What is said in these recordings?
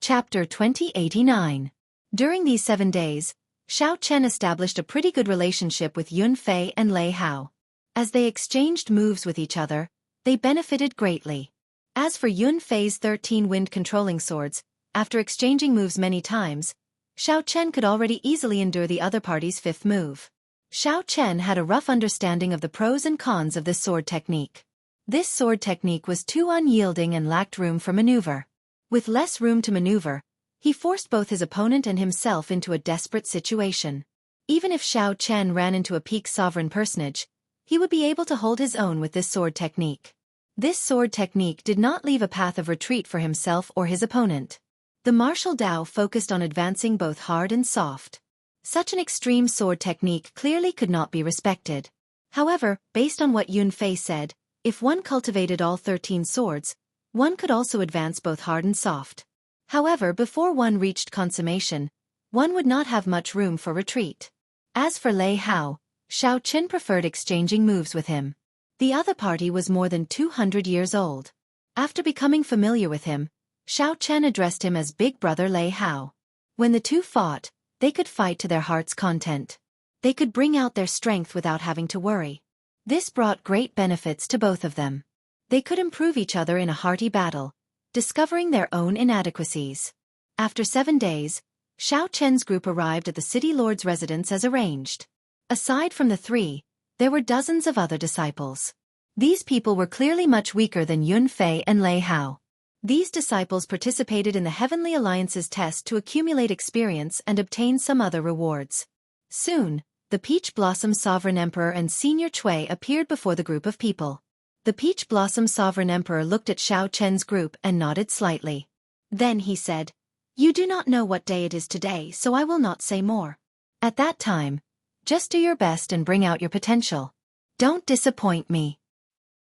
Chapter 2089. During these 7 days, Xiao Chen established a pretty good relationship with Yun Fei and Lei Hao. As they exchanged moves with each other, they benefited greatly. As for Yun Fei's 13 wind-controlling swords, after exchanging moves many times, Xiao Chen could already easily endure the other party's 5th move. Xiao Chen had a rough understanding of the pros and cons of this sword technique. This sword technique was too unyielding and lacked room for maneuver. With less room to maneuver, he forced both his opponent and himself into a desperate situation. Even if Xiao Chen ran into a peak sovereign personage, he would be able to hold his own with this sword technique. This sword technique did not leave a path of retreat for himself or his opponent. The martial Dao focused on advancing both hard and soft. Such an extreme sword technique clearly could not be respected. However, based on what Yun Fei said, if one cultivated all 13 swords, one could also advance both hard and soft. However, before one reached consummation, one would not have much room for retreat. As for Lei Hao, Xiao Chen preferred exchanging moves with him. The other party was more than 200 years old. After becoming familiar with him, Xiao Chen addressed him as Big Brother Lei Hao. When the two fought, they could fight to their heart's content. They could bring out their strength without having to worry. This brought great benefits to both of them. They could improve each other in a hearty battle, discovering their own inadequacies. After 7 days, Xiao Chen's group arrived at the city lord's residence as arranged. Aside from the 3, there were dozens of other disciples. These people were clearly much weaker than Yun Fei and Lei Hao. These disciples participated in the Heavenly Alliance's test to accumulate experience and obtain some other rewards. Soon, the Peach Blossom Sovereign Emperor and Senior Cui appeared before the group of people. The Peach Blossom Sovereign Emperor looked at Xiao Chen's group and nodded slightly. Then he said, "You do not know what day it is today, so I will not say more. At that time, just do your best and bring out your potential. Don't disappoint me."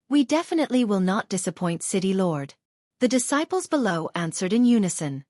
"We definitely will not disappoint, City Lord." The disciples below answered in unison.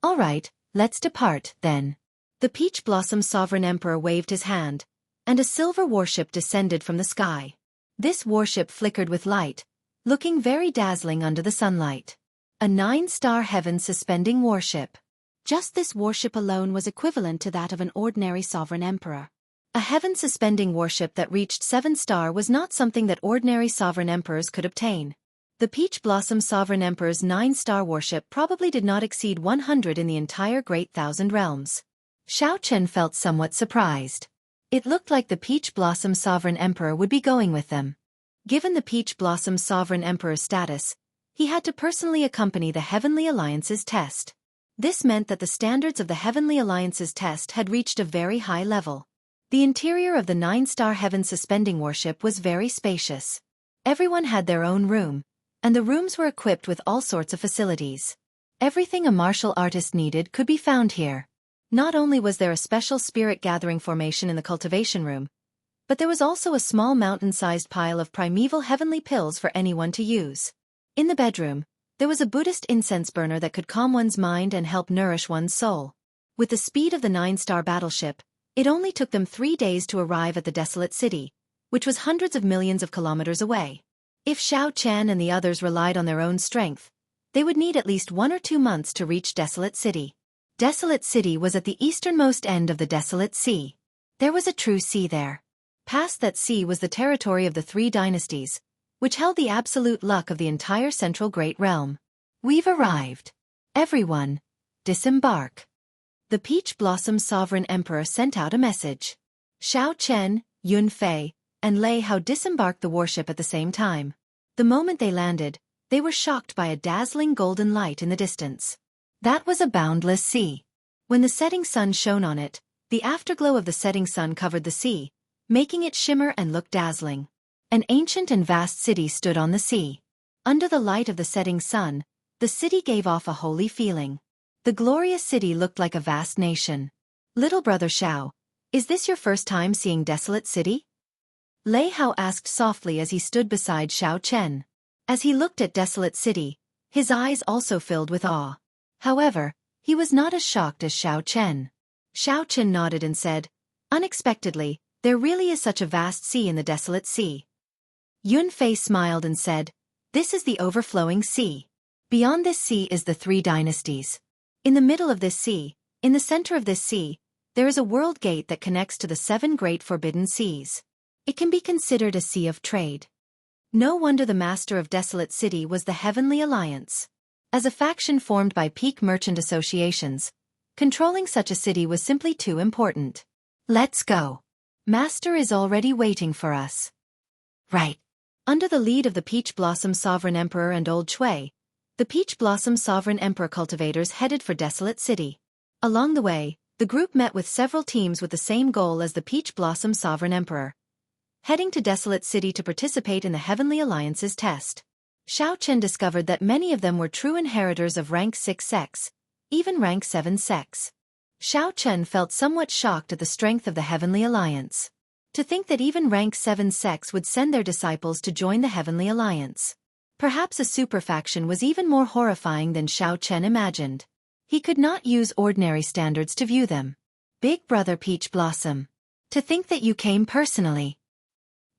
"All right, let's depart, then." The Peach Blossom Sovereign Emperor waved his hand, and a silver warship descended from the sky. This warship flickered with light, looking very dazzling under the sunlight. A 9-star heaven-suspending warship. Just this warship alone was equivalent to that of an ordinary sovereign emperor. A heaven-suspending warship that reached 7-star was not something that ordinary sovereign emperors could obtain. The Peach Blossom Sovereign Emperor's 9-star warship probably did not exceed 100 in the entire Great Thousand Realms. Xiao Chen felt somewhat surprised. It looked like the Peach Blossom Sovereign Emperor would be going with them. Given the Peach Blossom Sovereign Emperor's status, he had to personally accompany the Heavenly Alliance's test. This meant that the standards of the Heavenly Alliance's test had reached a very high level. The interior of the 9-star heaven-suspending warship was very spacious. Everyone had their own room, and the rooms were equipped with all sorts of facilities. Everything a martial artist needed could be found here. Not only was there a special spirit-gathering formation in the cultivation room, but there was also a small mountain-sized pile of primeval heavenly pills for anyone to use. In the bedroom, there was a Buddhist incense burner that could calm one's mind and help nourish one's soul. With the speed of the 9-star battleship, it only took them 3 days to arrive at the desolate city, which was hundreds of millions of kilometers away. If Xiao Chen and the others relied on their own strength, they would need at least 1 or 2 months to reach Desolate City. Desolate City was at the easternmost end of the Desolate Sea. There was a true sea there. Past that sea was the territory of the 3 dynasties, which held the absolute luck of the entire Central Great Realm. "We've arrived. Everyone, disembark." The Peach Blossom Sovereign Emperor sent out a message. Xiao Chen, Yun Fei, and Lei Hao disembarked the warship at the same time. The moment they landed, they were shocked by a dazzling golden light in the distance. That was a boundless sea. When the setting sun shone on it, the afterglow of the setting sun covered the sea, making it shimmer and look dazzling. An ancient and vast city stood on the sea. Under the light of the setting sun, the city gave off a holy feeling. The glorious city looked like a vast nation. "Little brother Xiao, is this your first time seeing Desolate City?" Lei Hao asked softly as he stood beside Xiao Chen. As he looked at Desolate City, his eyes also filled with awe. However, he was not as shocked as Xiao Chen. Xiao Chen nodded and said, "Unexpectedly, there really is such a vast sea in the Desolate Sea." Yun Fei smiled and said, "This is the overflowing sea." Beyond this sea is the three dynasties. In the middle of this sea, in the center of this sea, there is a world gate that connects to the seven great forbidden seas. It can be considered a sea of trade. No wonder the master of Desolate City was the Heavenly Alliance. As a faction formed by peak merchant associations, controlling such a city was simply too important. Let's go. Master is already waiting for us. Right. Under the lead of the Peach Blossom Sovereign Emperor and Old Shui, the Peach Blossom Sovereign Emperor cultivators headed for Desolate City. Along the way, the group met with several teams with the same goal as the Peach Blossom Sovereign Emperor, heading to Desolate City to participate in the Heavenly Alliance's test. Xiao Chen discovered that many of them were true inheritors of rank 6 sex, even rank 7 sex. Xiao Chen felt somewhat shocked at the strength of the Heavenly Alliance. To think that even rank 7 sex would send their disciples to join the Heavenly Alliance. Perhaps a superfaction was even more horrifying than Xiao Chen imagined. He could not use ordinary standards to view them. Big Brother Peach Blossom. To think that you came personally.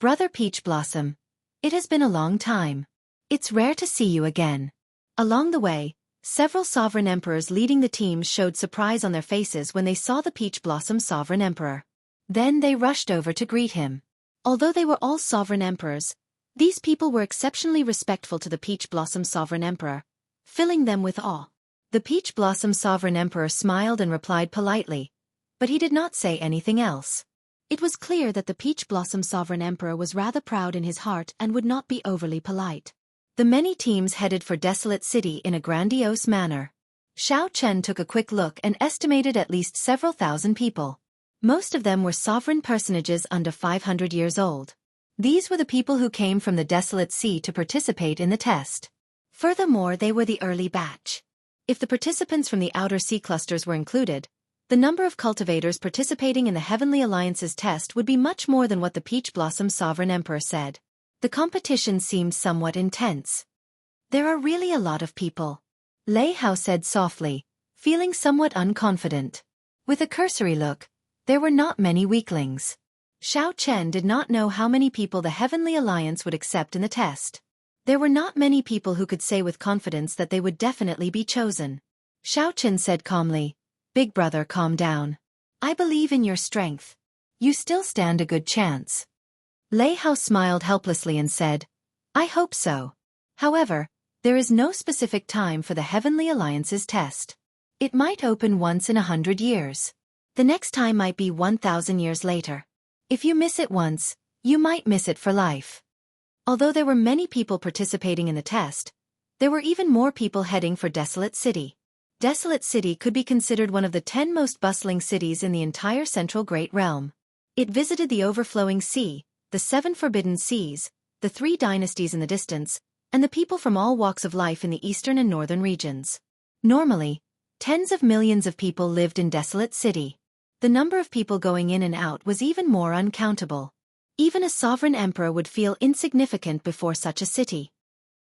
Brother Peach Blossom. It has been a long time. It's rare to see you again. Along the way, several sovereign emperors leading the teams showed surprise on their faces when they saw the Peach Blossom Sovereign Emperor. Then they rushed over to greet him. Although they were all sovereign emperors, these people were exceptionally respectful to the Peach Blossom Sovereign Emperor, filling them with awe. The Peach Blossom Sovereign Emperor smiled and replied politely, but he did not say anything else. It was clear that the Peach Blossom Sovereign Emperor was rather proud in his heart and would not be overly polite. The many teams headed for Desolate City in a grandiose manner. Xiao Chen took a quick look and estimated at least several thousand people. Most of them were sovereign personages under 500 years old. These were the people who came from the Desolate Sea to participate in the test. Furthermore, they were the early batch. If the participants from the outer sea clusters were included, the number of cultivators participating in the Heavenly Alliance's test would be much more than what the Peach Blossom Sovereign Emperor said. The competition seemed somewhat intense. There are really a lot of people, Lei Hao said softly, feeling somewhat unconfident. With a cursory look, there were not many weaklings. Xiao Chen did not know how many people the Heavenly Alliance would accept in the test. There were not many people who could say with confidence that they would definitely be chosen. Xiao Chen said calmly, "Big brother, calm down. I believe in your strength. You still stand a good chance." Lei Hao smiled helplessly and said, "I hope so. However, there is no specific time for the Heavenly Alliance's test. It might open once in 100 years. The next time might be 1,000 years later. If you miss it once, you might miss it for life." Although there were many people participating in the test, there were even more people heading for Desolate City. Desolate City could be considered one of the 10 most bustling cities in the entire Central Great Realm. It visited the overflowing sea, the 7 forbidden seas, the 3 dynasties in the distance, and the people from all walks of life in the eastern and northern regions. Normally, tens of millions of people lived in Desolate City. The number of people going in and out was even more uncountable. Even a sovereign emperor would feel insignificant before such a city.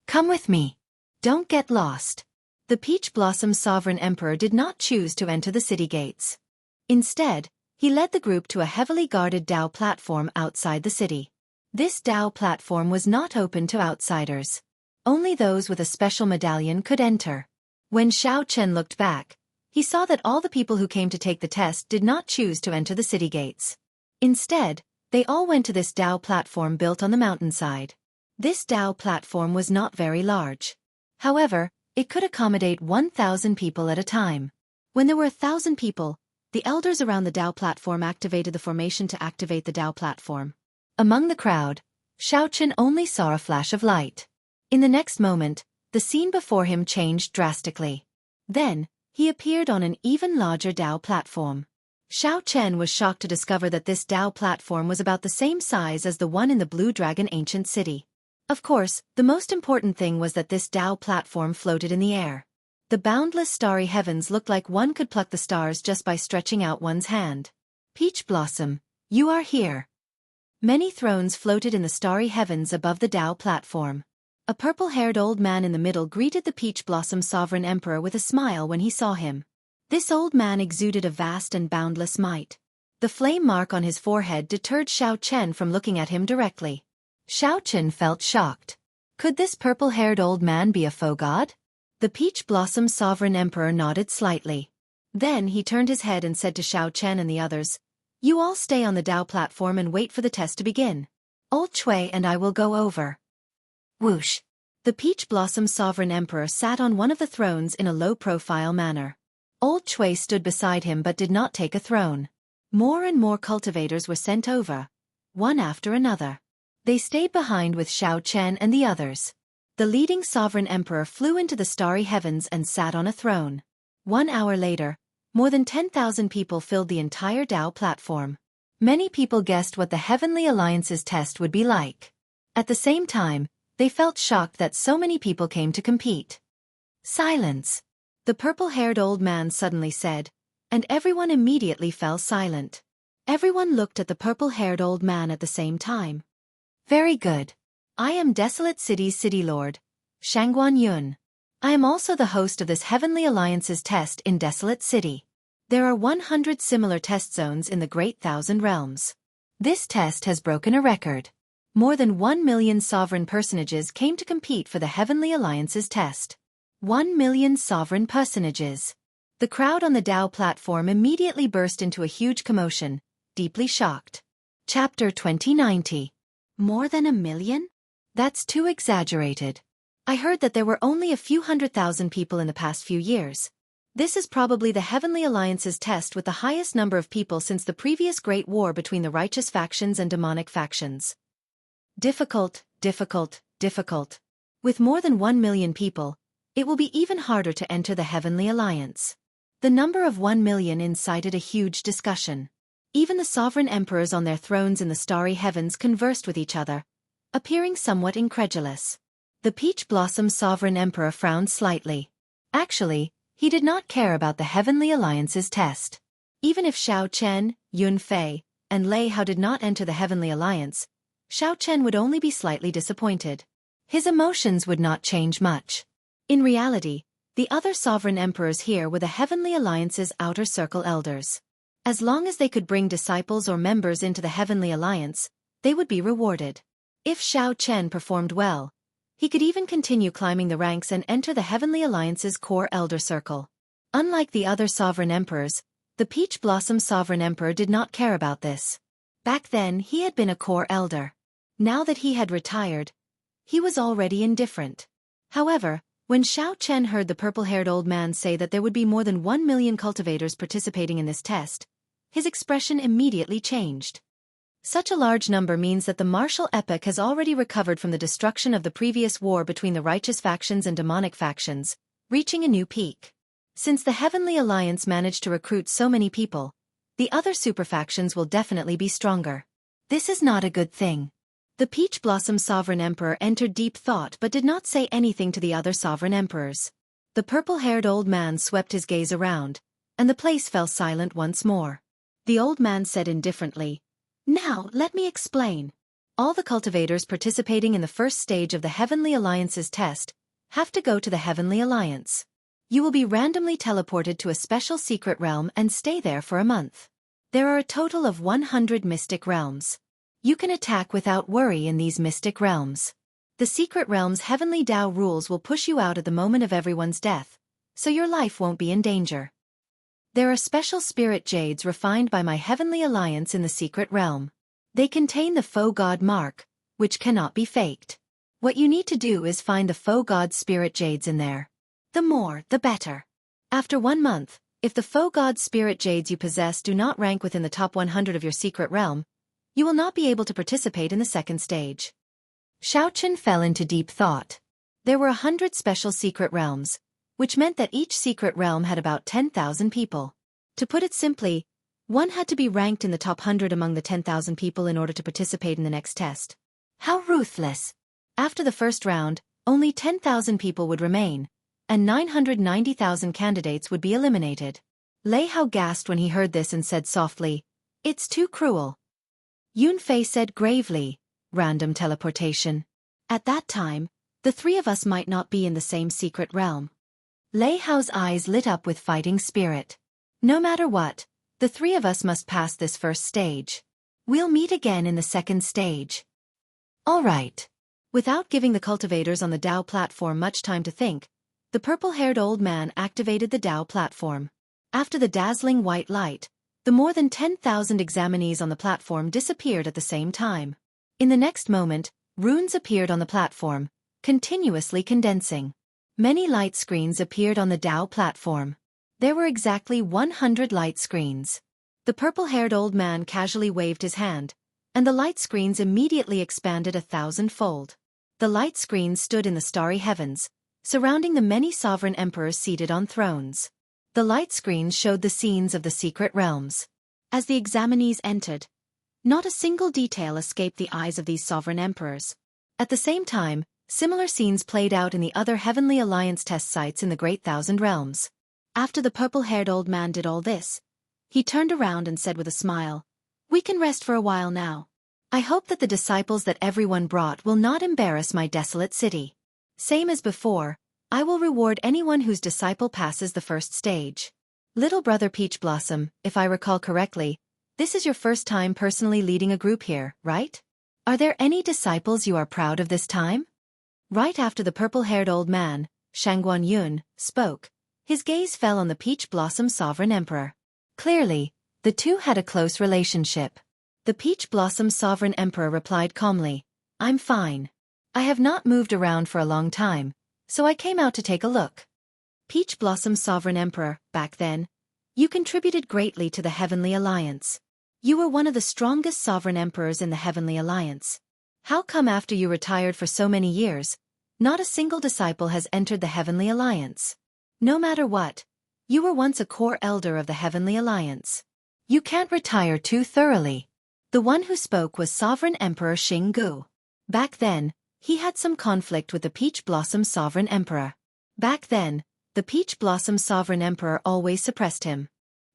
"Come with me. Don't get lost." The Peach Blossom Sovereign Emperor did not choose to enter the city gates. Instead, he led the group to a heavily guarded Dao platform outside the city. This Dao platform was not open to outsiders. Only those with a special medallion could enter. When Xiao Chen looked back, he saw that all the people who came to take the test did not choose to enter the city gates. Instead, they all went to this Dao platform built on the mountainside. This Dao platform was not very large. However, it could accommodate 1,000 people at a time. When there were 1,000 people, the elders around the Dao platform activated the formation to activate the Dao platform. Among the crowd, Xiao Chen only saw a flash of light. In the next moment, the scene before him changed drastically. Then, he appeared on an even larger Dao platform. Xiao Chen was shocked to discover that this Dao platform was about the same size as the one in the Blue Dragon Ancient City. Of course, the most important thing was that this Dao platform floated in the air. The boundless starry heavens looked like one could pluck the stars just by stretching out one's hand. "Peach Blossom, you are here." Many thrones floated in the starry heavens above the Dao platform. A purple-haired old man in the middle greeted the Peach Blossom Sovereign Emperor with a smile when he saw him. This old man exuded a vast and boundless might. The flame mark on his forehead deterred Xiao Chen from looking at him directly. Xiao Chen felt shocked. Could this purple-haired old man be a faux god? The Peach Blossom Sovereign Emperor nodded slightly. Then he turned his head and said to Xiao Chen and the others, "You all stay on the Dao platform and wait for the test to begin. Old Chui and I will go over." Whoosh! The Peach Blossom Sovereign Emperor sat on one of the thrones in a low-profile manner. Old Chui stood beside him but did not take a throne. More and more cultivators were sent over, one after another. They stayed behind with Xiao Chen and the others. The leading sovereign emperor flew into the starry heavens and sat on a throne. 1 hour later, more than 10,000 people filled the entire Dao platform. Many people guessed what the Heavenly Alliance's test would be like. At the same time, they felt shocked that so many people came to compete. Silence! The purple-haired old man suddenly said, and everyone immediately fell silent. Everyone looked at the purple-haired old man at the same time. Very good. I am Desolate City's City Lord, Shangguan Yun. I am also the host of this Heavenly Alliance's test in Desolate City. There are 100 similar test zones in the Great Thousand Realms. This test has broken a record. More than 1 million sovereign personages came to compete for the Heavenly Alliance's test. 1 million sovereign personages. The crowd on the Dao platform immediately burst into a huge commotion, deeply shocked. Chapter 2090. More than 1 million? That's too exaggerated. I heard that there were only a few 100,000 people in the past few years. This is probably the Heavenly Alliance's test with the highest number of people since the previous Great War between the righteous factions and demonic factions. Difficult, difficult, difficult. With more than 1 million people, it will be even harder to enter the Heavenly Alliance. The number of 1 million incited a huge discussion. Even the sovereign emperors on their thrones in the starry heavens conversed with each other, appearing somewhat incredulous. The Peach Blossom Sovereign Emperor frowned slightly. Actually, he did not care about the Heavenly Alliance's test. Even if Xiao Chen, Yun Fei, and Lei Hao did not enter the Heavenly Alliance, Xiao Chen would only be slightly disappointed. His emotions would not change much. In reality, the other sovereign emperors here were the Heavenly Alliance's outer circle elders. As long as they could bring disciples or members into the Heavenly Alliance, they would be rewarded. If Xiao Chen performed well, he could even continue climbing the ranks and enter the Heavenly Alliance's core elder circle. Unlike the other sovereign emperors, the Peach Blossom Sovereign Emperor did not care about this. Back then he had been a core elder. Now that he had retired, he was already indifferent. However, when Xiao Chen heard the purple-haired old man say that there would be more than 1 million cultivators participating in this test, his expression immediately changed. Such a large number means that the martial epoch has already recovered from the destruction of the previous war between the righteous factions and demonic factions, reaching a new peak. Since the Heavenly Alliance managed to recruit so many people, the other superfactions will definitely be stronger. This is not a good thing. The Peach Blossom Sovereign Emperor entered deep thought but did not say anything to the other sovereign emperors. The purple-haired old man swept his gaze around, and the place fell silent once more. The old man said indifferently, "Now, let me explain. All the cultivators participating in the first stage of the Heavenly Alliance's test have to go to the Heavenly Alliance. You will be randomly teleported to a special secret realm and stay there for a month. There are a total of 100 mystic realms. You can attack without worry in these mystic realms. The secret realm's heavenly Tao rules will push you out at the moment of everyone's death, so your life won't be in danger. There are special spirit jades refined by my Heavenly Alliance in the secret realm. They contain the faux god mark, which cannot be faked. What you need to do is find the faux god spirit jades in there. The more, the better. After 1 month, if the faux god spirit jades you possess do not rank within the top 100 of your secret realm, you will not be able to participate in the second stage." Xiao Chen fell into deep thought. There were 100 special secret realms, which meant that each secret realm had about 10,000 people. To put it simply, one had to be ranked in the top 100 among the 10,000 people in order to participate in the next test. How ruthless! After the first round, only 10,000 people would remain, and 990,000 candidates would be eliminated. Lei Hao gasped when he heard this and said softly, "It's too cruel." Yun Fei said gravely, "Random teleportation. At that time, the 3 of us might not be in the same secret realm." Lei Hao's eyes lit up with fighting spirit. "No matter what, the 3 of us must pass this first stage. We'll meet again in the second stage." All right. Without giving the cultivators on the Dao platform much time to think, The purple-haired old man activated the Dao platform. After the dazzling white light, the more than 10,000 examinees on the platform disappeared at the same time. In the next moment, runes appeared on the platform, continuously condensing. Many light screens appeared on the Dao platform. There were exactly 100 light screens. The purple-haired old man casually waved his hand, and the light screens immediately expanded 1,000-fold. The light screens stood in the starry heavens, surrounding the many sovereign emperors seated on thrones. The light screens showed the scenes of the secret realms. As the examinees entered, not a single detail escaped the eyes of these sovereign emperors. At the same time, similar scenes played out in the other Heavenly Alliance test sites in the Great Thousand Realms. After the purple-haired old man did all this, he turned around and said with a smile, "We can rest for a while now. I hope that the disciples that everyone brought will not embarrass my desolate city. Same as before, I will reward anyone whose disciple passes the first stage." Little brother Peach Blossom, if I recall correctly, this is your first time personally leading a group here, right? Are there any disciples you are proud of this time? Right after the purple-haired old man, Shangguan Yun, spoke, his gaze fell on the Peach Blossom Sovereign Emperor. Clearly, the two had a close relationship. The Peach Blossom Sovereign Emperor replied calmly, "I'm fine. I have not moved around for a long time, so I came out to take a look." Peach Blossom Sovereign Emperor, back then, you contributed greatly to the Heavenly Alliance. You were one of the strongest sovereign emperors in the Heavenly Alliance. How come after you retired for so many years, not a single disciple has entered the Heavenly Alliance? No matter what, you were once a core elder of the Heavenly Alliance. You can't retire too thoroughly. The one who spoke was Sovereign Emperor Xinggu. Back then, he had some conflict with the Peach Blossom Sovereign Emperor. Back then, the Peach Blossom Sovereign Emperor always suppressed him.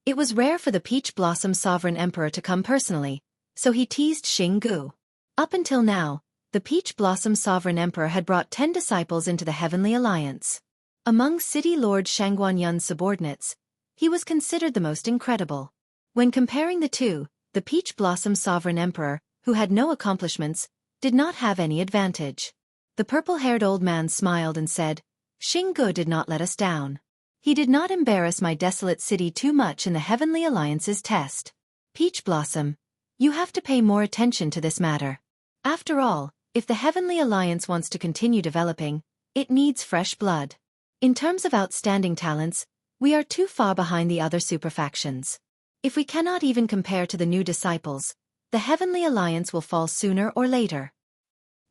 It was rare for the Peach Blossom Sovereign Emperor to come personally, so he teased Xinggu. Up until now, the Peach Blossom Sovereign Emperor had brought 10 disciples into the Heavenly Alliance. Among City Lord Shangguan Yun's subordinates, he was considered the most incredible. When comparing the two, the Peach Blossom Sovereign Emperor, who had no accomplishments, did not have any advantage. The purple-haired old man smiled and said, "Xinggu did not let us down. He did not embarrass my desolate city too much in the Heavenly Alliance's test. Peach Blossom, you have to pay more attention to this matter. After all, if the Heavenly Alliance wants to continue developing, it needs fresh blood. In terms of outstanding talents, we are too far behind the other superfactions. If we cannot even compare to the new disciples, the Heavenly Alliance will fall sooner or later."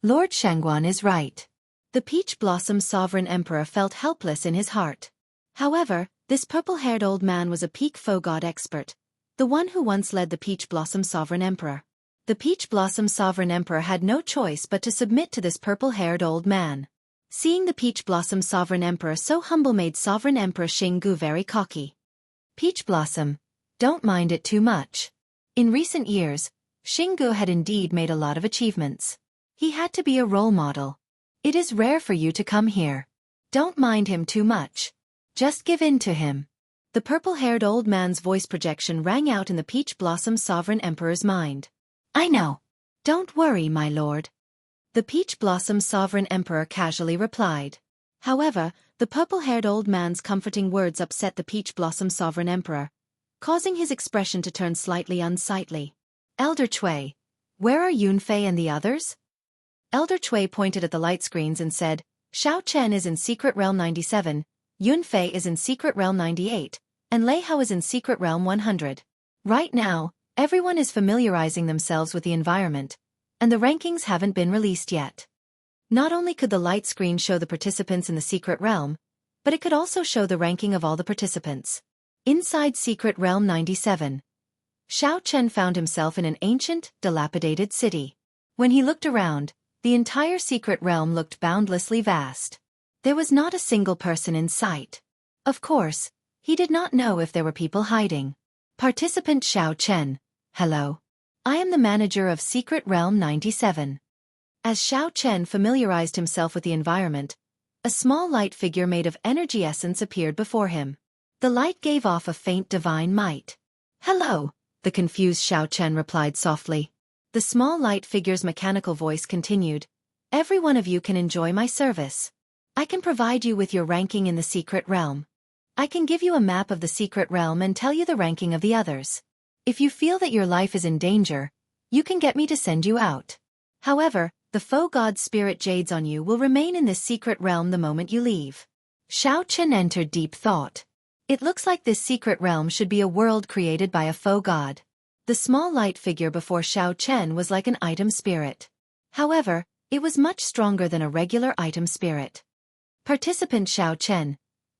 Lord Shangguan is right. The Peach Blossom Sovereign Emperor felt helpless in his heart. However, this purple-haired old man was a peak faux god expert, the one who once led the Peach Blossom Sovereign Emperor. The Peach Blossom Sovereign Emperor had no choice but to submit to this purple-haired old man. Seeing the Peach Blossom Sovereign Emperor so humble made Sovereign Emperor Xinggu very cocky. "Peach Blossom, don't mind it too much." In recent years, Xinggu had indeed made a lot of achievements. He had to be a role model. It is rare for you to come here. Don't mind him too much. Just give in to him. The purple-haired old man's voice projection rang out in the Peach Blossom Sovereign Emperor's mind. "I know. Don't worry, my lord." The Peach Blossom Sovereign Emperor casually replied. However, the purple-haired old man's comforting words upset the Peach Blossom Sovereign Emperor, causing his expression to turn slightly unsightly. "Elder Cui, where are Yunfei and the others?" Elder Cui pointed at the light screens and said, "Xiao Chen is in Secret Realm 97, Yunfei is in Secret Realm 98, and Lei Hao is in Secret Realm 100. Right now, everyone is familiarizing themselves with the environment, and the rankings haven't been released yet." Not only could the light screen show the participants in the Secret Realm, but it could also show the ranking of all the participants. Inside Secret Realm 97, Xiao Chen found himself in an ancient, dilapidated city. When he looked around, the entire Secret Realm looked boundlessly vast. There was not a single person in sight. Of course, he did not know if there were people hiding. Participant Xiao Chen, hello. I am the manager of Secret Realm 97. As Xiao Chen familiarized himself with the environment, a small light figure made of energy essence appeared before him. The light gave off a faint divine might. "Hello," the confused Xiao Chen replied softly. The small light figure's mechanical voice continued, "Every one of you can enjoy my service. I can provide you with your ranking in the secret realm. I can give you a map of the secret realm and tell you the ranking of the others. If you feel that your life is in danger, you can get me to send you out. However, the faux god spirit jades on you will remain in this secret realm the moment you leave. Xiao Chen entered deep thought. It looks like this secret realm should be a world created by a faux god. The small light figure before Xiao Chen was like an item spirit. However, it was much stronger than a regular item spirit. Participant Xiao Chen,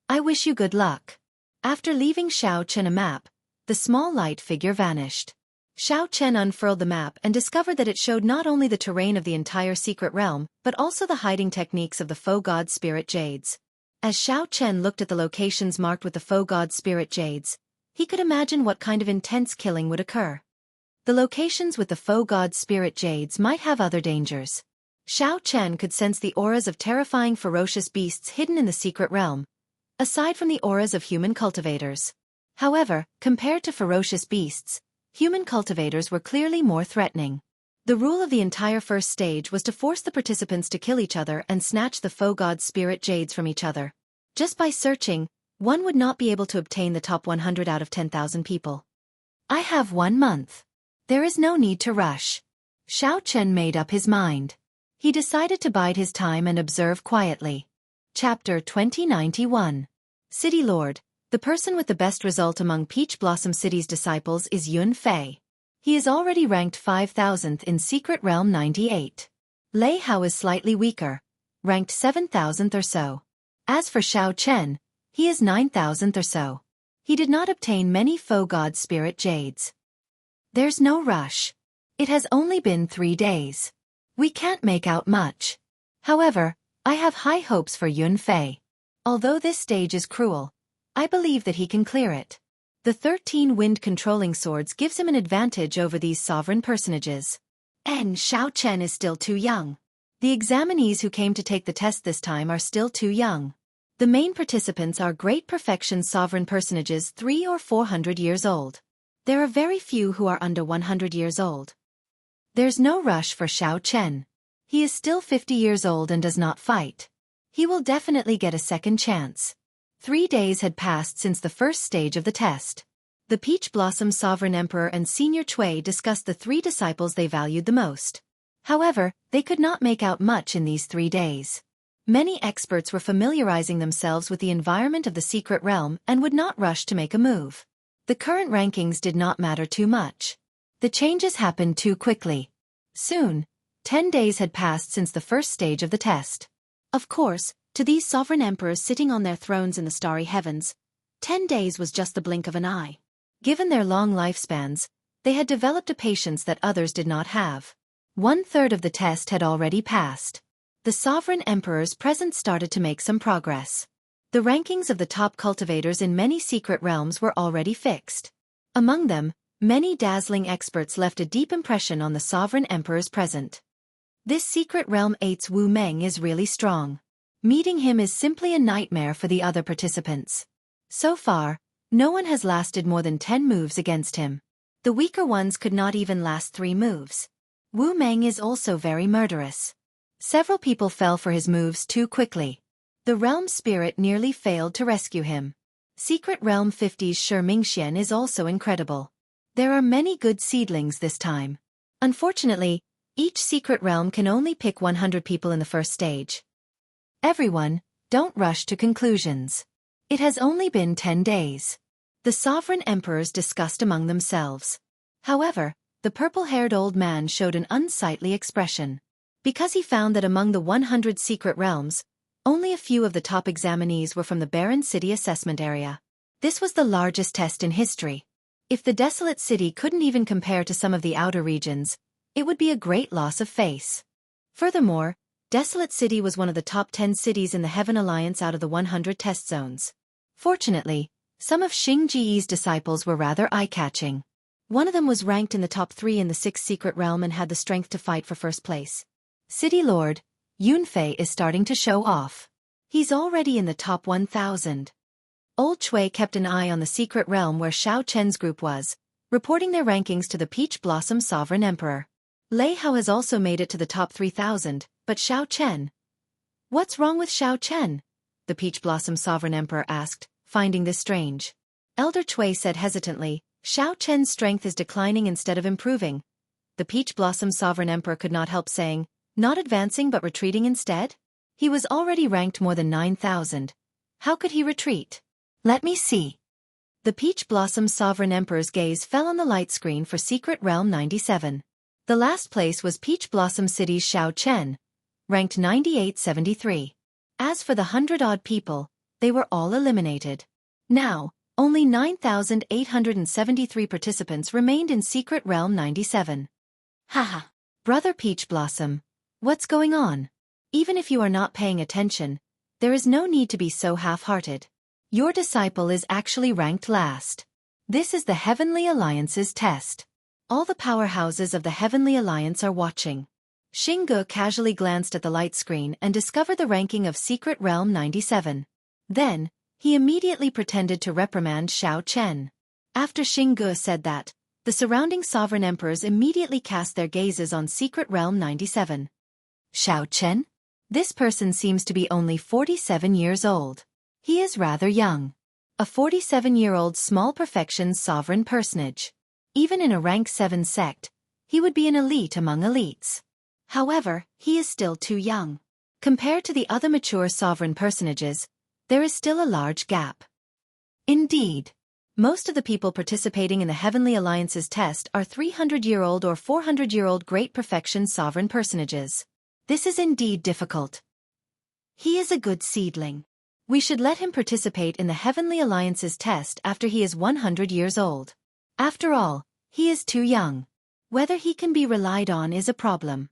I wish you good luck. After leaving Xiao Chen a map, the small light figure vanished. Xiao Chen unfurled the map and discovered that it showed not only the terrain of the entire secret realm, but also the hiding techniques of the faux god spirit jades. As Xiao Chen looked at the locations marked with the faux god spirit jades, he could imagine what kind of intense killing would occur. The locations with the faux god spirit jades might have other dangers. Xiao Chen could sense the auras of terrifying ferocious beasts hidden in the secret realm, aside from the auras of human cultivators. However, compared to ferocious beasts, human cultivators were clearly more threatening. The rule of the entire first stage was to force the participants to kill each other and snatch the faux god spirit jades from each other. Just by searching, one would not be able to obtain the top 100 out of 10,000 people. I have 1 month. There is no need to rush. Xiao Chen made up his mind. He decided to bide his time and observe quietly. Chapter 2091. City Lord. The person with the best result among Peach Blossom City's disciples is Yun Fei. He is already ranked 5,000th in Secret Realm 98. Lei Hao is slightly weaker, ranked 7,000th or so. As for Xiao Chen, he is 9,000th or so. He did not obtain many faux god spirit jades. There's no rush. It has only been 3 days. We can't make out much. However, I have high hopes for Yun Fei. Although this stage is cruel, I believe that he can clear it. The 13 wind-controlling swords gives him an advantage over these sovereign personages. And Xiao Chen is still too young. The examinees who came to take the test this time are still too young. The main participants are great perfection sovereign personages 300 or 400 years old. There are very few who are under 100 years old. There's no rush for Xiao Chen. He is still 50 years old and does not fight. He will definitely get a second chance. 3 days had passed since the first stage of the test. The Peach Blossom Sovereign Emperor and Senior Cui discussed the 3 disciples they valued the most. However, they could not make out much in these 3 days. Many experts were familiarizing themselves with the environment of the secret realm and would not rush to make a move. The current rankings did not matter too much. The changes happened too quickly. Soon, 10 days had passed since the first stage of the test. Of course, to these sovereign emperors sitting on their thrones in the starry heavens, 10 days was just the blink of an eye. Given their long lifespans, they had developed a patience that others did not have. 1/3 of the test had already passed. The sovereign emperors present started to make some progress. The rankings of the top cultivators in many secret realms were already fixed. Among them, many dazzling experts left a deep impression on the sovereign emperors present. This secret realm 8's Wu Meng is really strong. Meeting him is simply a nightmare for the other participants. So far, no one has lasted more than 10 moves against him. The weaker ones could not even last 3 moves. Wu Meng is also very murderous. Several people fell for his moves too quickly. The realm spirit nearly failed to rescue him. Secret Realm 50's Shi Mingxian is also incredible. There are many good seedlings this time. Unfortunately, each secret realm can only pick 100 people in the first stage. Everyone, don't rush to conclusions. It has only been 10 days. The sovereign emperors discussed among themselves. However, the purple-haired old man showed an unsightly expression. Because he found that among the 100 secret realms, only a few of the top examinees were from the barren city assessment area. This was the largest test in history. If the desolate city couldn't even compare to some of the outer regions, it would be a great loss of face. Furthermore, Desolate City was one of the top 10 cities in the Heaven Alliance out of the 100 test zones. Fortunately, some of Xing Ji's disciples were rather eye-catching. One of them was ranked in the top 3 in the 6th secret realm and had the strength to fight for first place. City Lord, Yun Fei is starting to show off. He's already in the top 1,000. Old Cui kept an eye on the secret realm where Xiao Chen's group was, reporting their rankings to the Peach Blossom Sovereign Emperor. Lei Hao has also made it to the top 3,000, but Xiao Chen, What's wrong with Xiao Chen? The Peach Blossom Sovereign Emperor asked, finding this strange. Elder Cui said hesitantly, Xiao Chen's strength is declining instead of improving. The Peach Blossom Sovereign Emperor could not help saying, not advancing but retreating instead? He was already ranked more than 9,000. How could he retreat? Let me see. The Peach Blossom Sovereign Emperor's gaze fell on the light screen for Secret Realm 97. The last place was Peach Blossom City's Xiao Chen, ranked 9873. As for the 100-odd people, they were all eliminated. Now, only 9,873 participants remained in Secret Realm 97. Haha. Brother Peach Blossom, what's going on? Even if you are not paying attention, there is no need to be so half-hearted. Your disciple is actually ranked last. This is the Heavenly Alliance's test. All the powerhouses of the Heavenly Alliance are watching. Xingge casually glanced at the light screen and discovered the ranking of Secret Realm 97. Then, he immediately pretended to reprimand Xiao Chen. After Xingge said that, the surrounding sovereign emperors immediately cast their gazes on Secret Realm 97. Xiao Chen? This person seems to be only 47 years old. He is rather young. A 47-year-old small perfection sovereign personage. Even in a rank 7 sect, he would be an elite among elites. However, he is still too young. Compared to the other mature sovereign personages, there is still a large gap. Indeed. Most of the people participating in the Heavenly Alliance's test are 300-year-old or 400-year-old great perfection sovereign personages. This is indeed difficult. He is a good seedling. We should let him participate in the Heavenly Alliance's test after he is 100 years old. After all, he is too young. Whether he can be relied on is a problem.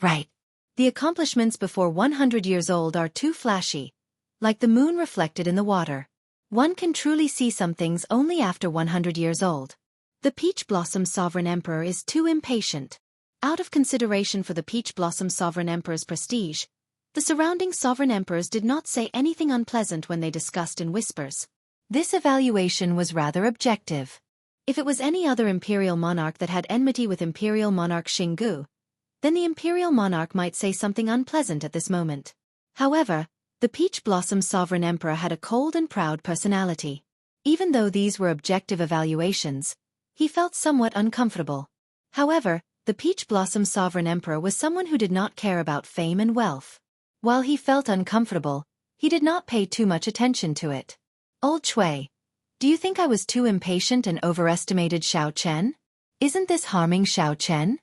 Right. The accomplishments before 100 years old are too flashy, like the moon reflected in the water. One can truly see some things only after 100 years old. The Peach Blossom Sovereign Emperor is too impatient. Out of consideration for the Peach Blossom Sovereign Emperor's prestige, the surrounding sovereign emperors did not say anything unpleasant when they discussed in whispers. This evaluation was rather objective. If it was any other imperial monarch that had enmity with imperial monarch Xingge, then the imperial monarch might say something unpleasant at this moment. However, the Peach Blossom Sovereign Emperor had a cold and proud personality. Even though these were objective evaluations, he felt somewhat uncomfortable. However, the Peach Blossom Sovereign Emperor was someone who did not care about fame and wealth. While he felt uncomfortable, he did not pay too much attention to it. Old Cui, do you think I was too impatient and overestimated Xiao Chen? Isn't this harming Xiao Chen?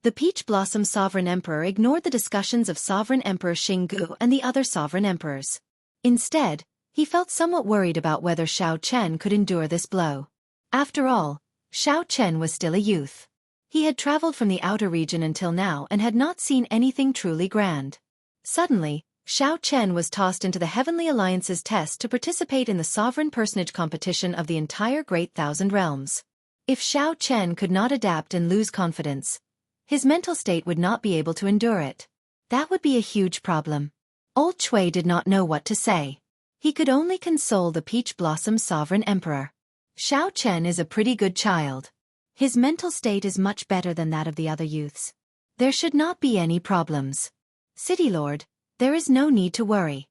The Peach Blossom Sovereign Emperor ignored the discussions of Sovereign Emperor Xingge and the other sovereign emperors. Instead, he felt somewhat worried about whether Xiao Chen could endure this blow. After all, Xiao Chen was still a youth. He had traveled from the outer region until now and had not seen anything truly grand. Suddenly, Xiao Chen was tossed into the Heavenly Alliance's test to participate in the sovereign personage competition of the entire Great Thousand Realms. If Xiao Chen could not adapt and lose confidence, his mental state would not be able to endure it. That would be a huge problem. Old Cui did not know what to say. He could only console the Peach Blossom Sovereign Emperor. Xiao Chen is a pretty good child. His mental state is much better than that of the other youths. There should not be any problems. City Lord, there is no need to worry.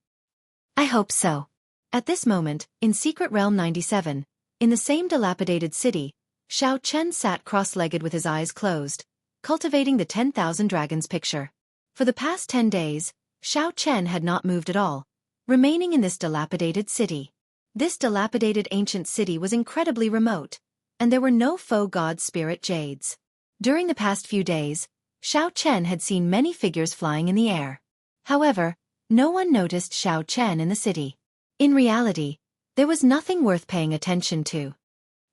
I hope so. At this moment, in Secret Realm 97, in the same dilapidated city, Xiao Chen sat cross-legged with his eyes closed, cultivating the 10,000 dragons picture. For the past 10 days, Xiao Chen had not moved at all, remaining in this dilapidated city. This dilapidated ancient city was incredibly remote, and there were no faux god spirit jades. During the past few days, Xiao Chen had seen many figures flying in the air. However, no one noticed Xiao Chen in the city. In reality, there was nothing worth paying attention to.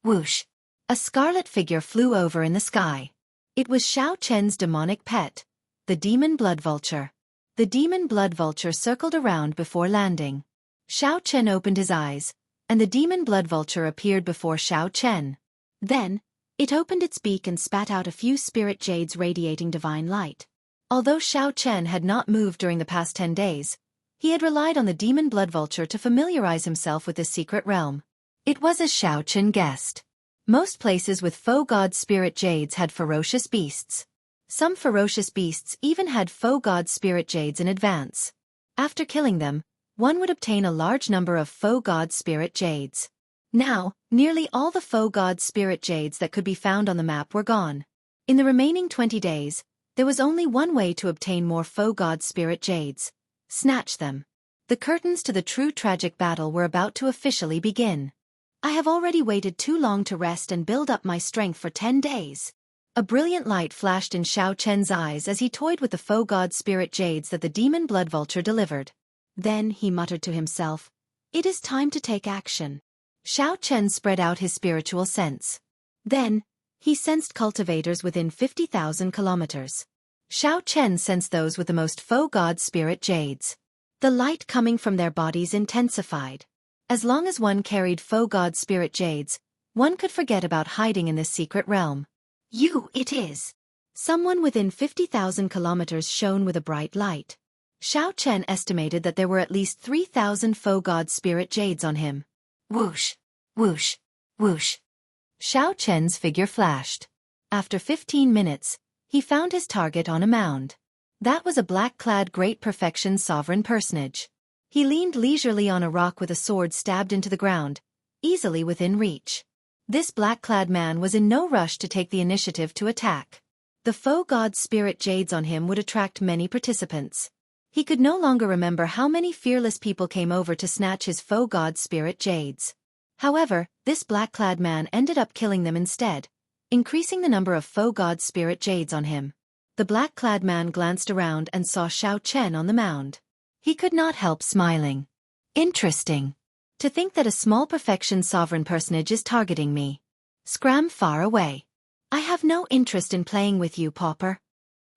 Whoosh! A scarlet figure flew over in the sky. It was Xiao Chen's demonic pet, the demon blood vulture. The demon blood vulture circled around before landing. Xiao Chen opened his eyes, and the demon blood vulture appeared before Xiao Chen. Then, it opened its beak and spat out a few spirit jades radiating divine light. Although Xiao Chen had not moved during the past 10 days, he had relied on the demon blood vulture to familiarize himself with this secret realm. It was as Xiao Chen guessed. Most places with faux god spirit jades had ferocious beasts. Some ferocious beasts even had faux god spirit jades in advance. After killing them, one would obtain a large number of faux god spirit jades. Now, nearly all the faux god spirit jades that could be found on the map were gone. In the remaining 20 days, there was only one way to obtain more faux god spirit jades: snatch them. The curtains to the true tragic battle were about to officially begin. I have already waited too long to rest and build up my strength for 10 days. A brilliant light flashed in Xiao Chen's eyes as he toyed with the faux god spirit jades that the demon blood vulture delivered. Then he muttered to himself, "It is time to take action." Xiao Chen spread out his spiritual sense. Then, he sensed cultivators within 50,000 kilometers. Xiao Chen sensed those with the most faux god spirit jades. The light coming from their bodies intensified. As long as one carried faux god spirit jades, one could forget about hiding in this secret realm. It is. Someone within 50,000 kilometers shone with a bright light. Xiao Chen estimated that there were at least 3,000 faux god spirit jades on him. Whoosh, whoosh, whoosh. Xiao Chen's figure flashed. After 15 minutes, he found his target on a mound. That was a black-clad great perfection sovereign personage. He leaned leisurely on a rock with a sword stabbed into the ground, easily within reach. This black-clad man was in no rush to take the initiative to attack. The faux god spirit jades on him would attract many participants. He could no longer remember how many fearless people came over to snatch his faux god spirit jades. However, this black-clad man ended up killing them instead, increasing the number of faux god spirit jades on him. The black-clad man glanced around and saw Xiao Chen on the mound. He could not help smiling. Interesting. To think that a small perfection sovereign personage is targeting me. Scram far away. I have no interest in playing with you, pauper.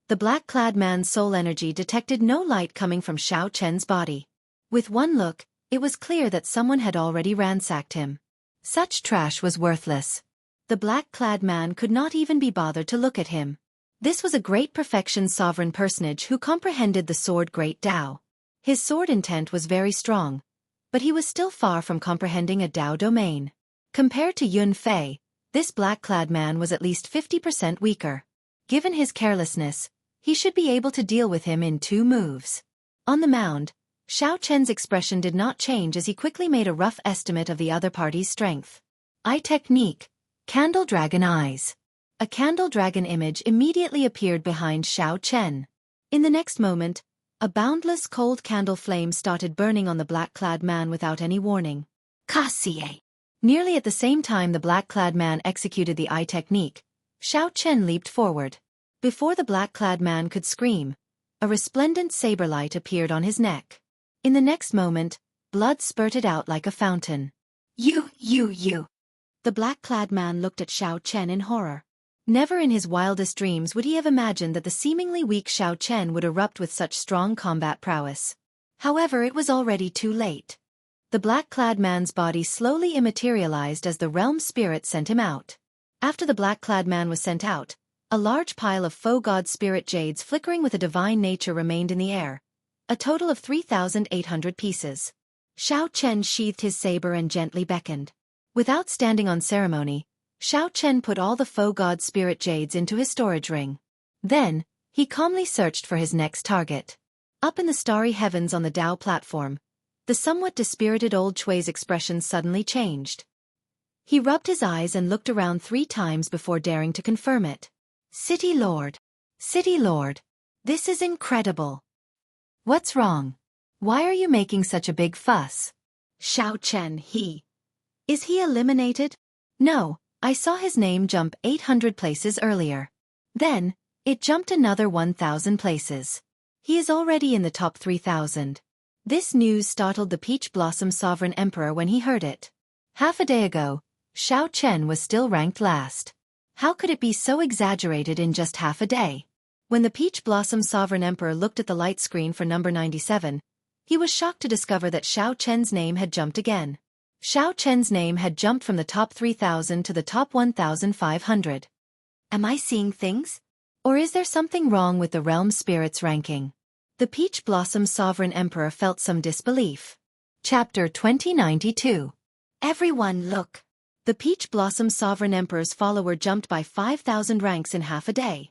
The black-clad man's soul energy detected no light coming from Xiao Chen's body. With one look, it was clear that someone had already ransacked him. Such trash was worthless. The black-clad man could not even be bothered to look at him. This was a great perfection sovereign personage who comprehended the sword Great Tao. His sword intent was very strong, but he was still far from comprehending a Tao domain. Compared to Yun Fei, this black-clad man was at least 50% weaker. Given his carelessness, he should be able to deal with him in 2 moves. On the mound, Xiao Chen's expression did not change as he quickly made a rough estimate of the other party's strength. Eye technique: Candle Dragon Eyes. A candle dragon image immediately appeared behind Xiao Chen. In the next moment, a boundless cold candle flame started burning on the black-clad man without any warning. Cassie! Nearly at the same time the black-clad man executed the eye technique, Xiao Chen leaped forward. Before the black-clad man could scream, a resplendent saber light appeared on his neck. In the next moment, blood spurted out like a fountain. You! The black-clad man looked at Xiao Chen in horror. Never in his wildest dreams would he have imagined that the seemingly weak Xiao Chen would erupt with such strong combat prowess. However, it was already too late. The black-clad man's body slowly immaterialized as the realm spirit sent him out. After the black-clad man was sent out, a large pile of faux god spirit jades flickering with a divine nature remained in the air, a total of 3,800 pieces. Xiao Chen sheathed his saber and gently beckoned. Without standing on ceremony, Xiao Chen put all the faux god spirit jades into his storage ring. Then, he calmly searched for his next target. Up in the starry heavens on the Dao platform, the somewhat dispirited old Chui's expression suddenly changed. He rubbed his eyes and looked around 3 times before daring to confirm it. City Lord! City Lord! This is incredible! What's wrong? Why are you making such a big fuss? Xiao Chen, Is he eliminated? No, I saw his name jump 800 places earlier. Then, it jumped another 1,000 places. He is already in the top 3,000. This news startled the Peach Blossom Sovereign Emperor when he heard it. Half a day ago, Xiao Chen was still ranked last. How could it be so exaggerated in just half a day? When the Peach Blossom Sovereign Emperor looked at the light screen for number 97, he was shocked to discover that Xiao Chen's name had jumped again. Xiao Chen's name had jumped from the top 3,000 to the top 1,500. Am I seeing things? Or is there something wrong with the Realm Spirit's ranking? The Peach Blossom Sovereign Emperor felt some disbelief. Chapter 2092. Everyone look! The Peach Blossom Sovereign Emperor's follower jumped by 5,000 ranks in half a day.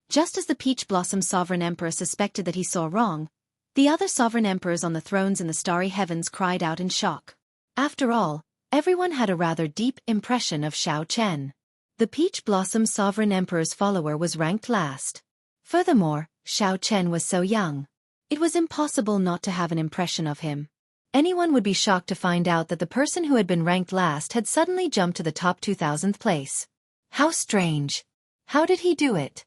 Just as the Peach Blossom Sovereign Emperor suspected that he saw wrong, The other sovereign emperors on the thrones in the starry heavens cried out in shock. After all, everyone had a rather deep impression of Xiao Chen. The Peach Blossom Sovereign Emperor's follower was ranked last. Furthermore, Xiao Chen was so young. It was impossible not to have an impression of him. Anyone would be shocked to find out that the person who had been ranked last had suddenly jumped to the top 2000th place. How strange. How did he do it?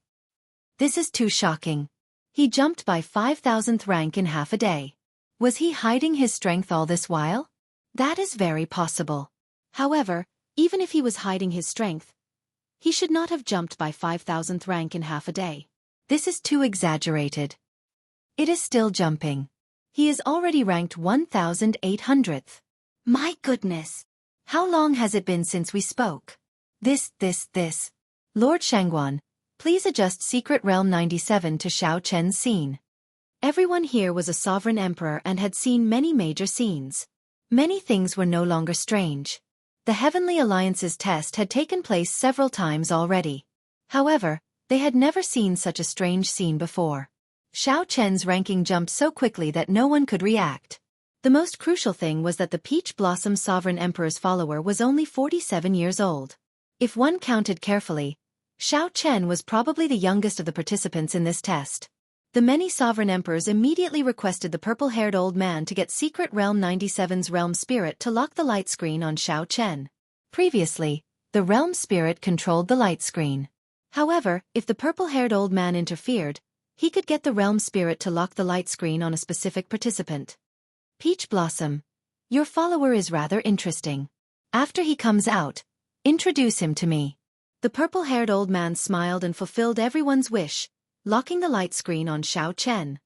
This is too shocking. He jumped by 5,000th rank in half a day. Was he hiding his strength all this while? That is very possible. However, even if he was hiding his strength, he should not have jumped by 5,000th rank in half a day. This is too exaggerated. It is still jumping. He is already ranked 1,800th. My goodness! How long has it been since we spoke? This. Lord Shangguan, please adjust Secret Realm 97 to Xiao Chen's scene. Everyone here was a sovereign emperor and had seen many major scenes. Many things were no longer strange. The Heavenly Alliance's test had taken place several times already. However, they had never seen such a strange scene before. Xiao Chen's ranking jumped so quickly that no one could react. The most crucial thing was that the Peach Blossom Sovereign Emperor's follower was only 47 years old. If one counted carefully, Xiao Chen was probably the youngest of the participants in this test. The many sovereign emperors immediately requested the purple-haired old man to get Secret Realm 97's Realm Spirit to lock the light screen on Xiao Chen. Previously, the Realm Spirit controlled the light screen. However, if the purple-haired old man interfered, he could get the Realm Spirit to lock the light screen on a specific participant. Peach Blossom, your follower is rather interesting. After he comes out, introduce him to me. The purple-haired old man smiled and fulfilled everyone's wish, locking the light screen on Xiao Chen.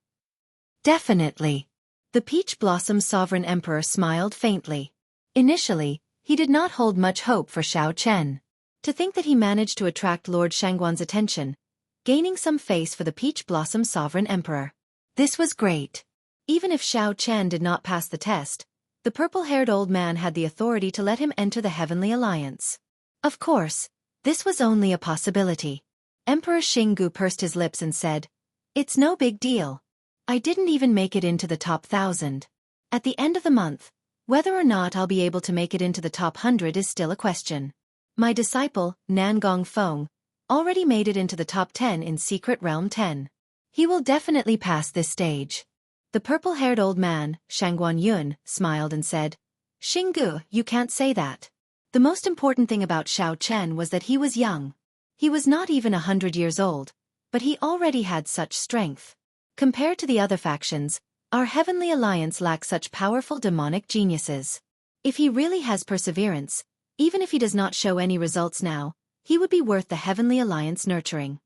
Definitely. The Peach Blossom Sovereign Emperor smiled faintly. Initially, he did not hold much hope for Xiao Chen. To think that he managed to attract Lord Shangguan's attention, gaining some face for the Peach Blossom Sovereign Emperor. This was great. Even if Xiao Chen did not pass the test, the purple-haired old man had the authority to let him enter the Heavenly Alliance. Of course, this was only a possibility. Emperor Xinggu pursed his lips and said, "It's no big deal. I didn't even make it into the top 1,000. At the end of the month, whether or not I'll be able to make it into the top 100 is still a question. My disciple, Nangong Feng, already made it into the top 10 in Secret Realm 10. He will definitely pass this stage." The purple-haired old man, Shangguan Yun, smiled and said, "Xinggu, you can't say that. The most important thing about Xiao Chen was that he was young. He was not even 100 years old, but he already had such strength. Compared to the other factions, our Heavenly Alliance lacks such powerful demonic geniuses. If he really has perseverance, even if he does not show any results now, he would be worth the Heavenly Alliance nurturing.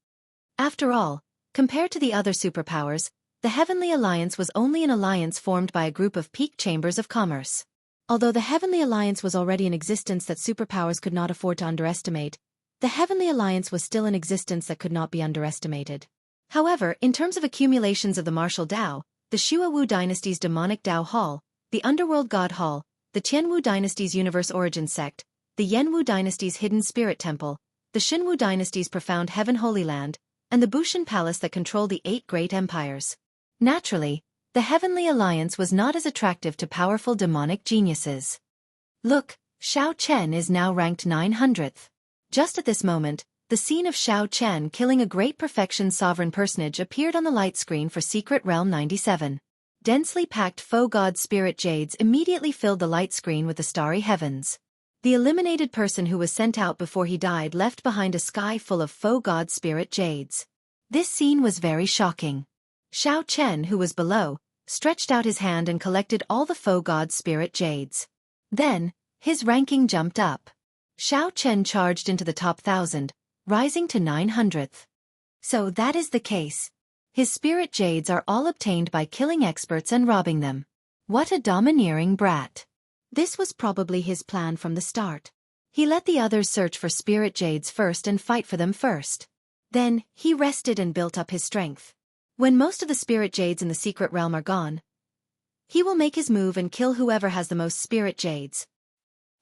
After all, compared to the other superpowers, the Heavenly Alliance was only an alliance formed by a group of peak chambers of commerce. Although the Heavenly Alliance was already in existence that superpowers could not afford to underestimate, the Heavenly Alliance was still an existence that could not be underestimated. However, in terms of accumulations of the martial Dao, the Shuawu dynasty's demonic Dao Hall, the Underworld God Hall, the Tianwu dynasty's Universe Origin Sect, the Yanwu dynasty's Hidden Spirit Temple, the Xinwu dynasty's Profound Heaven Holy Land, and the Bushan Palace that controlled the 8 great empires. Naturally, the Heavenly Alliance was not as attractive to powerful demonic geniuses. Look, Xiao Chen is now ranked 900th. Just at this moment, the scene of Xiao Chen killing a great perfection sovereign personage appeared on the light screen for Secret Realm 97. Densely packed faux god spirit jades immediately filled the light screen with the starry heavens. The eliminated person who was sent out before he died left behind a sky full of faux god spirit jades. This scene was very shocking. Xiao Chen, who was below, stretched out his hand and collected all the faux god spirit jades. Then, his ranking jumped up. Xiao Chen charged into the top 1,000, rising to 900th. So that is the case. His spirit jades are all obtained by killing experts and robbing them. What a domineering brat. This was probably his plan from the start. He let the others search for spirit jades first and fight for them first. Then, he rested and built up his strength. When most of the spirit jades in the secret realm are gone, he will make his move and kill whoever has the most spirit jades.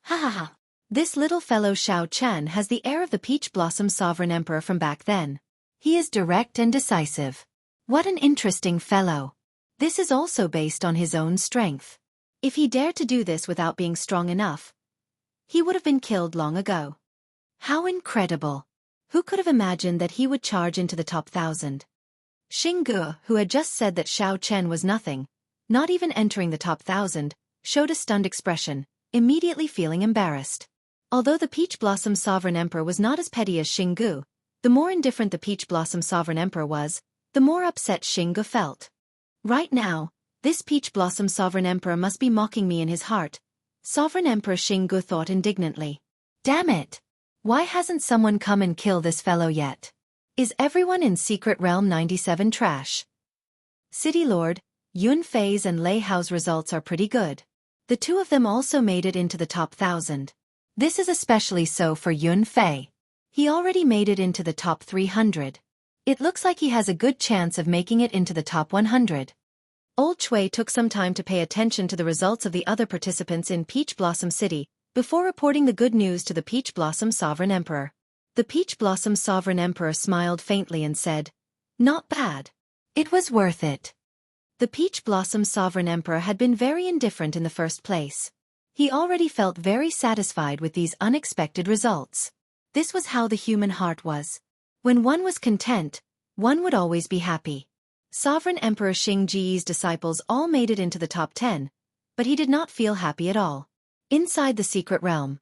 Ha ha ha. This little fellow Xiao Chen has the air of the Peach Blossom Sovereign Emperor from back then. He is direct and decisive. What an interesting fellow. This is also based on his own strength. If he dared to do this without being strong enough, he would have been killed long ago. How incredible! Who could have imagined that he would charge into the top 1,000? Xinggu, who had just said that Xiao Chen was nothing, not even entering the top 1,000, showed a stunned expression, immediately feeling embarrassed. Although the Peach Blossom Sovereign Emperor was not as petty as Xinggu, the more indifferent the Peach Blossom Sovereign Emperor was, the more upset Xinggu felt. Right now, this Peach Blossom Sovereign Emperor must be mocking me in his heart, Sovereign Emperor Xinggu thought indignantly. Damn it! Why hasn't someone come and kill this fellow yet? Is everyone in Secret Realm 97 trash? City Lord, Yun Fei's and Lei Hao's results are pretty good. The two of them also made it into the top 1,000. This is especially so for Yun Fei. He already made it into the top 300. It looks like he has a good chance of making it into the top 100. Old Chui took some time to pay attention to the results of the other participants in Peach Blossom City, before reporting the good news to the Peach Blossom Sovereign Emperor. The Peach Blossom Sovereign Emperor smiled faintly and said, "Not bad. It was worth it." The Peach Blossom Sovereign Emperor had been very indifferent in the first place. He already felt very satisfied with these unexpected results. This was how the human heart was. When one was content, one would always be happy. Sovereign Emperor Xingji's disciples all made it into the top 10, but he did not feel happy at all. Inside the secret realm,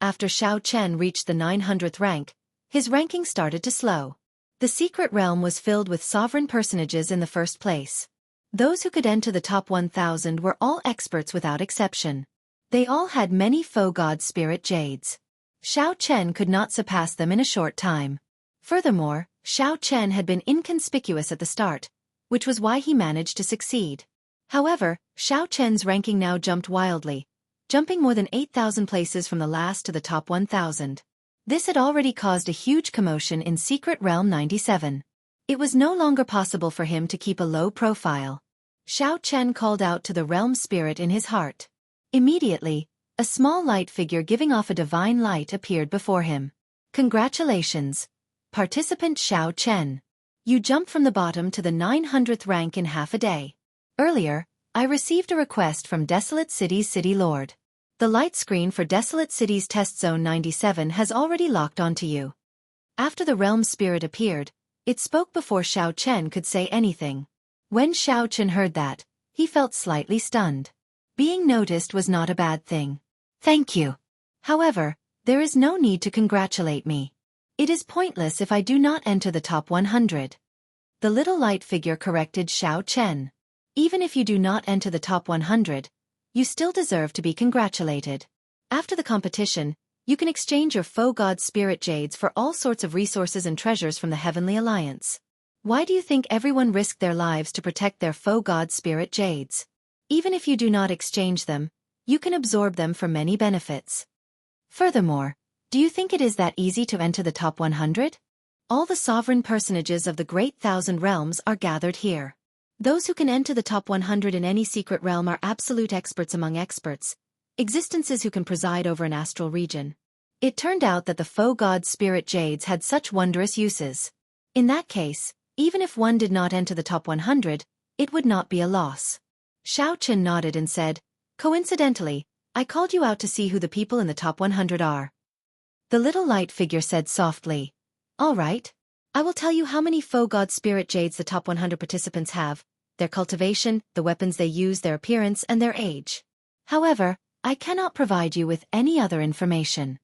after Xiao Chen reached the 900th rank, his ranking started to slow. The secret realm was filled with sovereign personages in the first place. Those who could enter the top 1,000 were all experts without exception. They all had many faux god spirit jades. Xiao Chen could not surpass them in a short time. Furthermore, Xiao Chen had been inconspicuous at the start, which was why he managed to succeed. However, Xiao Chen's ranking now jumped wildly, jumping more than 8,000 places from the last to the top 1,000. This had already caused a huge commotion in Secret Realm 97. It was no longer possible for him to keep a low profile. Xiao Chen called out to the realm spirit in his heart. Immediately, a small light figure giving off a divine light appeared before him. Congratulations, participant Xiao Chen. You jumped from the bottom to the 900th rank in half a day. Earlier, I received a request from Desolate City's City Lord. The light screen for Desolate City's Test Zone 97 has already locked onto you. After the realm spirit appeared, it spoke before Xiao Chen could say anything. When Xiao Chen heard that, he felt slightly stunned. Being noticed was not a bad thing. Thank you. However, there is no need to congratulate me. It is pointless if I do not enter the top 100. The little light figure corrected Xiao Chen. Even if you do not enter the top 100, you still deserve to be congratulated. After the competition, you can exchange your faux god spirit jades for all sorts of resources and treasures from the Heavenly Alliance. Why do you think everyone risked their lives to protect their faux god spirit jades? Even if you do not exchange them, you can absorb them for many benefits. Furthermore, do you think it is that easy to enter the top 100? All the sovereign personages of the Great Thousand Realms are gathered here. Those who can enter the top 100 in any secret realm are absolute experts among experts, existences who can preside over an astral region. It turned out that the faux god spirit jades had such wondrous uses. In that case, even if one did not enter the top 100, it would not be a loss. Xiao Chen nodded and said, "Coincidentally, I called you out to see who the people in the top 100 are." The little light figure said softly, "All right. I will tell you how many faux god spirit jades the top 100 participants have, their cultivation, the weapons they use, their appearance, and their age. However, I cannot provide you with any other information."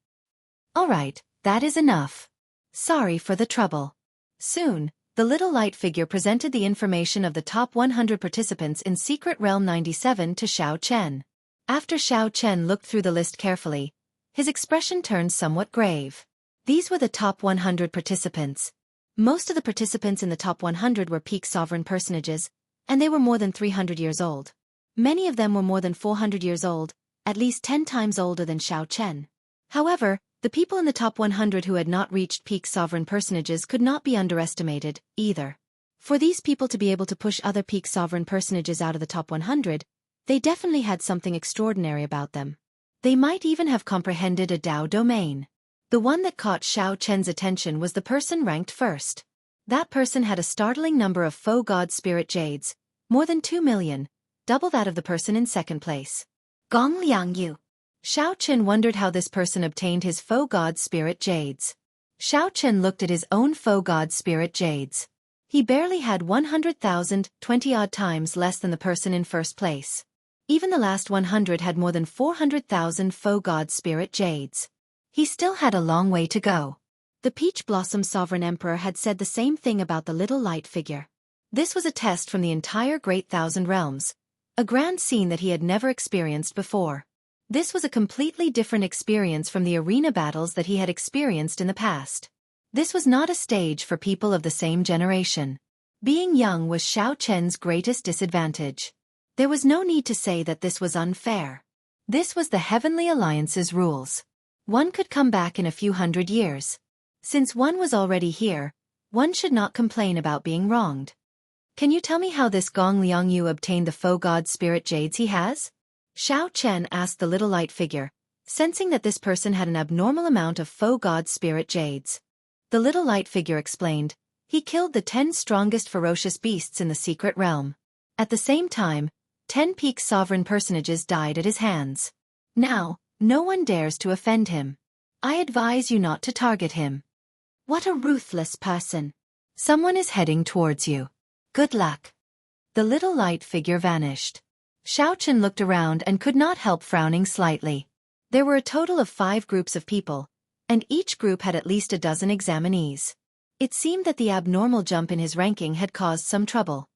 "All right, that is enough. Sorry for the trouble." Soon, the little light figure presented the information of the top 100 participants in Secret Realm 97 to Xiao Chen. After Xiao Chen looked through the list carefully, his expression turned somewhat grave. These were the top 100 participants. Most of the participants in the top 100 were peak sovereign personages, and they were more than 300 years old. Many of them were more than 400 years old, at least 10 times older than Xiao Chen. However, the people in the top 100 who had not reached peak sovereign personages could not be underestimated, either. For these people to be able to push other peak sovereign personages out of the top 100, they definitely had something extraordinary about them. They might even have comprehended a Dao domain. The one that caught Xiao Chen's attention was the person ranked first. That person had a startling number of faux god spirit jades, More than 2 million, double that of the person in second place. Gong Liang Yu. Xiao Chen wondered how this person obtained his faux god spirit jades. Xiao Chen looked at his own faux god spirit jades. He barely had 100,000, 20-odd times less than the person in first place. Even the last 100 had more than 400,000 faux god spirit jades. He still had a long way to go. The Peach Blossom Sovereign Emperor had said the same thing about the little light figure. This was a test from the entire Great Thousand Realms, a grand scene that he had never experienced before. This was a completely different experience from the arena battles that he had experienced in the past. This was not a stage for people of the same generation. Being young was Xiao Chen's greatest disadvantage. There was no need to say that this was unfair. This was the Heavenly Alliance's rules. One could come back in a few hundred years. Since one was already here, one should not complain about being wronged. Can you tell me how this Gong Liangyu obtained the faux god spirit jades he has? Xiao Chen asked the little light figure, sensing that this person had an abnormal amount of faux god spirit jades. The little light figure explained, he killed the 10 strongest ferocious beasts in the secret realm. At the same time, 10 peak sovereign personages died at his hands. Now, no one dares to offend him. I advise you not to target him. What a ruthless person. Someone is heading towards you. Good luck. The little light figure vanished. Xiao Chen looked around and could not help frowning slightly. There were a total of 5 groups of people, and each group had at least a dozen examinees. It seemed that the abnormal jump in his ranking had caused some trouble.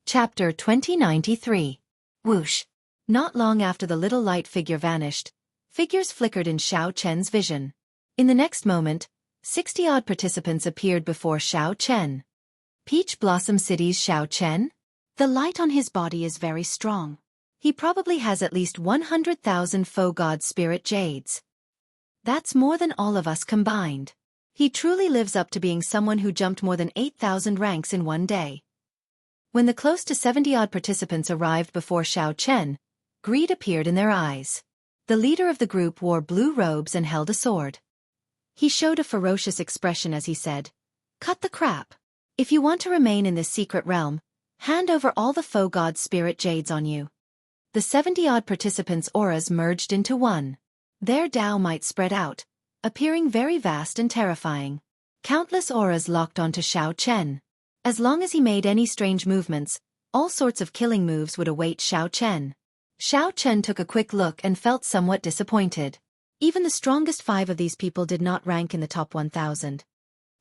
Chapter 2093. Whoosh. Not long after the little light figure vanished, figures flickered in Xiao Chen's vision. In the next moment, 60-odd participants appeared before Xiao Chen. Peach Blossom City's Xiao Chen? The light on his body is very strong. He probably has at least 100,000 faux god spirit jades. That's more than all of us combined. He truly lives up to being someone who jumped more than 8,000 ranks in one day. When the close to 70-odd participants arrived before Xiao Chen, greed appeared in their eyes. The leader of the group wore blue robes and held a sword. He showed a ferocious expression as he said, "Cut the crap. If you want to remain in this secret realm, hand over all the faux god spirit jades on you." The 70-odd participants' auras merged into one. Their Tao might spread out, appearing very vast and terrifying. Countless auras locked onto Xiao Chen. As long as he made any strange movements, all sorts of killing moves would await Xiao Chen. Xiao Chen took a quick look and felt somewhat disappointed. Even the strongest 5 of these people did not rank in the top 1,000.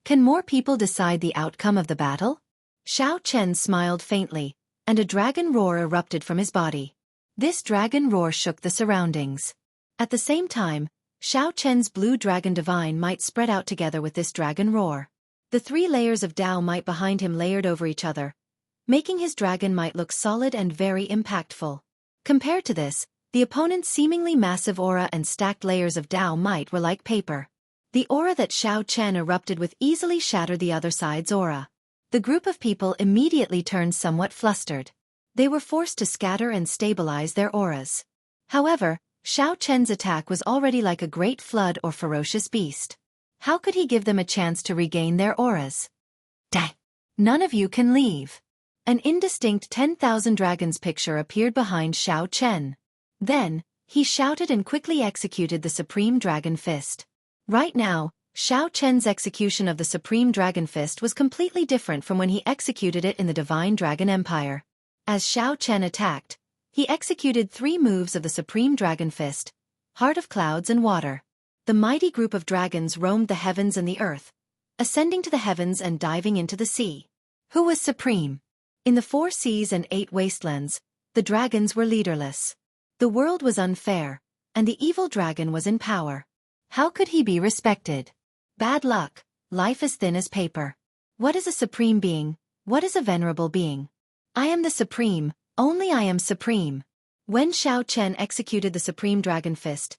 Can more people decide the outcome of the battle? Xiao Chen smiled faintly, and a dragon roar erupted from his body. This dragon roar shook the surroundings. At the same time, Xiao Chen's blue dragon divine might spread out together with this dragon roar. The 3 layers of Tao might behind him layered over each other, making his dragon might look solid and very impactful. Compared to this, the opponent's seemingly massive aura and stacked layers of Tao might were like paper. The aura that Xiao Chen erupted with easily shattered the other side's aura. The group of people immediately turned somewhat flustered. They were forced to scatter and stabilize their auras. However, Xiao Chen's attack was already like a great flood or ferocious beast. How could he give them a chance to regain their auras? Dang! None of you can leave. An indistinct 10,000 dragons picture appeared behind Xiao Chen. Then, he shouted and quickly executed the Supreme Dragon Fist. Right now, Xiao Chen's execution of the Supreme Dragon Fist was completely different from when he executed it in the Divine Dragon Empire. As Xiao Chen attacked, he executed 3 moves of the Supreme Dragon Fist, Heart of Clouds and Water. The mighty group of dragons roamed the heavens and the earth, ascending to the heavens and diving into the sea. Who was supreme? In the 4 seas and 8 wastelands, the dragons were leaderless. The world was unfair, and the evil dragon was in power. How could he be respected? Bad luck, life is thin as paper. What is a supreme being? What is a venerable being? I am the supreme, only I am supreme. When Xiao Chen executed the Supreme Dragon Fist,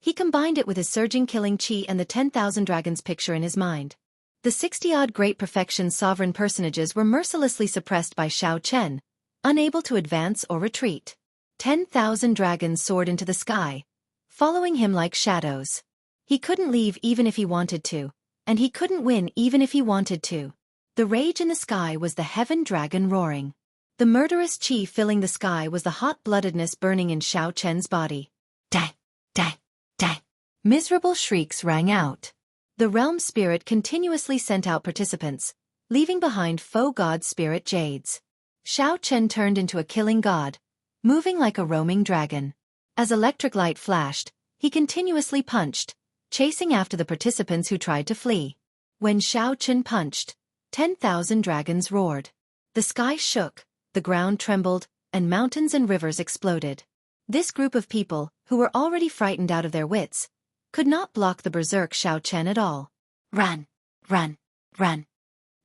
he combined it with his surging killing chi and the 10,000 dragons picture in his mind. The 60-odd great perfection sovereign personages were mercilessly suppressed by Xiao Chen, unable to advance or retreat. 10,000 dragons soared into the sky, following him like shadows. He couldn't leave even if he wanted to, and he couldn't win even if he wanted to. The rage in the sky was the heaven dragon roaring. The murderous chi filling the sky was the hot-bloodedness burning in Xiao Chen's body. Die! Die! Die! Miserable shrieks rang out. The realm spirit continuously sent out participants, leaving behind faux god spirit jades. Xiao Chen turned into a killing god, moving like a roaming dragon. As electric light flashed, he continuously punched, chasing after the participants who tried to flee. When Xiao Chen punched, 10,000 dragons roared. The sky shook, the ground trembled, and mountains and rivers exploded. This group of people, who were already frightened out of their wits, could not block the berserk Xiao Chen at all. Run! Run! Run!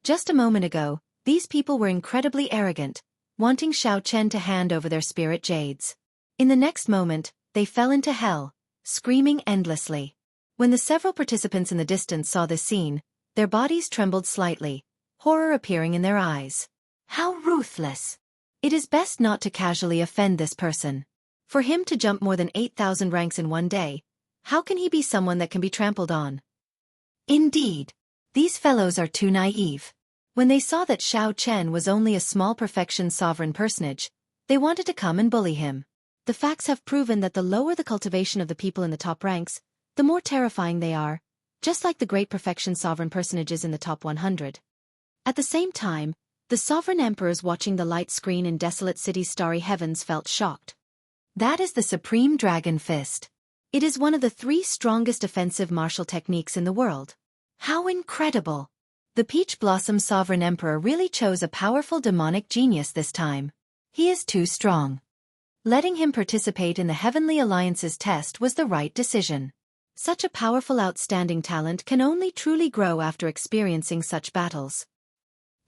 Just a moment ago, these people were incredibly arrogant, wanting Xiao Chen to hand over their spirit jades. In the next moment, they fell into hell, screaming endlessly. When the several participants in the distance saw this scene, their bodies trembled slightly, horror appearing in their eyes. How ruthless! It is best not to casually offend this person. For him to jump more than 8,000 ranks in one day, how can he be someone that can be trampled on? Indeed, these fellows are too naive. When they saw that Xiao Chen was only a small perfection sovereign personage, they wanted to come and bully him. The facts have proven that the lower the cultivation of the people in the top ranks, the more terrifying they are, just like the great perfection sovereign personages in the top 100. At the same time, the sovereign emperors watching the light screen in desolate city's starry heavens felt shocked. That is the Supreme Dragon Fist. It is one of the 3 strongest offensive martial techniques in the world. How incredible! The Peach Blossom Sovereign Emperor really chose a powerful demonic genius this time. He is too strong. Letting him participate in the Heavenly Alliance's test was the right decision. Such a powerful outstanding talent can only truly grow after experiencing such battles.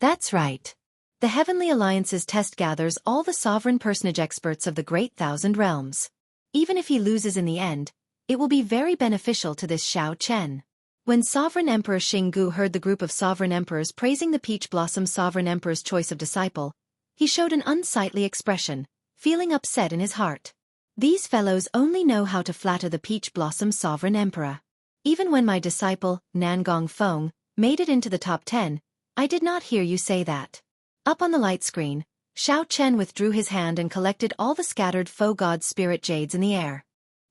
That's right. The Heavenly Alliance's test gathers all the sovereign personage experts of the Great Thousand Realms. Even if he loses in the end, it will be very beneficial to this Xiao Chen. When Sovereign Emperor Xinggu heard the group of sovereign emperors praising the Peach Blossom Sovereign Emperor's choice of disciple, he showed an unsightly expression, feeling upset in his heart. These fellows only know how to flatter the Peach Blossom Sovereign Emperor. Even when my disciple, Nangong Feng, made it into the top 10, I did not hear you say that. Up on the light screen, Xiao Chen withdrew his hand and collected all the scattered faux god spirit jades in the air.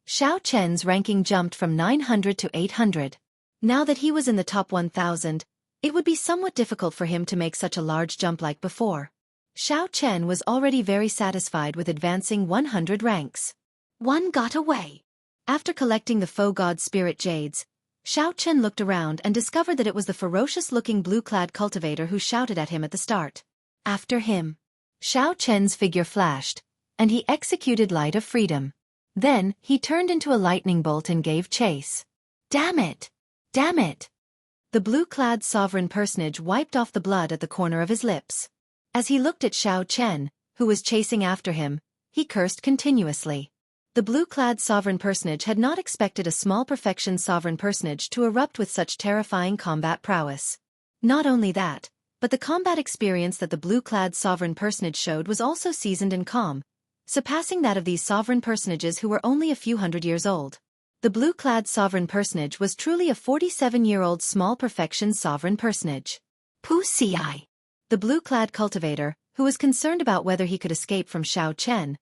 Xiao Chen's ranking jumped from 900 to 800. Now that he was in the top 1,000, it would be somewhat difficult for him to make such a large jump like before. Xiao Chen was already very satisfied with advancing 100 ranks. One got away. After collecting the faux god spirit jades, Xiao Chen looked around and discovered that it was the ferocious-looking blue-clad cultivator who shouted at him at the start. After him. Xiao Chen's figure flashed, and he executed Light of Freedom. Then, he turned into a lightning bolt and gave chase. Damn it! Damn it! The blue-clad sovereign personage wiped off the blood at the corner of his lips. As he looked at Xiao Chen, who was chasing after him, he cursed continuously. The blue-clad sovereign personage had not expected a small perfection sovereign personage to erupt with such terrifying combat prowess. Not only that, but the combat experience that the blue-clad sovereign personage showed was also seasoned and calm, surpassing that of these sovereign personages who were only a few hundred years old. The blue-clad sovereign personage was truly a 47-year-old small perfection sovereign personage. Pussy-eye. The blue-clad cultivator, who was concerned about whether he could escape from Xiao Chen,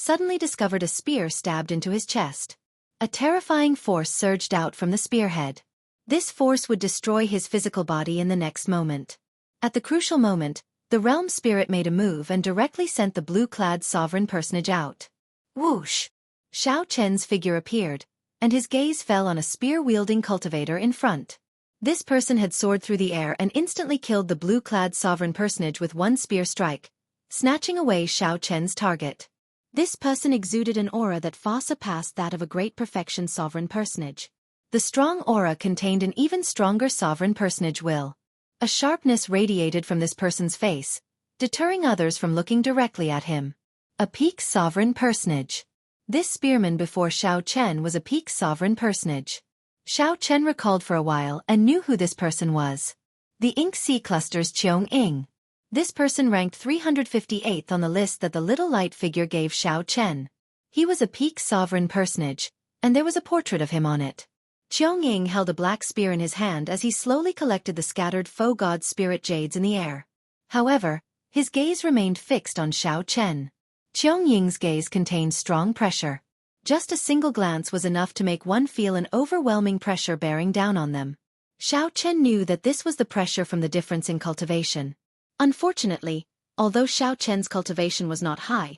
suddenly discovered a spear stabbed into his chest. A terrifying force surged out from the spearhead. This force would destroy his physical body in the next moment. At the crucial moment, the realm spirit made a move and directly sent the blue-clad sovereign personage out. Whoosh! Xiao Chen's figure appeared, and his gaze fell on a spear-wielding cultivator in front. This person had soared through the air and instantly killed the blue-clad sovereign personage with one spear strike, snatching away Xiao Chen's target. This person exuded an aura that far surpassed that of a great perfection sovereign personage. The strong aura contained an even stronger sovereign personage will. A sharpness radiated from this person's face, deterring others from looking directly at him. A peak sovereign personage. This spearman before Xiao Chen was a peak sovereign personage. Xiao Chen recalled for a while and knew who this person was. The Ink Sea Cluster's Qiong Ying. This person ranked 358th on the list that the little light figure gave Xiao Chen. He was a peak sovereign personage, and there was a portrait of him on it. Qiong Ying held a black spear in his hand as he slowly collected the scattered faux god spirit jades in the air. However, His gaze remained fixed on Xiao Chen. Qiong Ying's gaze contained strong pressure. Just a single glance was enough to make one feel an overwhelming pressure bearing down on them. Xiao Chen knew that this was the pressure from the difference in cultivation. Unfortunately, although Xiao Chen's cultivation was not high,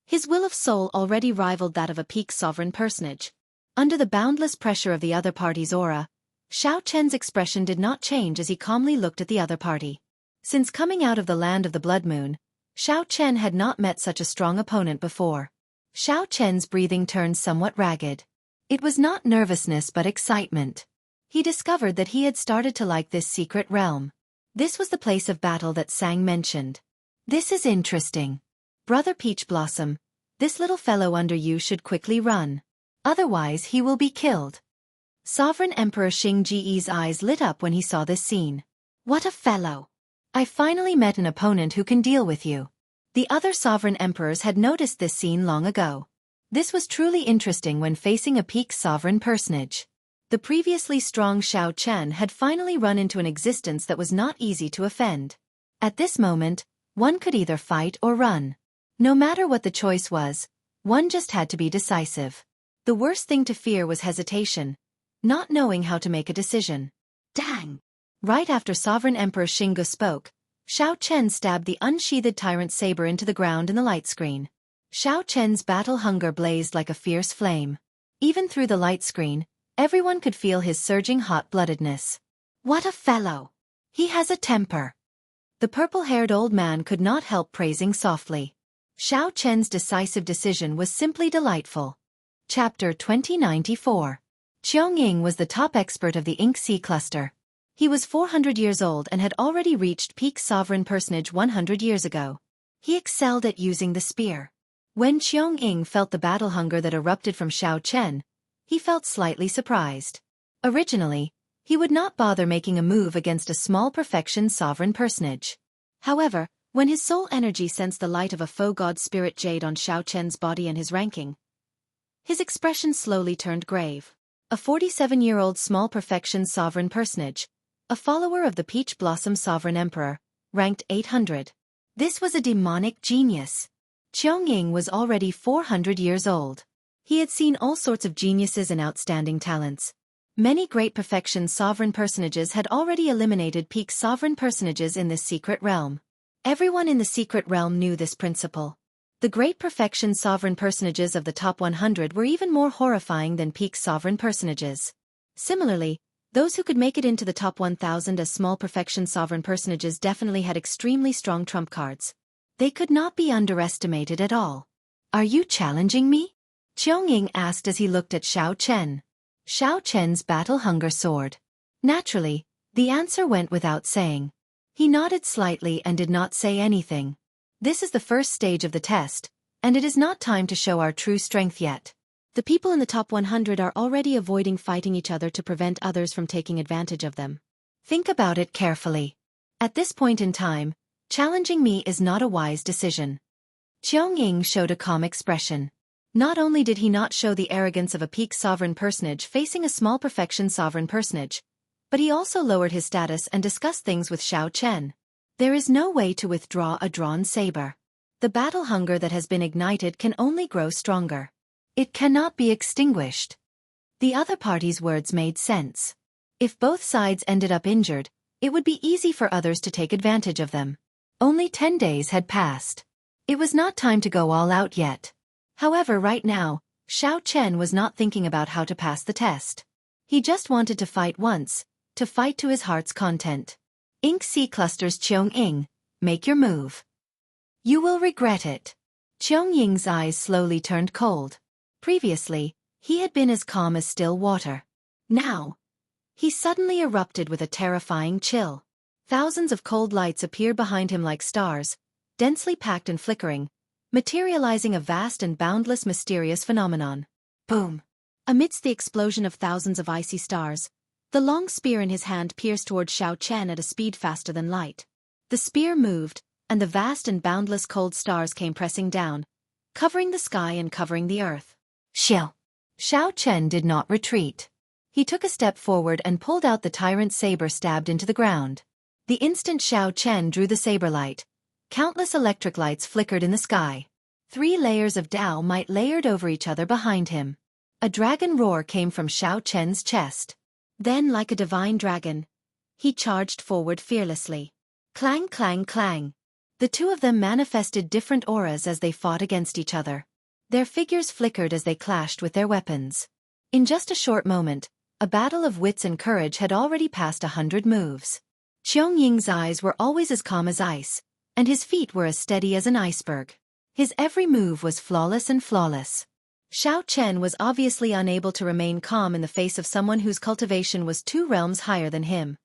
his will of soul already rivaled that of a peak sovereign personage. Under the boundless pressure of the other party's aura, Xiao Chen's expression did not change as he calmly looked at the other party. Since coming out of the land of the blood moon, Xiao Chen had not met such a strong opponent before. Xiao Chen's breathing turned somewhat ragged. It was not nervousness but excitement. He discovered that he had started to like this secret realm. This was the place of battle that Sang mentioned. This is interesting. Brother Peach Blossom, this little fellow under you should quickly run. Otherwise he will be killed. Sovereign Emperor Xing Ji's eyes lit up when he saw this scene. What a fellow! I finally met an opponent who can deal with you. The other sovereign emperors had noticed this scene long ago. This was truly interesting when facing a peak sovereign personage. The previously strong Xiao Chen had finally run into an existence that was not easy to offend. At this moment, one could either fight or run. No matter what the choice was, one just had to be decisive. The worst thing to fear was hesitation, not knowing how to make a decision. Dang! Right after Sovereign Emperor Xinggu spoke, Xiao Chen stabbed the unsheathed tyrant saber into the ground in the light screen. Xiao Chen's battle hunger blazed like a fierce flame. Even through the light screen, everyone could feel his surging hot-bloodedness. What a fellow! He has a temper. The purple-haired old man could not help praising softly. Xiao Chen's decisive decision was simply delightful. Chapter 2094. Qiong Ying was the top expert of the Ink Sea cluster. He was 400 years old and had already reached peak sovereign personage 100 years ago. He excelled at using the spear. When Qiong Ying felt the battle hunger that erupted from Xiao Chen, he felt slightly surprised. Originally, he would not bother making a move against a small perfection sovereign personage. However, when his soul energy sensed the light of a faux god spirit jade on Xiao Chen's body and his ranking, his expression slowly turned grave. A 47-year-old small perfection sovereign personage, a follower of the Peach Blossom Sovereign Emperor, ranked 800. This was a demonic genius. Qiong Ying was already 400 years old. He had seen all sorts of geniuses and outstanding talents. Many great perfection sovereign personages had already eliminated peak sovereign personages in this secret realm. Everyone in the secret realm knew this principle. The great perfection sovereign personages of the top 100 were even more horrifying than peak sovereign personages. Similarly, those who could make it into the top 1,000 as small perfection sovereign personages definitely had extremely strong trump cards. They could not be underestimated at all. Are you challenging me? Qiong Ying asked as he looked at Xiao Chen. Xiao Chen's battle hunger soared. Naturally, the answer went without saying. He nodded slightly and did not say anything. This is the first stage of the test, and it is not time to show our true strength yet. The people in the top 100 are already avoiding fighting each other to prevent others from taking advantage of them. Think about it carefully. At this point in time, challenging me is not a wise decision. Qiong Ying showed a calm expression. Not only did he not show the arrogance of a peak sovereign personage facing a small perfection sovereign personage, but he also lowered his status and discussed things with Xiao Chen. There is no way to withdraw a drawn saber. The battle hunger that has been ignited can only grow stronger. It cannot be extinguished. The other party's words made sense. If both sides ended up injured, it would be easy for others to take advantage of them. Only 10 days had passed. It was not time to go all out yet. However, right now, Xiao Chen was not thinking about how to pass the test. He just wanted to fight once, to fight to his heart's content. Ink Sea Cluster's Qiong Ying, make your move. You will regret it. Qiong Ying's eyes slowly turned cold. Previously, he had been as calm as still water. Now, he suddenly erupted with a terrifying chill. Thousands of cold lights appeared behind him like stars, densely packed and flickering, materializing a vast and boundless mysterious phenomenon. Boom! Amidst the explosion of thousands of icy stars, the long spear in his hand pierced toward Xiao Chen at a speed faster than light. The spear moved, and the vast and boundless cold stars came pressing down, covering the sky and covering the earth. Xiao! Xiao Chen did not retreat. He took a step forward and pulled out the tyrant saber stabbed into the ground. The instant Xiao Chen drew the saber light, Countless electric lights flickered in the sky. 3 layers of Tao might layered over each other behind him. A dragon roar came from Xiao Chen's chest. Then, like a divine dragon, he charged forward fearlessly. Clang, clang, clang. The two of them manifested different auras as they fought against each other. Their figures flickered as they clashed with their weapons. In just a short moment, a battle of wits and courage had already passed 100 moves. Qiangying's eyes were always as calm as ice, and his feet were as steady as an iceberg. His every move was flawless and flawless. Xiao Chen was obviously unable to remain calm in the face of someone whose cultivation was 2 realms higher than him.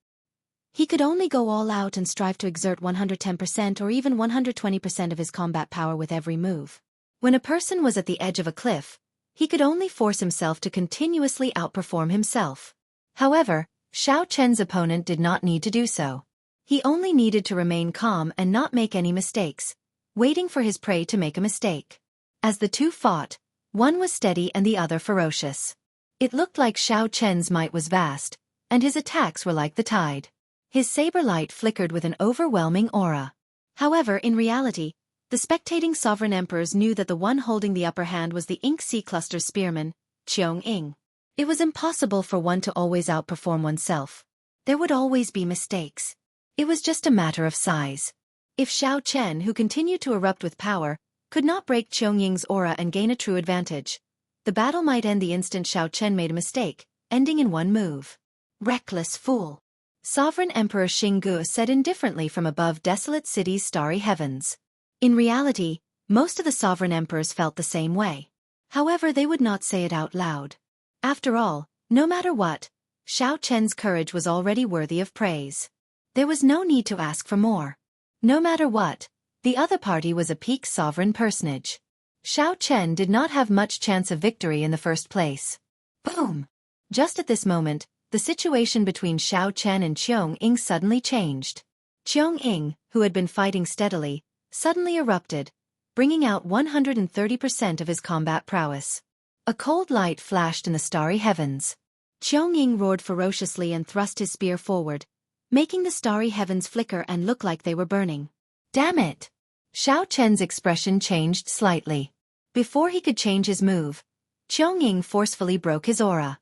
He could only go all out and strive to exert 110% or even 120% of his combat power with every move. When a person was at the edge of a cliff, he could only force himself to continuously outperform himself. However, Xiao Chen's opponent did not need to do so. He only needed to remain calm and not make any mistakes, waiting for his prey to make a mistake. As the two fought, one was steady and the other ferocious. It looked like Xiao Chen's might was vast, and his attacks were like the tide. His saber light flickered with an overwhelming aura. However, in reality, the spectating sovereign emperors knew that the one holding the upper hand was the Ink Sea Cluster spearman, Qiangying. It was impossible for one to always outperform oneself. There would always be mistakes. It was just a matter of size. If Xiao Chen, who continued to erupt with power, could not break Qiangying's aura and gain a true advantage, the battle might end the instant Xiao Chen made a mistake, ending in one move. Reckless fool. Sovereign Emperor Xinggu said indifferently from above desolate city's starry heavens. In reality, most of the sovereign emperors felt the same way. However, they would not say it out loud. After all, no matter what, Xiao Chen's courage was already worthy of praise. There was no need to ask for more. No matter what, the other party was a peak sovereign personage. Xiao Chen did not have much chance of victory in the first place. Boom! Just at this moment, the situation between Xiao Chen and Qiangying suddenly changed. Qiangying, who had been fighting steadily, suddenly erupted, bringing out 130% of his combat prowess. A cold light flashed in the starry heavens. Qiangying roared ferociously and thrust his spear forward, making the starry heavens flicker and look like they were burning. Damn it! Xiao Chen's expression changed slightly. Before he could change his move, Qiangying forcefully broke his aura.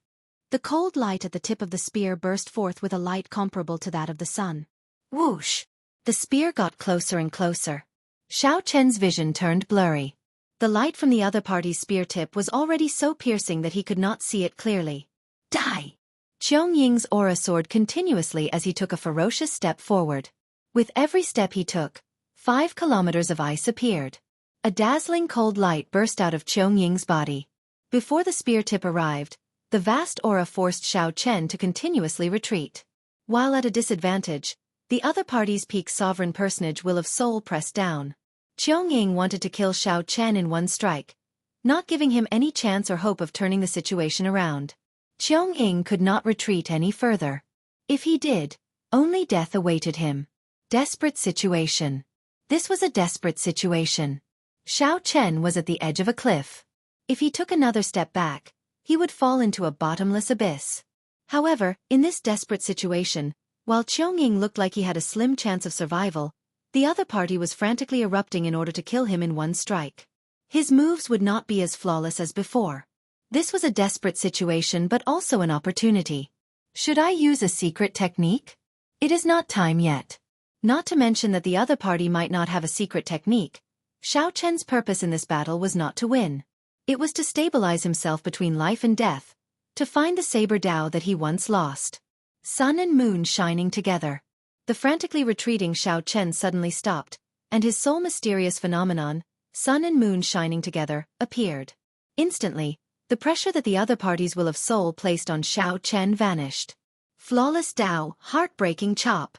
The cold light at the tip of the spear burst forth with a light comparable to that of the sun. Whoosh! The spear got closer and closer. Xiao Chen's vision turned blurry. The light from the other party's spear tip was already so piercing that he could not see it clearly. Die! Qiangying's aura soared continuously as he took a ferocious step forward. With every step he took, 5 kilometers of ice appeared. A dazzling cold light burst out of Qiangying's body. Before the spear tip arrived, the vast aura forced Xiao Chen to continuously retreat. While at a disadvantage, the other party's peak sovereign personage Will of Soul pressed down. Qiangying wanted to kill Xiao Chen in one strike, not giving him any chance or hope of turning the situation around. Qiangying could not retreat any further. If he did, only death awaited him. Desperate situation. This was a desperate situation. Xiao Chen was at the edge of a cliff. If he took another step back, he would fall into a bottomless abyss. However, in this desperate situation, while Qiangying looked like he had a slim chance of survival, the other party was frantically erupting in order to kill him in one strike. His moves would not be as flawless as before. This was a desperate situation but also an opportunity. Should I use a secret technique? It is not time yet. Not to mention that the other party might not have a secret technique. Xiao Chen's purpose in this battle was not to win. It was to stabilize himself between life and death, to find the saber Tao that he once lost. Sun and moon shining together. The frantically retreating Xiao Chen suddenly stopped, and his sole mysterious phenomenon, sun and moon shining together, appeared. Instantly, the pressure that the other party's Will of Soul placed on Xiao Chen vanished. Flawless Tao, heartbreaking chop.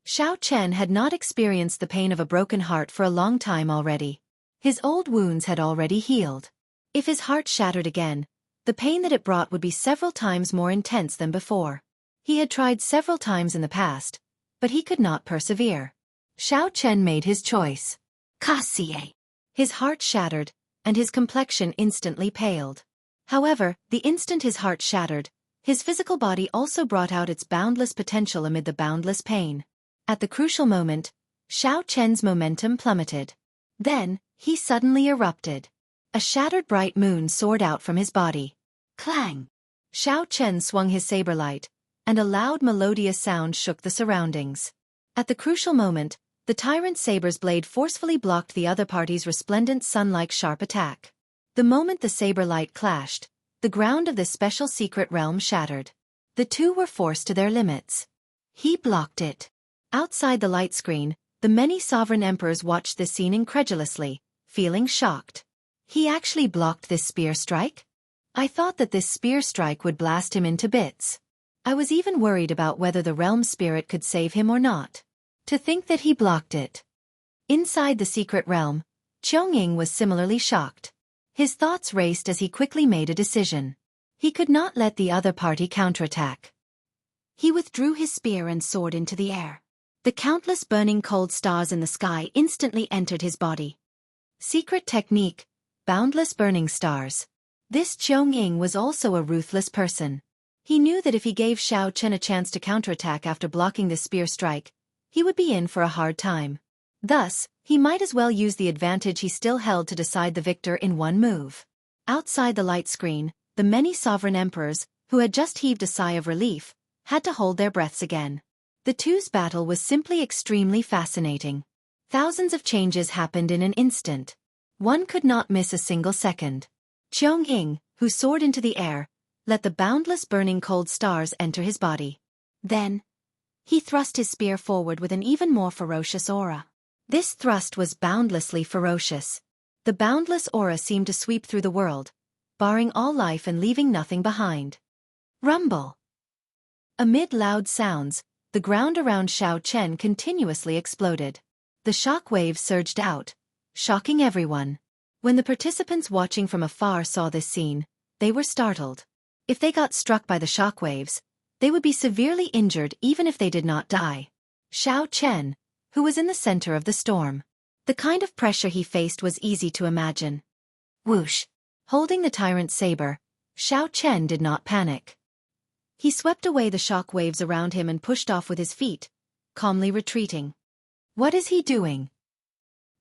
Xiao Chen had not experienced the pain of a broken heart for a long time already. His old wounds had already healed. If his heart shattered again, the pain that it brought would be several times more intense than before. He had tried several times in the past, but he could not persevere. Xiao Chen made his choice. Cassie. His heart shattered, and his complexion instantly paled. However, the instant his heart shattered, his physical body also brought out its boundless potential amid the boundless pain. At the crucial moment, Xiao Chen's momentum plummeted. Then, he suddenly erupted. A shattered bright moon soared out from his body. Clang! Xiao Chen swung his saber light, and a loud melodious sound shook the surroundings. At the crucial moment, the tyrant saber's blade forcefully blocked the other party's resplendent sun-like sharp attack. The moment the saber light clashed, the ground of this special secret realm shattered. The two were forced to their limits. He blocked it. Outside the light screen, the many sovereign emperors watched this scene incredulously, feeling shocked. He actually blocked this spear strike? I thought that this spear strike would blast him into bits. I was even worried about whether the realm spirit could save him or not. To think that he blocked it. Inside the secret realm, Qiangying was similarly shocked. His thoughts raced as he quickly made a decision. He could not let the other party counterattack. He withdrew his spear and soared into the air. The countless burning cold stars in the sky instantly entered his body. Secret technique, boundless burning stars. This Qiangying was also a ruthless person. He knew that if he gave Xiao Chen a chance to counterattack after blocking this spear strike, he would be in for a hard time. Thus, he might as well use the advantage he still held to decide the victor in one move. Outside the light screen, the many sovereign emperors, who had just heaved a sigh of relief, had to hold their breaths again. The two's battle was simply extremely fascinating. Thousands of changes happened in an instant. One could not miss a single second. Qiangying, who soared into the air, let the boundless burning cold stars enter his body. Then, he thrust his spear forward with an even more ferocious aura. This thrust was boundlessly ferocious. The boundless aura seemed to sweep through the world, barring all life and leaving nothing behind. Rumble! Amid loud sounds, the ground around Xiao Chen continuously exploded. The shock waves surged out, shocking everyone. When the participants watching from afar saw this scene, they were startled. If they got struck by the shock waves, they would be severely injured even if they did not die. Xiao Chen, who was in the center of the storm. The kind of pressure he faced was easy to imagine. Whoosh! Holding the tyrant's saber, Xiao Chen did not panic. He swept away the shock waves around him and pushed off with his feet, calmly retreating. What is he doing?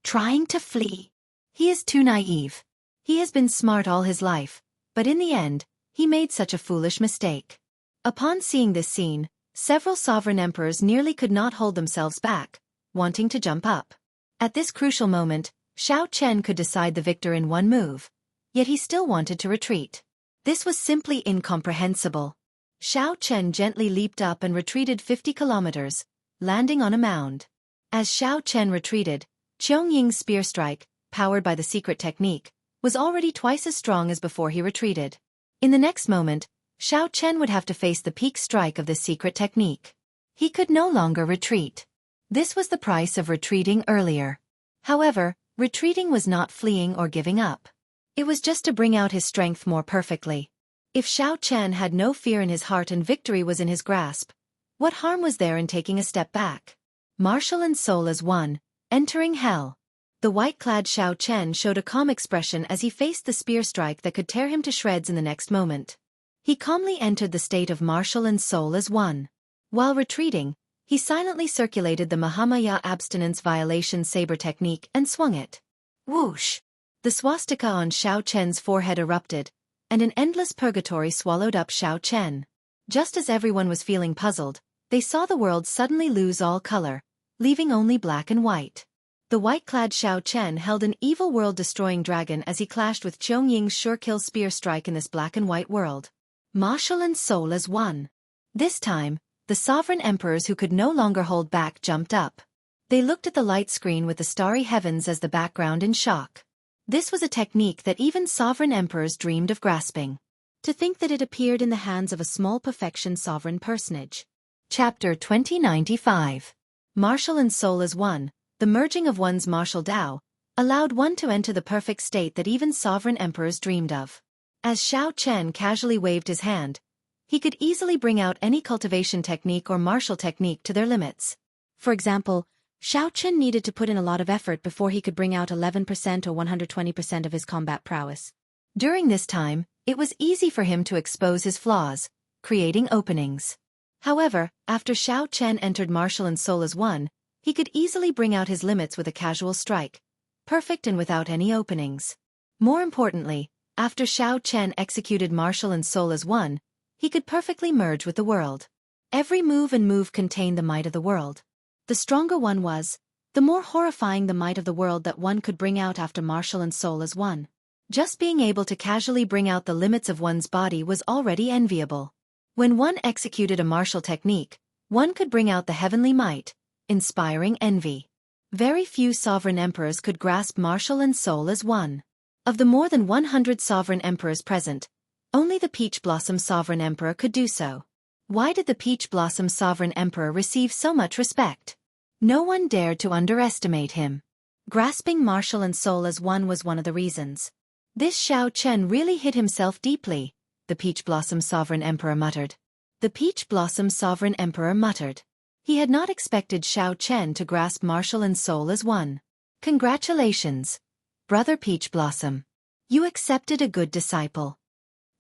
Trying to flee. He is too naive. He has been smart all his life, but in the end, he made such a foolish mistake. Upon seeing this scene, several sovereign emperors nearly could not hold themselves back, wanting to jump up. At this crucial moment, Xiao Chen could decide the victor in one move, yet he still wanted to retreat. This was simply incomprehensible. Xiao Chen gently leaped up and retreated 50 kilometers, landing on a mound. As Xiao Chen retreated, Qiangying's spear strike, powered by the secret technique, was already twice as strong as before he retreated. In the next moment, Xiao Chen would have to face the peak strike of this secret technique. He could no longer retreat. This was the price of retreating earlier. However, retreating was not fleeing or giving up. It was just to bring out his strength more perfectly. If Xiao Chen had no fear in his heart and victory was in his grasp, what harm was there in taking a step back? Martial and soul as one, entering hell. The white-clad Xiao Chen showed a calm expression as he faced the spear strike that could tear him to shreds in the next moment. He calmly entered the state of martial and soul as one. While retreating, he silently circulated the Mahamaya abstinence violation saber technique and swung it. Whoosh! The swastika on Xiao Chen's forehead erupted, and an endless purgatory swallowed up Xiao Chen. Just as everyone was feeling puzzled, they saw the world suddenly lose all color, leaving only black and white. The white-clad Xiao Chen held an evil world-destroying dragon as he clashed with Qiangying's sure-kill spear strike in this black and white world. Martial and soul as one. This time, the sovereign emperors who could no longer hold back jumped up. They looked at the light screen with the starry heavens as the background in shock. This was a technique that even sovereign emperors dreamed of grasping. To think that it appeared in the hands of a small perfection sovereign personage. Chapter 2095. Martial and soul as one, the merging of one's martial Tao, allowed one to enter the perfect state that even sovereign emperors dreamed of. As Xiao Chen casually waved his hand, he could easily bring out any cultivation technique or martial technique to their limits. For example, Xiao Chen needed to put in a lot of effort before he could bring out 11% or 120% of his combat prowess. During this time, it was easy for him to expose his flaws, creating openings. However, after Xiao Chen entered martial and soul as one, He could easily bring out his limits with a casual strike, perfect and without any openings. More importantly, after Xiao Chen executed martial and soul as one, he could perfectly merge with the world. Every move contained the might of the world. The stronger one was, the more horrifying the might of the world that one could bring out after martial and soul as one. Just being able to casually bring out the limits of one's body was already enviable. When one executed a martial technique, one could bring out the heavenly might, inspiring envy. Very few sovereign emperors could grasp martial and soul as one. Of the more than 100 sovereign emperors present, only the Peach Blossom Sovereign Emperor could do so. Why did the Peach Blossom Sovereign Emperor receive so much respect? No one dared to underestimate him. Grasping martial and soul as one was one of the reasons. This Xiao Chen really hid himself deeply, the Peach Blossom Sovereign Emperor muttered. The Peach Blossom Sovereign Emperor muttered. He had not expected Xiao Chen to grasp martial and soul as one. Congratulations, Brother Peach Blossom. You accepted a good disciple.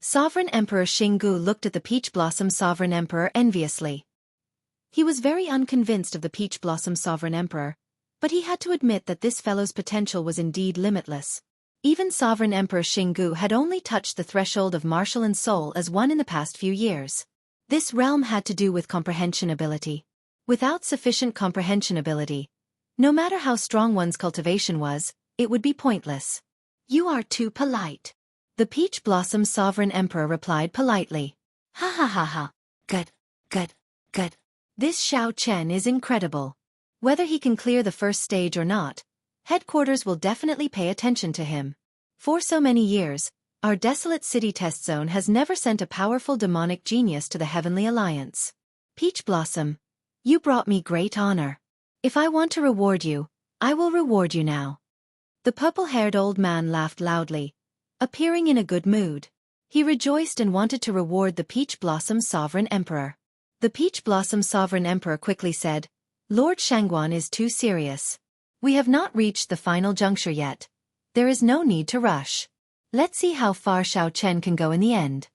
Sovereign Emperor Xinggu looked at the Peach Blossom Sovereign Emperor enviously. He was very unconvinced of the Peach Blossom Sovereign Emperor, but he had to admit that this fellow's potential was indeed limitless. Even Sovereign Emperor Xinggu had only touched the threshold of martial and soul as one in the past few years. This realm had to do with comprehension ability. Without sufficient comprehension ability, no matter how strong one's cultivation was, it would be pointless. You are too polite. The Peach Blossom Sovereign Emperor replied politely. Ha ha ha ha. Good, good, good. This Xiao Chen is incredible. Whether he can clear the first stage or not, headquarters will definitely pay attention to him. For so many years, our desolate city test zone has never sent a powerful demonic genius to the Heavenly Alliance. Peach Blossom, you brought me great honor. If I want to reward you, I will reward you now. The purple-haired old man laughed loudly, appearing in a good mood. He rejoiced and wanted to reward the Peach Blossom Sovereign Emperor. The Peach Blossom Sovereign Emperor quickly said, Lord Shangguan is too serious. We have not reached the final juncture yet. There is no need to rush. Let's see how far Xiao Chen can go in the end.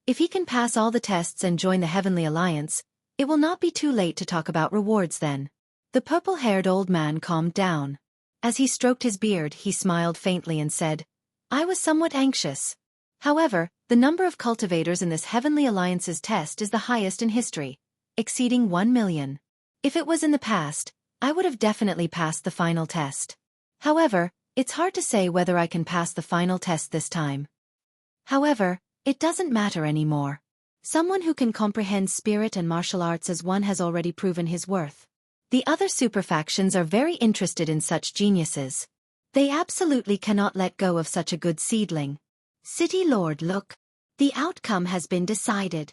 If he can pass all the tests and join the Heavenly Alliance, it will not be too late to talk about rewards then. The purple-haired old man calmed down. As he stroked his beard, he smiled faintly and said, I was somewhat anxious. However, the number of cultivators in this Heavenly Alliance's test is the highest in history, exceeding 1 million. If it was in the past, I would have definitely passed the final test. However, it's hard to say whether I can pass the final test this time. However, it doesn't matter anymore. Someone who can comprehend spirit and martial arts as one has already proven his worth. The other superfactions are very interested in such geniuses. They absolutely cannot let go of such a good seedling. City Lord, look. The outcome has been decided.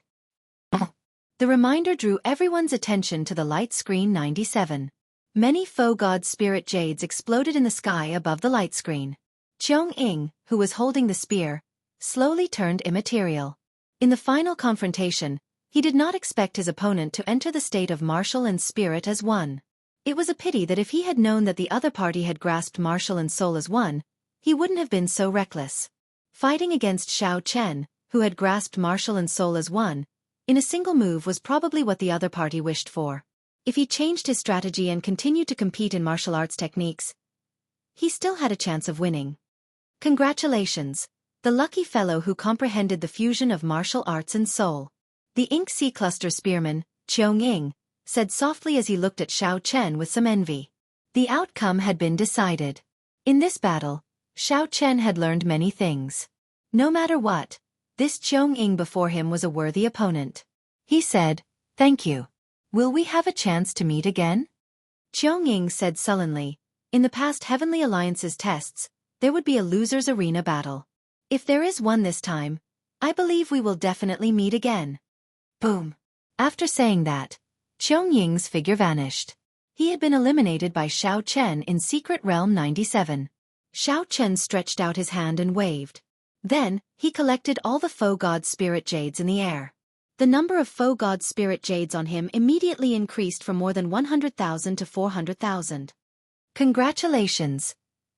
The reminder drew everyone's attention to the light screen 97. Many faux god spirit jades exploded in the sky above the light screen. Cheong Ing, who was holding the spear, slowly turned immaterial. In the final confrontation, he did not expect his opponent to enter the state of martial and spirit as one. It was a pity that if he had known that the other party had grasped martial and soul as one, he wouldn't have been so reckless. Fighting against Xiao Chen, who had grasped martial and soul as one, in a single move was probably what the other party wished for. If he changed his strategy and continued to compete in martial arts techniques, he still had a chance of winning. Congratulations, the lucky fellow who comprehended the fusion of martial arts and soul. The Ink Sea Cluster Spearman, Cheong Ing, said softly as he looked at Xiao Chen with some envy. The outcome had been decided. In this battle, Xiao Chen had learned many things. No matter what, this Cheong Ing before him was a worthy opponent. He said, Thank you. Will we have a chance to meet again? Cheong Ing said sullenly, in the past Heavenly Alliance's tests, there would be a loser's arena battle. If there is one this time, I believe we will definitely meet again. Boom. After saying that, Cheong Ying's figure vanished. He had been eliminated by Xiao Chen in Secret Realm 97. Xiao Chen stretched out his hand and waved. Then, he collected all the faux god spirit jades in the air. The number of faux god spirit jades on him immediately increased from more than 100,000 to 400,000. Congratulations,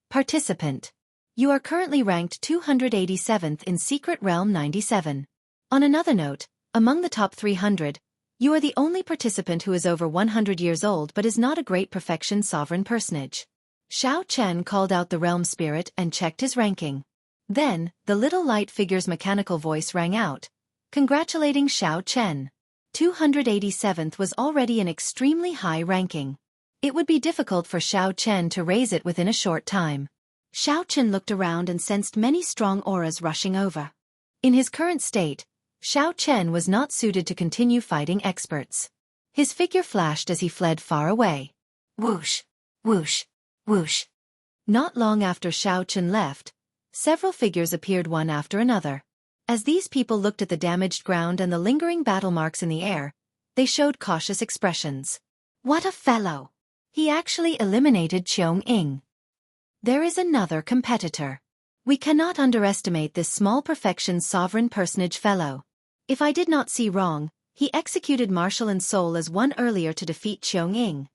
participant. You are currently ranked 287th in Secret Realm 97. On another note, among the top 300, You are the only participant who is over 100 years old but is not a great perfection sovereign personage. Xiao Chen called out the realm spirit and checked his ranking. Then, the little light figure's mechanical voice rang out, congratulating Xiao Chen. 287th was already an extremely high ranking. It would be difficult for Xiao Chen to raise it within a short time. Xiao Chen looked around and sensed many strong auras rushing over. In his current state, Xiao Chen was not suited to continue fighting experts. His figure flashed as he fled far away. Whoosh, whoosh, whoosh. Not long after Xiao Chen left, several figures appeared one after another. As these people looked at the damaged ground and the lingering battle marks in the air, they showed cautious expressions. What a fellow! He actually eliminated Qiong Ying. There is another competitor. We cannot underestimate this small perfection sovereign personage fellow. If I did not see wrong, he executed Martial and Soul as one earlier to defeat Qiong Ying.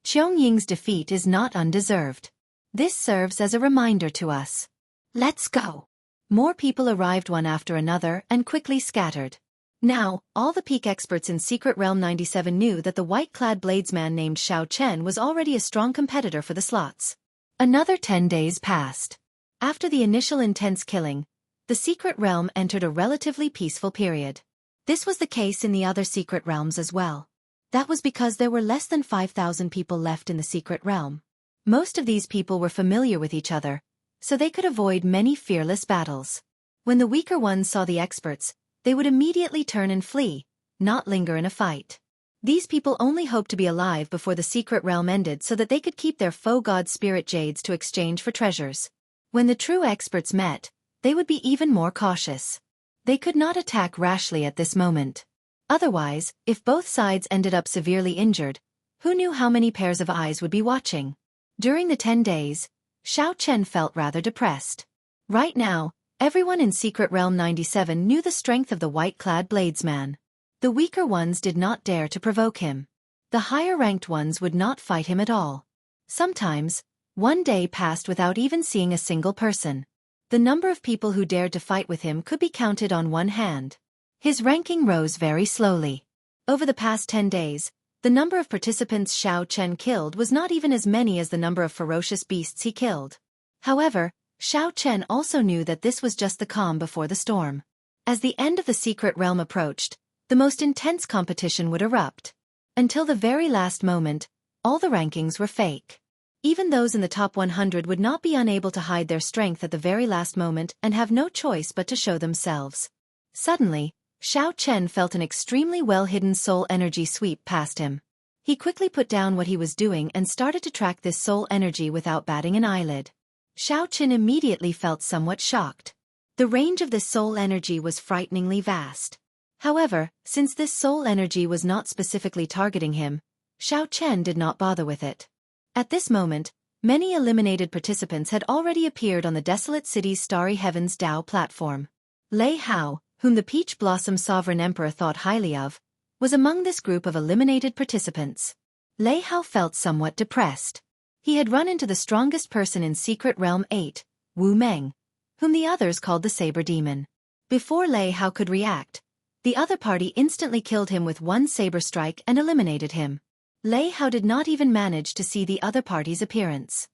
Qiong Ying's defeat is not undeserved. This serves as a reminder to us. Let's go. More people arrived one after another and quickly scattered. Now, all the peak experts in Secret Realm 97 knew that the white-clad bladesman named Xiao Chen was already a strong competitor for the slots. Another 10 days passed. After the initial intense killing, the Secret Realm entered a relatively peaceful period. This was the case in the other Secret Realms as well. That was because there were less than 5,000 people left in the Secret Realm. Most of these people were familiar with each other, so they could avoid many fearless battles. When the weaker ones saw the experts, they would immediately turn and flee, not linger in a fight. These people only hoped to be alive before the Secret Realm ended so that they could keep their faux god spirit jades to exchange for treasures. When the true experts met, they would be even more cautious. They could not attack rashly at this moment. Otherwise, if both sides ended up severely injured, who knew how many pairs of eyes would be watching? During the 10 days, Xiao Chen felt rather depressed. Right now, everyone in Secret Realm 97 knew the strength of the white-clad bladesman. The weaker ones did not dare to provoke him. The higher-ranked ones would not fight him at all. Sometimes, one day passed without even seeing a single person. The number of people who dared to fight with him could be counted on one hand. His ranking rose very slowly. Over the past 10 days, the number of participants Xiao Chen killed was not even as many as the number of ferocious beasts he killed. However, Xiao Chen also knew that this was just the calm before the storm. As the end of the Secret Realm approached, the most intense competition would erupt. Until the very last moment, all the rankings were fake. Even those in the top 100 would not be unable to hide their strength at the very last moment and have no choice but to show themselves. Suddenly, Xiao Chen felt an extremely well-hidden soul energy sweep past him. He quickly put down what he was doing and started to track this soul energy without batting an eyelid. Xiao Chen immediately felt somewhat shocked. The range of this soul energy was frighteningly vast. However, since this soul energy was not specifically targeting him, Xiao Chen did not bother with it. At this moment, many eliminated participants had already appeared on the desolate city's starry heavens Dao platform. Lei Hao, whom the Peach Blossom Sovereign Emperor thought highly of, was among this group of eliminated participants. Lei Hao felt somewhat depressed. He had run into the strongest person in Secret Realm 8, Wu Meng, whom the others called the Saber Demon. Before Lei Hao could react, the other party instantly killed him with one saber strike and eliminated him. Lei Hao did not even manage to see the other party's appearance.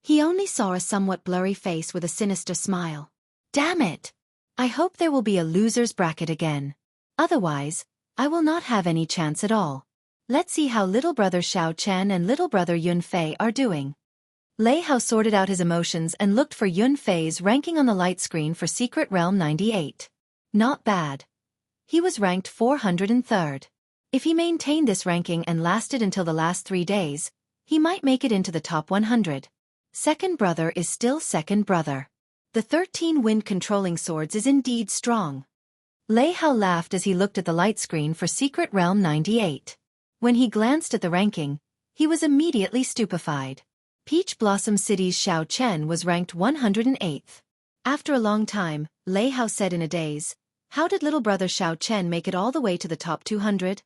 He only saw a somewhat blurry face with a sinister smile. Damn it! I hope there will be a loser's bracket again. Otherwise, I will not have any chance at all. Let's see how little brother Xiao Chen and little brother Yun Fei are doing. Lei Hao sorted out his emotions and looked for Yun Fei's ranking on the light screen for Secret Realm 98. Not bad. He was ranked 403rd. If he maintained this ranking and lasted until the last 3 days, he might make it into the top 100. Second brother is still second brother. The 13 wind controlling swords is indeed strong. Lei Hao laughed as he looked at the light screen for Secret Realm 98. When he glanced at the ranking, he was immediately stupefied. Peach Blossom City's Xiao Chen was ranked 108th. After a long time, Lei Hao said in a daze, "How did little brother Xiao Chen make it all the way to the top 200?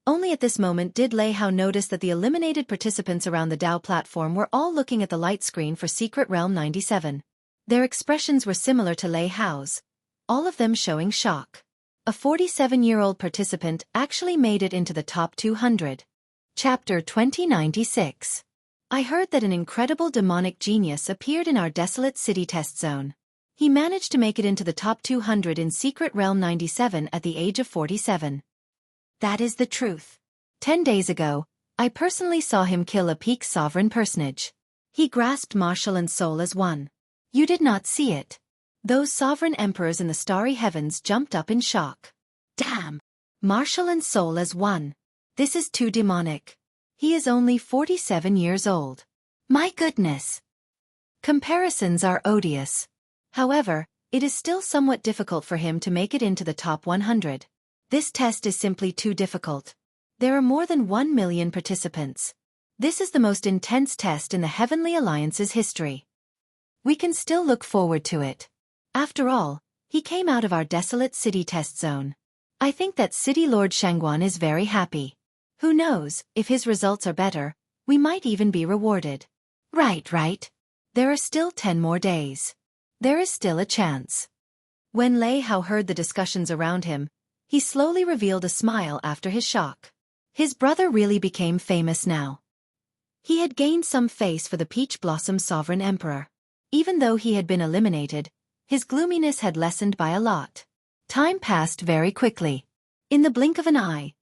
Only at this moment did Lei Hao notice that the eliminated participants around the Dao platform were all looking at the light screen for Secret Realm 97. Their expressions were similar to Lei Hao's, all of them showing shock. A 47-year-old participant actually made it into the top 200. Chapter 2096. I heard that an incredible demonic genius appeared in our desolate city test zone. He managed to make it into the top 200 in Secret Realm 97 at the age of 47. That is the truth. 10 days ago, I personally saw him kill a peak sovereign personage. He grasped martial and soul as one. You did not see it. Those sovereign emperors in the starry heavens jumped up in shock. Damn! Martial and soul as one. This is too demonic. He is only 47 years old. My goodness! Comparisons are odious. However, it is still somewhat difficult for him to make it into the top 100. This test is simply too difficult. There are more than 1 million participants. This is the most intense test in the Heavenly Alliance's history. We can still look forward to it. After all, he came out of our desolate city test zone. I think that City Lord Shangguan is very happy. Who knows, if his results are better, we might even be rewarded. Right. There are still 10 more days. There is still a chance. When Lei Hao heard the discussions around him, he slowly revealed a smile after his shock. His brother really became famous now. He had gained some face for the Peach Blossom Sovereign Emperor. Even though he had been eliminated, his gloominess had lessened by a lot. Time passed very quickly. In the blink of an eye,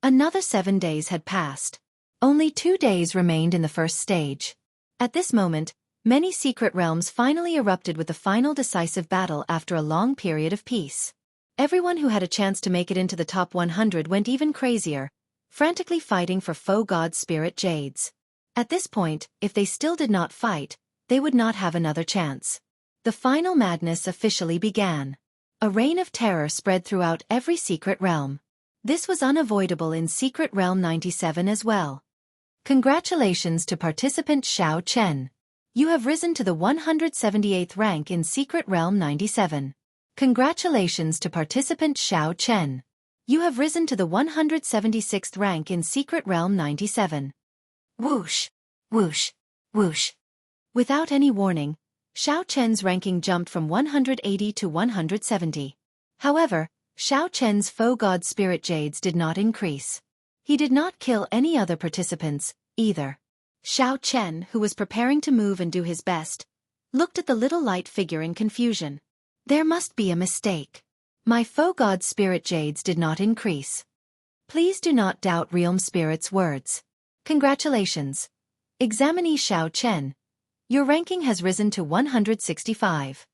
another 7 days had passed. Only 2 days remained in the first stage. At this moment, many secret realms finally erupted with the final decisive battle after a long period of peace. Everyone who had a chance to make it into the top 100 went even crazier, frantically fighting for foe god spirit jades. At this point, if they still did not fight, they would not have another chance. The final madness officially began. A reign of terror spread throughout every secret realm. This was unavoidable in Secret Realm 97 as well. Congratulations to participant Xiao Chen. You have risen to the 178th rank in Secret Realm 97. Congratulations to participant Xiao Chen. You have risen to the 176th rank in Secret Realm 97. Whoosh, whoosh, whoosh. Without any warning, Xiao Chen's ranking jumped from 180 to 170. However, Xiao Chen's foe god spirit jades did not increase. He did not kill any other participants, either. Xiao Chen, who was preparing to move and do his best, looked at the little light figure in confusion. There must be a mistake. My foe god spirit jades did not increase. Please do not doubt Realm Spirit's words. Congratulations. Examinee Xiao Chen. Your ranking has risen to 165.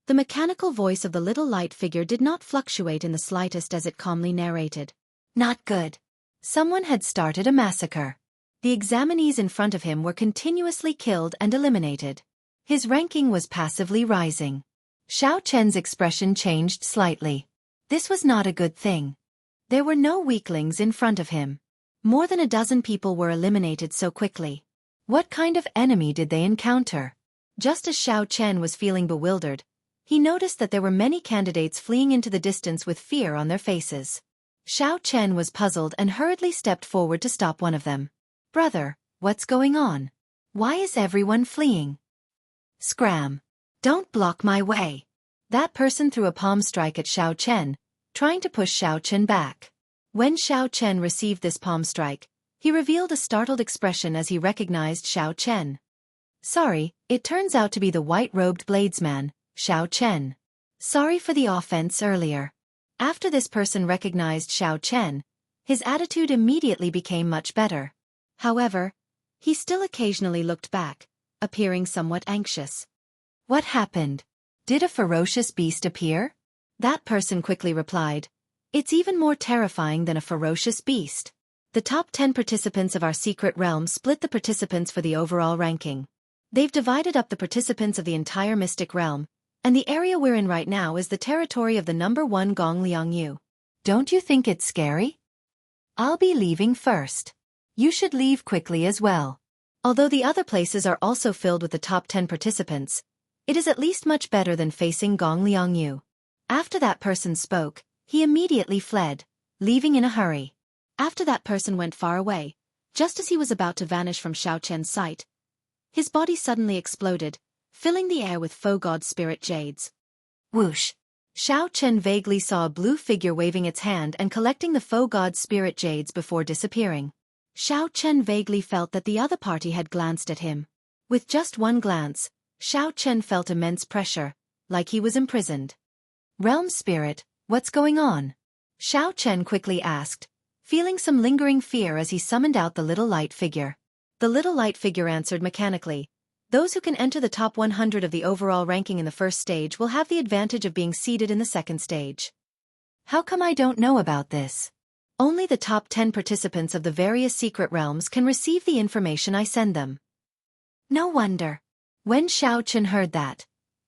The mechanical voice of the little light figure did not fluctuate in the slightest as it calmly narrated. Not good. Someone had started a massacre. The examinees in front of him were continuously killed and eliminated. His ranking was passively rising. Xiao Chen's expression changed slightly. This was not a good thing. There were no weaklings in front of him. More than a dozen people were eliminated so quickly. What kind of enemy did they encounter? Just as Xiao Chen was feeling bewildered, he noticed that there were many candidates fleeing into the distance with fear on their faces. Xiao Chen was puzzled and hurriedly stepped forward to stop one of them. Brother, what's going on? Why is everyone fleeing? Scram. Don't block my way. That person threw a palm strike at Xiao Chen, trying to push Xiao Chen back. When Xiao Chen received this palm strike, he revealed a startled expression as he recognized Xiao Chen. Sorry, it turns out to be the white-robed bladesman, Xiao Chen. Sorry for the offense earlier. After this person recognized Xiao Chen, his attitude immediately became much better. However, he still occasionally looked back, appearing somewhat anxious. What happened? Did a ferocious beast appear? That person quickly replied. It's even more terrifying than a ferocious beast. The top 10 participants of our secret realm split the participants for the overall ranking. They've divided up the participants of the entire mystic realm, and the area we're in right now is the territory of the number 1 Gong Liangyu. Don't you think it's scary? I'll be leaving first. You should leave quickly as well. Although the other places are also filled with the top 10 participants, it is at least much better than facing Gong Liangyu. After that person spoke, he immediately fled, leaving in a hurry. After that person went far away, just as he was about to vanish from Xiao Chen's sight, his body suddenly exploded, filling the air with foe god spirit jades. Whoosh! Xiao Chen vaguely saw a blue figure waving its hand and collecting the faux god spirit jades before disappearing. Xiao Chen vaguely felt that the other party had glanced at him. With just one glance, Xiao Chen felt immense pressure, like he was imprisoned. Realm Spirit, what's going on? Xiao Chen quickly asked, feeling some lingering fear as he summoned out the little light figure. The little light figure answered mechanically. Those who can enter the top 100 of the overall ranking in the first stage will have the advantage of being seeded in the second stage. How come I don't know about this? Only the top 10 participants of the various secret realms can receive the information I send them. No wonder. When Xiao Chen heard that,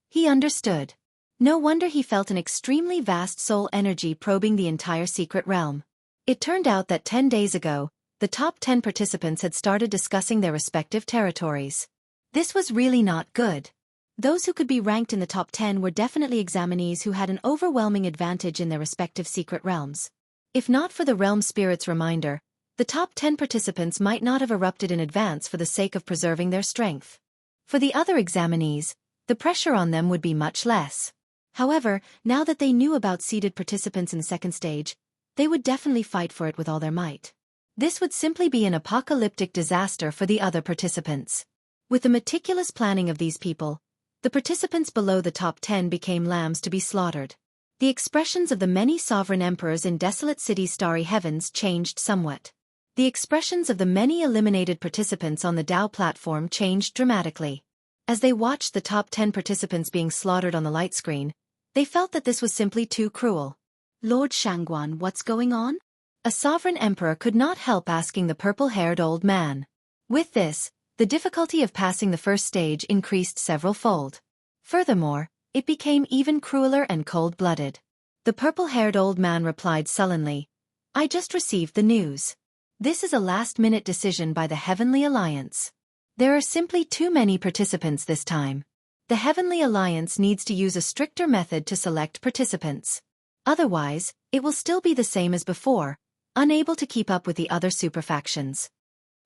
he understood. No wonder he felt an extremely vast soul energy probing the entire secret realm. It turned out that 10 days ago, the top 10 participants had started discussing their respective territories. This was really not good. Those who could be ranked in the top 10 were definitely examinees who had an overwhelming advantage in their respective secret realms. If not for the Realm Spirit's reminder, the top 10 participants might not have erupted in advance for the sake of preserving their strength. For the other examinees, the pressure on them would be much less. However, now that they knew about seeded participants in the second stage, they would definitely fight for it with all their might. This would simply be an apocalyptic disaster for the other participants. With the meticulous planning of these people, the participants below the top 10 became lambs to be slaughtered. The expressions of the many sovereign emperors in desolate cities' starry heavens changed somewhat. The expressions of the many eliminated participants on the Dao platform changed dramatically. As they watched the top 10 participants being slaughtered on the light screen, they felt that this was simply too cruel. Lord Shangguan, what's going on? A sovereign emperor could not help asking the purple-haired old man. With this, the difficulty of passing the first stage increased several-fold. Furthermore, it became even crueler and cold-blooded. The purple-haired old man replied sullenly, I just received the news. This is a last-minute decision by the Heavenly Alliance. There are simply too many participants this time. The Heavenly Alliance needs to use a stricter method to select participants. Otherwise, it will still be the same as before, unable to keep up with the other superfactions.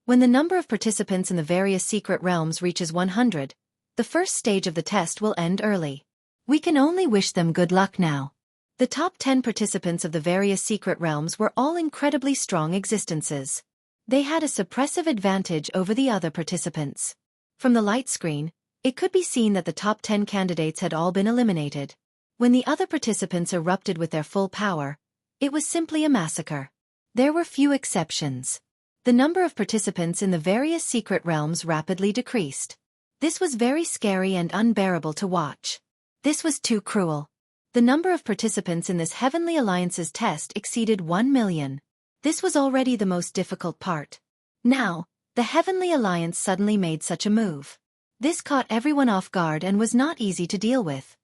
When the number of participants in the various secret realms reaches 100, the first stage of the test will end early. We can only wish them good luck now. The top 10 participants of the various secret realms were all incredibly strong existences. They had a suppressive advantage over the other participants. From the light screen, it could be seen that the top 10 candidates had all been eliminated. When the other participants erupted with their full power, it was simply a massacre. There were few exceptions. The number of participants in the various secret realms rapidly decreased. This was very scary and unbearable to watch. This was too cruel. The number of participants in this Heavenly Alliance's test exceeded 1 million. This was already the most difficult part. Now, the Heavenly Alliance suddenly made such a move. This caught everyone off guard and was not easy to deal with.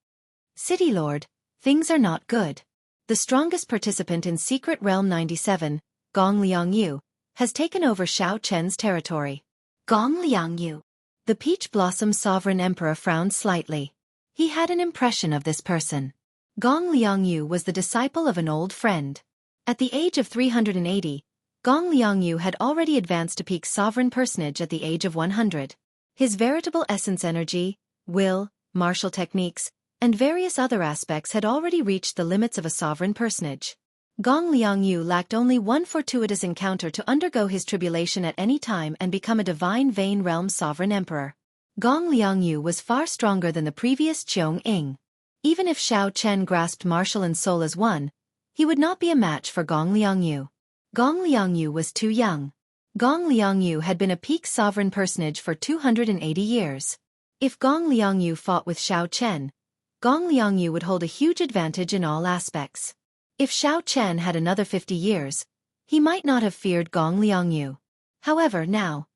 City Lord, things are not good. The strongest participant in Secret Realm 97, Gong Liangyu, has taken over Xiao Chen's territory. Gong Liangyu. The Peach Blossom Sovereign Emperor frowned slightly. He had an impression of this person. Gong Liangyu was the disciple of an old friend. At the age of 380, Gong Liangyu had already advanced to peak sovereign personage at the age of 100. His veritable essence energy, will, martial techniques, and various other aspects had already reached the limits of a sovereign personage. Gong Liangyu lacked only one fortuitous encounter to undergo his tribulation at any time and become a divine Vein Realm sovereign emperor. Gong Liangyu was far stronger than the previous Cheong Ing. Even if Xiao Chen grasped martial and soul as one, he would not be a match for Gong Liangyu. Gong Liangyu was too young. Gong Liangyu had been a peak sovereign personage for 280 years. If Gong Liangyu fought with Xiao Chen, Gong Liangyu would hold a huge advantage in all aspects. If Xiao Chen had another 50 years, he might not have feared Gong Liangyu. However, now,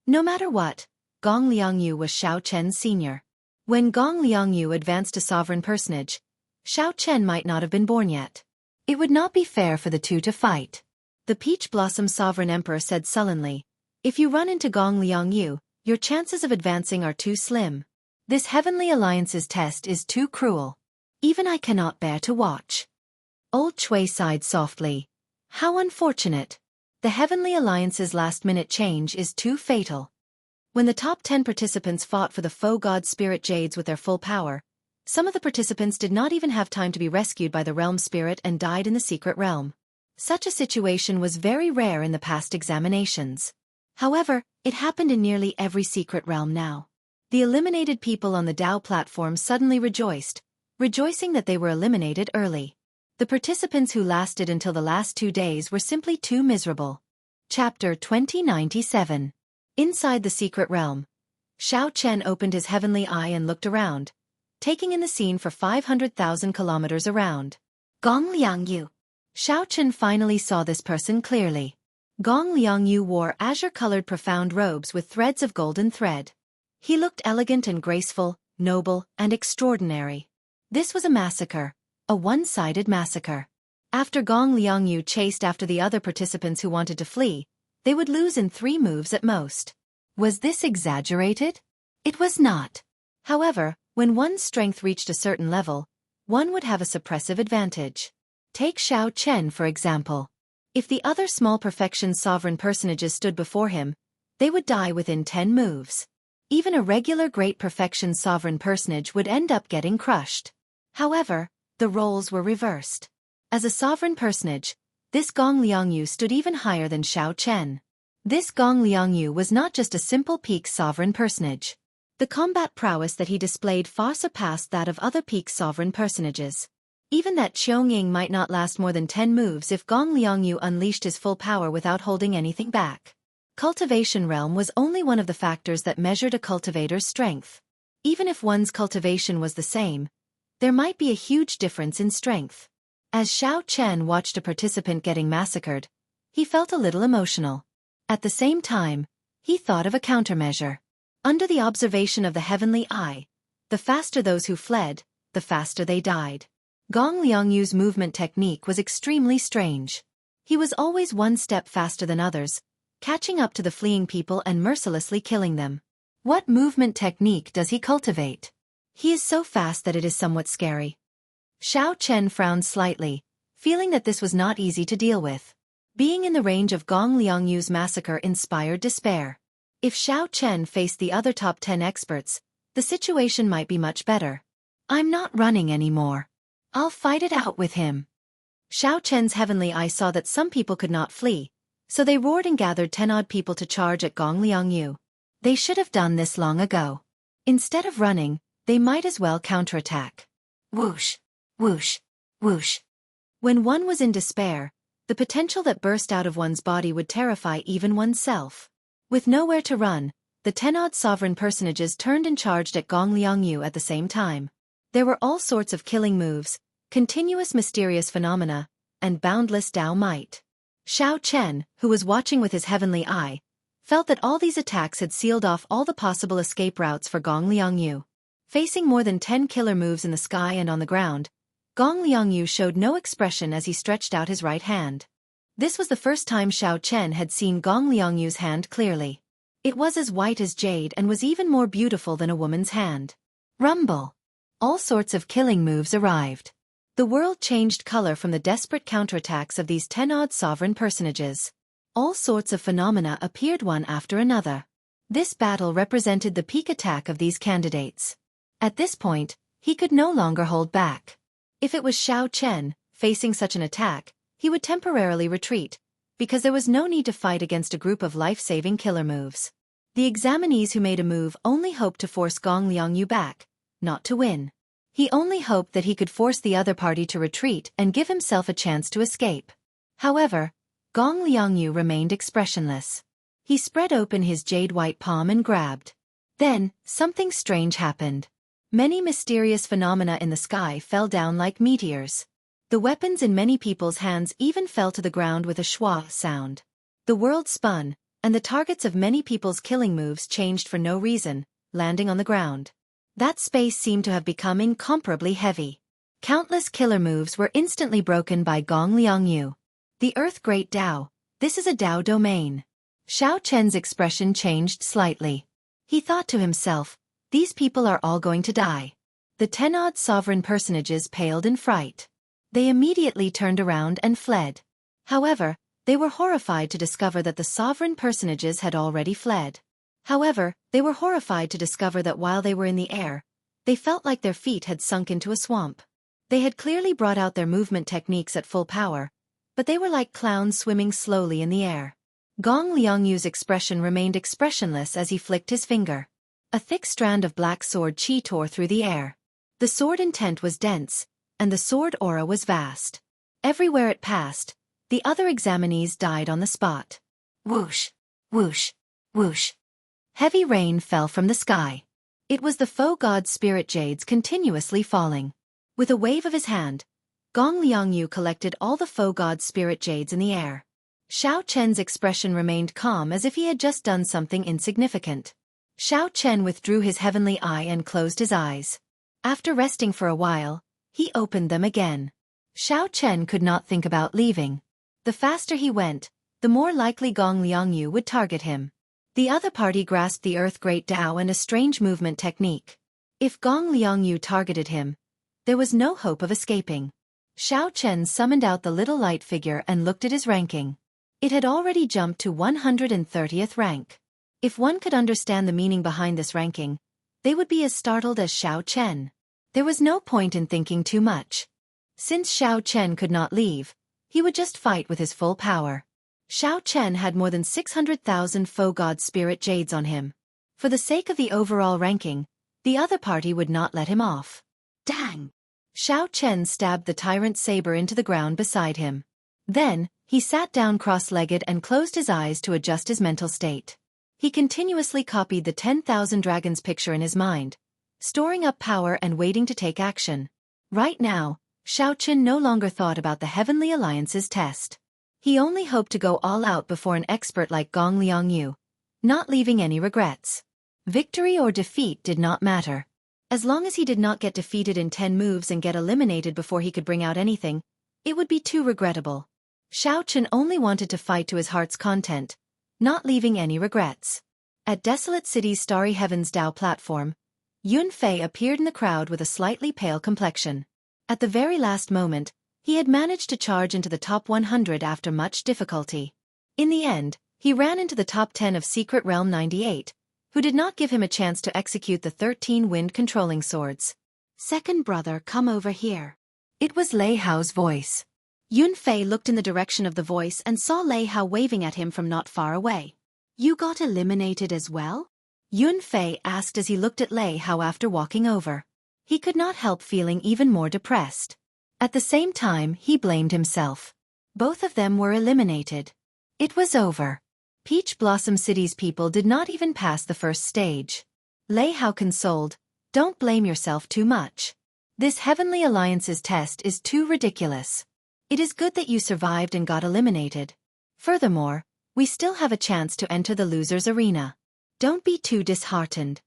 no matter what, Gong Liangyu was Xiao Chen's senior. When Gong Liangyu advanced to sovereign personage, Xiao Chen might not have been born yet. It would not be fair for the two to fight. The Peach Blossom Sovereign Emperor said sullenly, if you run into Gong Liangyu, your chances of advancing are too slim. This Heavenly Alliance's test is too cruel. Even I cannot bear to watch. Old Chui sighed softly. How unfortunate. The Heavenly Alliance's last-minute change is too fatal. When the top 10 participants fought for the faux god spirit jades with their full power, Some of the participants did not even have time to be rescued by the realm spirit and died in the secret realm. Such a situation was very rare in the past examinations. However, it happened in nearly every secret realm now. The eliminated people on the Dao platform suddenly rejoiced, rejoicing that they were eliminated early. The participants who lasted until the last 2 days were simply too miserable. Chapter 2097. Inside the secret realm. Xiao Chen opened his heavenly eye and looked around, taking in the scene for 500,000 kilometers around. Gong Liangyu. Xiao Chen finally saw this person clearly. Gong Liangyu wore azure-colored profound robes with threads of golden thread. He looked elegant and graceful, noble, and extraordinary. This was a massacre, a one-sided massacre. After Gong Liangyu chased after the other participants who wanted to flee, they would lose in 3 moves at most. Was this exaggerated? It was not. However, when one's strength reached a certain level, one would have a suppressive advantage. Take Xiao Chen for example. If the other small perfection sovereign personages stood before him, they would die within 10 moves. Even a regular great perfection sovereign personage would end up getting crushed. However, the roles were reversed. As a sovereign personage, this Gong Liangyu stood even higher than Xiao Chen. This Gong Liangyu was not just a simple peak sovereign personage. The combat prowess that he displayed far surpassed that of other peak sovereign personages. Even that Qiangying might not last more than 10 moves if Gong Liangyu unleashed his full power without holding anything back. Cultivation realm was only one of the factors that measured a cultivator's strength. Even if one's cultivation was the same, there might be a huge difference in strength. As Xiao Chen watched a participant getting massacred, he felt a little emotional. At the same time, he thought of a countermeasure. Under the observation of the heavenly eye, the faster those who fled, the faster they died. Gong Liangyu's movement technique was extremely strange. He was always one step faster than others, catching up to the fleeing people and mercilessly killing them. What movement technique does he cultivate? He is so fast that it is somewhat scary. Xiao Chen frowned slightly, feeling that this was not easy to deal with. Being in the range of Gong Liangyu's massacre inspired despair. If Xiao Chen faced the other top 10 experts, the situation might be much better. I'm not running anymore. I'll fight it out with him. Xiao Chen's heavenly eye saw that some people could not flee, so they roared and gathered 10-odd people to charge at Gong Liangyu. They should have done this long ago. Instead of running, they might as well counterattack. Whoosh, whoosh, whoosh. When one was in despair, the potential that burst out of one's body would terrify even oneself. With nowhere to run, the 10-odd sovereign personages turned and charged at Gong Liangyu at the same time. There were all sorts of killing moves, continuous mysterious phenomena, and boundless Dao might. Xiao Chen, who was watching with his heavenly eye, felt that all these attacks had sealed off all the possible escape routes for Gong Liangyu. Facing more than 10 killer moves in the sky and on the ground, Gong Liangyu showed no expression as he stretched out his right hand. This was the first time Xiao Chen had seen Gong Liangyu's hand clearly. It was as white as jade and was even more beautiful than a woman's hand. Rumble. All sorts of killing moves arrived. The world changed color from the desperate counterattacks of these 10-odd sovereign personages. All sorts of phenomena appeared one after another. This battle represented the peak attack of these candidates. At this point, he could no longer hold back. If it was Xiao Chen, facing such an attack, he would temporarily retreat, because there was no need to fight against a group of life-saving killer moves. The examinees who made a move only hoped to force Gong Liangyu back, not to win. He only hoped that he could force the other party to retreat and give himself a chance to escape. However, Gong Liangyu remained expressionless. He spread open his jade-white palm and grabbed. Then, something strange happened. Many mysterious phenomena in the sky fell down like meteors. The weapons in many people's hands even fell to the ground with a schwa sound. The world spun, and the targets of many people's killing moves changed for no reason, landing on the ground. That space seemed to have become incomparably heavy. Countless killer moves were instantly broken by Gong Liangyu. The Earth Great Dao, this is a Dao domain. Xiao Chen's expression changed slightly. He thought to himself, these people are all going to die. The 10-odd sovereign personages paled in fright. They immediately turned around and fled. However, they were horrified to discover that the sovereign personages had already fled. However, they were horrified to discover that while they were in the air, They felt like their feet had sunk into a swamp. They had clearly brought out their movement techniques at full power, but they were like clowns swimming slowly in the air. Gong Liangyu's expression remained expressionless as he flicked his finger. A thick strand of black sword chi tore through the air. The sword intent was dense, and the sword aura was vast. Everywhere it passed, the other examinees died on the spot. Whoosh, whoosh, whoosh. Heavy rain fell from the sky. It was the faux god spirit jades continuously falling. With a wave of his hand, Gong Liangyu collected all the faux god spirit jades in the air. Xiao Chen's expression remained calm as if he had just done something insignificant. Xiao Chen withdrew his heavenly eye and closed his eyes. After resting for a while, he opened them again. Xiao Chen could not think about leaving. The faster he went, the more likely Gong Liangyu would target him. The other party grasped the Earth Great Tao and a strange movement technique. If Gong Liangyu targeted him, there was no hope of escaping. Xiao Chen summoned out the little light figure and looked at his ranking. It had already jumped to 130th rank. If one could understand the meaning behind this ranking, they would be as startled as Xiao Chen. There was no point in thinking too much. Since Xiao Chen could not leave, he would just fight with his full power. Xiao Chen had more than 600,000 faux god spirit jades on him. For the sake of the overall ranking, the other party would not let him off. Dang! Xiao Chen stabbed the tyrant saber into the ground beside him. Then, he sat down cross-legged and closed his eyes to adjust his mental state. He continuously copied the 10,000 dragons picture in his mind, storing up power and waiting to take action. Right now, Xiao Chen no longer thought about the Heavenly Alliance's test. He only hoped to go all out before an expert like Gong Liangyu, not leaving any regrets. Victory or defeat did not matter. As long as he did not get defeated in 10 moves and get eliminated before he could bring out anything, it would be too regrettable. Xiao Chen only wanted to fight to his heart's content, not leaving any regrets. At Desolate City's Starry Heavens Dao platform, Yun Fei appeared in the crowd with a slightly pale complexion. At the very last moment, he had managed to charge into the top 100 after much difficulty. In the end, he ran into the top 10 of Secret Realm 98, who did not give him a chance to execute the 13 wind-controlling swords. "Second brother, come over here." It was Lei Hao's voice. Yun Fei looked in the direction of the voice and saw Lei Hao waving at him from not far away. "You got eliminated as well?" Yun Fei asked as he looked at Lei Hao after walking over. He could not help feeling even more depressed. At the same time, he blamed himself. Both of them were eliminated. It was over. Peach Blossom City's people did not even pass the first stage. Lei Hao consoled, "Don't blame yourself too much. This Heavenly Alliance's test is too ridiculous. It is good that you survived and got eliminated. Furthermore, we still have a chance to enter the loser's arena. Don't be too disheartened."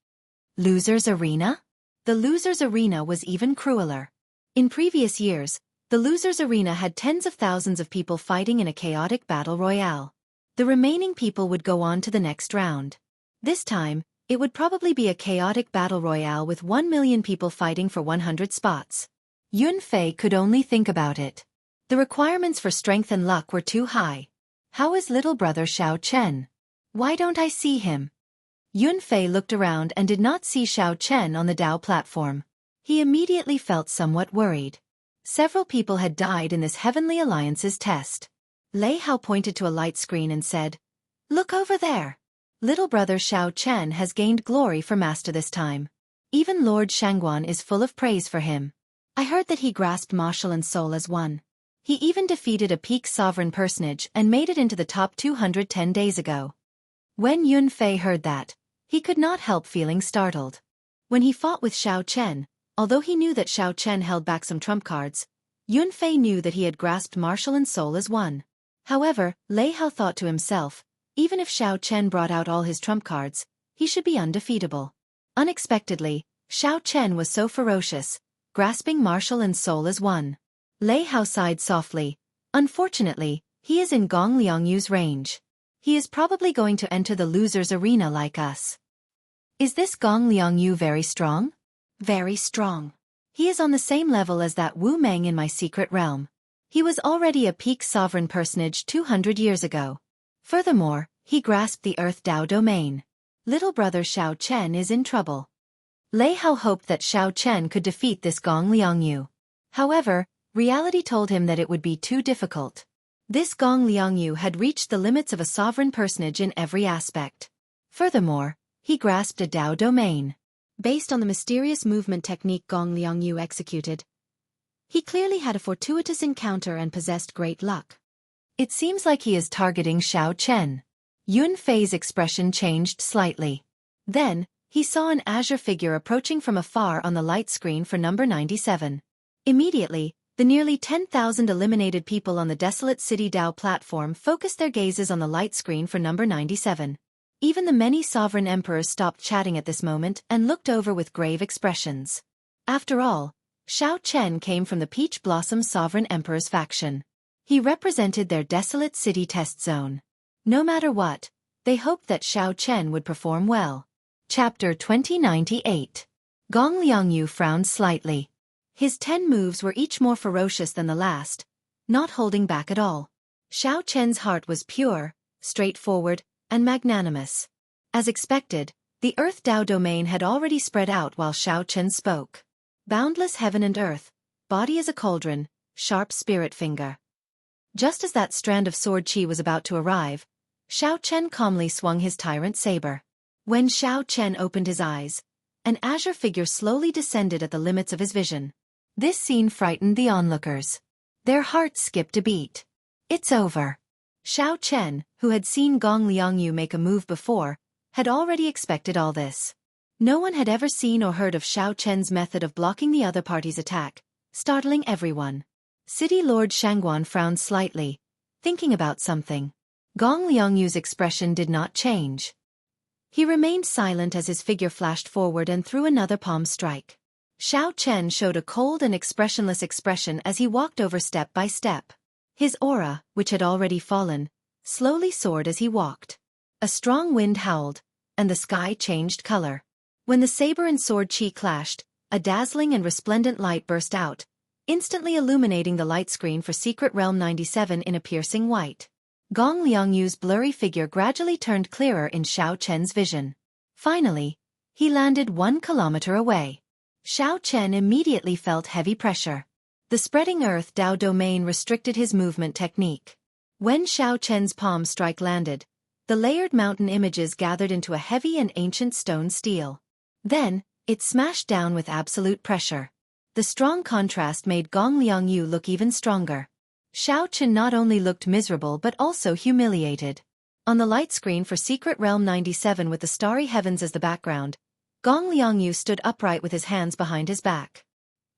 Loser's arena? The loser's arena was even crueler. In previous years, the loser's arena had tens of thousands of people fighting in a chaotic battle royale. The remaining people would go on to the next round. This time, it would probably be a chaotic battle royale with 1 million people fighting for 100 spots. Yun Fei could only think about it. The requirements for strength and luck were too high. How is little brother Xiao Chen? Why don't I see him? Yun Fei looked around and did not see Xiao Chen on the Dao platform. He immediately felt somewhat worried. Several people had died in this Heavenly Alliance's test. Lei Hao pointed to a light screen and said, "Look over there. Little brother Xiao Chen has gained glory for master this time. Even Lord Shangguan is full of praise for him. I heard that he grasped martial and soul as one. He even defeated a peak sovereign personage and made it into the top 210 days ago." When Yun Fei heard that, he could not help feeling startled. When he fought with Xiao Chen, although he knew that Xiao Chen held back some trump cards, Yun Fei knew that he had grasped martial and soul as one. However, Lei Hao thought to himself, even if Xiao Chen brought out all his trump cards, he should be undefeatable. Unexpectedly, Xiao Chen was so ferocious, grasping martial and soul as one. Lei Hao sighed softly. Unfortunately, he is in Gong Liangyu's range. He is probably going to enter the loser's arena like us. Is this Gong Liangyu very strong? Very strong. He is on the same level as that Wu Meng in my secret realm. He was already a peak sovereign personage 200 years ago. Furthermore, he grasped the Earth Dao domain. Little brother Xiao Chen is in trouble. Lei Hao hoped that Xiao Chen could defeat this Gong Liangyu. However, reality told him that it would be too difficult. This Gong Liangyu had reached the limits of a sovereign personage in every aspect. Furthermore, he grasped a Dao domain. Based on the mysterious movement technique Gong Liangyu executed, he clearly had a fortuitous encounter and possessed great luck. It seems like he is targeting Xiao Chen. Yun Fei's expression changed slightly. Then, he saw an azure figure approaching from afar on the light screen for number 97. Immediately, the nearly 10,000 eliminated people on the desolate City Dao platform focused their gazes on the light screen for number 97. Even the many sovereign emperors stopped chatting at this moment and looked over with grave expressions. After all, Xiao Chen came from the Peach Blossom Sovereign Emperor's faction. He represented their desolate city test zone. No matter what, they hoped that Xiao Chen would perform well. Chapter 2098. Gong Liangyu frowned slightly. His 10 moves were each more ferocious than the last, not holding back at all. Xiao Chen's heart was pure, straightforward, and magnanimous. As expected, the Earth Dao domain had already spread out while Xiao Chen spoke. Boundless heaven and earth, body as a cauldron, sharp spirit finger. Just as that strand of sword chi was about to arrive, Xiao Chen calmly swung his tyrant saber. When Xiao Chen opened his eyes, an azure figure slowly descended at the limits of his vision. This scene frightened the onlookers. Their hearts skipped a beat. It's over. Xiao Chen, who had seen Gong Liangyu make a move before, had already expected all this. No one had ever seen or heard of Xiao Chen's method of blocking the other party's attack, startling everyone. City Lord Shangguan frowned slightly, thinking about something. Gong Liangyu's expression did not change. He remained silent as his figure flashed forward and threw another palm strike. Xiao Chen showed a cold and expressionless expression as he walked over step by step. His aura, which had already fallen, slowly soared as he walked. A strong wind howled, and the sky changed color. When the saber and sword chi clashed, a dazzling and resplendent light burst out, instantly illuminating the light screen for Secret Realm 97 in a piercing white. Gong Liangyu's blurry figure gradually turned clearer in Xiao Chen's vision. Finally, he landed 1 kilometer away. Xiao Chen immediately felt heavy pressure. The spreading Earth Dao domain restricted his movement technique. When Xiao Chen's palm strike landed, the layered mountain images gathered into a heavy and ancient stone steel. Then, it smashed down with absolute pressure. The strong contrast made Gong Liangyu look even stronger. Xiao Chen not only looked miserable but also humiliated. On the light screen for Secret Realm 97 with the starry heavens as the background, Gong Liangyu stood upright with his hands behind his back.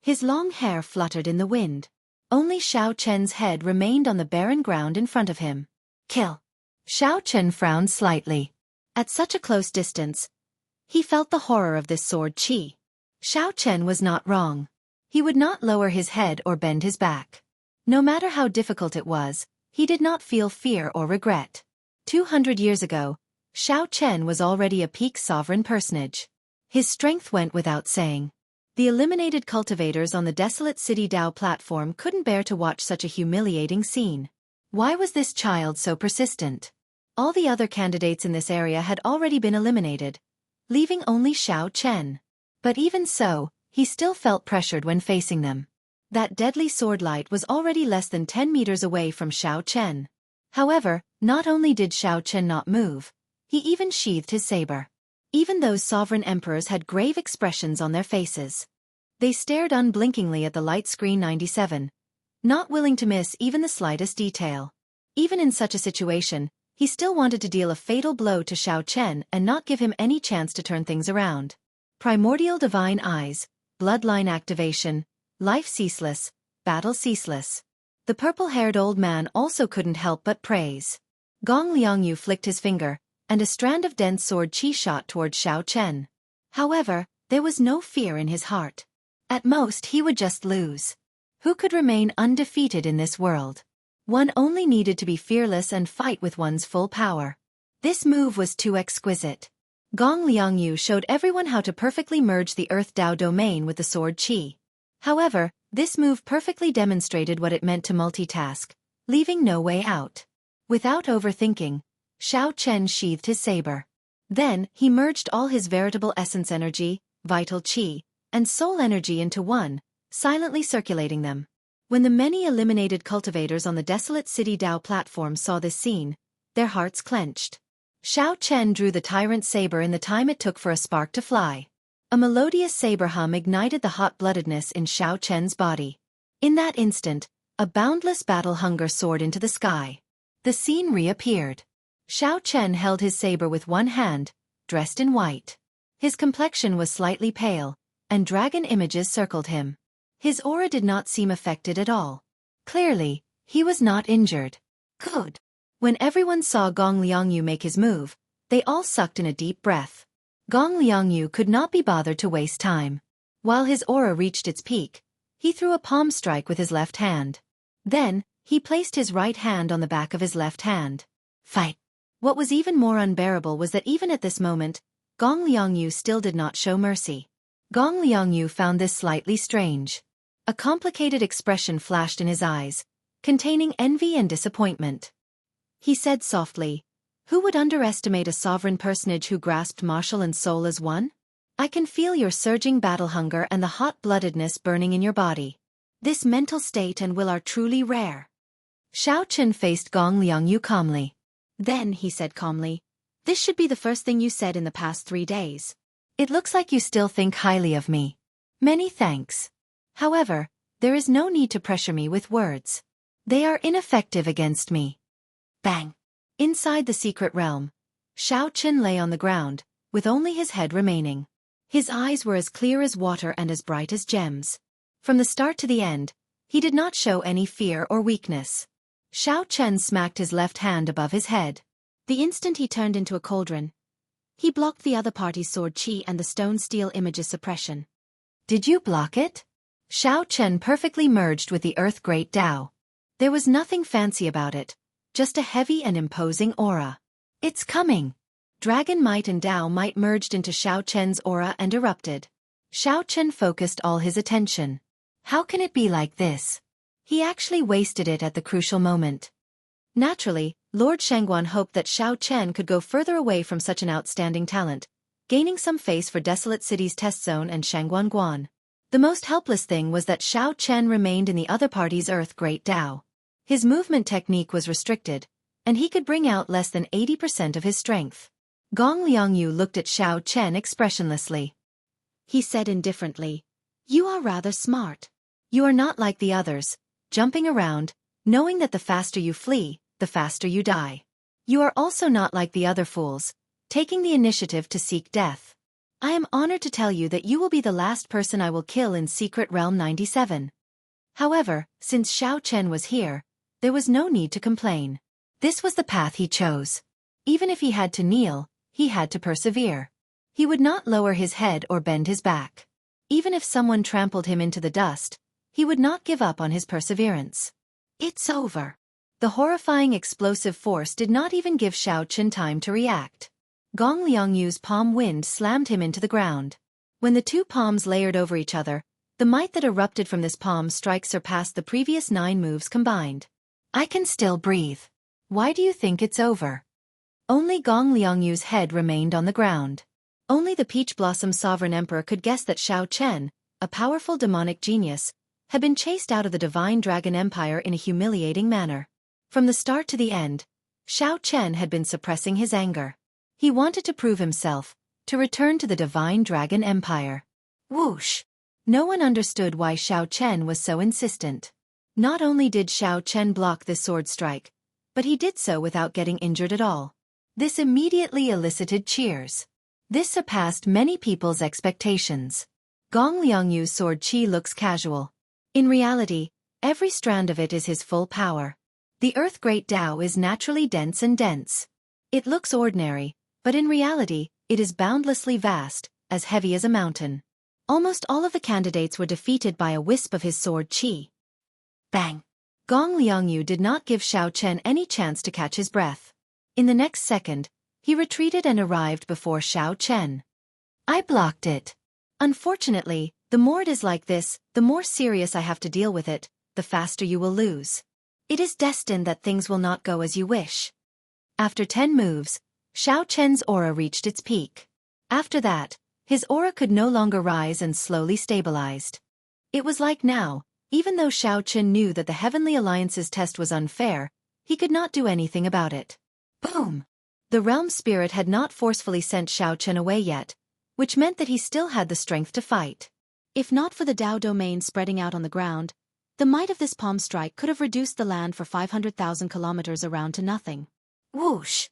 His long hair fluttered in the wind. Only Xiao Chen's head remained on the barren ground in front of him. Kill. Xiao Chen frowned slightly. At such a close distance, he felt the horror of this sword chi. Xiao Chen was not wrong. He would not lower his head or bend his back. No matter how difficult it was, he did not feel fear or regret. 200 years ago, Xiao Chen was already a peak sovereign personage. His strength went without saying. The eliminated cultivators on the desolate City Dao platform couldn't bear to watch such a humiliating scene. Why was this child so persistent? All the other candidates in this area had already been eliminated, leaving only Xiao Chen. But even so, he still felt pressured when facing them. That deadly sword light was already less than 10 meters away from Xiao Chen. However, not only did Xiao Chen not move, he even sheathed his saber. Even those sovereign emperors had grave expressions on their faces. They stared unblinkingly at the light screen 97, not willing to miss even the slightest detail. Even in such a situation, he still wanted to deal a fatal blow to Xiao Chen and not give him any chance to turn things around. Primordial divine eyes, bloodline activation, life ceaseless, battle ceaseless. The purple-haired old man also couldn't help but praise. Gong Liangyu flicked his finger, and a strand of dense sword chi shot toward Xiao Chen. However, there was no fear in his heart. At most he would just lose. Who could remain undefeated in this world? One only needed to be fearless and fight with one's full power. This move was too exquisite. Gong Liangyu showed everyone how to perfectly merge the Earth Dao domain with the sword chi. However, this move perfectly demonstrated what it meant to multitask, leaving no way out. Without overthinking, Xiao Chen sheathed his saber. Then, he merged all his veritable essence energy, vital qi, and soul energy into one, silently circulating them. When the many eliminated cultivators on the desolate city Dao platform saw this scene, their hearts clenched. Xiao Chen drew the tyrant saber in the time it took for a spark to fly. A melodious saber hum ignited the hot-bloodedness in Xiao Chen's body. In that instant, a boundless battle hunger soared into the sky. The scene reappeared. Xiao Chen held his saber with one hand, dressed in white. His complexion was slightly pale, and dragon images circled him. His aura did not seem affected at all. Clearly, he was not injured. Good. When everyone saw Gong Liangyu make his move, they all sucked in a deep breath. Gong Liangyu could not be bothered to waste time. While his aura reached its peak, he threw a palm strike with his left hand. Then, he placed his right hand on the back of his left hand. Fight! What was even more unbearable was that even at this moment, Gong Liangyu still did not show mercy. Gong Liangyu found this slightly strange. A complicated expression flashed in his eyes, containing envy and disappointment. He said softly, "Who would underestimate a sovereign personage who grasped martial and soul as one? I can feel your surging battle hunger and the hot-bloodedness burning in your body. This mental state and will are truly rare." Xiao Chen faced Gong Liangyu calmly. Then, he said calmly, "This should be the first thing you said in the past 3 days. It looks like you still think highly of me. Many thanks. However, there is no need to pressure me with words. They are ineffective against me." Bang! Inside the secret realm, Xiao Chen lay on the ground, with only his head remaining. His eyes were as clear as water and as bright as gems. From the start to the end, he did not show any fear or weakness. Xiao Chen smacked his left hand above his head. The instant he turned into a cauldron, he blocked the other party's sword chi and the stone steel image's suppression. "Did you block it?" Xiao Chen perfectly merged with the Earth Great Tao. There was nothing fancy about it, just a heavy and imposing aura. "It's coming!" Dragon Might and Tao Might merged into Xiao Chen's aura and erupted. Xiao Chen focused all his attention. How can it be like this? He actually wasted it at the crucial moment. Naturally, Lord Shangguan hoped that Xiao Chen could go further away from such an outstanding talent, gaining some face for Desolate City's test zone and Shangguan Guan. The most helpless thing was that Xiao Chen remained in the other party's Earth Great Tao. His movement technique was restricted, and he could bring out less than 80% of his strength. Gong Liangyu looked at Xiao Chen expressionlessly. He said indifferently, "You are rather smart. You are not like the others, jumping around, knowing that the faster you flee, the faster you die. You are also not like the other fools, taking the initiative to seek death. I am honored to tell you that you will be the last person I will kill in Secret Realm 97. However, since Xiao Chen was here, there was no need to complain. This was the path he chose. Even if he had to kneel, he had to persevere. He would not lower his head or bend his back. Even if someone trampled him into the dust, he would not give up on his perseverance. It's over. The horrifying explosive force did not even give Xiao Chen time to react. Gong Liangyu's palm wind slammed him into the ground. When the two palms layered over each other, the might that erupted from this palm strike surpassed the previous 9 moves combined. I can still breathe. Why do you think it's over? Only Gong Liangyu's head remained on the ground. Only the Peach Blossom Sovereign Emperor could guess that Xiao Chen, a powerful demonic genius, had been chased out of the Divine Dragon Empire in a humiliating manner. From the start to the end, Xiao Chen had been suppressing his anger. He wanted to prove himself, to return to the Divine Dragon Empire. Whoosh! No one understood why Xiao Chen was so insistent. Not only did Xiao Chen block this sword strike, but he did so without getting injured at all. This immediately elicited cheers. This surpassed many people's expectations. Gong Liangyu's sword chi looks casual. In reality, every strand of it is his full power. The Earth Great Tao is naturally dense and dense. It looks ordinary, but in reality, it is boundlessly vast, as heavy as a mountain. Almost all of the candidates were defeated by a wisp of his sword chi. Bang! Gong Liangyu did not give Xiao Chen any chance to catch his breath. In the next second, he retreated and arrived before Xiao Chen. I blocked it. Unfortunately, the more it is like this, the more serious I have to deal with it, the faster you will lose. It is destined that things will not go as you wish. After 10 moves, Xiao Chen's aura reached its peak. After that, His aura could no longer rise and slowly stabilized. It was like now, even though Xiao Chen knew that the Heavenly Alliance's test was unfair, he could not do anything about it. Boom! The realm spirit had not forcefully sent Xiao Chen away yet, which meant that he still had the strength to fight. If not for the Dao domain spreading out on the ground, the might of this palm strike could have reduced the land for 500,000 kilometers around to nothing. Whoosh!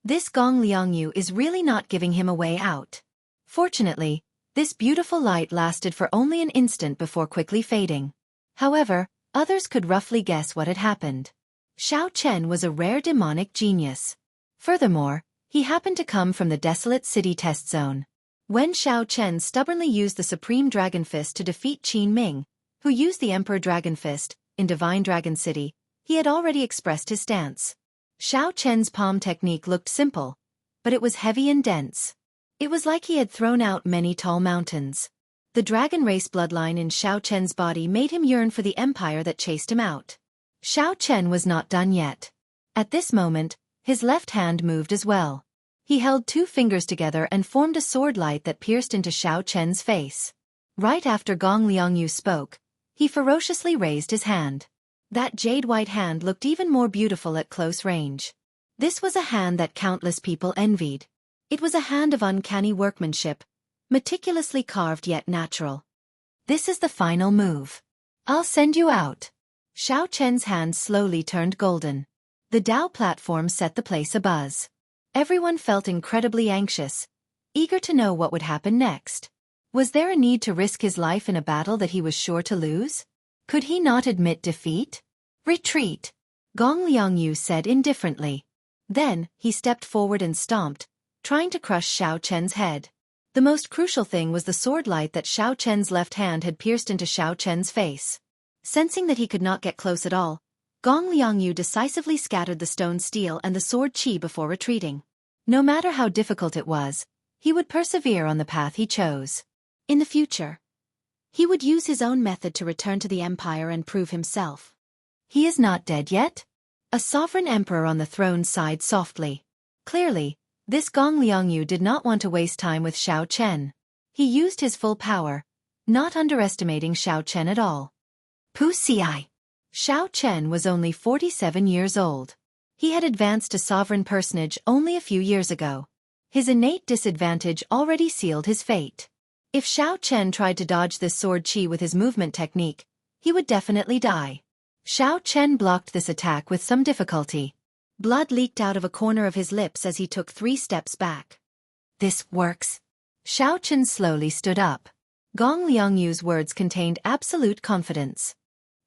This Gong Liangyu is really not giving him a way out. Fortunately, this beautiful light lasted for only an instant before quickly fading. However, others could roughly guess what had happened. Xiao Chen was a rare demonic genius. Furthermore, he happened to come from the desolate city test zone. When Xiao Chen stubbornly used the Supreme Dragon Fist to defeat Qin Ming, who used the Emperor Dragon Fist, in Divine Dragon City, he had already expressed his stance. Xiao Chen's palm technique looked simple, but it was heavy and dense. It was like he had thrown out many tall mountains. The dragon race bloodline in Xiao Chen's body made him yearn for the empire that chased him out. Xiao Chen was not done yet. At this moment, his left hand moved as well. He held two fingers together and formed a sword light that pierced into Xiao Chen's face. Right after Gong Liangyu spoke, he ferociously raised his hand. That jade-white hand looked even more beautiful at close range. This was a hand that countless people envied. It was a hand of uncanny workmanship, meticulously carved yet natural. This is the final move. I'll send you out. Xiao Chen's hand slowly turned golden. The Dao platform set the place abuzz. Everyone felt incredibly anxious, eager to know what would happen next. Was there a need to risk his life in a battle that he was sure to lose? Could he not admit defeat? Retreat, Gong Liangyu said indifferently. Then, he stepped forward and stomped, trying to crush Xiao Chen's head. The most crucial thing was the sword light that Xiao Chen's left hand had pierced into Xiao Chen's face. Sensing that he could not get close at all, Gong Liangyu decisively scattered the stone steel and the sword qi before retreating. No matter how difficult it was, he would persevere on the path he chose. In the future, he would use his own method to return to the empire and prove himself. He is not dead yet? A sovereign emperor on the throne sighed softly. Clearly, this Gong Liangyu did not want to waste time with Xiao Chen. He used his full power, not underestimating Xiao Chen at all. Pu Ci. Xiao Chen was only 47 years old. He had advanced to sovereign personage only a few years ago. His innate disadvantage already sealed his fate. If Xiao Chen tried to dodge this sword qi with his movement technique, he would definitely die. Xiao Chen blocked this attack with some difficulty. Blood leaked out of a corner of his lips as he took 3 steps back. This works. Xiao Chen slowly stood up. Gong Liangyu's words contained absolute confidence.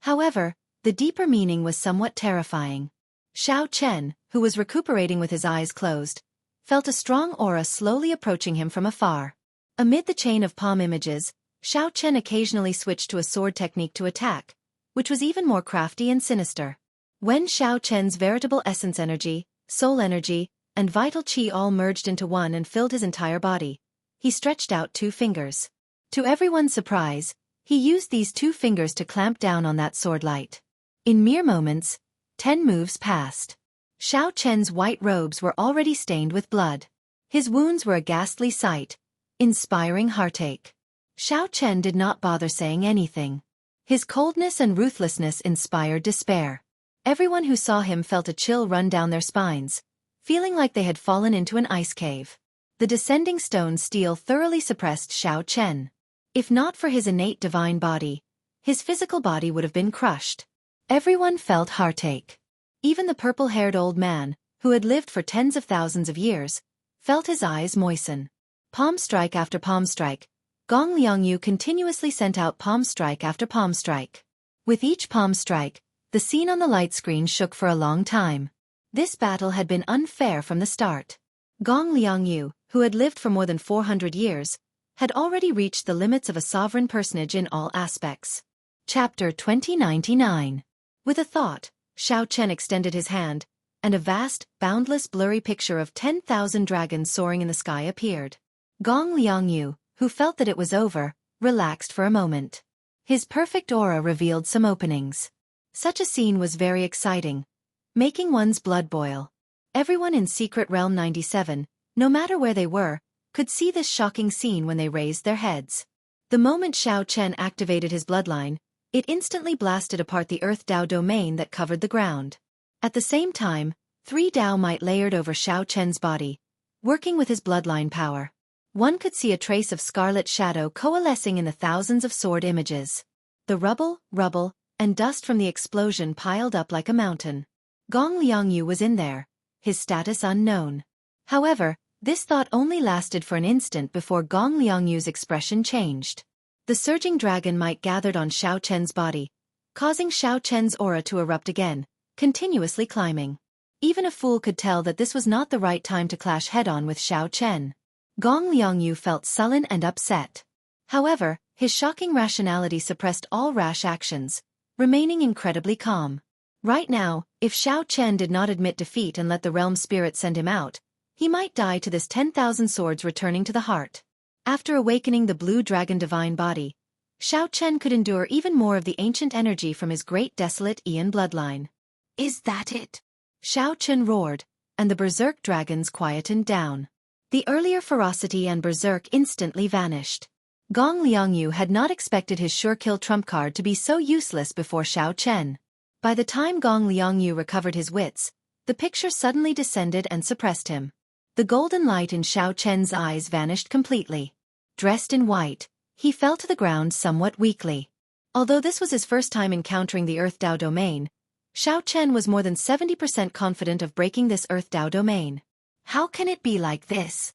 However, the deeper meaning was somewhat terrifying. Xiao Chen, who was recuperating with his eyes closed, felt a strong aura slowly approaching him from afar. Amid the chain of palm images, Xiao Chen occasionally switched to a sword technique to attack, which was even more crafty and sinister. When Xiao Chen's veritable essence energy, soul energy, and vital qi all merged into one and filled his entire body, he stretched out 2 fingers. To everyone's surprise, he used these 2 fingers to clamp down on that sword light. In mere moments, 10 moves passed. Xiao Chen's white robes were already stained with blood. His wounds were a ghastly sight, inspiring heartache. Xiao Chen did not bother saying anything. His coldness and ruthlessness inspired despair. Everyone who saw him felt a chill run down their spines, feeling like they had fallen into an ice cave. The descending stone steel thoroughly suppressed Xiao Chen. If not for his innate divine body, his physical body would have been crushed. Everyone felt heartache. Even the purple-haired old man, who had lived for tens of thousands of years, felt his eyes moisten. Palm strike after palm strike, Gong Liangyu continuously sent out palm strike after palm strike. With each palm strike, the scene on the light screen shook for a long time. This battle had been unfair from the start. Gong Liangyu, who had lived for more than 400 years, had already reached the limits of a sovereign personage in all aspects. Chapter 2099. With a thought, Xiao Chen extended his hand, and a vast, boundless blurry picture of 10,000 dragons soaring in the sky appeared. Gong Liangyu, who felt that it was over, relaxed for a moment. His perfect aura revealed some openings. Such a scene was very exciting, making one's blood boil. Everyone in Secret Realm 97, no matter where they were, could see this shocking scene when they raised their heads. The moment Xiao Chen activated his bloodline, it instantly blasted apart the Earth Dao domain that covered the ground. At the same time, 3 Dao might layered over Xiao Chen's body, working with his bloodline power. One could see a trace of scarlet shadow coalescing in the thousands of sword images. The rubble, and dust from the explosion piled up like a mountain. Gong Liangyu was in there, his status unknown. However, this thought only lasted for an instant before Gong Liangyu's expression changed. The surging dragon might gathered on Xiao Chen's body, causing Xiao Chen's aura to erupt again, continuously climbing. Even a fool could tell that this was not the right time to clash head-on with Xiao Chen. Gong Liangyu felt sullen and upset. However, his shocking rationality suppressed all rash actions, remaining incredibly calm. Right now, if Xiao Chen did not admit defeat and let the realm spirit send him out, he might die to this 10,000 swords returning to the heart. After awakening the blue dragon divine body, Xiao Chen could endure even more of the ancient energy from his great desolate Aeon bloodline. Is that it? Xiao Chen roared, and the berserk dragons quietened down. The earlier ferocity and berserk instantly vanished. Gong Liangyu had not expected his sure-kill trump card to be so useless before Xiao Chen. By the time Gong Liangyu recovered his wits, the picture suddenly descended and suppressed him. The golden light in Xiao Chen's eyes vanished completely. Dressed in white, he fell to the ground somewhat weakly. Although this was his first time encountering the Earth Dao domain, Xiao Chen was more than 70% confident of breaking this Earth Dao domain. How can it be like this?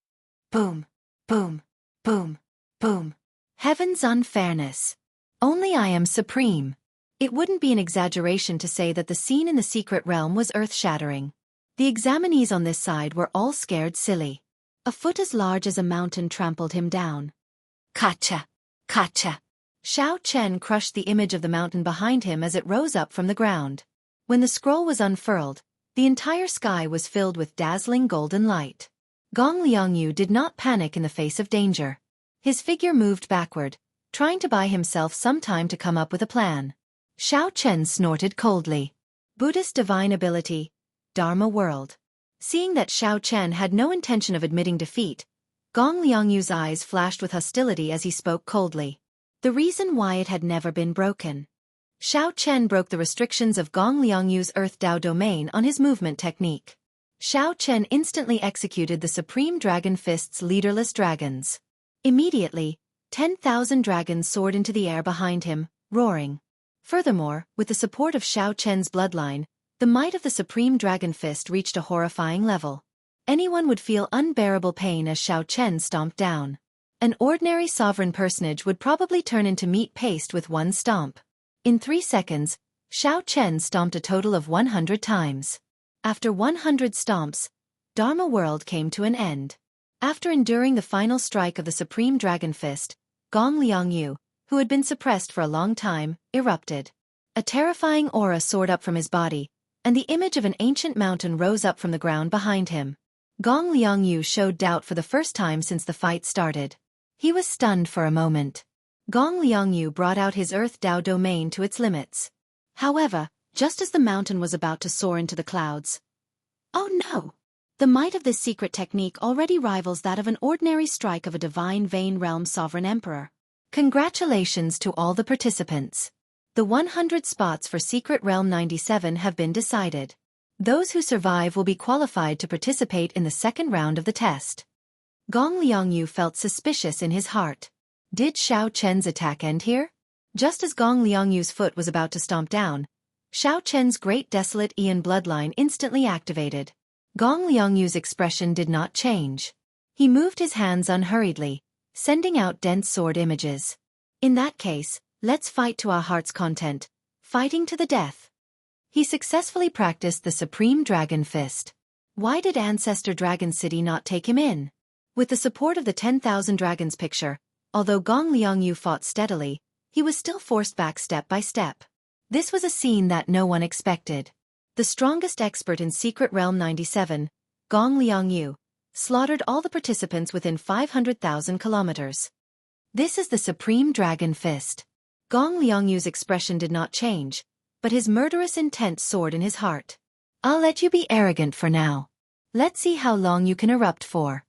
Boom, boom, boom, boom. Heaven's unfairness. Only I am supreme. It wouldn't be an exaggeration to say that the scene in the secret realm was earth-shattering. The examinees on this side were all scared silly. A foot as large as a mountain trampled him down. Kacha! Kacha! Xiao Chen crushed the image of the mountain behind him as it rose up from the ground. When the scroll was unfurled, the entire sky was filled with dazzling golden light. Gong Liangyu did not panic in the face of danger. His figure moved backward, trying to buy himself some time to come up with a plan. Xiao Chen snorted coldly. Buddhist divine ability, Dharma world. Seeing that Xiao Chen had no intention of admitting defeat, Gong Liangyu's eyes flashed with hostility as he spoke coldly. The reason why it had never been broken. Xiao Chen broke the restrictions of Gong Liangyu's Earth Dao domain on his movement technique. Xiao Chen instantly executed the Supreme Dragon Fist's leaderless dragons. Immediately, 10,000 dragons soared into the air behind him, roaring. Furthermore, with the support of Xiao Chen's bloodline, the might of the Supreme Dragon Fist reached a horrifying level. Anyone would feel unbearable pain as Xiao Chen stomped down. An ordinary sovereign personage would probably turn into meat paste with one stomp. In 3 seconds, Xiao Chen stomped a total of 100 times. After 100 stomps, Dharma World came to an end. After enduring the final strike of the Supreme Dragon Fist, Gong Liangyu, who had been suppressed for a long time, erupted. A terrifying aura soared up from his body, and the image of an ancient mountain rose up from the ground behind him. Gong Liangyu showed doubt for the first time since the fight started. He was stunned for a moment. Gong Liangyu brought out his Earth Dao domain to its limits. However, just as the mountain was about to soar into the clouds. Oh no! The might of this secret technique already rivals that of an ordinary strike of a divine Vane Realm sovereign emperor. Congratulations to all the participants. The 100 spots for Secret Realm 97 have been decided. Those who survive will be qualified to participate in the second round of the test. Gong Liangyu felt suspicious in his heart. Did Xiao Chen's attack end here? Just as Gong Liangyu's foot was about to stomp down, Xiao Chen's great desolate Aeon bloodline instantly activated. Gong Liangyu's expression did not change. He moved his hands unhurriedly, sending out dense sword images. In that case, let's fight to our heart's content, fighting to the death. He successfully practiced the Supreme Dragon Fist. Why did Ancestor Dragon City not take him in? With the support of the 10,000 Dragons picture, although Gong Liangyu fought steadily, he was still forced back step by step. This was a scene that no one expected. The strongest expert in Secret Realm 97, Gong Liangyu, slaughtered all the participants within 500,000 kilometers. This is the Supreme Dragon Fist. Gong Liangyu's expression did not change, but his murderous intent soared in his heart. I'll let you be arrogant for now. Let's see how long you can erupt for.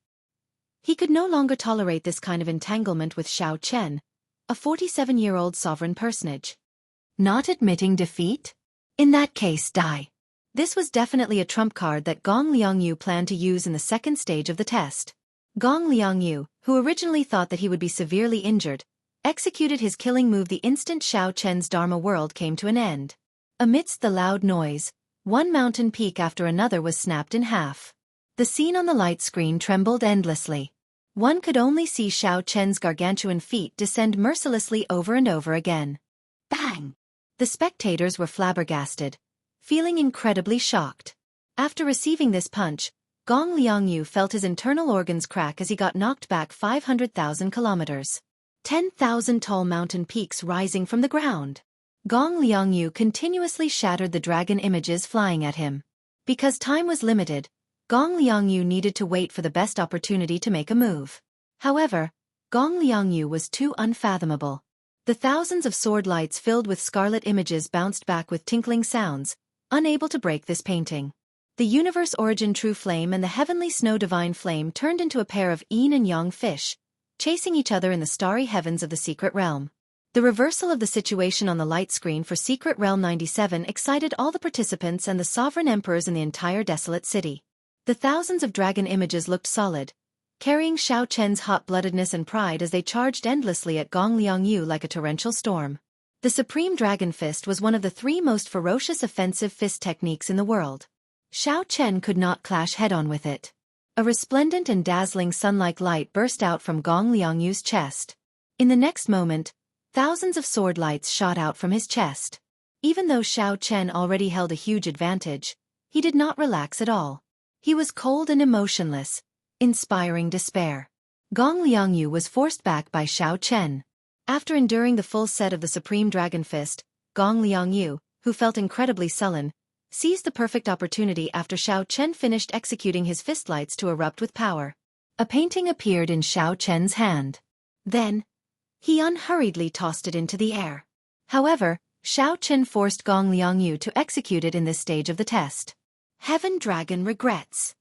He could no longer tolerate this kind of entanglement with Xiao Chen, a 47-year-old sovereign personage. Not admitting defeat? In that case, die. This was definitely a trump card that Gong Liangyu planned to use in the second stage of the test. Gong Liangyu, who originally thought that he would be severely injured, executed his killing move the instant Xiao Chen's Dharma world came to an end. Amidst the loud noise, one mountain peak after another was snapped in half. The scene on the light screen trembled endlessly. One could only see Xiao Chen's gargantuan feet descend mercilessly over and over again. Bang! The spectators were flabbergasted, feeling incredibly shocked. After receiving this punch, Gong Liangyu felt his internal organs crack as he got knocked back 500,000 kilometers. 10,000 tall mountain peaks rising from the ground. Gong Liangyu continuously shattered the dragon images flying at him. Because time was limited, Gong Liangyu needed to wait for the best opportunity to make a move. However, Gong Liangyu was too unfathomable. The thousands of sword lights filled with scarlet images bounced back with tinkling sounds, unable to break this painting. The universe origin true flame and the heavenly snow divine flame turned into a pair of yin and yang fish, chasing each other in the starry heavens of the secret realm. The reversal of the situation on the light screen for Secret Realm 97 excited all the participants and the sovereign emperors in the entire desolate city. The thousands of dragon images looked solid, carrying Xiao Chen's hot-bloodedness and pride as they charged endlessly at Gong Liangyu like a torrential storm. The Supreme Dragon Fist was one of the 3 most ferocious offensive fist techniques in the world. Xiao Chen could not clash head-on with it. A resplendent and dazzling sun-like light burst out from Gong Liangyu's chest. In the next moment, thousands of sword lights shot out from his chest. Even though Xiao Chen already held a huge advantage, he did not relax at all. He was cold and emotionless, inspiring despair. Gong Liangyu was forced back by Xiao Chen. After enduring the full set of the Supreme Dragon Fist, Gong Liangyu, who felt incredibly sullen, seized the perfect opportunity after Xiao Chen finished executing his fistlights to erupt with power. A painting appeared in Xiao Chen's hand. Then, he unhurriedly tossed it into the air. However, Xiao Chen forced Gong Liangyu to execute it in this stage of the test. Heaven Dragon regrets.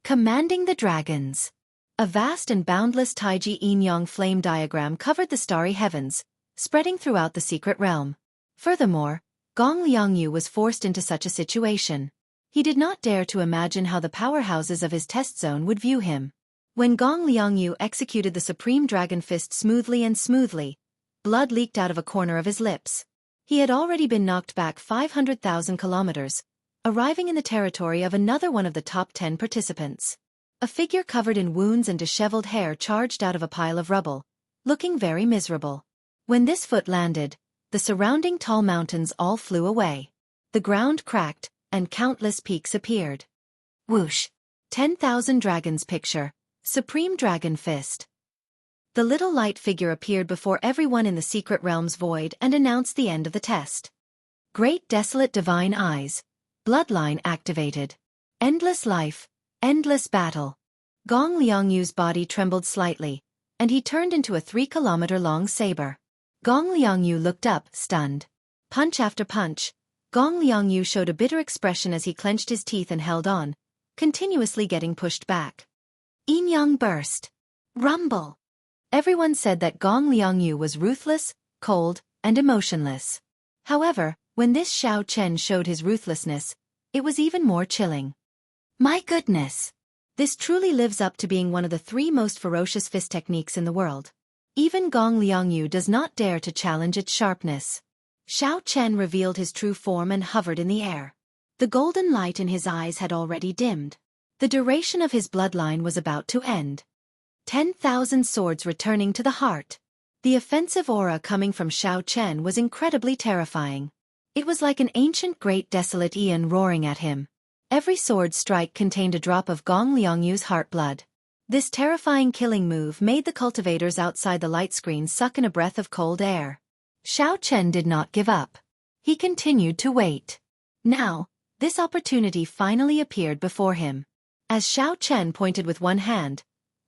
Commanding the Dragons. A vast and boundless Taiji yin-yang flame diagram covered the starry heavens, spreading throughout the secret realm. Furthermore, Gong Liangyu was forced into such a situation. He did not dare to imagine how the powerhouses of his test zone would view him. When Gong Liangyu executed the Supreme Dragon Fist smoothly, blood leaked out of a corner of his lips. He had already been knocked back 500,000 kilometers, arriving in the territory of another one of the top 10 participants. A figure covered in wounds and disheveled hair charged out of a pile of rubble, looking very miserable. When this foot landed, the surrounding tall mountains all flew away. The ground cracked, and countless peaks appeared. Whoosh! 10,000 dragons picture. Supreme Dragon Fist. The little light figure appeared before everyone in the secret realm's void and announced the end of the test. Great desolate divine eyes. Bloodline activated. Endless life. Endless battle. Gong Liangyu's body trembled slightly, and he turned into a 3-kilometer-long saber. Gong Liangyu looked up, stunned. Punch after punch, Gong Liangyu showed a bitter expression as he clenched his teeth and held on, continuously getting pushed back. Yin-yang burst. Rumble. Everyone said that Gong Liangyu was ruthless, cold, and emotionless. However, when this Xiao Chen showed his ruthlessness, it was even more chilling. My goodness! This truly lives up to being one of the 3 most ferocious fist techniques in the world. Even Gong Liangyu does not dare to challenge its sharpness. Xiao Chen revealed his true form and hovered in the air. The golden light in his eyes had already dimmed. The duration of his bloodline was about to end. 10,000 swords returning to the heart. The offensive aura coming from Xiao Chen was incredibly terrifying. It was like an ancient great desolate Aeon roaring at him. Every sword strike contained a drop of Gong Liangyu's heart blood. This terrifying killing move made the cultivators outside the light screen suck in a breath of cold air. Xiao Chen did not give up. He continued to wait. Now, this opportunity finally appeared before him. As Xiao Chen pointed with one hand,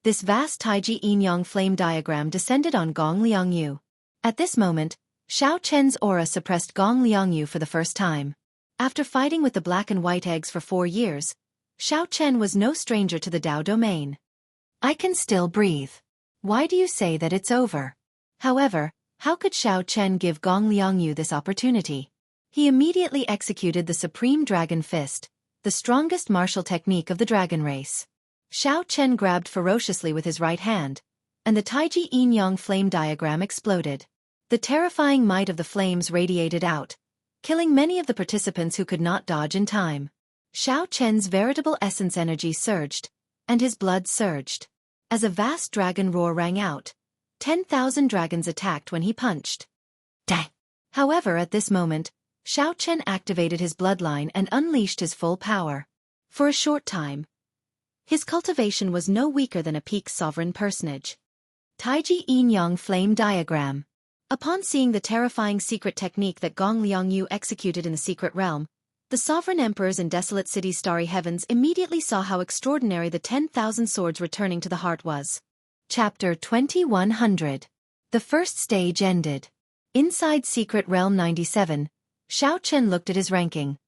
this vast Taiji yin-yang flame diagram descended on Gong Liangyu. At this moment, Xiao Chen's aura suppressed Gong Liangyu for the first time. After fighting with the black and white eggs for 4 years, Xiao Chen was no stranger to the Dao domain. I can still breathe. Why do you say that it's over? However, how could Xiao Chen give Gong Liangyu this opportunity? He immediately executed the Supreme Dragon Fist, the strongest martial technique of the dragon race. Xiao Chen grabbed ferociously with his right hand, and the Taiji Yin-Yang flame diagram exploded. The terrifying might of the flames radiated out, killing many of the participants who could not dodge in time. Xiao Chen's veritable essence energy surged, and his blood surged. As a vast dragon roar rang out, 10,000 dragons attacked when he punched. Dang! However, at this moment, Xiao Chen activated his bloodline and unleashed his full power. For a short time, his cultivation was no weaker than a peak sovereign personage. Taiji Yin-Yang Flame Diagram. Upon seeing the terrifying secret technique that Gong Liangyu executed in the secret realm, the sovereign emperors in desolate cities' starry heavens immediately saw how extraordinary the 10,000 swords returning to the heart was. Chapter 2100. The first stage ended. Inside Secret Realm 97, Xiao Chen looked at his ranking.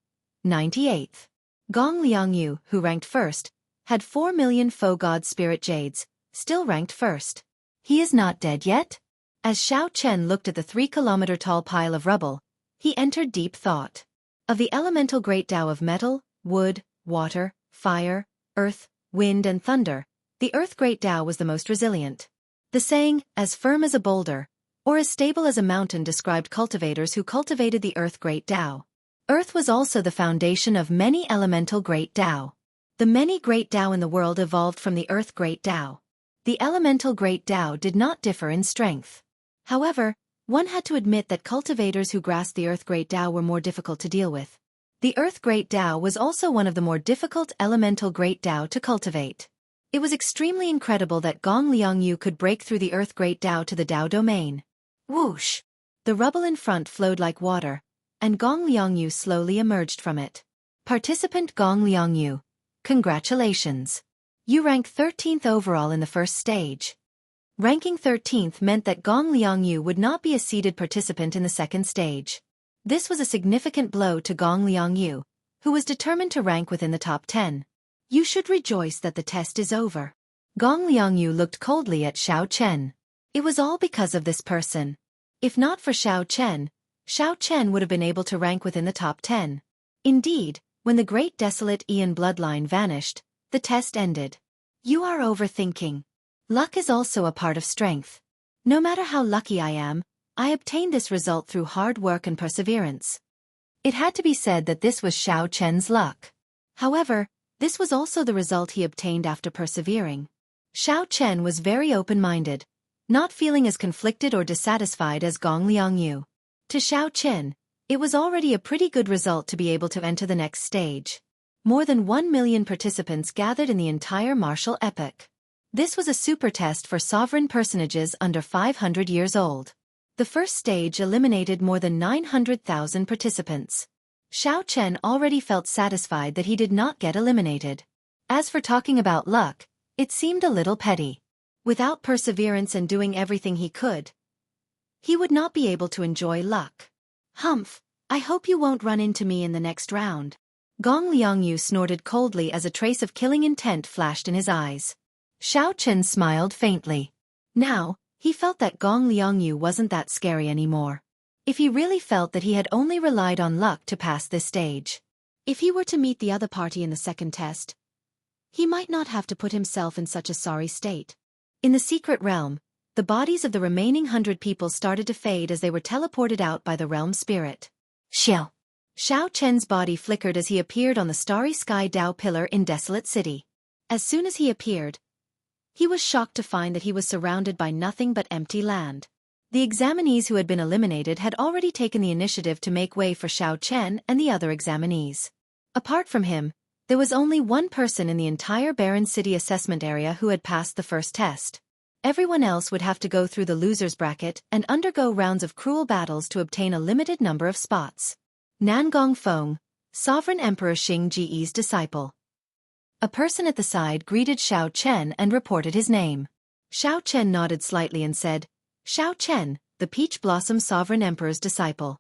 98th. Gong Liangyu, who ranked first, had 4 million faux god spirit jades, still ranked first. He is not dead yet? As Xiao Chen looked at the 3-kilometer-tall pile of rubble, he entered deep thought. Of the elemental great Tao of metal, wood, water, fire, earth, wind and thunder, the earth great Tao was the most resilient. The saying, as firm as a boulder, or as stable as a mountain described cultivators who cultivated the earth great Tao. Earth was also the foundation of many elemental great Tao. The many great Tao in the world evolved from the earth great Tao. The elemental great Tao did not differ in strength. However, one had to admit that cultivators who grasped the earth great Tao were more difficult to deal with. The earth great Tao was also one of the more difficult elemental great Tao to cultivate. It was extremely incredible that Gong Liangyu could break through the earth great Tao to the Tao domain. Whoosh! The rubble in front flowed like water, and Gong Liangyu slowly emerged from it. Participant Gong Liangyu, congratulations! You rank 13th overall in the first stage. Ranking 13th meant that Gong Liangyu would not be a seeded participant in the second stage. This was a significant blow to Gong Liangyu, who was determined to rank within the top 10. You should rejoice that the test is over. Gong Liangyu looked coldly at Xiao Chen. It was all because of this person. If not for Xiao Chen would have been able to rank within the top 10. Indeed, when the great desolate Ian bloodline vanished, the test ended. You are overthinking. Luck is also a part of strength. No matter how lucky I am, I obtained this result through hard work and perseverance. It had to be said that this was Xiao Chen's luck. However, this was also the result he obtained after persevering. Xiao Chen was very open-minded, not feeling as conflicted or dissatisfied as Gong Liangyu. To Xiao Chen, it was already a pretty good result to be able to enter the next stage. More than 1 million participants gathered in the entire martial epoch. This was a super test for sovereign personages under 500 years old. The first stage eliminated more than 900,000 participants. Xiao Chen already felt satisfied that he did not get eliminated. As for talking about luck, it seemed a little petty. Without perseverance and doing everything he could, he would not be able to enjoy luck. Humph, I hope you won't run into me in the next round. Gong Liangyu snorted coldly as a trace of killing intent flashed in his eyes. Xiao Chen smiled faintly. Now, he felt that Gong Liangyu wasn't that scary anymore. If he really felt that he had only relied on luck to pass this stage. If he were to meet the other party in the second test, he might not have to put himself in such a sorry state. In the secret realm, the bodies of the remaining 100 people started to fade as they were teleported out by the realm spirit. Xiao. Xiao Chen's body flickered as he appeared on the starry sky Dao pillar in Desolate City. As soon as he appeared, he was shocked to find that he was surrounded by nothing but empty land. The examinees who had been eliminated had already taken the initiative to make way for Xiao Chen and the other examinees. Apart from him, there was only one person in the entire Barren City assessment area who had passed the first test. Everyone else would have to go through the loser's bracket and undergo rounds of cruel battles to obtain a limited number of spots. Nangong Feng, Sovereign Emperor Xing Ji's disciple. A person at the side greeted Xiao Chen and reported his name. Xiao Chen nodded slightly and said, Xiao Chen, the Peach Blossom Sovereign Emperor's disciple.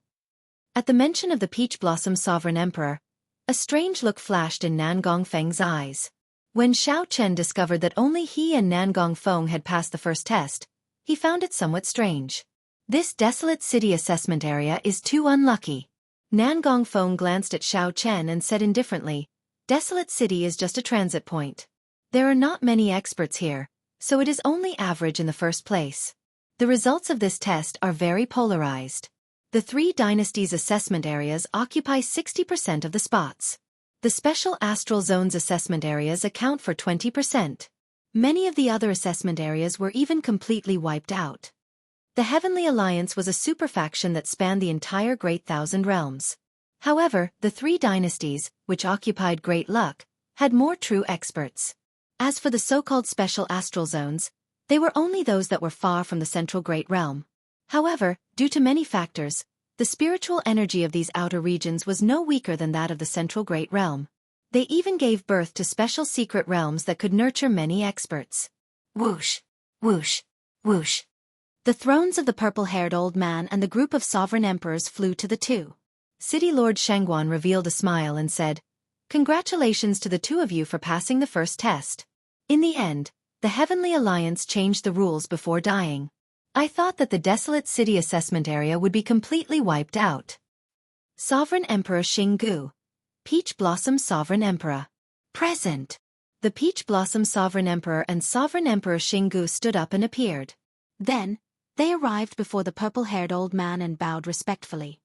At the mention of the Peach Blossom Sovereign Emperor, a strange look flashed in Nangong Feng's eyes. When Xiao Chen discovered that only he and Nan Gongfeng had passed the first test, he found it somewhat strange. This desolate city assessment area is too unlucky. Nan Gongfeng glanced at Xiao Chen and said indifferently, "Desolate city is just a transit point. There are not many experts here, so it is only average in the first place." The results of this test are very polarized. The three dynasties assessment areas occupy 60% of the spots. The special astral zones assessment areas account for 20%. Many of the other assessment areas were even completely wiped out. The Heavenly Alliance was a superfaction that spanned the entire Great Thousand Realms. However, the three dynasties, which occupied Great Luck, had more true experts. As for the so-called special astral zones, they were only those that were far from the central Great Realm. However, due to many factors, the spiritual energy of these outer regions was no weaker than that of the central Great Realm. They even gave birth to special secret realms that could nurture many experts. Whoosh, whoosh, whoosh. The thrones of the purple-haired old man and the group of sovereign emperors flew to the two. City Lord Shangguan revealed a smile and said, "Congratulations to the two of you for passing the first test. In the end, the Heavenly Alliance changed the rules before dying. I thought that the desolate city assessment area would be completely wiped out." Sovereign Emperor Xinggu. Peach Blossom Sovereign Emperor. Present. The Peach Blossom Sovereign Emperor and Sovereign Emperor Xinggu stood up and appeared. Then, they arrived before the purple-haired old man and bowed respectfully.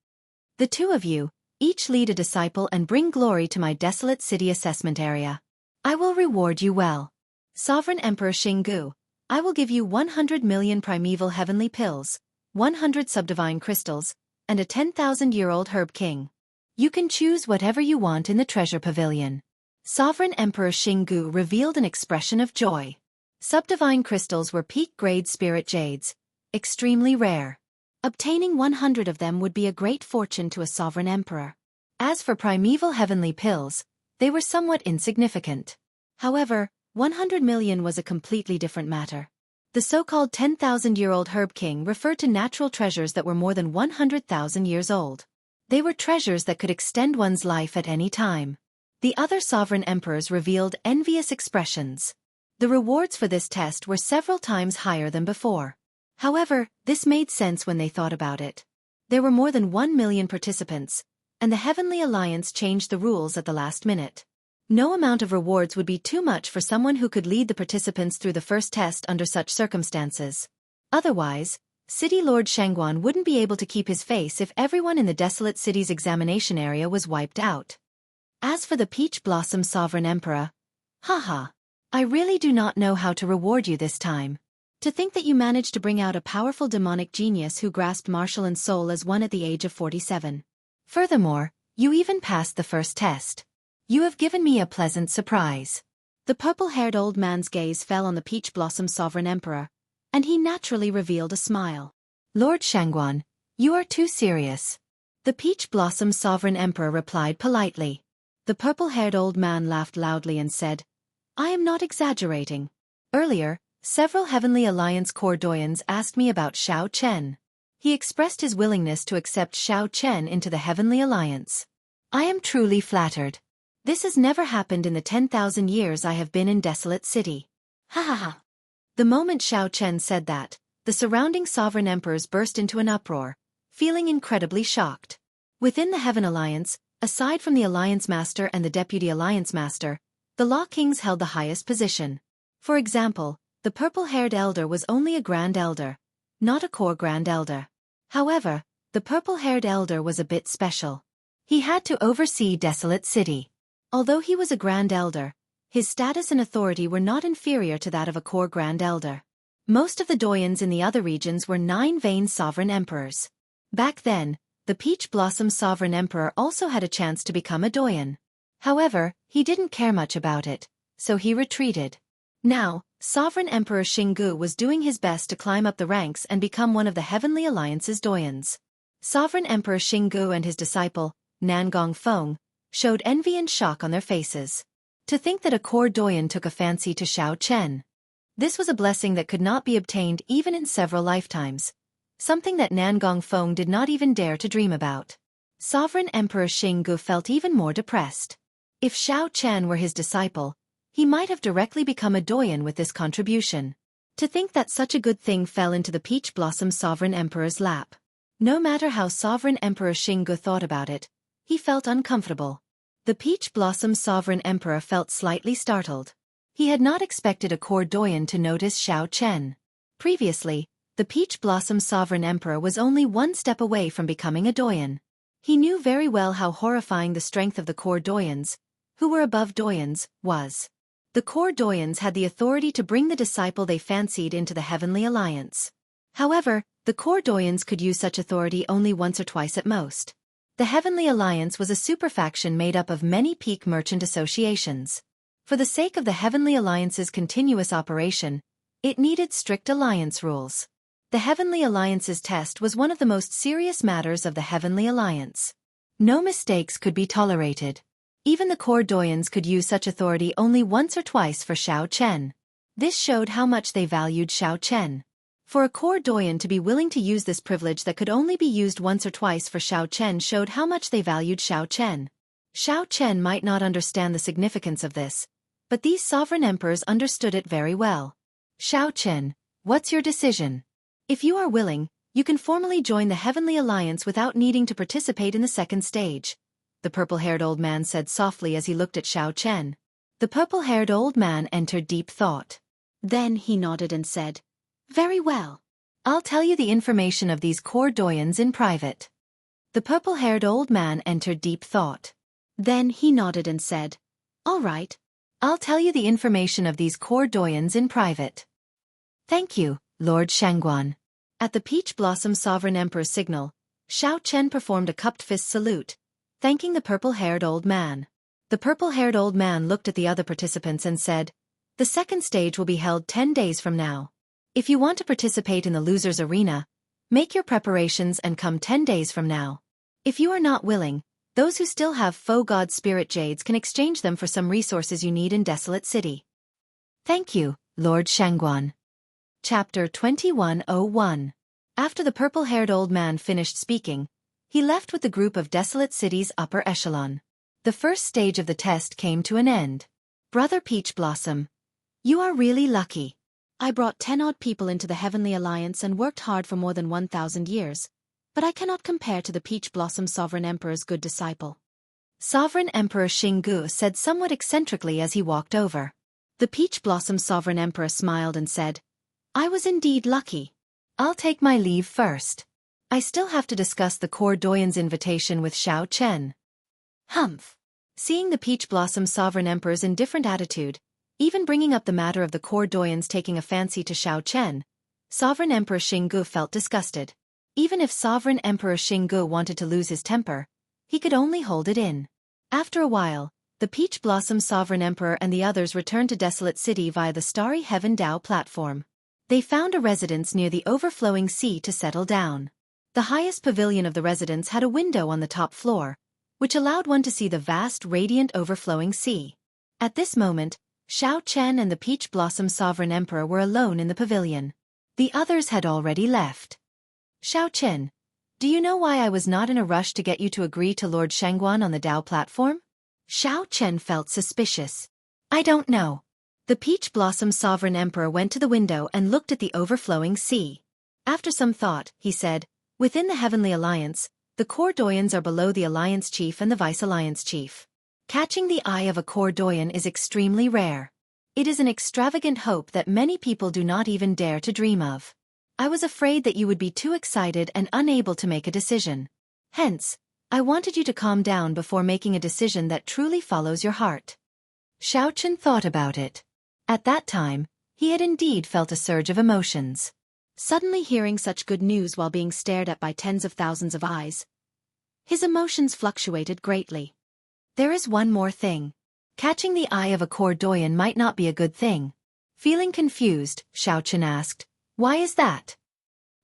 "The two of you, each lead a disciple and bring glory to my desolate city assessment area. I will reward you well. Sovereign Emperor Xinggu, I will give you 100 million primeval heavenly pills, 100 subdivine crystals, and a 10,000-year-old herb king. You can choose whatever you want in the treasure pavilion." Sovereign Emperor Xinggu revealed an expression of joy. Subdivine crystals were peak-grade spirit jades, extremely rare. Obtaining 100 of them would be a great fortune to a sovereign emperor. As for primeval heavenly pills, they were somewhat insignificant. However, 100 million was a completely different matter. The so-called 10,000-year-old herb king referred to natural treasures that were more than 100,000 years old. They were treasures that could extend one's life at any time. The other sovereign emperors revealed envious expressions. The rewards for this test were several times higher than before. However, this made sense when they thought about it. There were more than 1 million participants, and the Heavenly Alliance changed the rules at the last minute. No amount of rewards would be too much for someone who could lead the participants through the first test under such circumstances. Otherwise, City Lord Shangguan wouldn't be able to keep his face if everyone in the desolate city's examination area was wiped out. As for the Peach Blossom Sovereign Emperor, haha, I really do not know how to reward you this time. To think that you managed to bring out a powerful demonic genius who grasped martial and soul as one at the age of 47. Furthermore, you even passed the first test. You have given me a pleasant surprise. The purple-haired old man's gaze fell on the Peach Blossom Sovereign Emperor, and he naturally revealed a smile. Lord Shangguan, you are too serious. The Peach Blossom Sovereign Emperor replied politely. The purple-haired old man laughed loudly and said, I am not exaggerating. Earlier, several Heavenly Alliance core doyens asked me about Xiao Chen. He expressed his willingness to accept Xiao Chen into the Heavenly Alliance. I am truly flattered. This has never happened in the 10,000 years I have been in Desolate City. Ha ha ha. The moment Xiao Chen said that, the surrounding sovereign emperors burst into an uproar, feeling incredibly shocked. Within the Heaven Alliance, aside from the Alliance Master and the Deputy Alliance Master, the Law Kings held the highest position. For example, the purple-haired elder was only a Grand Elder, not a core Grand Elder. However, the purple-haired elder was a bit special. He had to oversee Desolate City. Although he was a Grand Elder, his status and authority were not inferior to that of a core Grand Elder. Most of the doyens in the other regions were nine-vein sovereign emperors. Back then, the Peach Blossom Sovereign Emperor also had a chance to become a doyen. However, he didn't care much about it, so he retreated. Now, Sovereign Emperor Xinggu was doing his best to climb up the ranks and become one of the Heavenly Alliance's doyens. Sovereign Emperor Xinggu and his disciple, Nan Gongfeng, showed envy and shock on their faces. To think that a core doyen took a fancy to Xiao Chen. This was a blessing that could not be obtained even in several lifetimes. Something that Nan Gongfeng did not even dare to dream about. Sovereign Emperor Xinggu felt even more depressed. If Xiao Chen were his disciple, He might have directly become a doyen with this contribution. To think that such a good thing fell into the Peach Blossom Sovereign Emperor's lap. No matter how Sovereign Emperor Xinggu thought about it, he felt uncomfortable. The Peach Blossom Sovereign Emperor felt slightly startled. He had not expected a court doyen to notice Xiao Chen. Previously, the Peach Blossom Sovereign Emperor was only one step away from becoming a doyen. He knew very well how horrifying the strength of the court doyens, who were above doyens, was. The court doyens had the authority to bring the disciple they fancied into the Heavenly Alliance. However, the court doyens could use such authority only once or twice at most. The Heavenly Alliance was a superfaction made up of many peak merchant associations. For the sake of the Heavenly Alliance's continuous operation, it needed strict alliance rules. The Heavenly Alliance's test was one of the most serious matters of the Heavenly Alliance. No mistakes could be tolerated. Even the court doyens could use such authority only once or twice for Xiao Chen. This showed how much they valued Xiao Chen. For a court doyen to be willing to use this privilege that could only be used once or twice for Xiao Chen showed how much they valued Xiao Chen. Xiao Chen might not understand the significance of this, but these sovereign emperors understood it very well. Xiao Chen, what's your decision? If you are willing, you can formally join the Heavenly Alliance without needing to participate in the second stage, the purple-haired old man said softly as he looked at Xiao Chen. The purple-haired old man entered deep thought. Then he nodded and said, "Very well. I'll tell you the information of these court doyens in private." The purple-haired old man entered deep thought. Then he nodded and said, "All right. I'll tell you the information of these court doyens in private." "Thank you, Lord Shangguan." At the Peach Blossom Sovereign Emperor's signal, Xiao Chen performed a cupped fist salute, thanking the purple-haired old man. The purple-haired old man looked at the other participants and said, "The second stage will be held 10 days from now. If you want to participate in the loser's arena, make your preparations and come 10 days from now. If you are not willing, those who still have faux god spirit jades can exchange them for some resources you need in Desolate City." "Thank you, Lord Shangguan." Chapter 2101. After the purple-haired old man finished speaking, he left with the group of Desolate City's upper echelon. The first stage of the test came to an end. "Brother Peach Blossom, you are really lucky. I brought 10-odd people into the Heavenly Alliance and worked hard for more than 1,000 years, but I cannot compare to the Peach Blossom Sovereign Emperor's good disciple." Sovereign Emperor Xinggu said somewhat eccentrically as he walked over. The Peach Blossom Sovereign Emperor smiled and said, "I was indeed lucky. I'll take my leave first. I still have to discuss the court doyen's invitation with Xiao Chen." Humph. Seeing the Peach Blossom Sovereign Emperor's indifferent attitude, even bringing up the matter of the court doyens taking a fancy to Xiao Chen, Sovereign Emperor Xinggu felt disgusted. Even if Sovereign Emperor Xinggu wanted to lose his temper, he could only hold it in. After a while, the Peach Blossom Sovereign Emperor and the others returned to Desolate City via the Starry Heaven Dao platform. They found a residence near the overflowing sea to settle down. The highest pavilion of the residence had a window on the top floor, which allowed one to see the vast radiant overflowing sea. At this moment, Xiao Chen and the Peach Blossom Sovereign Emperor were alone in the pavilion. The others had already left. "Xiao Chen, do you know why I was not in a rush to get you to agree to Lord Shangguan on the Dao platform?" Xiao Chen felt suspicious. "I don't know." The Peach Blossom Sovereign Emperor went to the window and looked at the overflowing sea. After some thought, he said, "Within the Heavenly Alliance, the court doyens are below the Alliance Chief and the Vice Alliance Chief. Catching the eye of a court doyen is extremely rare. It is an extravagant hope that many people do not even dare to dream of. I was afraid that you would be too excited and unable to make a decision. Hence, I wanted you to calm down before making a decision that truly follows your heart." Xiao Chen thought about it. At that time, he had indeed felt a surge of emotions. Suddenly hearing such good news while being stared at by tens of thousands of eyes, his emotions fluctuated greatly. There is one more thing. Catching the eye of a court doyen might not be a good thing. Feeling confused, Xiao Chen asked, "Why is that?"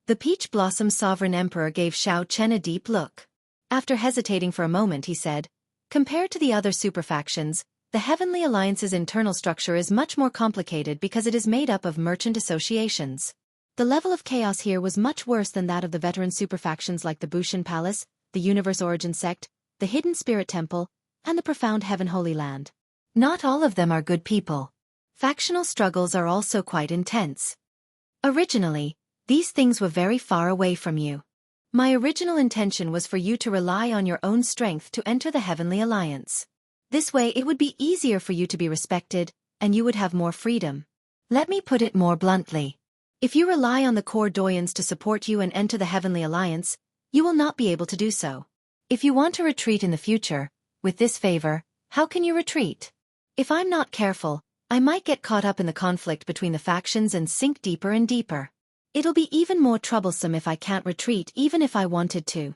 The Peach Blossom Sovereign Emperor gave Xiao Chen a deep look. After hesitating for a moment he said, "Compared to the other superfactions, the Heavenly Alliance's internal structure is much more complicated because it is made up of merchant associations. The level of chaos here was much worse than that of the veteran superfactions like the Bushin Palace, the Universe Origin Sect, the Hidden Spirit Temple, and the Profound Heaven Holy Land. Not all of them are good people. Factional struggles are also quite intense. Originally, these things were very far away from you. My original intention was for you to rely on your own strength to enter the Heavenly Alliance. This way it would be easier for you to be respected, and you would have more freedom. Let me put it more bluntly. If you rely on the core Doyens to support you and enter the Heavenly Alliance, you will not be able to do so. If you want to retreat in the future, with this favor, how can you retreat? If I'm not careful, I might get caught up in the conflict between the factions and sink deeper and deeper. It'll be even more troublesome if I can't retreat even if I wanted to.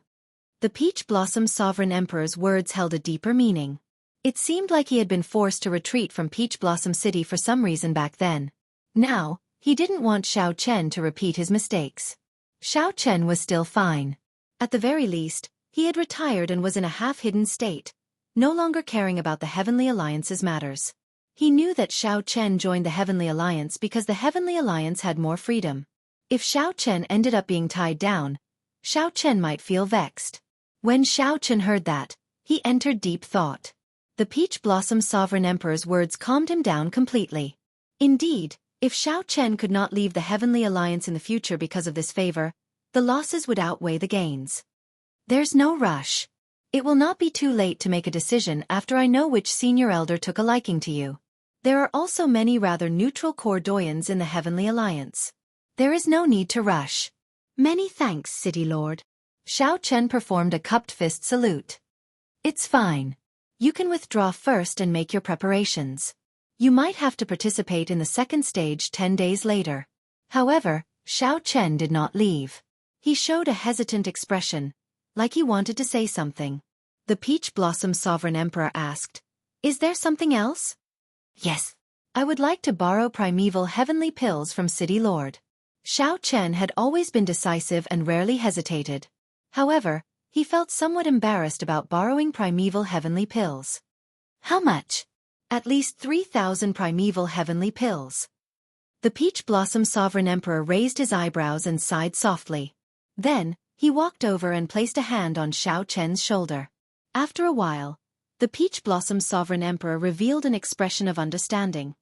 The Peach Blossom Sovereign Emperor's words held a deeper meaning. It seemed like he had been forced to retreat from Peach Blossom City for some reason back then. Now, he didn't want Xiao Chen to repeat his mistakes. Xiao Chen was still fine. At the very least, he had retired and was in a half-hidden state, no longer caring about the Heavenly Alliance's matters. He knew that Xiao Chen joined the Heavenly Alliance because the Heavenly Alliance had more freedom. If Xiao Chen ended up being tied down, Xiao Chen might feel vexed. When Xiao Chen heard that, he entered deep thought. The Peach Blossom Sovereign Emperor's words calmed him down completely. Indeed, if Xiao Chen could not leave the Heavenly Alliance in the future because of this favor, the losses would outweigh the gains. There's no rush. It will not be too late to make a decision after I know which senior elder took a liking to you. There are also many rather neutral core Doyens in the Heavenly Alliance. There is no need to rush. Many thanks, City Lord. Xiao Chen performed a cupped fist salute. It's fine. You can withdraw first and make your preparations. You might have to participate in the second stage 10 days later. However, Xiao Chen did not leave. He showed a hesitant expression, like he wanted to say something. The Peach Blossom Sovereign Emperor asked, "Is there something else?" "Yes. I would like to borrow primeval heavenly pills from City Lord." Xiao Chen had always been decisive and rarely hesitated. However, he felt somewhat embarrassed about borrowing primeval heavenly pills. How much? At least 3,000 primeval heavenly pills. The Peach Blossom Sovereign Emperor raised his eyebrows and sighed softly. Then, he walked over and placed a hand on Xiao Chen's shoulder. After a while, the Peach Blossom Sovereign Emperor revealed an expression of understanding.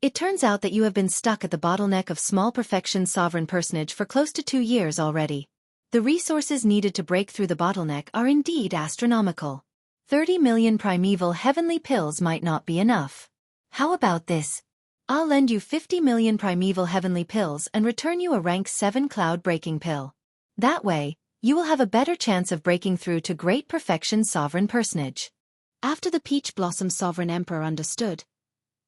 It turns out that you have been stuck at the bottleneck of small perfection sovereign personage for close to 2 years already. The resources needed to break through the bottleneck are indeed astronomical. 30 million primeval heavenly pills might not be enough. How about this? I'll lend you 50 million primeval heavenly pills and return you a rank 7 cloud breaking pill. That way, you will have a better chance of breaking through to great perfection sovereign personage. After the Peach Blossom Sovereign Emperor understood,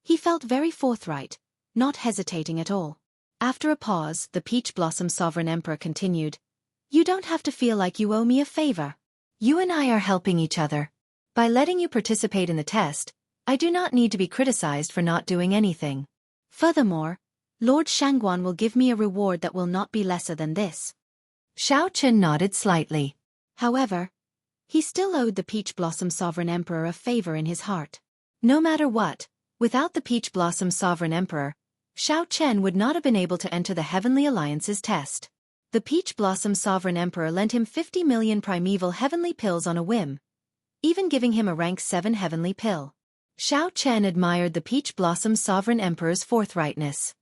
he felt very forthright, not hesitating at all. After a pause, the Peach Blossom Sovereign Emperor continued, "You don't have to feel like you owe me a favor. You and I are helping each other. By letting you participate in the test, I do not need to be criticized for not doing anything. Furthermore, Lord Shangguan will give me a reward that will not be lesser than this." Xiao Chen nodded slightly. However, he still owed the Peach Blossom Sovereign Emperor a favor in his heart. No matter what, without the Peach Blossom Sovereign Emperor, Xiao Chen would not have been able to enter the Heavenly Alliance's test. The Peach Blossom Sovereign Emperor lent him 50 million primeval heavenly pills on a whim, even giving him a rank 7 heavenly pill. Xiao Chen admired the Peach Blossom Sovereign Emperor's forthrightness.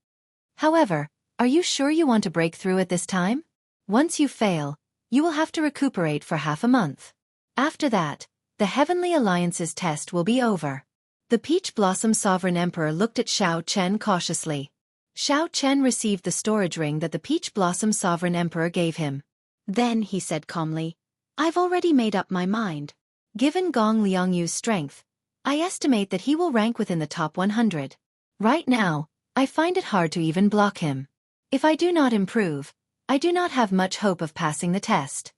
However, are you sure you want to break through at this time? Once you fail, you will have to recuperate for half a month. After that, the Heavenly Alliance's test will be over. The Peach Blossom Sovereign Emperor looked at Xiao Chen cautiously. Xiao Chen received the storage ring that the Peach Blossom Sovereign Emperor gave him. Then he said calmly, "I've already made up my mind. Given Gong Liangyu's strength, I estimate that he will rank within the top 100. Right now, I find it hard to even block him. If I do not improve, I do not have much hope of passing the test."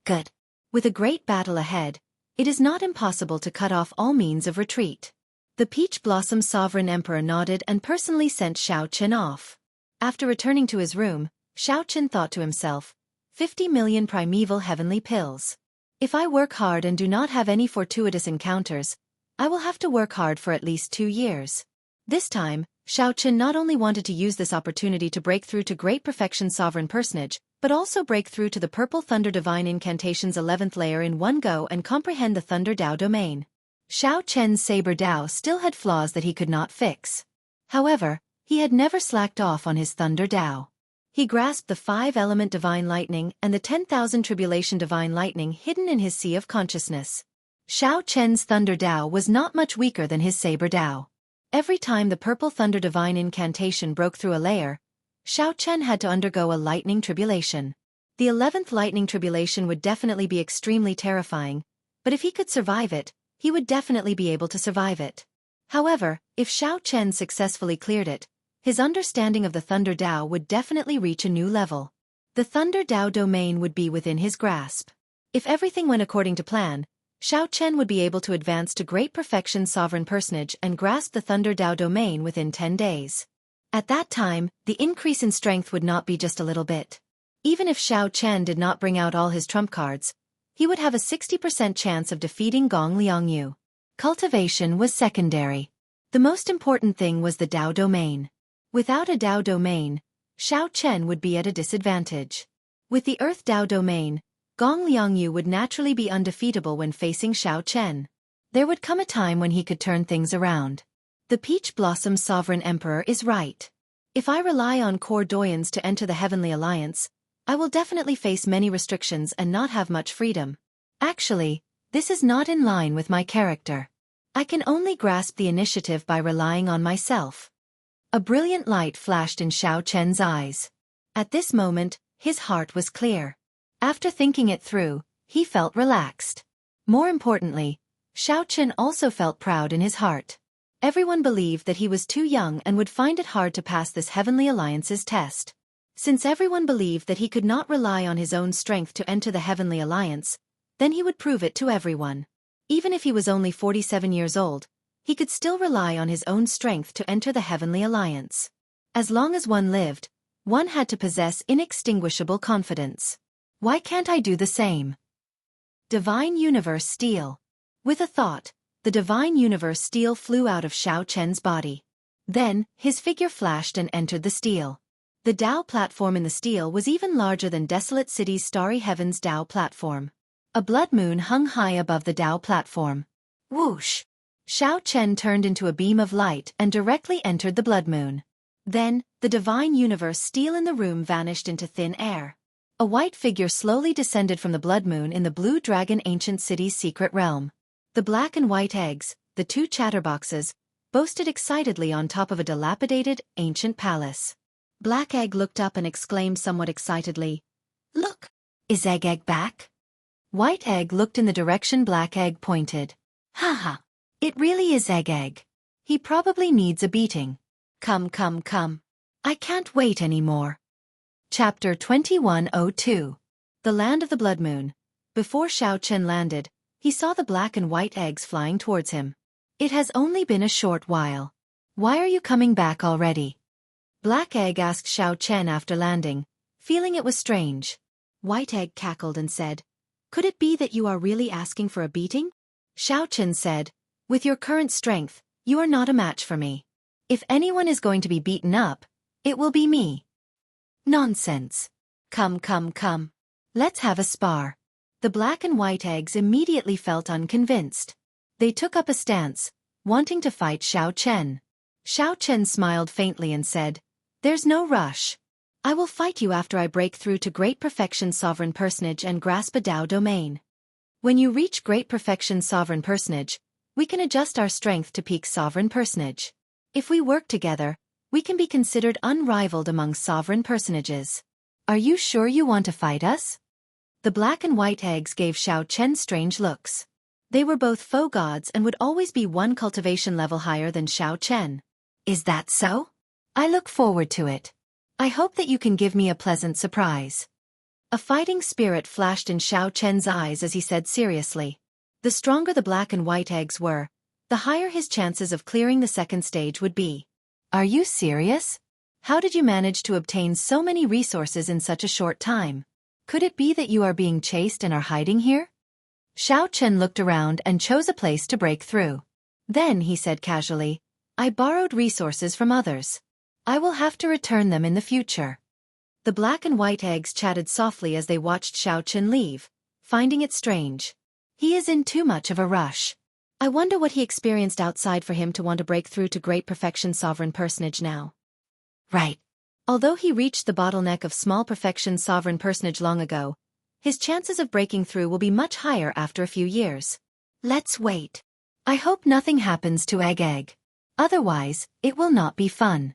Good. With a great battle ahead, it is not impossible to cut off all means of retreat. The Peach Blossom Sovereign Emperor nodded and personally sent Xiao Chen off. After returning to his room, Xiao Chen thought to himself, 50 million primeval heavenly pills. If I work hard and do not have any fortuitous encounters, I will have to work hard for at least 2 years. This time, Xiao Chen not only wanted to use this opportunity to break through to Great Perfection Sovereign Personage, but also break through to the Purple Thunder Divine Incantation's 11th layer in one go and comprehend the Thunder Dao domain. Xiao Chen's saber Dao still had flaws that he could not fix. However, he had never slacked off on his Thunder Dao. He grasped the 5-element Divine Lightning and the 10,000 Tribulation Divine Lightning hidden in his sea of consciousness. Xiao Chen's Thunder Dao was not much weaker than his saber Dao. Every time the purple Thunder Divine Incantation broke through a layer, Xiao Chen had to undergo a lightning tribulation. The 11th lightning tribulation would definitely be extremely terrifying, but if he could survive it, he would definitely be able to survive it. However, if Xiao Chen successfully cleared it, his understanding of the Thunder Dao would definitely reach a new level. The Thunder Dao domain would be within his grasp. If everything went according to plan, Xiao Chen would be able to advance to Great Perfection Sovereign Personage and grasp the Thunder Dao domain within 10 days. At that time, the increase in strength would not be just a little bit. Even if Xiao Chen did not bring out all his trump cards, he would have a 60% chance of defeating Gong Liangyu. Cultivation was secondary. The most important thing was the Dao domain. Without a Dao domain, Xiao Chen would be at a disadvantage. With the Earth Dao domain, Gong Liangyu would naturally be undefeatable when facing Xiao Chen. There would come a time when he could turn things around. The Peach Blossom Sovereign Emperor is right. If I rely on core doyens to enter the Heavenly Alliance, I will definitely face many restrictions and not have much freedom. Actually, this is not in line with my character. I can only grasp the initiative by relying on myself. A brilliant light flashed in Xiao Chen's eyes. At this moment, his heart was clear. After thinking it through, he felt relaxed. More importantly, Xiao Chen also felt proud in his heart. Everyone believed that he was too young and would find it hard to pass this Heavenly Alliance's test. Since everyone believed that he could not rely on his own strength to enter the Heavenly Alliance, then he would prove it to everyone. Even if he was only 47 years old, he could still rely on his own strength to enter the Heavenly Alliance. As long as one lived, one had to possess inextinguishable confidence. Why can't I do the same? Divine Universe Steel. With a thought, the Divine Universe Steel flew out of Xiao Chen's body. Then, his figure flashed and entered the steel. The Dao platform in the steel was even larger than Desolate City's Starry Heavens Dao platform. A blood moon hung high above the Dao platform. Whoosh! Xiao Chen turned into a beam of light and directly entered the blood moon. Then, the Divine Universe Steel in the room vanished into thin air. A white figure slowly descended from the blood moon in the Blue Dragon Ancient City's secret realm. The black and white eggs, the 2 chatterboxes, boasted excitedly on top of a dilapidated, ancient palace. Black Egg looked up and exclaimed somewhat excitedly, "Look! Is Egg back?" White Egg looked in the direction Black Egg pointed. "Haha! It really is Egg. He probably needs a beating. Come. I can't wait anymore." Chapter 2102. The Land of the Blood Moon. Before Xiao Chen landed, he saw the black and white eggs flying towards him. "It has only been a short while. Why are you coming back already?" Black Egg asked Xiao Chen after landing, feeling it was strange. White Egg cackled and said, "Could it be that you are really asking for a beating?" Xiao Chen said, "With your current strength, you are not a match for me. If anyone is going to be beaten up, it will be me." "Nonsense. Come. Let's have a spar." The black and white eggs immediately felt unconvinced. They took up a stance, wanting to fight Xiao Chen. Xiao Chen smiled faintly and said, "There's no rush. I will fight you after I break through to Great Perfection Sovereign Personage and grasp a Dao domain. When you reach Great Perfection Sovereign Personage, we can adjust our strength to peak Sovereign Personage. If we work together, we can be considered unrivaled among Sovereign Personages. Are you sure you want to fight us?" The black and white eggs gave Xiao Chen strange looks. They were both faux gods and would always be 1 cultivation level higher than Xiao Chen. "Is that so? I look forward to it. I hope that you can give me a pleasant surprise." A fighting spirit flashed in Xiao Chen's eyes as he said seriously. The stronger the black and white eggs were, the higher his chances of clearing the second stage would be. "Are you serious? How did you manage to obtain so many resources in such a short time? Could it be that you are being chased and are hiding here?" Xiao Chen looked around and chose a place to break through. Then he said casually, "I borrowed resources from others. I will have to return them in the future." The black and white eggs chatted softly as they watched Xiao Chen leave, finding it strange. He is in too much of a rush. I wonder what he experienced outside for him to want to break through to great perfection sovereign personage now. Right. Although he reached the bottleneck of small perfection sovereign personage long ago, his chances of breaking through will be much higher after a few years. Let's wait. I hope nothing happens to Egg. Otherwise, it will not be fun.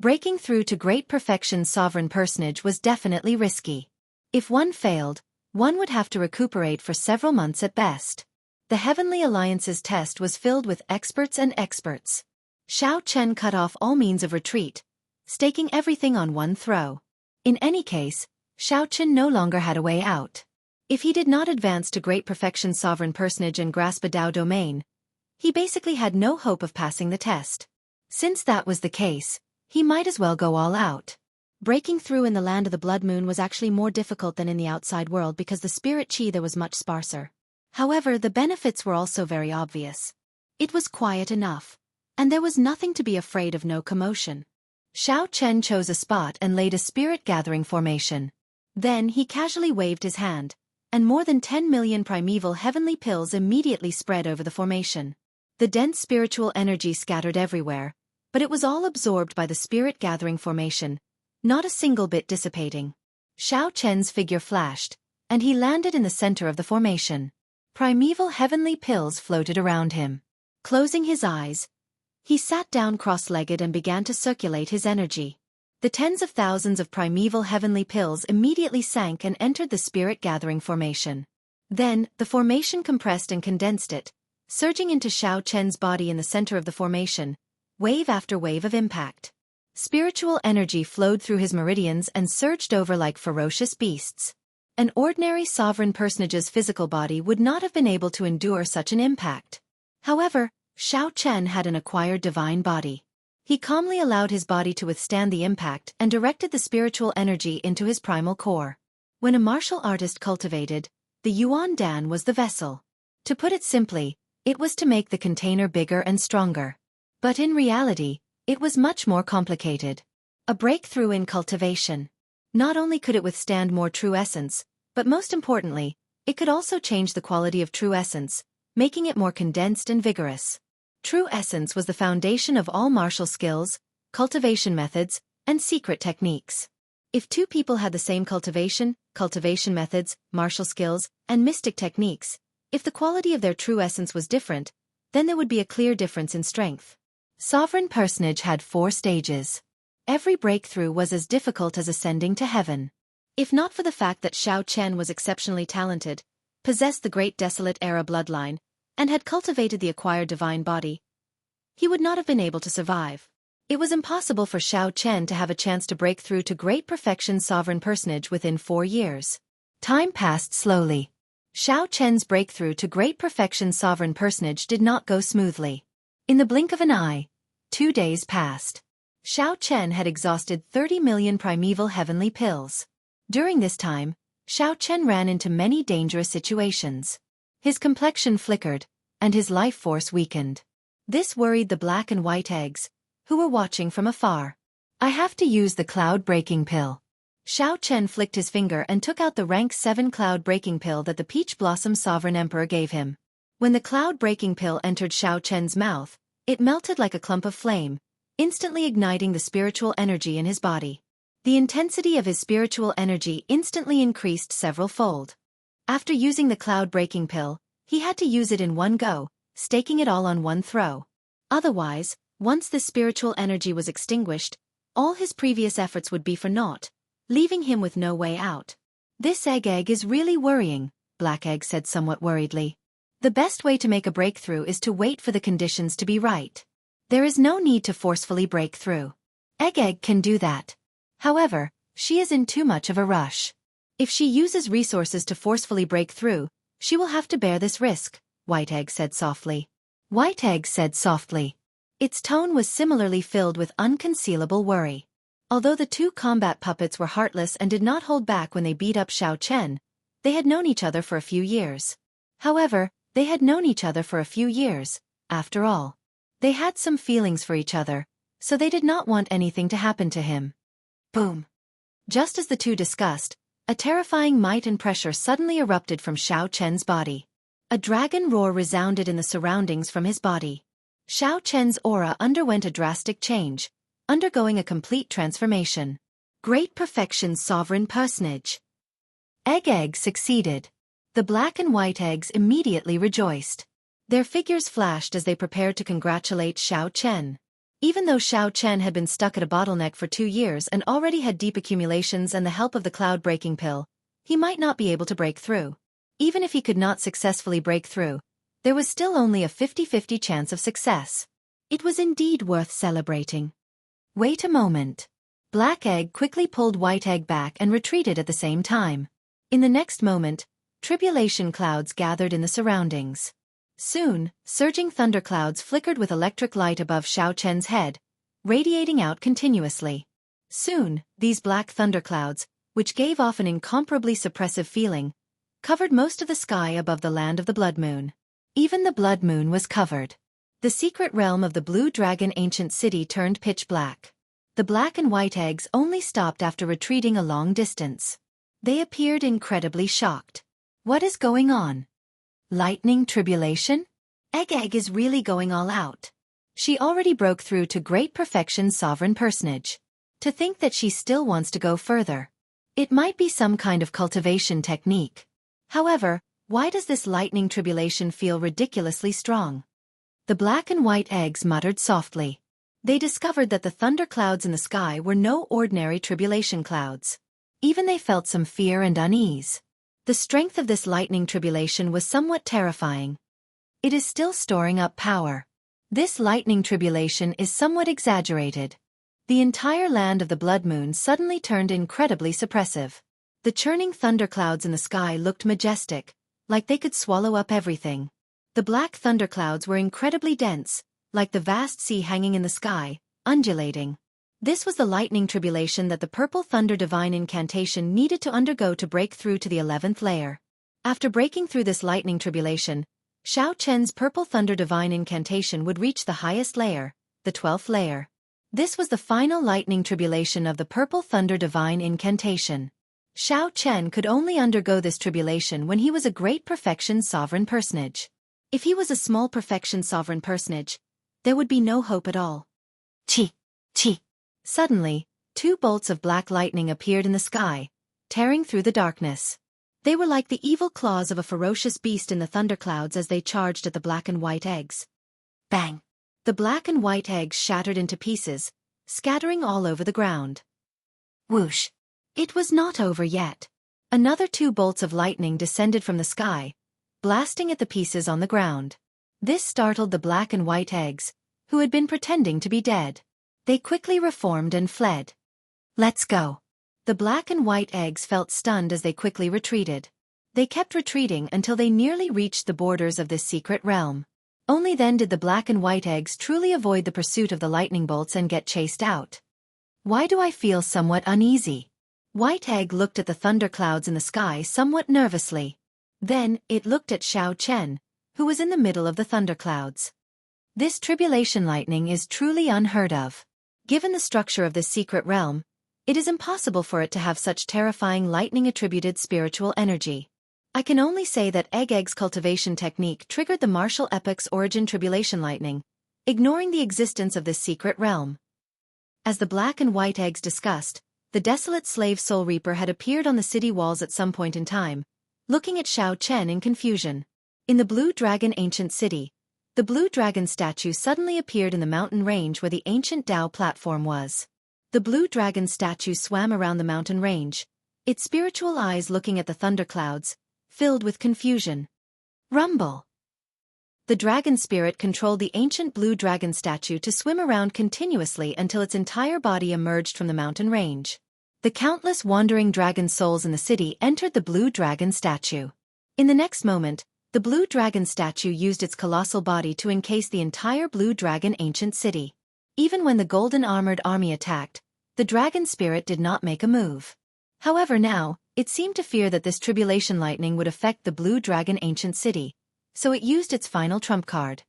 Breaking through to great perfection sovereign personage was definitely risky. If one failed, one would have to recuperate for several months at best. The Heavenly Alliance's test was filled with experts and experts. Xiao Chen cut off all means of retreat, staking everything on one throw. In any case, Xiao Chen no longer had a way out. If he did not advance to great perfection sovereign personage and grasp a Dao domain, he basically had no hope of passing the test. Since that was the case, he might as well go all out. Breaking through in the land of the Blood Moon was actually more difficult than in the outside world because the spirit chi there was much sparser. However, the benefits were also very obvious. It was quiet enough, and there was nothing to be afraid of. No commotion. Xiao Chen chose a spot and laid a spirit-gathering formation. Then he casually waved his hand, and more than 10 million primeval heavenly pills immediately spread over the formation. The dense spiritual energy scattered everywhere, but it was all absorbed by the spirit-gathering formation, not a single bit dissipating. Xiao Chen's figure flashed, and he landed in the center of the formation. Primeval heavenly pills floated around him. Closing his eyes, he sat down cross-legged and began to circulate his energy. The tens of thousands of primeval heavenly pills immediately sank and entered the spirit-gathering formation. Then, the formation compressed and condensed it, surging into Xiao Chen's body in the center of the formation, wave after wave of impact. Spiritual energy flowed through his meridians and surged over like ferocious beasts. An ordinary sovereign personage's physical body would not have been able to endure such an impact. However, Xiao Chen had an acquired divine body. He calmly allowed his body to withstand the impact and directed the spiritual energy into his primal core. When a martial artist cultivated, the Yuan Dan was the vessel. To put it simply, it was to make the container bigger and stronger. But in reality, it was much more complicated. A breakthrough in cultivation. Not only could it withstand more true essence, but most importantly, it could also change the quality of true essence, making it more condensed and vigorous. True essence was the foundation of all martial skills, cultivation methods, and secret techniques. If two people had the same cultivation methods, martial skills, and mystic techniques, if the quality of their true essence was different, then there would be a clear difference in strength. Sovereign personage had 4 stages. Every breakthrough was as difficult as ascending to heaven. If not for the fact that Xiao Chen was exceptionally talented, possessed the Great Desolate Era bloodline, and had cultivated the acquired divine body, he would not have been able to survive. It was impossible for Xiao Chen to have a chance to break through to great perfection sovereign personage within 4 years. Time passed slowly. Xiao Chen's breakthrough to great perfection sovereign personage did not go smoothly. In the blink of an eye, 2 days passed. Xiao Chen had exhausted 30 million primeval heavenly pills. During this time, Xiao Chen ran into many dangerous situations. His complexion flickered, and his life force weakened. This worried the black and white eggs, who were watching from afar. I have to use the cloud-breaking pill. Xiao Chen flicked his finger and took out the rank 7 cloud-breaking pill that the Peach Blossom Sovereign Emperor gave him. When the cloud-breaking pill entered Xiao Chen's mouth, it melted like a clump of flame, instantly igniting the spiritual energy in his body. The intensity of his spiritual energy instantly increased several-fold. After using the cloud-breaking pill, he had to use it in one go, staking it all on one throw. Otherwise, once the spiritual energy was extinguished, all his previous efforts would be for naught, leaving him with no way out. This egg is really worrying, Black Egg said somewhat worriedly. The best way to make a breakthrough is to wait for the conditions to be right. There is no need to forcefully break through. Egg can do that. However, she is in too much of a rush. If she uses resources to forcefully break through, she will have to bear this risk, White Egg said softly. White Egg said softly. Its tone was similarly filled with unconcealable worry. Although the 2 combat puppets were heartless and did not hold back when they beat up Xiao Chen, they had known each other for a few years. However, they had known each other for a few years, after all. They had some feelings for each other, so they did not want anything to happen to him. Boom! Just as the two discussed, a terrifying might and pressure suddenly erupted from Xiao Chen's body. A dragon roar resounded in the surroundings from his body. Xiao Chen's aura underwent a drastic change, undergoing a complete transformation. Great Perfection's sovereign personage. Egg succeeded. The black and white eggs immediately rejoiced. Their figures flashed as they prepared to congratulate Xiao Chen. Even though Xiao Chen had been stuck at a bottleneck for 2 years and already had deep accumulations and the help of the cloud-breaking pill, he might not be able to break through. Even if he could not successfully break through, there was still only a 50-50 chance of success. It was indeed worth celebrating. Wait a moment. Black egg quickly pulled white egg back and retreated at the same time. In the next moment, tribulation clouds gathered in the surroundings. Soon, surging thunderclouds flickered with electric light above Xiao Chen's head, radiating out continuously. Soon, these black thunderclouds, which gave off an incomparably suppressive feeling, covered most of the sky above the land of the Blood Moon. Even the Blood Moon was covered. The secret realm of the Blue Dragon ancient city turned pitch black. The black and white eggs only stopped after retreating a long distance. They appeared incredibly shocked. What is going on? Lightning tribulation? Egg is really going all out. She already broke through to Great Perfection's sovereign personage. To think that she still wants to go further. It might be some kind of cultivation technique. However, why does this lightning tribulation feel ridiculously strong? The black and white eggs muttered softly. They discovered that the thunderclouds in the sky were no ordinary tribulation clouds. Even they felt some fear and unease. The strength of this lightning tribulation was somewhat terrifying. It is still storing up power. This lightning tribulation is somewhat exaggerated. The entire land of the Blood Moon suddenly turned incredibly suppressive. The churning thunderclouds in the sky looked majestic, like they could swallow up everything. The black thunderclouds were incredibly dense, like the vast sea hanging in the sky, undulating. This was the lightning tribulation that the Purple Thunder Divine Incantation needed to undergo to break through to the 11th layer. After breaking through this lightning tribulation, Xiao Chen's Purple Thunder Divine Incantation would reach the highest layer, the 12th layer. This was the final lightning tribulation of the Purple Thunder Divine Incantation. Xiao Chen could only undergo this tribulation when he was a Great Perfection sovereign personage. If he was a small Perfection sovereign personage, there would be no hope at all. Chi! Chi! Suddenly, 2 bolts of black lightning appeared in the sky, tearing through the darkness. They were like the evil claws of a ferocious beast in the thunderclouds as they charged at the black and white eggs. Bang! The black and white eggs shattered into pieces, scattering all over the ground. Whoosh! It was not over yet. Another 2 bolts of lightning descended from the sky, blasting at the pieces on the ground. This startled the black and white eggs, who had been pretending to be dead. They quickly reformed and fled. Let's go. The black and white eggs felt stunned as they quickly retreated. They kept retreating until they nearly reached the borders of this secret realm. Only then did the black and white eggs truly avoid the pursuit of the lightning bolts and get chased out. Why do I feel somewhat uneasy? White egg looked at the thunderclouds in the sky somewhat nervously. Then, it looked at Xiao Chen, who was in the middle of the thunderclouds. This tribulation lightning is truly unheard of. Given the structure of this secret realm, it is impossible for it to have such terrifying lightning-attributed spiritual energy. I can only say that Egg's cultivation technique triggered the martial epoc's origin tribulation lightning, ignoring the existence of this secret realm. As the black and white eggs discussed, the desolate slave Soul Reaper had appeared on the city walls at some point in time, looking at Xiao Chen in confusion. In the Blue Dragon ancient city, the Blue Dragon statue suddenly appeared in the mountain range where the ancient Tao platform was. The Blue Dragon statue swam around the mountain range, its spiritual eyes looking at the thunderclouds, filled with confusion. Rumble! The dragon spirit controlled the ancient Blue Dragon statue to swim around continuously until its entire body emerged from the mountain range. The countless wandering dragon souls in the city entered the Blue Dragon statue. In the next moment, the Blue Dragon statue used its colossal body to encase the entire Blue Dragon ancient city. Even when the golden armored army attacked, the dragon spirit did not make a move. However now, it seemed to fear that this tribulation lightning would affect the Blue Dragon ancient city, so it used its final trump card.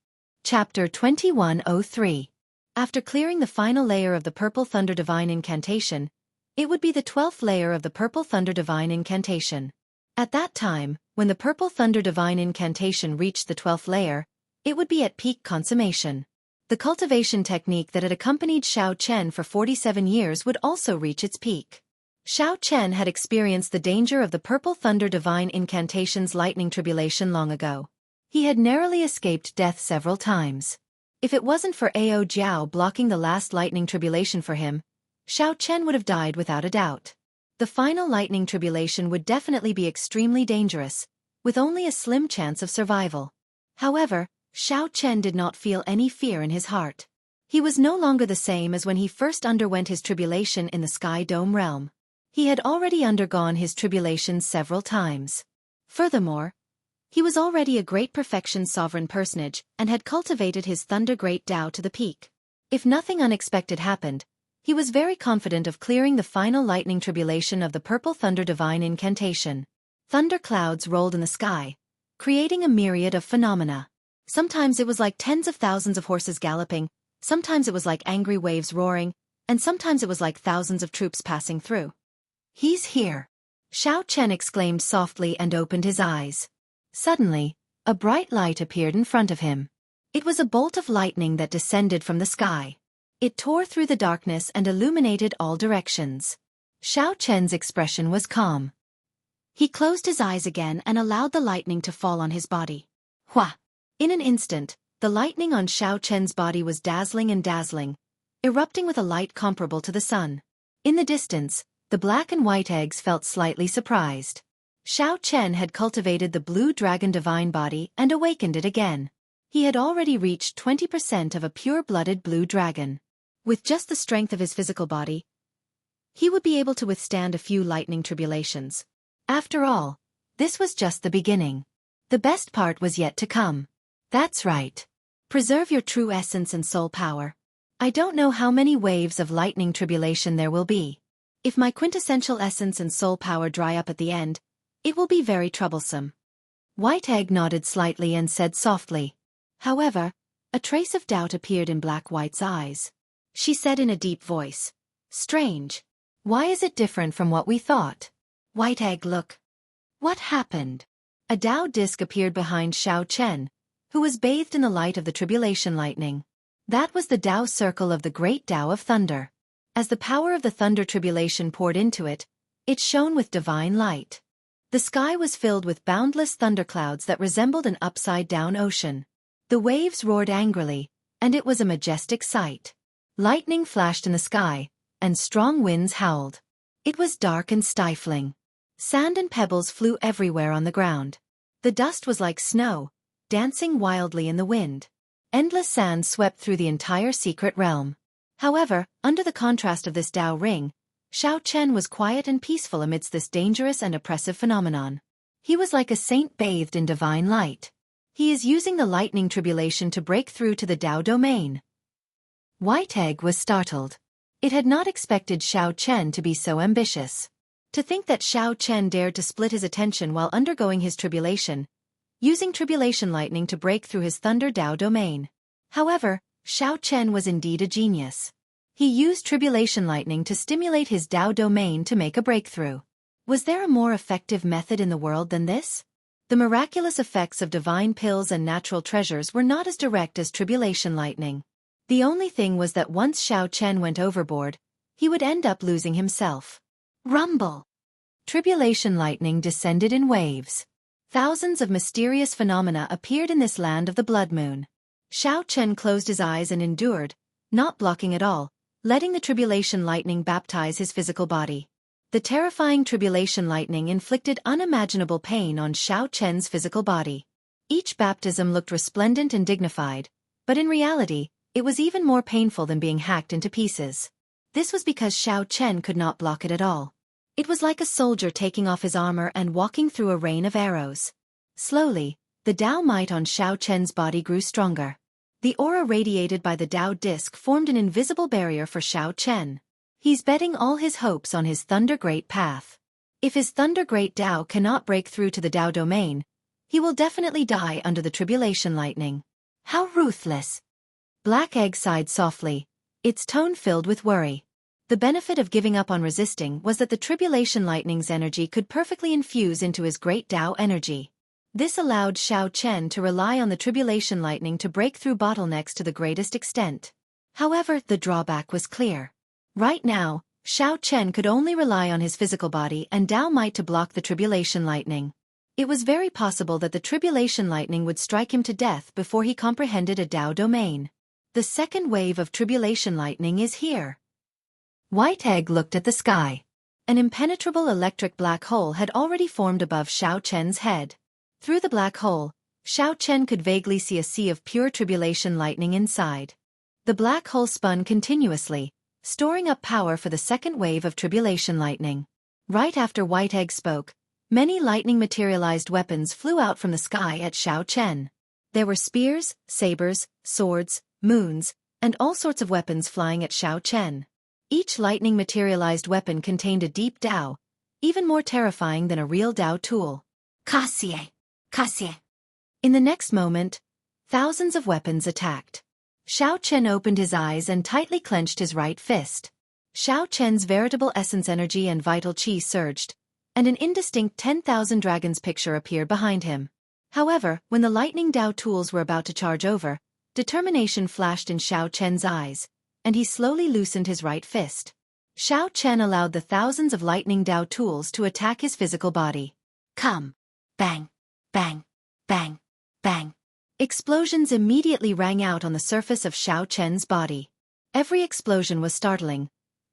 Chapter 2103. After clearing the final layer of the Purple Thunder Divine Incantation, it would be the 12th layer of the Purple Thunder Divine Incantation. At that time, when the Purple Thunder Divine Incantation reached the 12th layer, it would be at peak consummation. The cultivation technique that had accompanied Xiao Chen for 47 years would also reach its peak. Xiao Chen had experienced the danger of the Purple Thunder Divine Incantation's lightning tribulation long ago. He had narrowly escaped death several times. If it wasn't for Ao Jiao blocking the last lightning tribulation for him, Xiao Chen would have died without a doubt. The final lightning tribulation would definitely be extremely dangerous, with only a slim chance of survival. However, Xiao Chen did not feel any fear in his heart. He was no longer the same as when he first underwent his tribulation in the Sky Dome realm. He had already undergone his tribulation several times. Furthermore, he was already a great perfection sovereign personage and had cultivated his Thunder Great Tao to the peak. If nothing unexpected happened, he was very confident of clearing the final lightning tribulation of the Purple Thunder Divine Incantation. Thunder clouds rolled in the sky, creating a myriad of phenomena. Sometimes it was like tens of thousands of horses galloping, sometimes it was like angry waves roaring, and sometimes it was like thousands of troops passing through. "He's here!" Xiao Chen exclaimed softly and opened his eyes. Suddenly, a bright light appeared in front of him. It was a bolt of lightning that descended from the sky. It tore through the darkness and illuminated all directions. Xiao Chen's expression was calm. He closed his eyes again and allowed the lightning to fall on his body. Hua! In an instant, the lightning on Xiao Chen's body was dazzling and dazzling, erupting with a light comparable to the sun. In the distance, the black and white eggs felt slightly surprised. Xiao Chen had cultivated the blue dragon divine body and awakened it again. He had already reached 20% of a pure-blooded blue dragon. With just the strength of his physical body, he would be able to withstand a few lightning tribulations. After all, this was just the beginning. The best part was yet to come. That's right. Preserve your true essence and soul power. I don't know how many waves of lightning tribulation there will be. If my quintessential essence and soul power dry up at the end, it will be very troublesome. White Egg nodded slightly and said softly. However, a trace of doubt appeared in Black White's eyes. She said in a deep voice, "Strange. Why is it different from what we thought?" White Egg, look. What happened? A Tao disc appeared behind Xiao Chen, who was bathed in the light of the tribulation lightning. That was the Tao circle of the great Tao of thunder. As the power of the thunder tribulation poured into it, it shone with divine light. The sky was filled with boundless thunderclouds that resembled an upside-down ocean. The waves roared angrily, and it was a majestic sight. Lightning flashed in the sky, and strong winds howled. It was dark and stifling. Sand and pebbles flew everywhere on the ground. The dust was like snow, dancing wildly in the wind. Endless sand swept through the entire secret realm. However, under the contrast of this Tao ring, Xiao Chen was quiet and peaceful amidst this dangerous and oppressive phenomenon. He was like a saint bathed in divine light. He is using the lightning tribulation to break through to the Tao domain. White Egg was startled. It had not expected Xiao Chen to be so ambitious. To think that Xiao Chen dared to split his attention while undergoing his tribulation, using tribulation lightning to break through his Thunder Tao domain. However, Xiao Chen was indeed a genius. He used tribulation lightning to stimulate his Tao domain to make a breakthrough. Was there a more effective method in the world than this? The miraculous effects of divine pills and natural treasures were not as direct as tribulation lightning. The only thing was that once Xiao Chen went overboard, he would end up losing himself. Rumble! Tribulation lightning descended in waves. Thousands of mysterious phenomena appeared in this land of the blood moon. Xiao Chen closed his eyes and endured, not blocking at all, letting the tribulation lightning baptize his physical body. The terrifying tribulation lightning inflicted unimaginable pain on Xiao Chen's physical body. Each baptism looked resplendent and dignified, but in reality, it was even more painful than being hacked into pieces. This was because Xiao Chen could not block it at all. It was like a soldier taking off his armor and walking through a rain of arrows. Slowly, the Tao might on Xiao Chen's body grew stronger. The aura radiated by the Tao disc formed an invisible barrier for Xiao Chen. He's betting all his hopes on his Thunder Great path. If his Thunder Great Tao cannot break through to the Tao domain, he will definitely die under the tribulation lightning. How ruthless! Black Egg sighed softly, its tone filled with worry. The benefit of giving up on resisting was that the Tribulation Lightning's energy could perfectly infuse into his great Tao energy. This allowed Xiao Chen to rely on the Tribulation Lightning to break through bottlenecks to the greatest extent. However, the drawback was clear. Right now, Xiao Chen could only rely on his physical body and Tao might to block the Tribulation Lightning. It was very possible that the Tribulation Lightning would strike him to death before he comprehended a Tao domain. The second wave of Tribulation Lightning is here. White Egg looked at the sky. An impenetrable electric black hole had already formed above Xiao Chen's head. Through the black hole, Xiao Chen could vaguely see a sea of pure Tribulation Lightning inside. The black hole spun continuously, storing up power for the second wave of Tribulation Lightning. Right after White Egg spoke, many lightning-materialized weapons flew out from the sky at Xiao Chen. There were spears, sabers, swords, moons, and all sorts of weapons flying at Xiao Chen. Each lightning-materialized weapon contained a deep Tao, even more terrifying than a real Tao tool. Cassie! Cassie! In the next moment, thousands of weapons attacked. Xiao Chen opened his eyes and tightly clenched his right fist. Xiao Chen's veritable essence energy and vital qi surged, and an indistinct 10,000 dragons picture appeared behind him. However, when the lightning Tao tools were about to charge over, determination flashed in Xiao Chen's eyes, and he slowly loosened his right fist. Xiao Chen allowed the thousands of lightning Tao tools to attack his physical body. Come! Bang! Bang! Bang! Bang! Explosions immediately rang out on the surface of Xiao Chen's body. Every explosion was startling,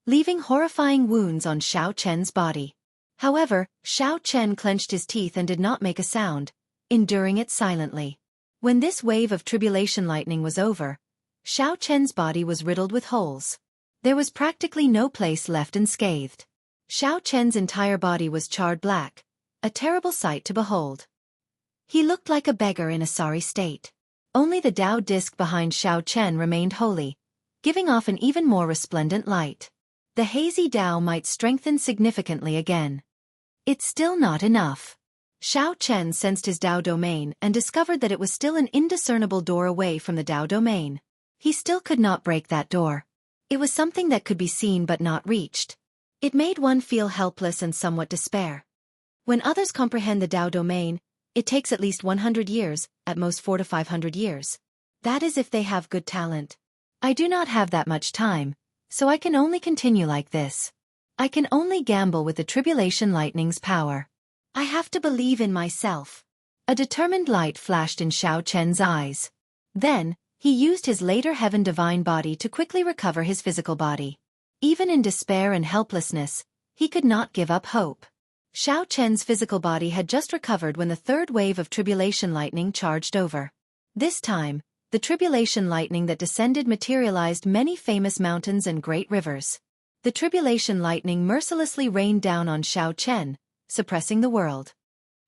leaving horrifying wounds on Xiao Chen's body. However, Xiao Chen clenched his teeth and did not make a sound, enduring it silently. When this wave of Tribulation Lightning was over, Xiao Chen's body was riddled with holes. There was practically no place left unscathed. Xiao Chen's entire body was charred black, a terrible sight to behold. He looked like a beggar in a sorry state. Only the Tao disc behind Xiao Chen remained holy, giving off an even more resplendent light. The hazy Tao might strengthen significantly again. It's still not enough. Xiao Chen sensed his Tao domain and discovered that it was still an indiscernible door away from the Tao domain. He still could not break that door. It was something that could be seen but not reached. It made one feel helpless and somewhat despair. When others comprehend the Tao domain, it takes at least 100 years, at most 400 to 500 years. That is if they have good talent. I do not have that much time, so I can only continue like this. I can only gamble with the Tribulation Lightning's power. I have to believe in myself. A determined light flashed in Xiao Chen's eyes. Then, he used his later heaven divine body to quickly recover his physical body. Even in despair and helplessness, he could not give up hope. Xiao Chen's physical body had just recovered when the third wave of Tribulation Lightning charged over. This time, the Tribulation Lightning that descended materialized many famous mountains and great rivers. The Tribulation Lightning mercilessly rained down on Xiao Chen, suppressing the world.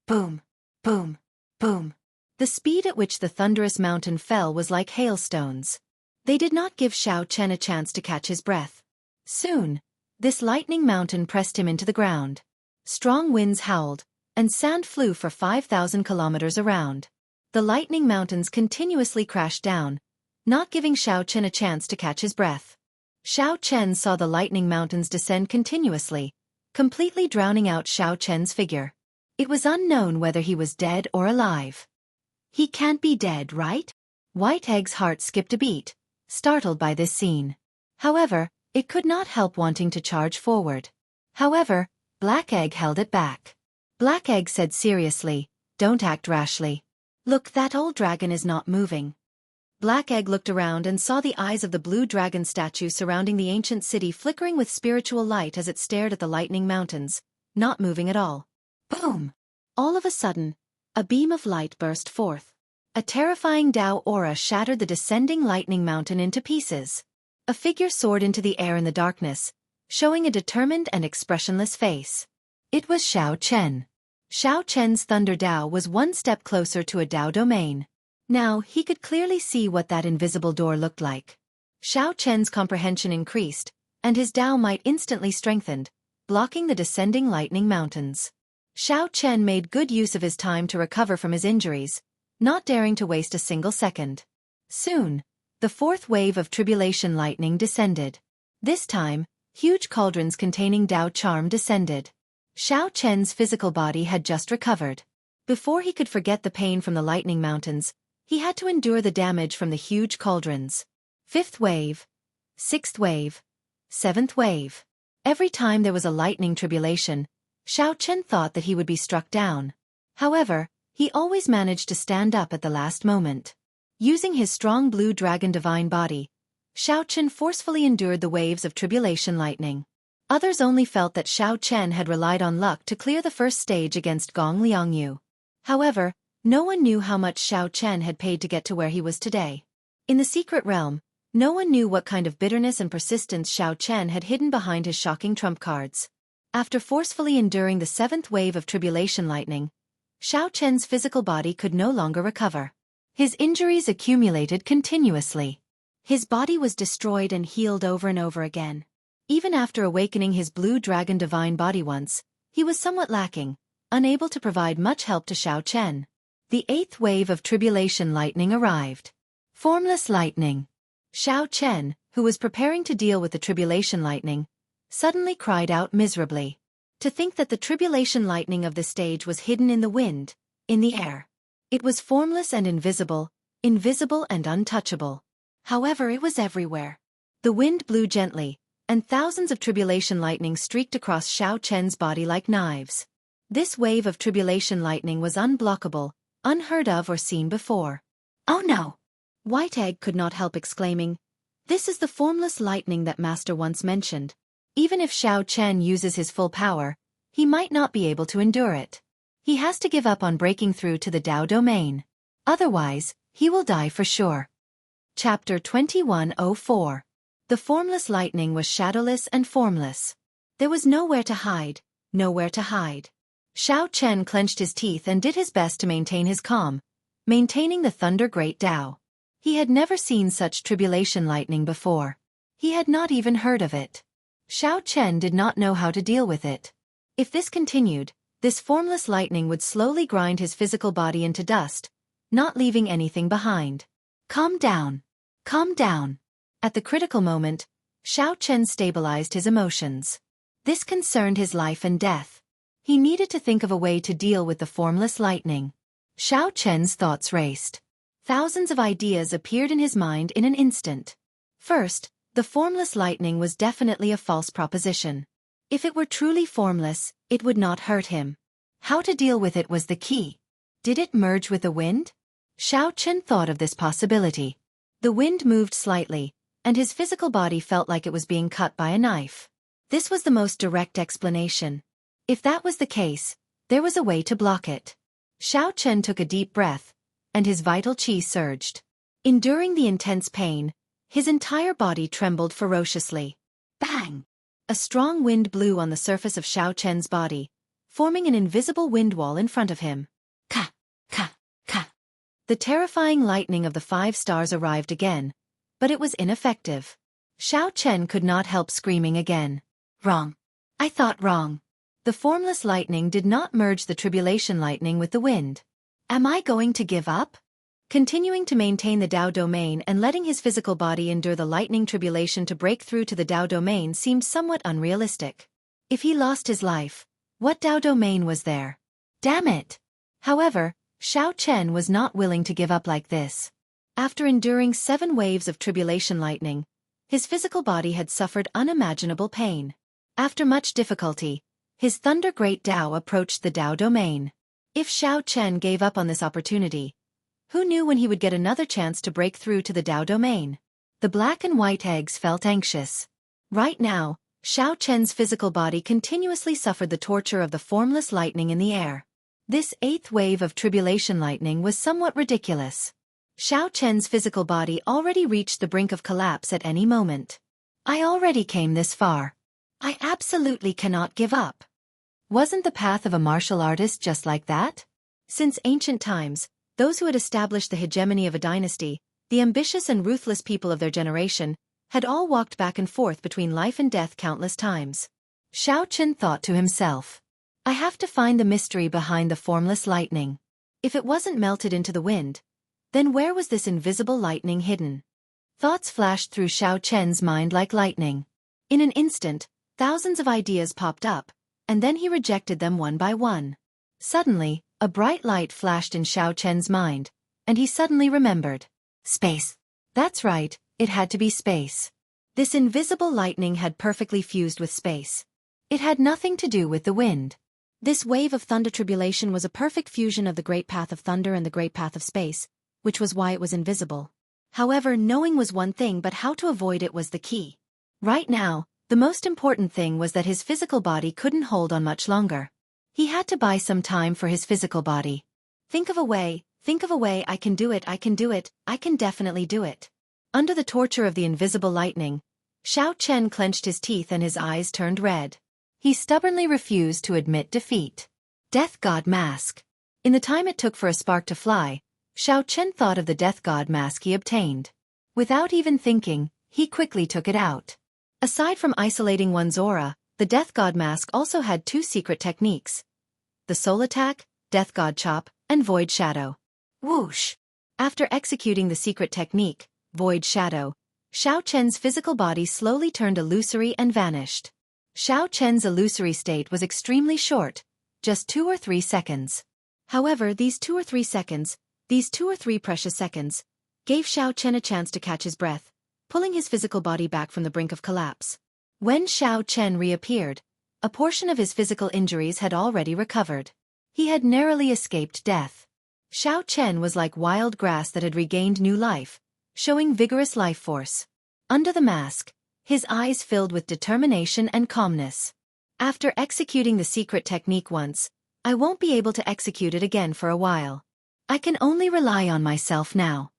Boom! Boom! Boom! The speed at which the thunderous mountain fell was like hailstones. They did not give Xiao Chen a chance to catch his breath. Soon, this lightning mountain pressed him into the ground. Strong winds howled, and sand flew for 5,000 kilometers around. The lightning mountains continuously crashed down, not giving Xiao Chen a chance to catch his breath. Xiao Chen saw the lightning mountains descend continuously, completely drowning out Xiao Chen's figure. It was unknown whether he was dead or alive. He can't be dead, right? White Egg's heart skipped a beat, startled by this scene. However, it could not help wanting to charge forward. However, Black Egg held it back. Black Egg said seriously, "Don't act rashly. Look, that old dragon is not moving." Black Egg looked around and saw the eyes of the blue dragon statue surrounding the ancient city flickering with spiritual light as it stared at the lightning mountains, not moving at all. Boom! All of a sudden, a beam of light burst forth. A terrifying Tao aura shattered the descending lightning mountain into pieces. A figure soared into the air in the darkness, showing a determined and expressionless face. It was Xiao Chen. Xiao Chen's Thunder Tao was one step closer to a Tao domain. Now, he could clearly see what that invisible door looked like. Xiao Chen's comprehension increased, and his Tao might instantly strengthened, blocking the descending lightning mountains. Xiao Chen made good use of his time to recover from his injuries, not daring to waste a single second. Soon, the fourth wave of Tribulation Lightning descended. This time, Huge cauldrons containing Dao charm descended. Xiao Chen's physical body had just recovered. Before he could forget the pain from the lightning mountains, he had to endure the damage from the huge cauldrons. Fifth wave. Sixth wave. Seventh wave. Every time there was a lightning tribulation, Xiao Chen thought that he would be struck down. However, he always managed to stand up at the last moment. Using his strong blue dragon divine body, Xiao Chen forcefully endured the waves of tribulation lightning. Others only felt that Xiao Chen had relied on luck to clear the first stage against Gong Liangyu. However, no one knew how much Xiao Chen had paid to get to where he was today. In the secret realm, no one knew what kind of bitterness and persistence Xiao Chen had hidden behind his shocking trump cards. After forcefully enduring the seventh wave of tribulation lightning, Xiao Chen's physical body could no longer recover. His injuries accumulated continuously. His body was destroyed and healed over and over again. Even after awakening his blue dragon divine body once, he was somewhat lacking, unable to provide much help to Xiao Chen. The eighth wave of tribulation lightning arrived. Formless lightning. Xiao Chen, who was preparing to deal with the tribulation lightning, suddenly cried out miserably. To think that the tribulation lightning of the stage was hidden in the wind, in the air. It was formless and invisible and untouchable. However, it was everywhere. The wind blew gently, and thousands of tribulation lightning streaked across Xiao Chen's body like knives. This wave of tribulation lightning was unblockable, unheard of or seen before. Oh no! White Egg could not help exclaiming, "This is the formless lightning that Master once mentioned. Even if Xiao Chen uses his full power, he might not be able to endure it. He has to give up on breaking through to the Dao domain. Otherwise, he will die for sure." Chapter 2104. The formless lightning was shadowless and formless. There was nowhere to hide, nowhere to hide. Xiao Chen clenched his teeth and did his best to maintain his calm, maintaining the Thunder Great Dao. He had never seen such tribulation lightning before. He had not even heard of it. Xiao Chen did not know how to deal with it. If this continued, this formless lightning would slowly grind his physical body into dust, not leaving anything behind. Calm down. Calm down. At the critical moment, Xiao Chen stabilized his emotions. This concerned his life and death. He needed to think of a way to deal with the formless lightning. Xiao Chen's thoughts raced. Thousands of ideas appeared in his mind in an instant. First, the formless lightning was definitely a false proposition. If it were truly formless, it would not hurt him. How to deal with it was the key. Did it merge with the wind? Xiao Chen thought of this possibility. The wind moved slightly, and his physical body felt like it was being cut by a knife. This was the most direct explanation. If that was the case, there was a way to block it. Xiao Chen took a deep breath, and his vital qi surged. Enduring the intense pain, his entire body trembled ferociously. Bang! A strong wind blew on the surface of Xiao Chen's body, forming an invisible wind wall in front of him. Ka! Ka! Ka! The terrifying lightning of the 5 stars arrived again, but it was ineffective. Xiao Chen could not help screaming again. Wrong. I thought wrong. The formless lightning did not merge the tribulation lightning with the wind. Am I going to give up? Continuing to maintain the Dao domain and letting his physical body endure the lightning tribulation to break through to the Dao domain seemed somewhat unrealistic. If he lost his life, what Dao domain was there? Damn it! However, Xiao Chen was not willing to give up like this. After enduring 7 waves of tribulation lightning, his physical body had suffered unimaginable pain. After much difficulty, his Thunder Great Dao approached the Dao domain. If Xiao Chen gave up on this opportunity, who knew when he would get another chance to break through to the Dao domain? The black and white eggs felt anxious. Right now, Xiao Chen's physical body continuously suffered the torture of the formless lightning in the air. This 8th wave of tribulation lightning was somewhat ridiculous. Xiao Chen's physical body already reached the brink of collapse at any moment. I already came this far. I absolutely cannot give up. Wasn't the path of a martial artist just like that? Since ancient times, those who had established the hegemony of a dynasty, the ambitious and ruthless people of their generation, had all walked back and forth between life and death countless times. Xiao Chen thought to himself, I have to find the mystery behind the formless lightning. If it wasn't melted into the wind, then where was this invisible lightning hidden? Thoughts flashed through Xiao Chen's mind like lightning. In an instant, thousands of ideas popped up, and then he rejected them one by one. Suddenly, a bright light flashed in Xiao Chen's mind, and he suddenly remembered. Space. That's right, it had to be space. This invisible lightning had perfectly fused with space. It had nothing to do with the wind. This wave of thunder tribulation was a perfect fusion of the great path of thunder and the great path of space, which was why it was invisible. However, knowing was one thing, but how to avoid it was the key. Right now, the most important thing was that his physical body couldn't hold on much longer. He had to buy some time for his physical body. Think of a way, I can do it, I can definitely do it. Under the torture of the invisible lightning, Xiao Chen clenched his teeth and his eyes turned red. He stubbornly refused to admit defeat. Death God Mask. In the time it took for a spark to fly, Xiao Chen thought of the Death God Mask he obtained. Without even thinking, he quickly took it out. Aside from isolating one's aura, the Death God Mask also had two secret techniques: the Soul Attack, Death God Chop, and Void Shadow. Whoosh! After executing the secret technique, Void Shadow, Xiao Chen's physical body slowly turned illusory and vanished. Xiao Chen's illusory state was extremely short, just 2 or 3 seconds. However, these 2 or 3 seconds, these 2 or 3 precious seconds, gave Xiao Chen a chance to catch his breath, pulling his physical body back from the brink of collapse. When Xiao Chen reappeared, a portion of his physical injuries had already recovered. He had narrowly escaped death. Xiao Chen was like wild grass that had regained new life, showing vigorous life force. Under the mask, his eyes filled with determination and calmness. After executing the secret technique once, I won't be able to execute it again for a while. I can only rely on myself now.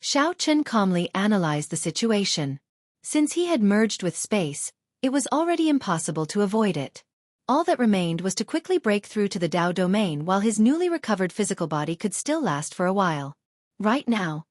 Xiao Chen calmly analyzed the situation. Since he had merged with space, it was already impossible to avoid it. All that remained was to quickly break through to the Dao domain while his newly recovered physical body could still last for a while. Right now,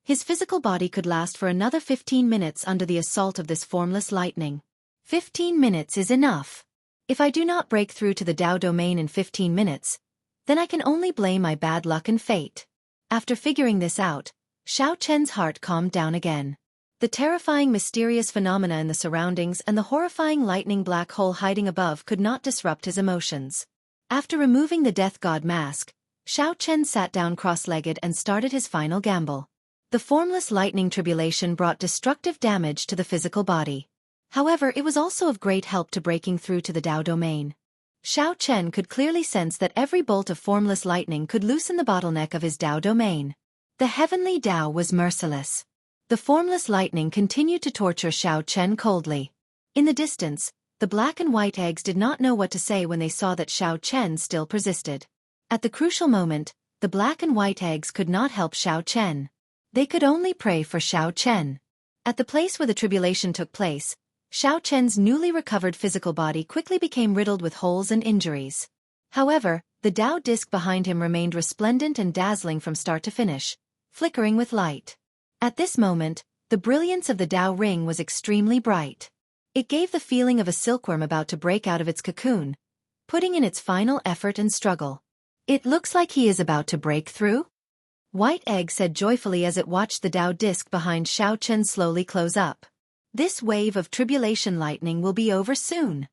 his physical body could last for another 15 minutes under the assault of this formless lightning. 15 minutes is enough. If I do not break through to the Dao domain in 15 minutes, then I can only blame my bad luck and fate. After figuring this out, Xiao Chen's heart calmed down again. The terrifying mysterious phenomena in the surroundings and the horrifying lightning black hole hiding above could not disrupt his emotions. After removing the Death God Mask, Xiao Chen sat down cross-legged and started his final gamble. The formless lightning tribulation brought destructive damage to the physical body. However, it was also of great help to breaking through to the Dao domain. Xiao Chen could clearly sense that every bolt of formless lightning could loosen the bottleneck of his Dao domain. The heavenly Dao was merciless. The formless lightning continued to torture Xiao Chen coldly. In the distance, the black and white eggs did not know what to say when they saw that Xiao Chen still persisted. At the crucial moment, the black and white eggs could not help Xiao Chen. They could only pray for Xiao Chen. At the place where the tribulation took place, Xiao Chen's newly recovered physical body quickly became riddled with holes and injuries. However, the Dao disc behind him remained resplendent and dazzling from start to finish, flickering with light. At this moment, the brilliance of the Dao ring was extremely bright. It gave the feeling of a silkworm about to break out of its cocoon, putting in its final effort and struggle. It looks like he is about to break through? White Egg said joyfully as it watched the Dao disc behind Xiao Chen slowly close up. This wave of tribulation lightning will be over soon.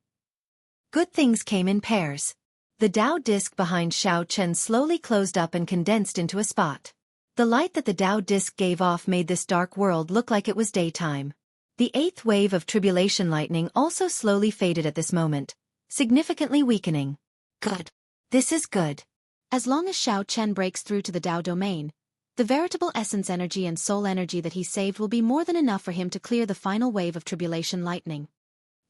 Good things came in pairs. The Dao disc behind Xiao Chen slowly closed up and condensed into a spot. The light that the Dao disc gave off made this dark world look like it was daytime. The 8th wave of tribulation lightning also slowly faded at this moment, significantly weakening. Good. This is good. As long as Xiao Chen breaks through to the Dao domain, the veritable essence energy and soul energy that he saved will be more than enough for him to clear the final wave of tribulation lightning.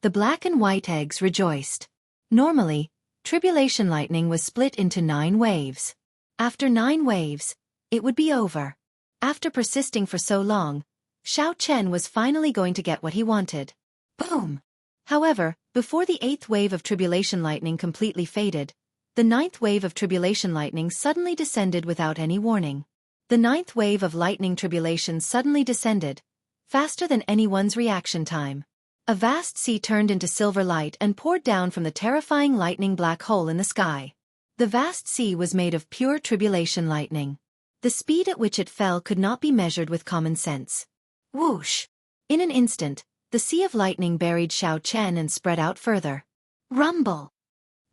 The black and white eggs rejoiced. Normally, tribulation lightning was split into 9 waves. After 9 waves, it would be over. After persisting for so long, Xiao Chen was finally going to get what he wanted. Boom! However, before the 8th wave of tribulation lightning completely faded, the 9th wave of tribulation lightning suddenly descended without any warning. The 9th wave of lightning tribulation suddenly descended, faster than anyone's reaction time. A vast sea turned into silver light and poured down from the terrifying lightning black hole in the sky. The vast sea was made of pure tribulation lightning. The speed at which it fell could not be measured with common sense. Whoosh! In an instant, the sea of lightning buried Xiao Chen and spread out further. Rumble!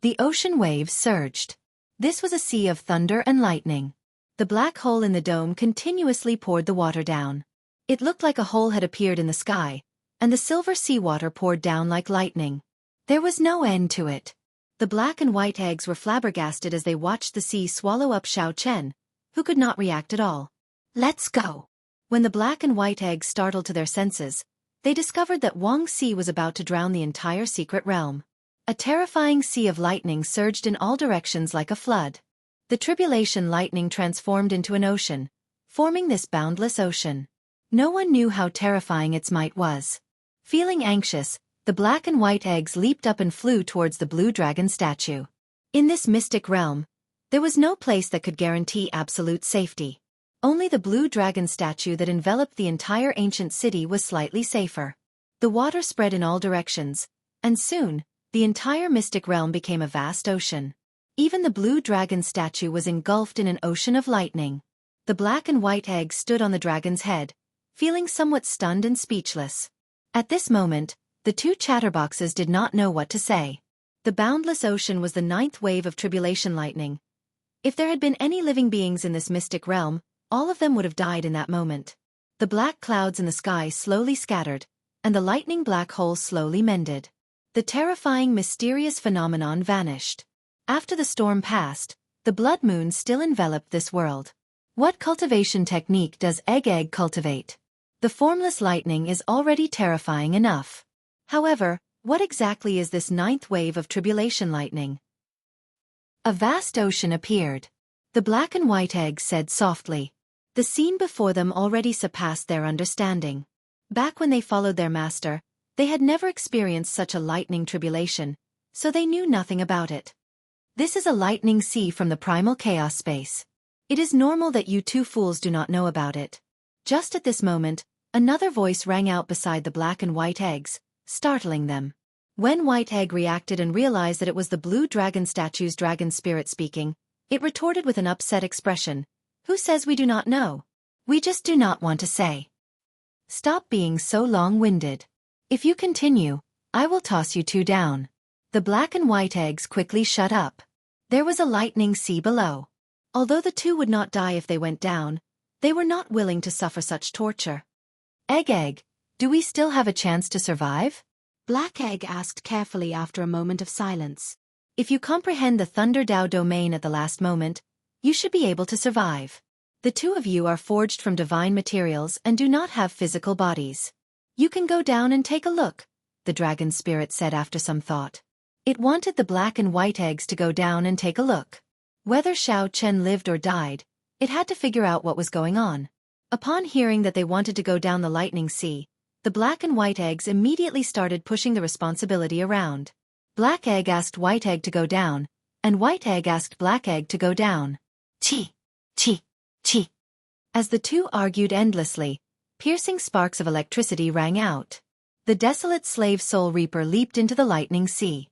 The ocean waves surged. This was a sea of thunder and lightning. The black hole in the dome continuously poured the water down. It looked like a hole had appeared in the sky, and the silver seawater poured down like lightning. There was no end to it. The black and white eggs were flabbergasted as they watched the sea swallow up Xiao Chen, who could not react at all. Let's go! When the black and white eggs startled to their senses, they discovered that Wang Xi was about to drown the entire secret realm. A terrifying sea of lightning surged in all directions like a flood. The tribulation lightning transformed into an ocean, forming this boundless ocean. No one knew how terrifying its might was. Feeling anxious, the black and white eggs leaped up and flew towards the blue dragon statue. In this mystic realm, there was no place that could guarantee absolute safety. Only the blue dragon statue that enveloped the entire ancient city was slightly safer. The water spread in all directions, and soon, the entire mystic realm became a vast ocean. Even the blue dragon statue was engulfed in an ocean of lightning. The black and white eggs stood on the dragon's head, feeling somewhat stunned and speechless. At this moment, the two chatterboxes did not know what to say. The boundless ocean was the ninth wave of tribulation lightning. If there had been any living beings in this mystic realm, all of them would have died in that moment. The black clouds in the sky slowly scattered, and the lightning black hole slowly mended. The terrifying mysterious phenomenon vanished. After the storm passed, the blood moon still enveloped this world. What cultivation technique does Egg cultivate? The formless lightning is already terrifying enough. However, what exactly is this ninth wave of tribulation lightning? A vast ocean appeared. The black and white eggs said softly. The scene before them already surpassed their understanding. Back when they followed their master, they had never experienced such a lightning tribulation, so they knew nothing about it. This is a lightning sea from the primal chaos space. It is normal that you two fools do not know about it. Just at this moment, another voice rang out beside the black and white eggs, startling them. When White Egg reacted and realized that it was the blue dragon statue's dragon spirit speaking, it retorted with an upset expression. Who says we do not know? We just do not want to say. Stop being so long-winded. If you continue, I will toss you two down. The black and white eggs quickly shut up. There was a lightning sea below. Although the two would not die if they went down, they were not willing to suffer such torture. Egg, do we still have a chance to survive? Black Egg asked carefully after a moment of silence. If you comprehend the Thunder Dao domain at the last moment, you should be able to survive. The two of you are forged from divine materials and do not have physical bodies. You can go down and take a look, the dragon spirit said after some thought. It wanted the black and white eggs to go down and take a look. Whether Xiao Chen lived or died, it had to figure out what was going on. Upon hearing that they wanted to go down the lightning sea, the black and white eggs immediately started pushing the responsibility around. Black Egg asked White Egg to go down, and White Egg asked Black Egg to go down. Chi, chi, chi. As the two argued endlessly, piercing sparks of electricity rang out. The desolate slave soul reaper leaped into the lightning sea.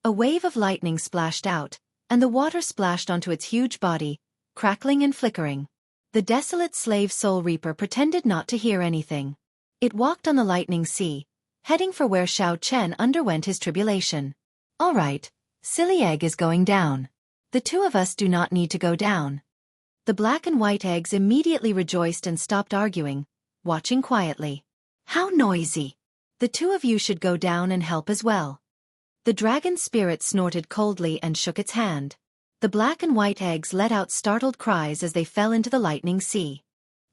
A wave of lightning splashed out, and the water splashed onto its huge body, crackling and flickering. The desolate slave soul reaper pretended not to hear anything. It walked on the lightning sea, heading for where Xiao Chen underwent his tribulation. All right, silly egg is going down. The two of us do not need to go down. The black and white eggs immediately rejoiced and stopped arguing, watching quietly. How noisy! The two of you should go down and help as well. The dragon spirit snorted coldly and shook its hand. The black and white eggs let out startled cries as they fell into the lightning sea.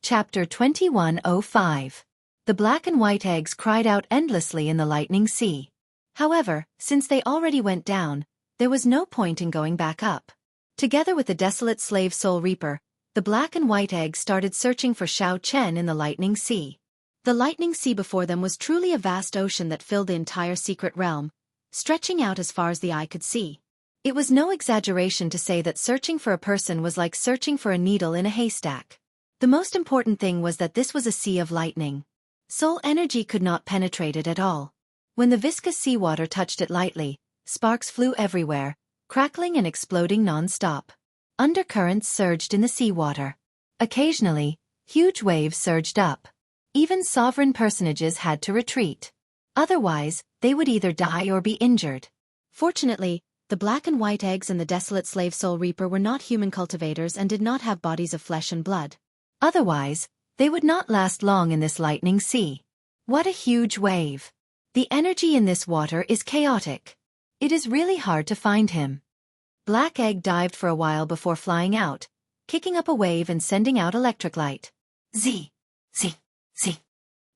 Chapter 2105. The black and white eggs cried out endlessly in the lightning sea. However, since they already went down, there was no point in going back up. Together with the desolate slave soul reaper, the black and white eggs started searching for Xiao Chen in the lightning sea. The lightning sea before them was truly a vast ocean that filled the entire secret realm, stretching out as far as the eye could see. It was no exaggeration to say that searching for a person was like searching for a needle in a haystack. The most important thing was that this was a sea of lightning. Soul energy could not penetrate it at all. When the viscous seawater touched it lightly, sparks flew everywhere, crackling and exploding non-stop. Undercurrents surged in the seawater. Occasionally, huge waves surged up. Even sovereign personages had to retreat. Otherwise, they would either die or be injured. Fortunately, the black and white eggs and the desolate slave soul reaper were not human cultivators and did not have bodies of flesh and blood. Otherwise, they would not last long in this lightning sea. What a huge wave! The energy in this water is chaotic. It is really hard to find him. Black Egg dived for a while before flying out, kicking up a wave and sending out electric light. Z. Z. Z.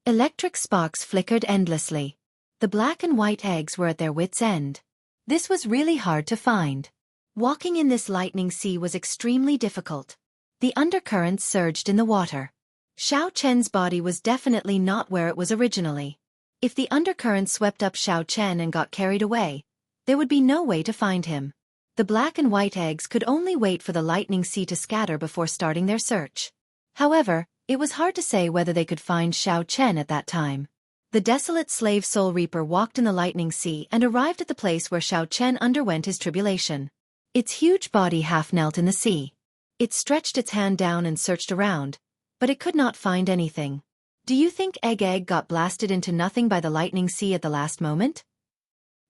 Electric sparks flickered endlessly. The black and white eggs were at their wits' end. This was really hard to find. Walking in this lightning sea was extremely difficult. The undercurrents surged in the water. Xiao Chen's body was definitely not where it was originally. If the undercurrents swept up Xiao Chen and got carried away, there would be no way to find him. The black and white eggs could only wait for the lightning sea to scatter before starting their search. However, it was hard to say whether they could find Xiao Chen at that time. The desolate slave soul reaper walked in the lightning sea and arrived at the place where Xiao Chen underwent his tribulation. Its huge body half knelt in the sea. It stretched its hand down and searched around, but it could not find anything. Do you think Egg got blasted into nothing by the lightning sea at the last moment?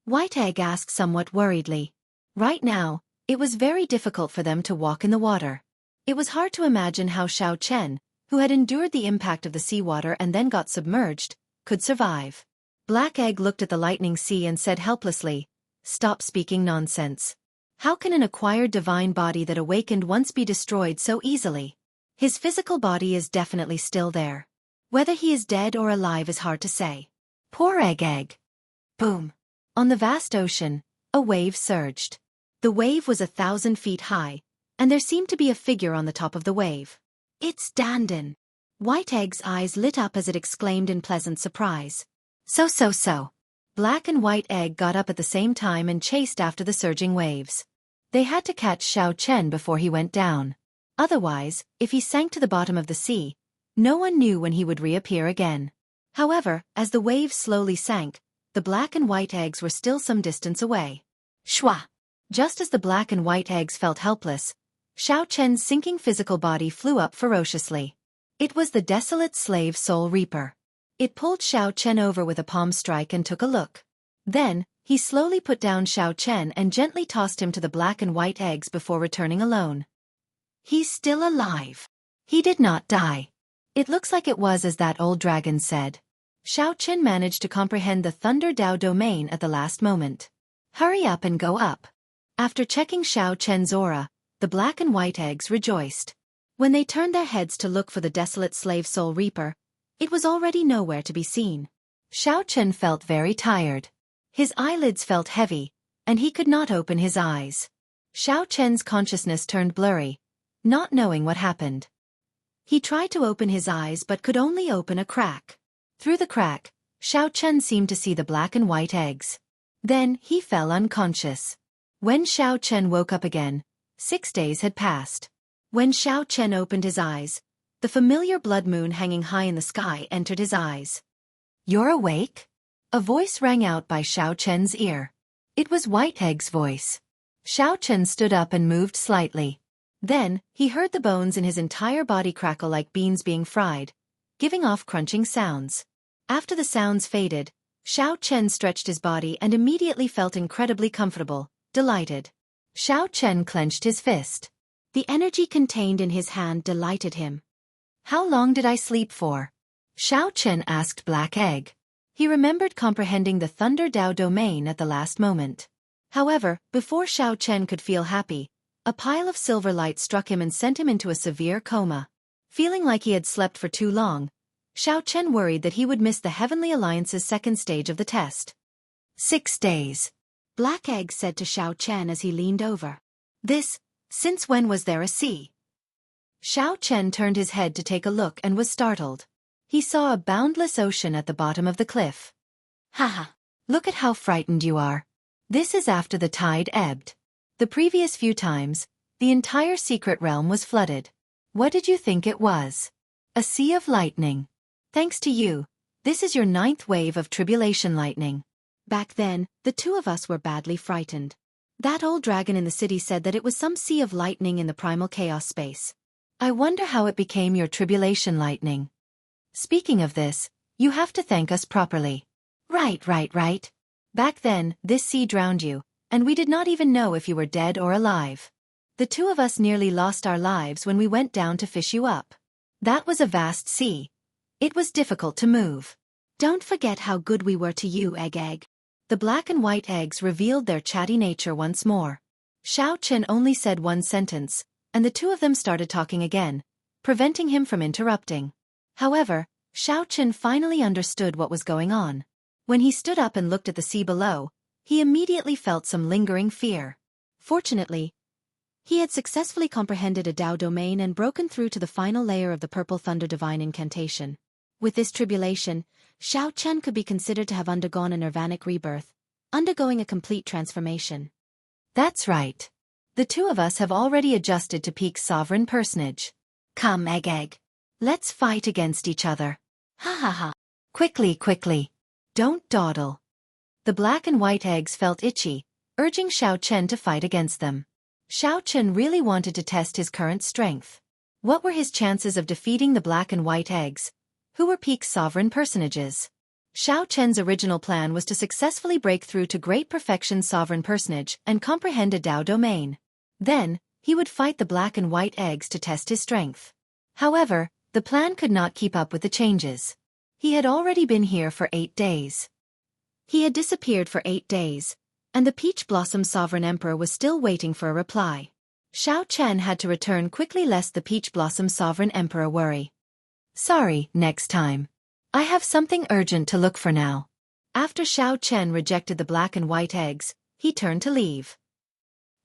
White Egg asked somewhat worriedly. Right now, it was very difficult for them to walk in the water. It was hard to imagine how Xiao Chen, who had endured the impact of the seawater and then got submerged, could survive. Black Egg looked at the lightning sea and said helplessly, "Stop speaking nonsense. How can an acquired divine body that awakened once be destroyed so easily? His physical body is definitely still there. Whether he is dead or alive is hard to say." Poor Egg. Boom. On the vast ocean, a wave surged. The wave was 1,000 feet high, and there seemed to be a figure on the top of the wave. "It's Dandan." White Egg's eyes lit up as it exclaimed in pleasant surprise. So. Black and White Egg got up at the same time and chased after the surging waves. They had to catch Xiao Chen before he went down. Otherwise, if he sank to the bottom of the sea, no one knew when he would reappear again. However, as the waves slowly sank, the black and white eggs were still some distance away. Shwa! Just as the black and white eggs felt helpless, Xiao Chen's sinking physical body flew up ferociously. It was the desolate slave soul reaper. It pulled Xiao Chen over with a palm strike and took a look. Then, he slowly put down Xiao Chen and gently tossed him to the black and white eggs before returning alone. "He's still alive. He did not die. It looks like it was as that old dragon said." Xiao Chen managed to comprehend the Thunder Dao domain at the last moment. "Hurry up and go up." After checking Xiao Chen's aura, the black and white eggs rejoiced. When they turned their heads to look for the desolate slave soul reaper, it was already nowhere to be seen. Xiao Chen felt very tired. His eyelids felt heavy, and he could not open his eyes. Xiao Chen's consciousness turned blurry, not knowing what happened. He tried to open his eyes but could only open a crack. Through the crack, Xiao Chen seemed to see the black and white eggs. Then he fell unconscious. When Xiao Chen woke up again, 6 days had passed. When Xiao Chen opened his eyes, the familiar blood moon hanging high in the sky entered his eyes. "You're awake?" A voice rang out by Xiao Chen's ear. It was White Egg's voice. Xiao Chen stood up and moved slightly. Then, he heard the bones in his entire body crackle like beans being fried, giving off crunching sounds. After the sounds faded, Xiao Chen stretched his body and immediately felt incredibly comfortable, delighted. Xiao Chen clenched his fist. The energy contained in his hand delighted him. "How long did I sleep for?" Xiao Chen asked Black Egg. He remembered comprehending the Thunder Dao domain at the last moment. However, before Xiao Chen could feel happy, a pile of silver light struck him and sent him into a severe coma. Feeling like he had slept for too long, Xiao Chen worried that he would miss the Heavenly Alliance's second stage of the test. 6 days. Black Egg said to Xiao Chen as he leaned over. Since when was there a sea?" Xiao Chen turned his head to take a look and was startled. He saw a boundless ocean at the bottom of the cliff. "Haha, look at how frightened you are. This is after the tide ebbed. The previous few times, the entire secret realm was flooded. What did you think it was? A sea of lightning. Thanks to you, this is your 9th wave of tribulation lightning. Back then, the two of us were badly frightened. That old dragon in the city said that it was some sea of lightning in the primal chaos space. I wonder how it became your tribulation lightning. Speaking of this, you have to thank us properly." Right. Back then, this sea drowned you, and we did not even know if you were dead or alive. The two of us nearly lost our lives when we went down to fish you up. That was a vast sea. It was difficult to move. Don't forget how good we were to you, Egg. The black and white eggs revealed their chatty nature once more. Xiao Chen only said one sentence, and the two of them started talking again, preventing him from interrupting. However, Xiao Chen finally understood what was going on. When he stood up and looked at the sea below, he immediately felt some lingering fear. Fortunately, he had successfully comprehended a Dao domain and broken through to the final layer of the Purple Thunder Divine Incantation. With this tribulation, Xiao Chen could be considered to have undergone a nirvanic rebirth, undergoing a complete transformation. That's right. The two of us have already adjusted to peak sovereign personage. Come, Egg. Let's fight against each other. Ha. Quickly. Don't dawdle. The black and white eggs felt itchy, urging Xiao Chen to fight against them. Xiao Chen really wanted to test his current strength. What were his chances of defeating the black and white eggs, who were peak sovereign personages? Xiao Chen's original plan was to successfully break through to great perfection sovereign personage and comprehend a Dao domain. Then, he would fight the black and white eggs to test his strength. However, the plan could not keep up with the changes. He had already been here for 8 days. He had disappeared for 8 days, and the Peach Blossom Sovereign Emperor was still waiting for a reply. Xiao Chen had to return quickly lest the Peach Blossom Sovereign Emperor worry. Sorry, next time. I have something urgent to look for now. After Xiao Chen rejected the black and white eggs, he turned to leave.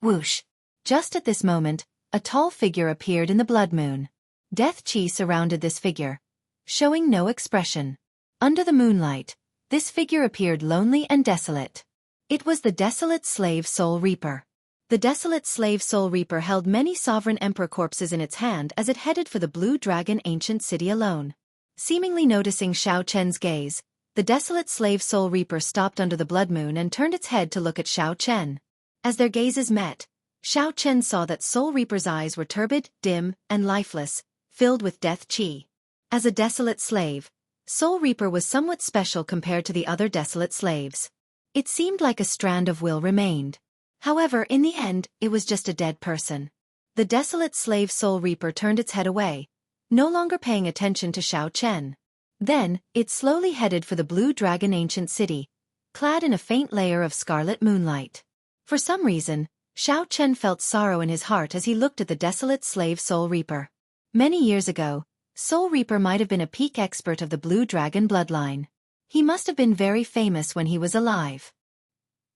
Whoosh! Just at this moment, a tall figure appeared in the blood moon. Death Qi surrounded this figure, showing no expression. Under the moonlight, this figure appeared lonely and desolate. It was the Desolate Slave Soul Reaper. The Desolate Slave Soul Reaper held many sovereign emperor corpses in its hand as it headed for the Blue Dragon Ancient City alone. Seemingly noticing Xiao Chen's gaze, the Desolate Slave Soul Reaper stopped under the blood moon and turned its head to look at Xiao Chen. As their gazes met, Xiao Chen saw that Soul Reaper's eyes were turbid, dim, and lifeless, filled with death qi. As a desolate slave, Soul Reaper was somewhat special compared to the other desolate slaves. It seemed like a strand of will remained. However, in the end, it was just a dead person. The desolate slave Soul Reaper turned its head away, no longer paying attention to Xiao Chen. Then, it slowly headed for the Blue Dragon Ancient City, clad in a faint layer of scarlet moonlight. For some reason, Xiao Chen felt sorrow in his heart as he looked at the desolate slave Soul Reaper. Many years ago, Soul Reaper might have been a peak expert of the Blue Dragon bloodline. He must have been very famous when he was alive.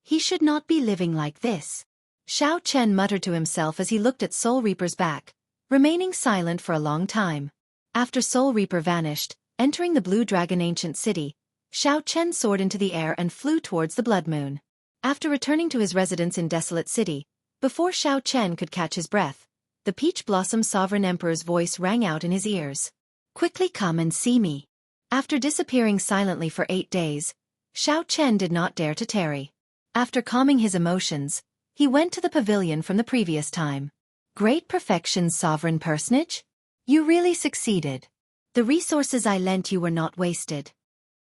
He should not be living like this. Xiao Chen muttered to himself as he looked at Soul Reaper's back, remaining silent for a long time. After Soul Reaper vanished, entering the Blue Dragon Ancient City, Xiao Chen soared into the air and flew towards the Blood Moon. After returning to his residence in Desolate City, before Xiao Chen could catch his breath, the Peach Blossom Sovereign Emperor's voice rang out in his ears. Quickly come and see me. After disappearing silently for 8 days, Xiao Chen did not dare to tarry. After calming his emotions, he went to the pavilion from the previous time. Great Perfection's sovereign personage? You really succeeded. The resources I lent you were not wasted.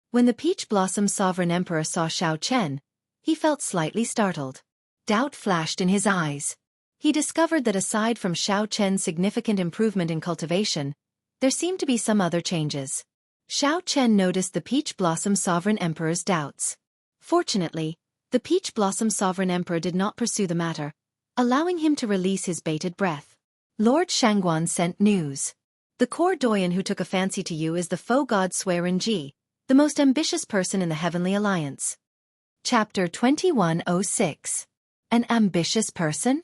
When the Peach Blossom Sovereign Emperor saw Xiao Chen, he felt slightly startled. Doubt flashed in his eyes. He discovered that aside from Xiao Chen's significant improvement in cultivation, there seemed to be some other changes. Xiao Chen noticed the Peach Blossom Sovereign Emperor's doubts. Fortunately, the Peach Blossom Sovereign Emperor did not pursue the matter, allowing him to release his bated breath. Lord Shangguan sent news. The court doyen who took a fancy to you is the faux god Swearin Ji, the most ambitious person in the Heavenly Alliance. Chapter 2106. An ambitious person?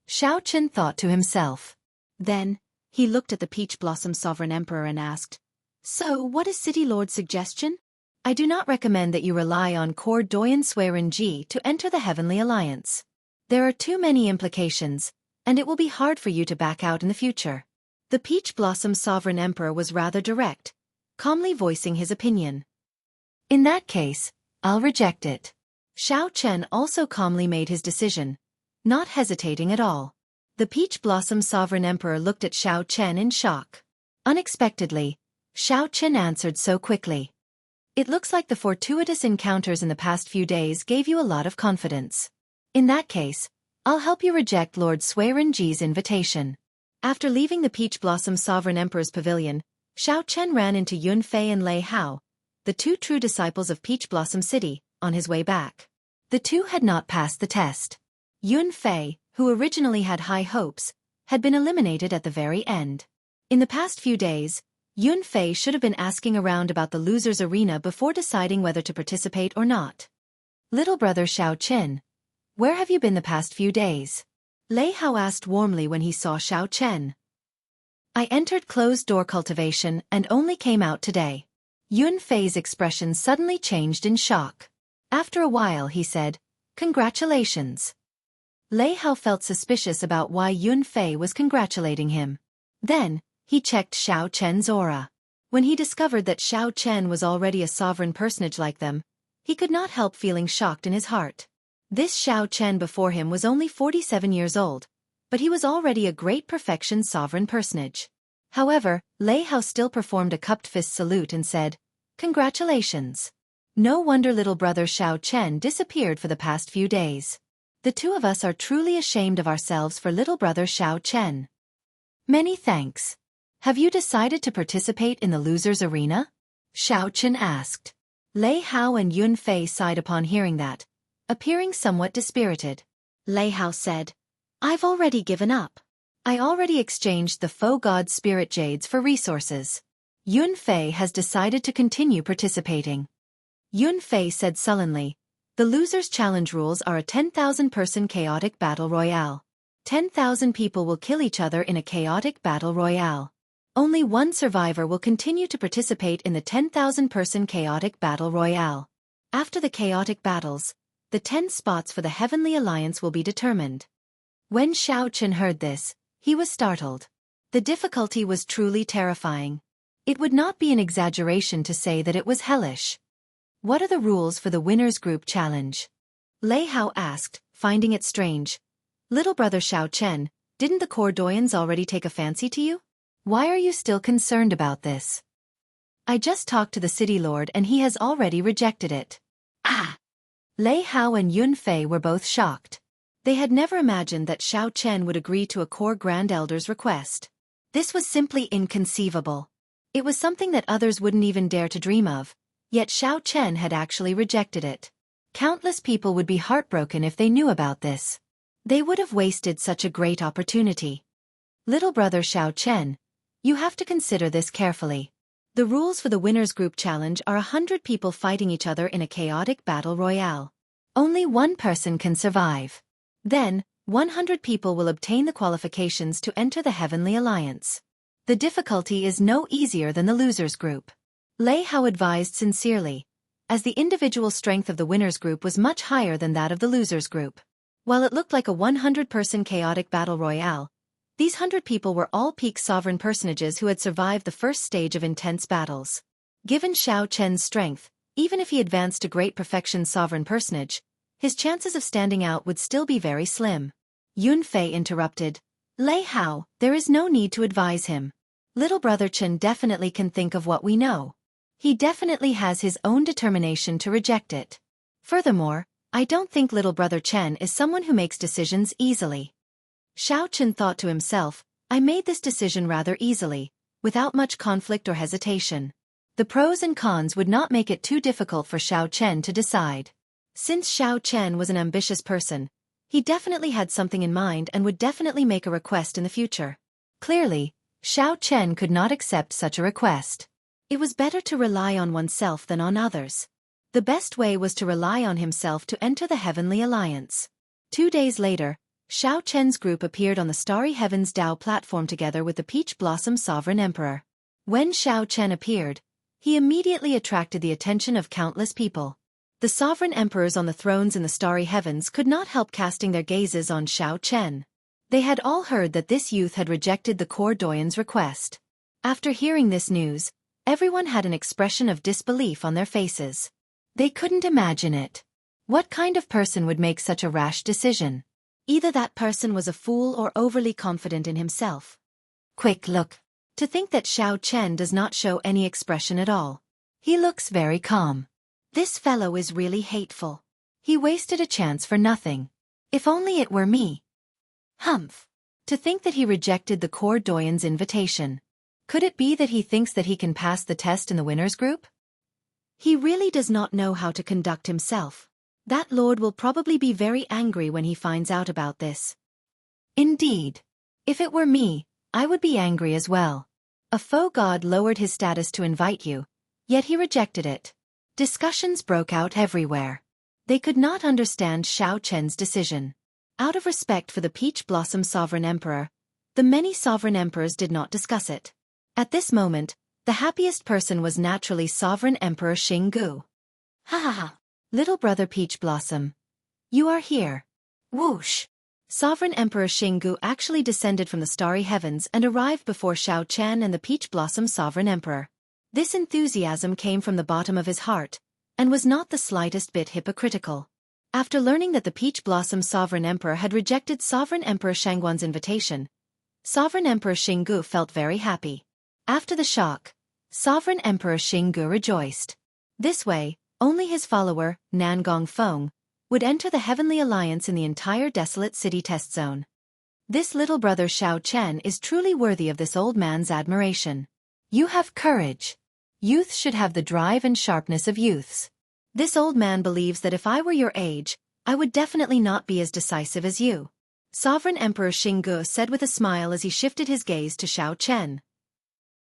Xiao Chen thought to himself. Then, he looked at the Peach Blossom Sovereign Emperor and asked, So, what is City Lord's suggestion? I do not recommend that you rely on court doyen Swearin Ji to enter the Heavenly Alliance. There are too many implications, and it will be hard for you to back out in the future. The Peach Blossom Sovereign Emperor was rather direct, calmly voicing his opinion. In that case, I'll reject it. Xiao Chen also calmly made his decision, not hesitating at all. The Peach Blossom Sovereign Emperor looked at Xiao Chen in shock. Unexpectedly, Xiao Chen answered so quickly. It looks like the fortuitous encounters in the past few days gave you a lot of confidence. In that case, I'll help you reject Lord Swearenji's invitation. After leaving the Peach Blossom Sovereign Emperor's pavilion, Xiao Chen ran into Yun Fei and Lei Hao, the two true disciples of Peach Blossom City, on his way back. The two had not passed the test. Yun Fei, who originally had high hopes, had been eliminated at the very end. In the past few days, Yun Fei should have been asking around about the losers' arena before deciding whether to participate or not. Little brother Xiao Chen, where have you been the past few days? Lei Hao asked warmly when he saw Xiao Chen. I entered closed-door cultivation and only came out today. Yun Fei's expression suddenly changed in shock. After a while he said, "Congratulations." Lei Hao felt suspicious about why Yun Fei was congratulating him. Then, he checked Xiao Chen's aura. When he discovered that Xiao Chen was already a sovereign personage like them, he could not help feeling shocked in his heart. This Xiao Chen before him was only 47 years old, but he was already a great perfection sovereign personage. However, Lei Hao still performed a cupped fist salute and said, "Congratulations." No wonder little brother Xiao Chen disappeared for the past few days. The two of us are truly ashamed of ourselves for little brother Xiao Chen. Many thanks. Have you decided to participate in the losers' arena? Xiao Chen asked. Lei Hao and Yun Fei sighed upon hearing that, appearing somewhat dispirited. Lei Hao said, "I've already given up. I already exchanged the faux god spirit jades for resources. Yun Fei has decided to continue participating." Yun Fei said sullenly, "The losers' challenge rules are a 10,000-person chaotic battle royale. 10,000 people will kill each other in a chaotic battle royale. Only one survivor will continue to participate in the 10,000-person chaotic battle royale. After the chaotic battles, the 10 spots for the Heavenly Alliance will be determined." When Xiao Chen heard this, he was startled. The difficulty was truly terrifying. It would not be an exaggeration to say that it was hellish. What are the rules for the Winners Group Challenge? Lei Hao asked, finding it strange. Little brother Xiao Chen, didn't the Cordoyans already take a fancy to you? Why are you still concerned about this? I just talked to the city lord and he has already rejected it. Ah! Lei Hao and Yun Fei were both shocked. They had never imagined that Xiao Chen would agree to a core Grand Elder's request. This was simply inconceivable. It was something that others wouldn't even dare to dream of, yet Xiao Chen had actually rejected it. Countless people would be heartbroken if they knew about this. They would have wasted such a great opportunity. Little brother Xiao Chen, you have to consider this carefully. The rules for the Winners Group Challenge are 100 people fighting each other in a chaotic battle royale. Only one person can survive. Then, 100 people will obtain the qualifications to enter the Heavenly Alliance. The difficulty is no easier than the losers group. Lei Hao advised sincerely, as the individual strength of the Winners Group was much higher than that of the losers group. While it looked like a 100-person chaotic battle royale, these 100 people were all peak sovereign personages who had survived the first stage of intense battles. Given Xiao Chen's strength, even if he advanced to great perfection sovereign personage, his chances of standing out would still be very slim. Yun Fei interrupted. Lei Hao, there is no need to advise him. Little brother Chen definitely can think of what we know. He definitely has his own determination to reject it. Furthermore, I don't think little brother Chen is someone who makes decisions easily. Xiao Chen thought to himself, I made this decision rather easily, without much conflict or hesitation. The pros and cons would not make it too difficult for Xiao Chen to decide. Since Xiao Chen was an ambitious person, he definitely had something in mind and would definitely make a request in the future. Clearly, Xiao Chen could not accept such a request. It was better to rely on oneself than on others. The best way was to rely on himself to enter the Heavenly Alliance. 2 days later, Xiao Chen's group appeared on the Starry Heavens Dao platform together with the Peach Blossom Sovereign Emperor. When Xiao Chen appeared, he immediately attracted the attention of countless people. The sovereign emperors on the thrones in the Starry Heavens could not help casting their gazes on Xiao Chen. They had all heard that this youth had rejected the Cordoyan's request. After hearing this news, everyone had an expression of disbelief on their faces. They couldn't imagine it. What kind of person would make such a rash decision? Either that person was a fool or overly confident in himself. Quick look. To think that Xiao Chen does not show any expression at all. He looks very calm. This fellow is really hateful. He wasted a chance for nothing. If only it were me. Humph. To think that he rejected the Cour Doyen's invitation. Could it be that he thinks that he can pass the test in the winners group? He really does not know how to conduct himself. That lord will probably be very angry when he finds out about this. Indeed. If it were me, I would be angry as well. A faux god lowered his status to invite you, yet he rejected it. Discussions broke out everywhere. They could not understand Xiao Chen's decision. Out of respect for the Peach Blossom Sovereign Emperor, the many sovereign emperors did not discuss it. At this moment, the happiest person was naturally Sovereign Emperor Xinggu. Ha ha ha. Little brother Peach Blossom. You are here. Whoosh. Sovereign Emperor Xinggu actually descended from the starry heavens and arrived before Xiao Chen and the Peach Blossom Sovereign Emperor. This enthusiasm came from the bottom of his heart, and was not the slightest bit hypocritical. After learning that the Peach Blossom Sovereign Emperor had rejected Sovereign Emperor Shangguan's invitation, Sovereign Emperor Xinggu felt very happy. After the shock, Sovereign Emperor Xinggu rejoiced. This way, only his follower, Nangong Feng, would enter the Heavenly Alliance in the entire desolate city test zone. This little brother Xiao Chen is truly worthy of this old man's admiration. You have courage. Youth should have the drive and sharpness of youths. This old man believes that if I were your age, I would definitely not be as decisive as you. Sovereign Emperor Xinggu said with a smile as he shifted his gaze to Xiao Chen.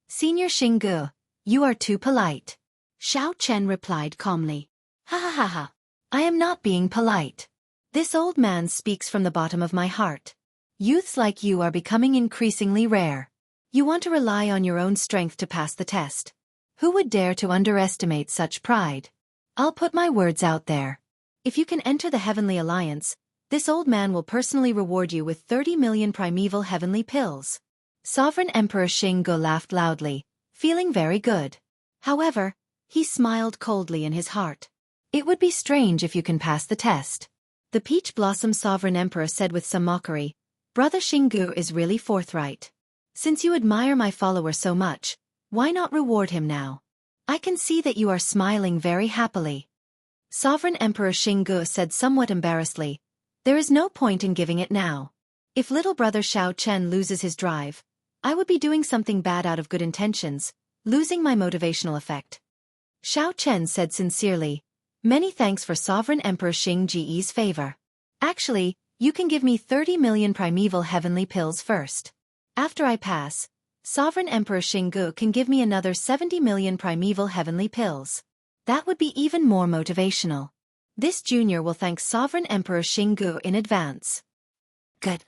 Senior Xinggu, you are too polite. Xiao Chen replied calmly. Ha ha ha ha. I am not being polite. This old man speaks from the bottom of my heart. Youths like you are becoming increasingly rare. You want to rely on your own strength to pass the test. Who would dare to underestimate such pride? I'll put my words out there. If you can enter the Heavenly Alliance, this old man will personally reward you with 30 million primeval heavenly pills. Sovereign Emperor Xinggu laughed loudly, feeling very good. However, he smiled coldly in his heart. It would be strange if you can pass the test. The Peach Blossom Sovereign Emperor said with some mockery, Brother Xinggu is really forthright. Since you admire my follower so much, why not reward him now? I can see that you are smiling very happily. Sovereign Emperor Xinggu said somewhat embarrassedly, there is no point in giving it now. If little brother Xiao Chen loses his drive, I would be doing something bad out of good intentions, losing my motivational effect. Xiao Chen said sincerely, many thanks for Sovereign Emperor Xingji's favor. Actually, you can give me 30 million primeval heavenly pills first. After I pass, Sovereign Emperor Xinggu can give me another 70 million primeval heavenly pills. That would be even more motivational. This junior will thank Sovereign Emperor Xinggu in advance. Good.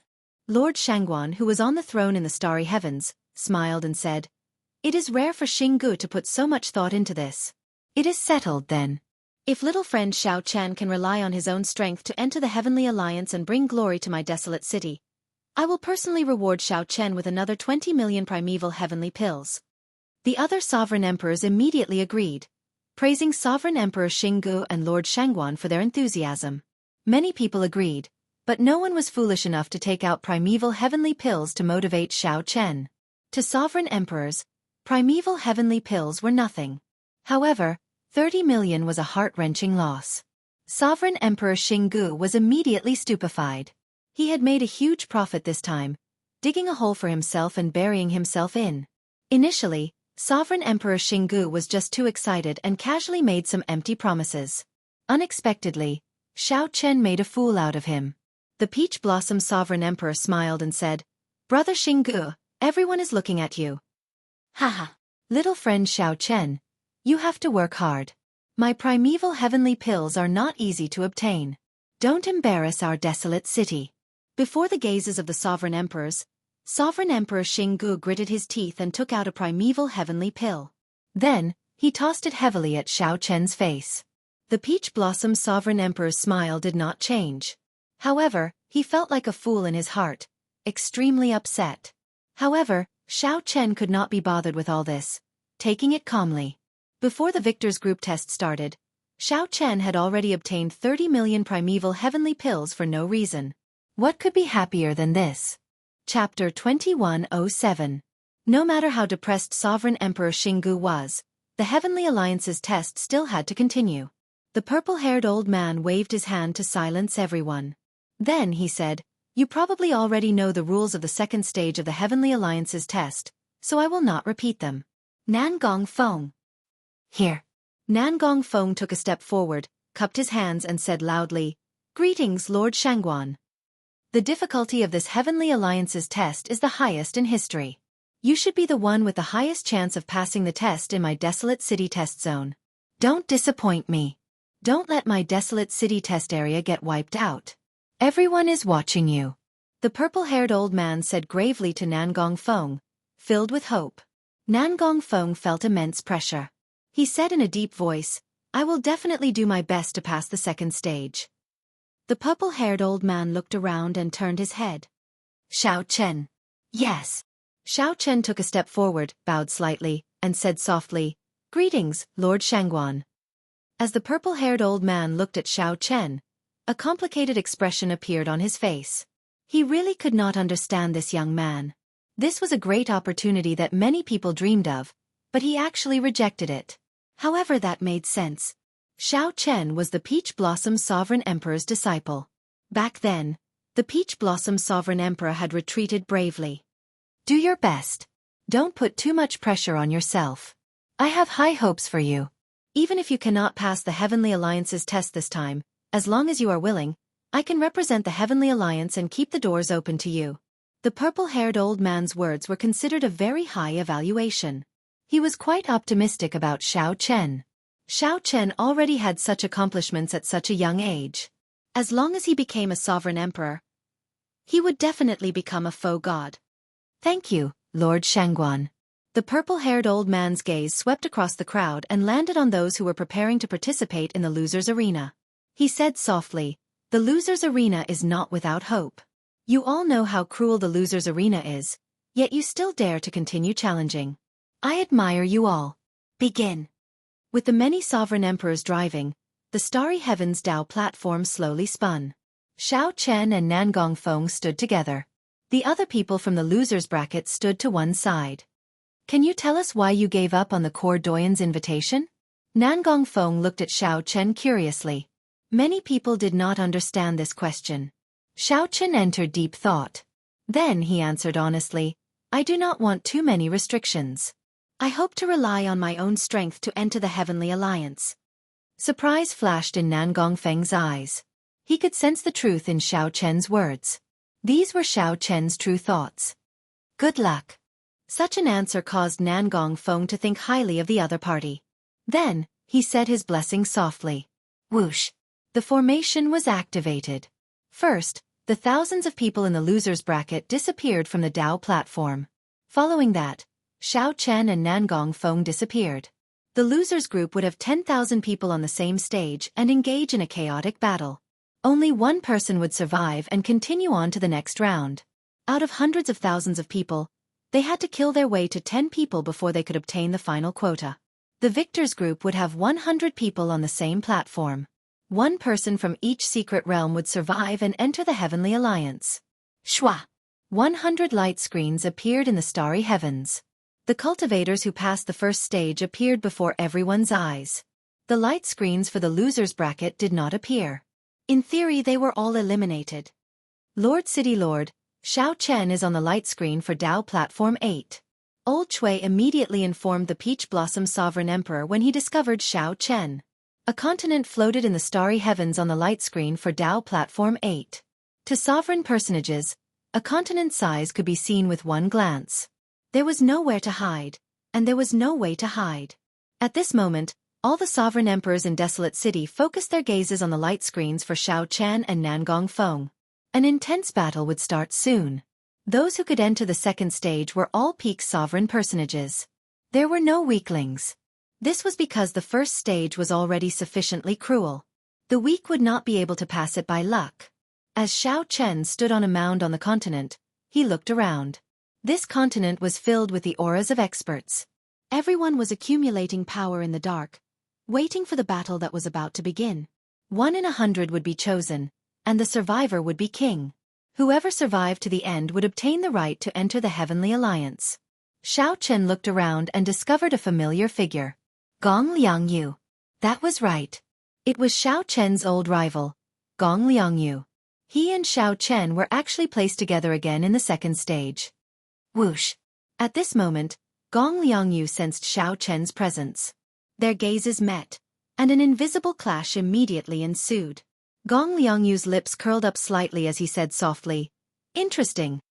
Lord Shangguan, who was on the throne in the starry heavens, smiled and said, It is rare for Xinggu to put so much thought into this. It is settled then. If little friend Xiao Chen can rely on his own strength to enter the Heavenly Alliance and bring glory to my desolate city, I will personally reward Xiao Chen with another 20 million primeval heavenly pills. The other sovereign emperors immediately agreed, praising Sovereign Emperor Xinggu and Lord Shangguan for their enthusiasm. Many people agreed, but no one was foolish enough to take out primeval heavenly pills to motivate Xiao Chen. To sovereign emperors, primeval heavenly pills were nothing. However, 30 million was a heart-wrenching loss. Sovereign Emperor Xinggu was immediately stupefied. He had made a huge profit this time, digging a hole for himself and burying himself in. Initially, Sovereign Emperor Xinggu was just too excited and casually made some empty promises. Unexpectedly, Xiao Chen made a fool out of him. The Peach Blossom Sovereign Emperor smiled and said, Brother Xinggu, everyone is looking at you. Haha. Little friend Xiao Chen, you have to work hard. My primeval heavenly pills are not easy to obtain. Don't embarrass our desolate city. Before the gazes of the sovereign emperors, Sovereign Emperor Xinggu gritted his teeth and took out a primeval heavenly pill. Then, he tossed it heavily at Xiao Chen's face. The Peach Blossom Sovereign Emperor's smile did not change. However, he felt like a fool in his heart, extremely upset. However, Xiao Chen could not be bothered with all this, taking it calmly. Before the victors group test started, Xiao Chen had already obtained 30 million primeval heavenly pills for no reason. What could be happier than this? Chapter 2107. No matter how depressed Sovereign Emperor Xinggu was, the Heavenly Alliance's test still had to continue. The purple-haired old man waved his hand to silence everyone. Then he said, "You probably already know the rules of the second stage of the Heavenly Alliance's test, so I will not repeat them." Nan Gong Feng. Here. Nan Gong Feng took a step forward, cupped his hands and said loudly, "Greetings, Lord Shangguan. The difficulty of this Heavenly Alliance's test is the highest in history. You should be the one with the highest chance of passing the test in my desolate city test zone. Don't disappoint me. Don't let my desolate city test area get wiped out. Everyone is watching you." The purple-haired old man said gravely to Nan Gong Feng, filled with hope. Nan Gong Feng felt immense pressure. He said in a deep voice, "I will definitely do my best to pass the second stage." The purple-haired old man looked around and turned his head. Xiao Chen. Yes. Xiao Chen took a step forward, bowed slightly, and said softly, "Greetings, Lord Shangguan." As the purple-haired old man looked at Xiao Chen, a complicated expression appeared on his face. He really could not understand this young man. This was a great opportunity that many people dreamed of, but he actually rejected it. However, that made sense. Xiao Chen was the Peach Blossom Sovereign Emperor's disciple. Back then, the Peach Blossom Sovereign Emperor had retreated bravely. Do your best. Don't put too much pressure on yourself. I have high hopes for you. Even if you cannot pass the Heavenly Alliance's test this time, as long as you are willing, I can represent the Heavenly Alliance and keep the doors open to you. The purple-haired old man's words were considered a very high evaluation. He was quite optimistic about Xiao Chen. Xiao Chen already had such accomplishments at such a young age. As long as he became a sovereign emperor, he would definitely become a faux god. Thank you, Lord Shangguan. The purple-haired old man's gaze swept across the crowd and landed on those who were preparing to participate in the loser's arena. He said softly, "The loser's arena is not without hope. You all know how cruel the loser's arena is, yet you still dare to continue challenging. I admire you all. Begin." With the many sovereign emperors driving, the starry heavens Dao platform slowly spun. Xiao Chen and Nan Gong Feng stood together. The other people from the loser's bracket stood to one side. "Can you tell us why you gave up on the Cour Doyen's invitation?" Nan Gong Feng looked at Xiao Chen curiously. Many people did not understand this question. Xiao Chen entered deep thought. Then he answered honestly, "I do not want too many restrictions. I hope to rely on my own strength to enter the Heavenly Alliance." Surprise flashed in Nan Gong Feng's eyes. He could sense the truth in Xiao Chen's words. These were Xiao Chen's true thoughts. Good luck. Such an answer caused Nan Gong Feng to think highly of the other party. Then, he said his blessing softly. Whoosh! The formation was activated. First, the thousands of people in the loser's bracket disappeared from the Dao platform. Following that, Xiao Chen and Nan Gong Feng disappeared. The losers group would have 10,000 people on the same stage and engage in a chaotic battle. Only one person would survive and continue on to the next round. Out of hundreds of thousands of people, they had to kill their way to 10 people before they could obtain the final quota. The victors group would have 100 people on the same platform. One person from each secret realm would survive and enter the Heavenly Alliance. Shwa! 100 light screens appeared in the starry heavens. The cultivators who passed the first stage appeared before everyone's eyes. The light screens for the loser's bracket did not appear. In theory, they were all eliminated. Lord City Lord, Xiao Chen is on the light screen for Dao Platform 8. Old Chui immediately informed the Peach Blossom Sovereign Emperor when he discovered Xiao Chen. A continent floated in the starry heavens on the light screen for Dao Platform 8. To sovereign personages, a continent's size could be seen with one glance. There was nowhere to hide, and there was no way to hide. At this moment, all the sovereign emperors in Desolate City focused their gazes on the light screens for Xiao Chen and Nan Gong Feng. An intense battle would start soon. Those who could enter the second stage were all peak sovereign personages. There were no weaklings. This was because the first stage was already sufficiently cruel. The weak would not be able to pass it by luck. As Xiao Chen stood on a mound on the continent, he looked around. This continent was filled with the auras of experts. Everyone was accumulating power in the dark, waiting for the battle that was about to begin. 1 in 100 would be chosen, and the survivor would be king. Whoever survived to the end would obtain the right to enter the Heavenly Alliance. Xiao Chen looked around and discovered a familiar figure. Gong Liangyu. That was right. It was Xiao Chen's old rival, Gong Liangyu. He and Xiao Chen were actually placed together again in the second stage. Whoosh! At this moment, Gong Liangyu sensed Xiao Chen's presence. Their gazes met, and an invisible clash immediately ensued. Gong Liangyu's lips curled up slightly as he said softly, "Interesting."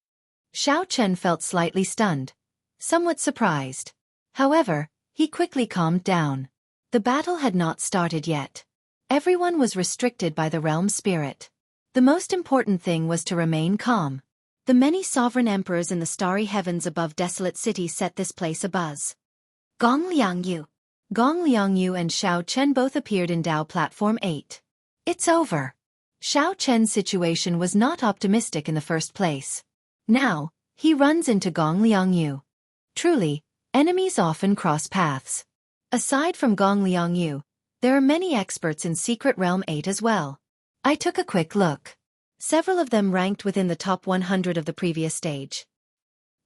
Xiao Chen felt slightly stunned, somewhat surprised. However, he quickly calmed down. The battle had not started yet. Everyone was restricted by the realm spirit. The most important thing was to remain calm. The many sovereign emperors in the starry heavens above Desolate City set this place abuzz. Gong Liangyu. Gong Liangyu and Xiao Chen both appeared in Dao Platform 8. It's over. Xiao Chen's situation was not optimistic in the first place. Now, he runs into Gong Liangyu. Truly, enemies often cross paths. Aside from Gong Liangyu, there are many experts in Secret Realm 8 as well. I took a quick look. Several of them ranked within the top 100 of the previous stage.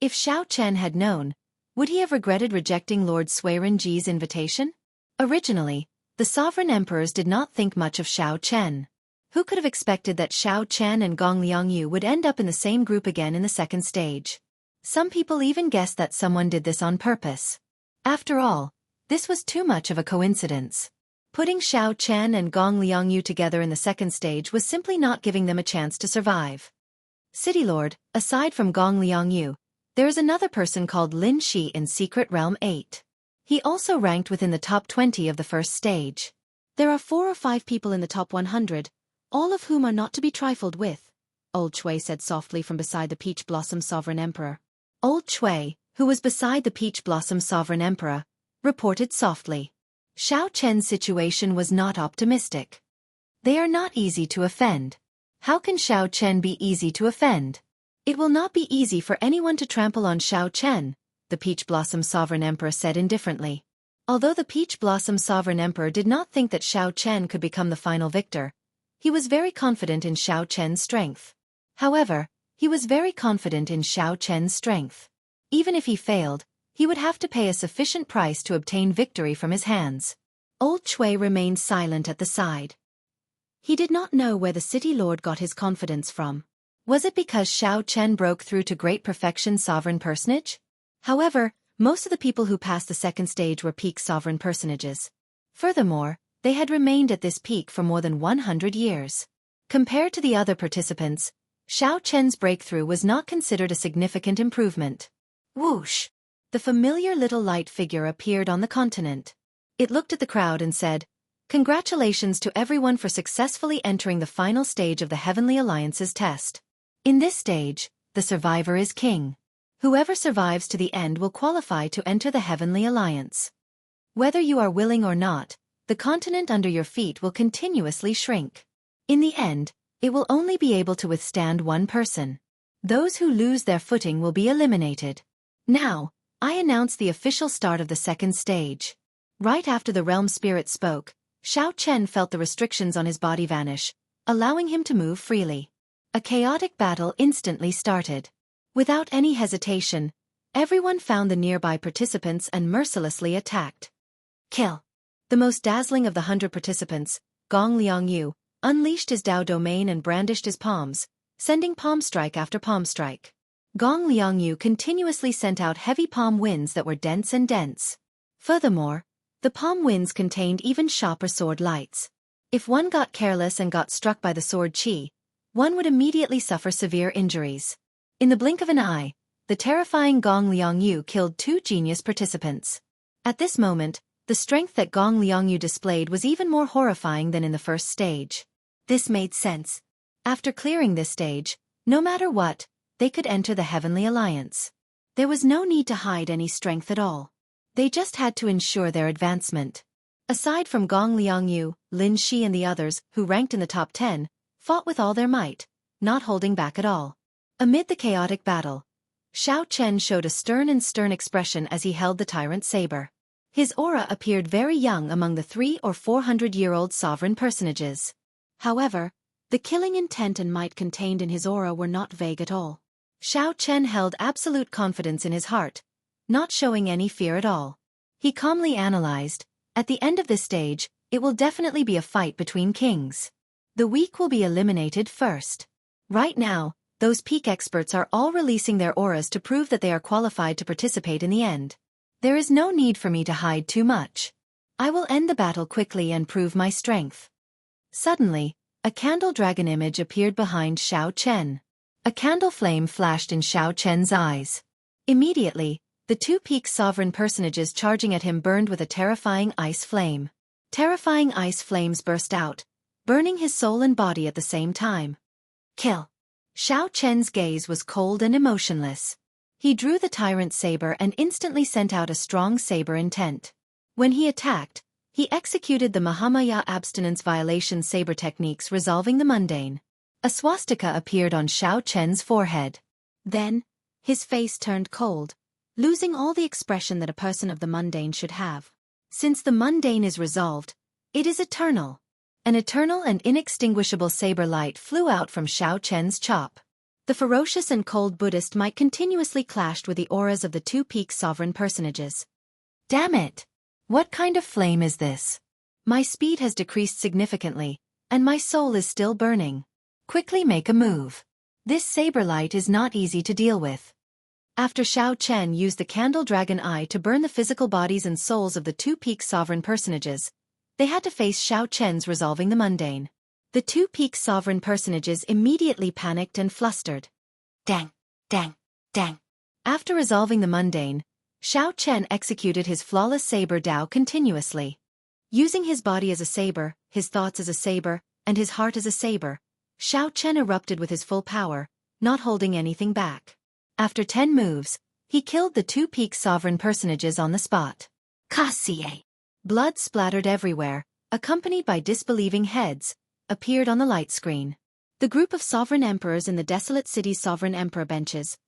If Xiao Chen had known, would he have regretted rejecting Lord Suirenji's invitation? Originally, the sovereign emperors did not think much of Xiao Chen. Who could have expected that Xiao Chen and Gong Liangyu would end up in the same group again in the second stage? Some people even guessed that someone did this on purpose. After all, this was too much of a coincidence. Putting Xiao Chen and Gong Liangyu together in the second stage was simply not giving them a chance to survive. City Lord, aside from Gong Liangyu, there is another person called Lin Shi in Secret Realm 8. He also ranked within the top 20 of the first stage. There are 4 or 5 people in the top 100, all of whom are not to be trifled with, Old Chui said softly from beside the Peach Blossom Sovereign Emperor. Old Chui, who was beside the Peach Blossom Sovereign Emperor, reported softly. Xiao Chen's situation was not optimistic. They are not easy to offend. How can Xiao Chen be easy to offend? It will not be easy for anyone to trample on Xiao Chen, the Peach Blossom Sovereign Emperor said indifferently. Although the Peach Blossom Sovereign Emperor did not think that Xiao Chen could become the final victor, he was very confident in Xiao Chen's strength. However, he was very confident in Xiao Chen's strength. Even if he failed, he would have to pay a sufficient price to obtain victory from his hands. Old Chui remained silent at the side. He did not know where the City Lord got his confidence from. Was it because Xiao Chen broke through to great perfection sovereign personage? However, most of the people who passed the second stage were peak sovereign personages. Furthermore, they had remained at this peak for more than 100 years. Compared to the other participants, Xiao Chen's breakthrough was not considered a significant improvement. Whoosh! The familiar little light figure appeared on the continent. It looked at the crowd and said, "Congratulations to everyone for successfully entering the final stage of the Heavenly Alliance's test. In this stage, the survivor is king. Whoever survives to the end will qualify to enter the Heavenly Alliance. Whether you are willing or not, the continent under your feet will continuously shrink. In the end, it will only be able to withstand one person. Those who lose their footing will be eliminated. Now, I announce the official start of the second stage." Right after the realm spirit spoke, Xiao Chen felt the restrictions on his body vanish, allowing him to move freely. A chaotic battle instantly started. Without any hesitation, everyone found the nearby participants and mercilessly attacked. Kill! The most dazzling of the 100 participants, Gong Liangyu, unleashed his Dao domain and brandished his palms, sending palm strike after palm strike. Gong Liangyu continuously sent out heavy palm winds that were dense and dense. Furthermore, the palm winds contained even sharper sword lights. If one got careless and got struck by the sword chi, one would immediately suffer severe injuries. In the blink of an eye, the terrifying Gong Liangyu killed 2 genius participants. At this moment, the strength that Gong Liangyu displayed was even more horrifying than in the first stage. This made sense. After clearing this stage, no matter what, they could enter the Heavenly Alliance. There was no need to hide any strength at all. They just had to ensure their advancement. Aside from Gong Liangyu, Lin Shi and the others, who ranked in the top 10, fought with all their might, not holding back at all. Amid the chaotic battle, Xiao Chen showed a stern expression as he held the tyrant saber. His aura appeared very young among the 300 or 400-year-old sovereign personages. However, the killing intent and might contained in his aura were not vague at all. Xiao Chen held absolute confidence in his heart, not showing any fear at all. He calmly analyzed, At the end of this stage, it will definitely be a fight between kings. The weak will be eliminated first. Right now, those peak experts are all releasing their auras to prove that they are qualified to participate in the end. There is no need for me to hide too much. I will end the battle quickly and prove my strength. Suddenly, a candle dragon image appeared behind Xiao Chen. A candle flame flashed in Xiao Chen's eyes. Immediately, the two peak sovereign personages charging at him burned with a terrifying ice flame. Terrifying ice flames burst out, burning his soul and body at the same time. Kill. Xiao Chen's gaze was cold and emotionless. He drew the tyrant saber and instantly sent out a strong saber intent. When he attacked, he executed the Mahamaya abstinence violation saber techniques, resolving the mundane. A swastika appeared on Xiao Chen's forehead. Then, his face turned cold, losing all the expression that a person of the mundane should have. Since the mundane is resolved, it is eternal. An eternal and inextinguishable saber light flew out from Xiao Chen's chop. The ferocious and cold Buddhist might continuously clashed with the auras of the two peak sovereign personages. Damn it! What kind of flame is this? My speed has decreased significantly, and my soul is still burning. Quickly make a move. This saber light is not easy to deal with. After Xiao Chen used the candle dragon eye to burn the physical bodies and souls of the two peak sovereign personages, they had to face Xiao Chen's resolving the mundane. The two peak sovereign personages immediately panicked and flustered. Dang, dang, dang. After resolving the mundane, Xiao Chen executed his flawless saber Dao continuously. Using his body as a saber, his thoughts as a saber, and his heart as a saber, Xiao Chen erupted with his full power, not holding anything back. After 10 moves, he killed the two peak sovereign personages on the spot. Kasie. Blood splattered everywhere, accompanied by disbelieving heads, appeared on the light screen. The group of sovereign emperors in the desolate city's sovereign emperor benches,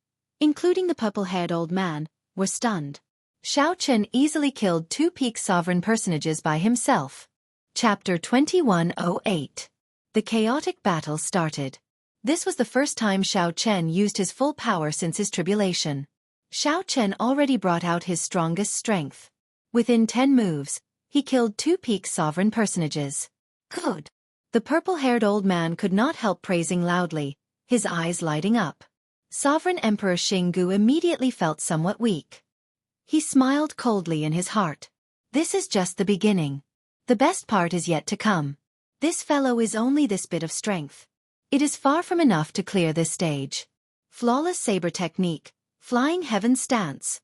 including the purple-haired old man, were stunned. Xiao Chen easily killed two peak sovereign personages by himself. Chapter 2108. The chaotic battle started. This was the first time Xiao Chen used his full power since his tribulation. Xiao Chen already brought out his strongest strength. Within 10 moves, he killed two peak sovereign personages. Good. The purple-haired old man could not help praising loudly, his eyes lighting up. Sovereign Emperor Xinggu immediately felt somewhat weak. He smiled coldly in his heart. This is just the beginning. The best part is yet to come. This fellow is only this bit of strength. It is far from enough to clear this stage. Flawless saber technique, flying heaven stance.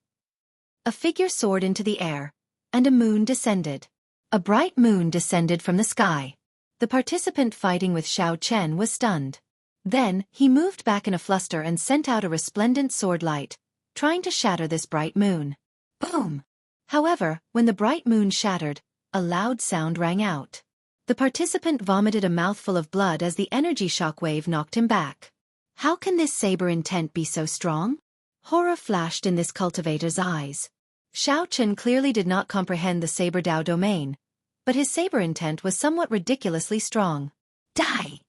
A figure soared into the air, and a moon descended. A bright moon descended from the sky. The participant fighting with Xiao Chen was stunned. Then, he moved back in a fluster and sent out a resplendent sword light, trying to shatter this bright moon. Boom! However, when the bright moon shattered, a loud sound rang out. The participant vomited a mouthful of blood as the energy shockwave knocked him back. How can this saber intent be so strong? Horror flashed in this cultivator's eyes. Xiao Chen clearly did not comprehend the saber Dao domain, but his saber intent was somewhat ridiculously strong. Die!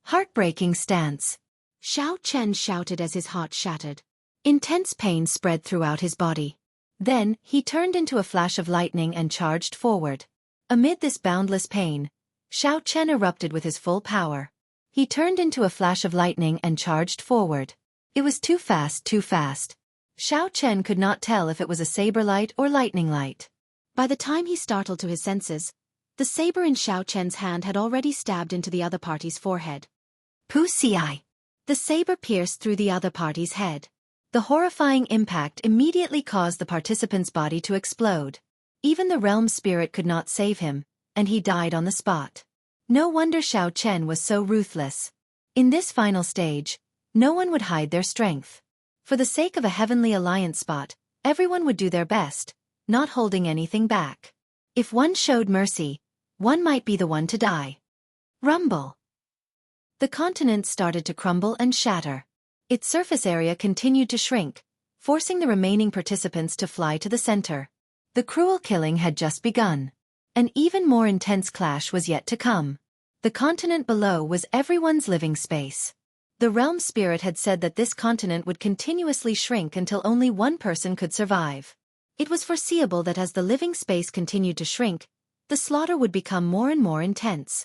Heartbreaking stance. Xiao Chen shouted as his heart shattered. Intense pain spread throughout his body. Then, he turned into a flash of lightning and charged forward. Amid this boundless pain, Xiao Chen erupted with his full power. He turned into a flash of lightning and charged forward. It was too fast, too fast. Xiao Chen could not tell if it was a saber light or lightning light. By the time he startled to his senses, the saber in Xiao Chen's hand had already stabbed into the other party's forehead. Pussy! The saber pierced through the other party's head. The horrifying impact immediately caused the participant's body to explode. Even the realm spirit could not save him, and he died on the spot. No wonder Xiao Chen was so ruthless. In this final stage, no one would hide their strength. For the sake of a heavenly alliance spot, everyone would do their best, not holding anything back. If one showed mercy, one might be the one to die. Rumble. The continent started to crumble and shatter. Its surface area continued to shrink, forcing the remaining participants to fly to the center. The cruel killing had just begun. An even more intense clash was yet to come. The continent below was everyone's living space. The realm spirit had said that this continent would continuously shrink until only one person could survive. It was foreseeable that as the living space continued to shrink, the slaughter would become more and more intense.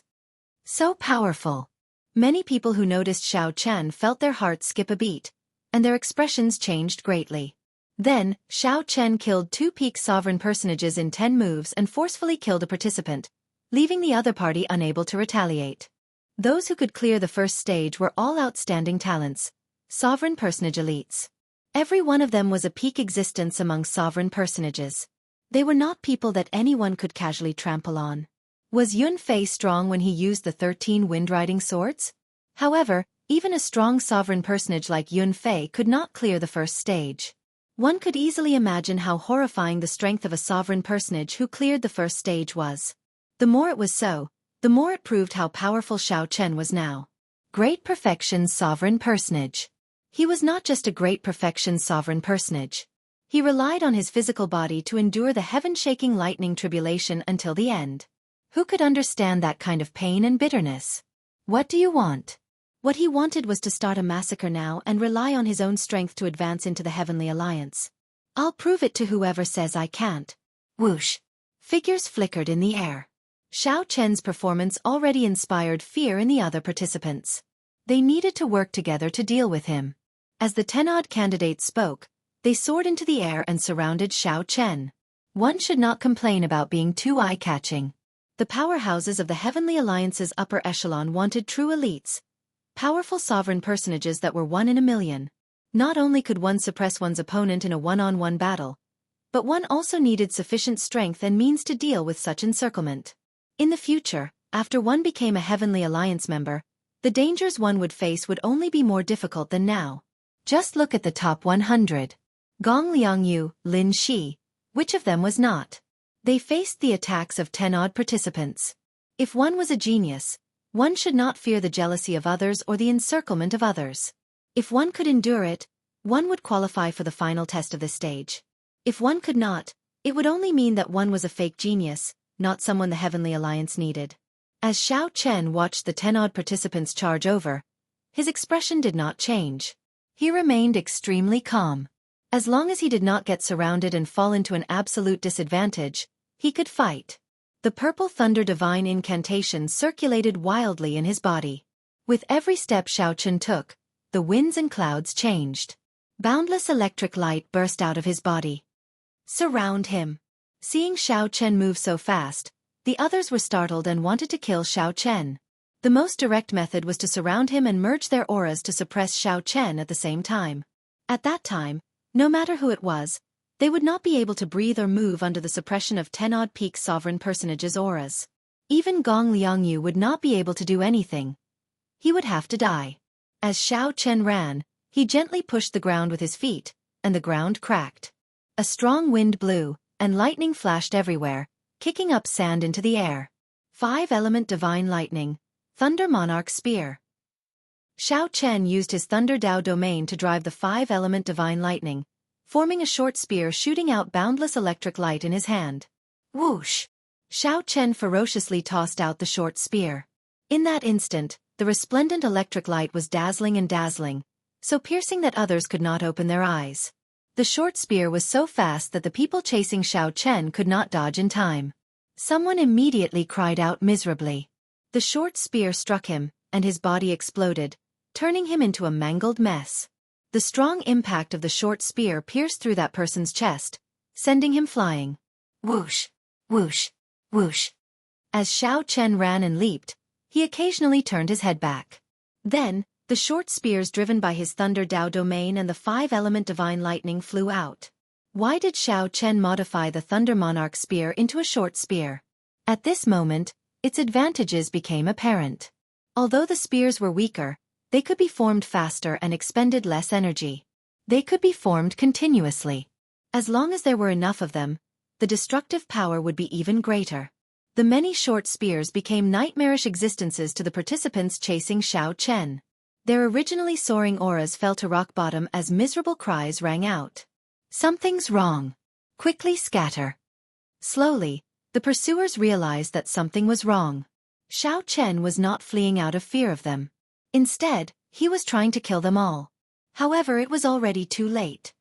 So powerful. Many people who noticed Xiao Chen felt their hearts skip a beat, and their expressions changed greatly. Then, Xiao Chen killed 2 peak sovereign personages in 10 moves and forcefully killed a participant, leaving the other party unable to retaliate. Those who could clear the first stage were all outstanding talents, sovereign personage elites. Every one of them was a peak existence among sovereign personages. They were not people that anyone could casually trample on. Was Yun Fei strong when he used the 13 wind-riding swords? However, even a strong sovereign personage like Yun Fei could not clear the first stage. One could easily imagine how horrifying the strength of a sovereign personage who cleared the first stage was. The more it was so, the more it proved how powerful Xiao Chen was now. Great Perfection Sovereign Personage. He was not just a Great Perfection Sovereign Personage. He relied on his physical body to endure the heaven-shaking lightning tribulation until the end. Who could understand that kind of pain and bitterness? What do you want? What he wanted was to start a massacre now and rely on his own strength to advance into the Heavenly Alliance. I'll prove it to whoever says I can't. Whoosh. Figures flickered in the air. Xiao Chen's performance already inspired fear in the other participants. They needed to work together to deal with him. As the 10-odd candidates spoke, they soared into the air and surrounded Xiao Chen. One should not complain about being too eye-catching. The powerhouses of the Heavenly Alliance's upper echelon wanted true elites, powerful sovereign personages that were 1 in a million. Not only could one suppress one's opponent in a one-on-one battle, but one also needed sufficient strength and means to deal with such encirclement. In the future, after one became a Heavenly Alliance member, the dangers one would face would only be more difficult than now. Just look at the top 100. Gong Liangyu, Lin Shi. Which of them was not? They faced the attacks of 10-odd participants. If one was a genius, one should not fear the jealousy of others or the encirclement of others. If one could endure it, one would qualify for the final test of this stage. If one could not, it would only mean that one was a fake genius, not someone the Heavenly Alliance needed. As Xiao Chen watched the 10-odd participants charge over, his expression did not change. He remained extremely calm. As long as he did not get surrounded and fall into an absolute disadvantage, he could fight. The purple thunder divine incantation circulated wildly in his body. With every step Xiao Chen took, the winds and clouds changed. Boundless electric light burst out of his body. Surround him. Seeing Xiao Chen move so fast, the others were startled and wanted to kill Xiao Chen. The most direct method was to surround him and merge their auras to suppress Xiao Chen at the same time. At that time, no matter who it was, they would not be able to breathe or move under the suppression of 10-odd peak sovereign personages' auras. Even Gong Liangyu would not be able to do anything. He would have to die. As Xiao Chen ran, he gently pushed the ground with his feet, and the ground cracked. A strong wind blew, and lightning flashed everywhere, kicking up sand into the air. 5-element divine lightning, Thunder Monarch Spear. Xiao Chen used his Thunder Dao domain to drive the 5-element divine lightning, forming a short spear shooting out boundless electric light in his hand. Whoosh! Xiao Chen ferociously tossed out the short spear. In that instant, the resplendent electric light was dazzling and dazzling, so piercing that others could not open their eyes. The short spear was so fast that the people chasing Xiao Chen could not dodge in time. Someone immediately cried out miserably. The short spear struck him, and his body exploded, turning him into a mangled mess. The strong impact of the short spear pierced through that person's chest, sending him flying. Whoosh! Whoosh! Whoosh! As Xiao Chen ran and leaped, he occasionally turned his head back. Then, the short spears driven by his Thunder Dao domain and the 5-element divine lightning flew out. Why did Xiao Chen modify the Thunder Monarch spear into a short spear? At this moment, its advantages became apparent. Although the spears were weaker, they could be formed faster and expended less energy. They could be formed continuously. As long as there were enough of them, the destructive power would be even greater. The many short spears became nightmarish existences to the participants chasing Xiao Chen. Their originally soaring auras fell to rock bottom as miserable cries rang out. Something's wrong. Quickly scatter. Slowly, the pursuers realized that something was wrong. Xiao Chen was not fleeing out of fear of them. Instead, he was trying to kill them all. However, it was already too late.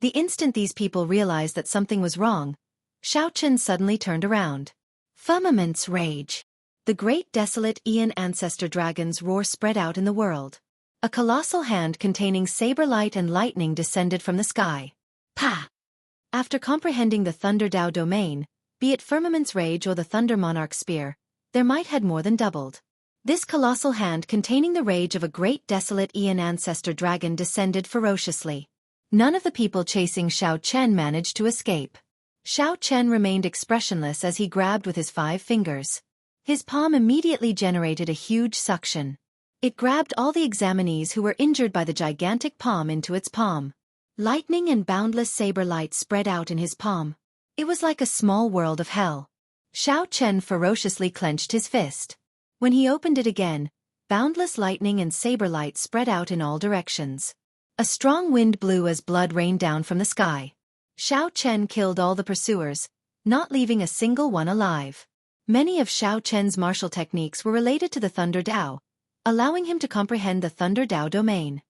The instant these people realized that something was wrong, Xiao Chen suddenly turned around. Firmament's rage. The great desolate Aeon ancestor dragon's roar spread out in the world. A colossal hand containing saber light and lightning descended from the sky. Pa! After comprehending the Thunder Dao domain, be it Firmament's Rage or the Thunder Monarch's Spear, their might had more than doubled. This colossal hand containing the rage of a great desolate Aeon ancestor dragon descended ferociously. None of the people chasing Xiao Chen managed to escape. Xiao Chen remained expressionless as he grabbed with his 5 fingers. His palm immediately generated a huge suction. It grabbed all the examinees who were injured by the gigantic palm into its palm. Lightning and boundless saber light spread out in his palm. It was like a small world of hell. Xiao Chen ferociously clenched his fist. When he opened it again, boundless lightning and saber light spread out in all directions. A strong wind blew as blood rained down from the sky. Xiao Chen killed all the pursuers, not leaving a single one alive. Many of Xiao Chen's martial techniques were related to the Thunder Dao, allowing him to comprehend the Thunder Dao domain.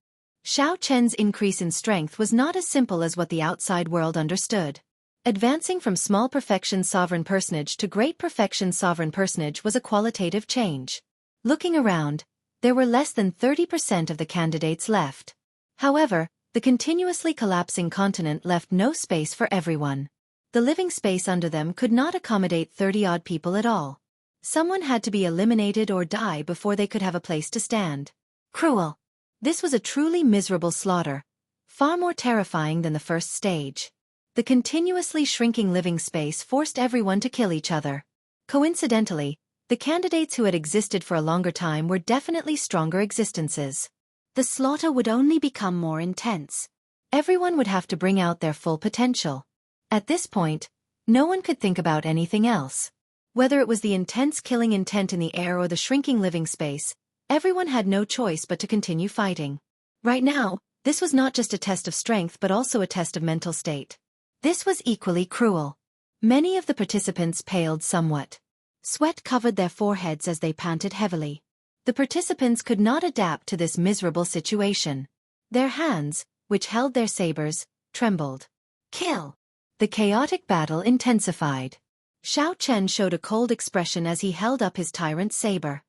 Xiao Chen's increase in strength was not as simple as what the outside world understood. Advancing from small perfection sovereign personage to great perfection sovereign personage was a qualitative change. Looking around, there were less than 30% of the candidates left. However, the continuously collapsing continent left no space for everyone. The living space under them could not accommodate 30-odd people at all. Someone had to be eliminated or die before they could have a place to stand. Cruel. This was a truly miserable slaughter, far more terrifying than the first stage. The continuously shrinking living space forced everyone to kill each other. Coincidentally, the candidates who had existed for a longer time were definitely stronger existences. The slaughter would only become more intense. Everyone would have to bring out their full potential. At this point, no one could think about anything else. Whether it was the intense killing intent in the air or the shrinking living space, everyone had no choice but to continue fighting. Right now, this was not just a test of strength but also a test of mental state. This was equally cruel. Many of the participants paled somewhat. Sweat covered their foreheads as they panted heavily. The participants could not adapt to this miserable situation. Their hands, which held their sabers, trembled. Kill! The chaotic battle intensified. Xiao Chen showed a cold expression as he held up his tyrant saber.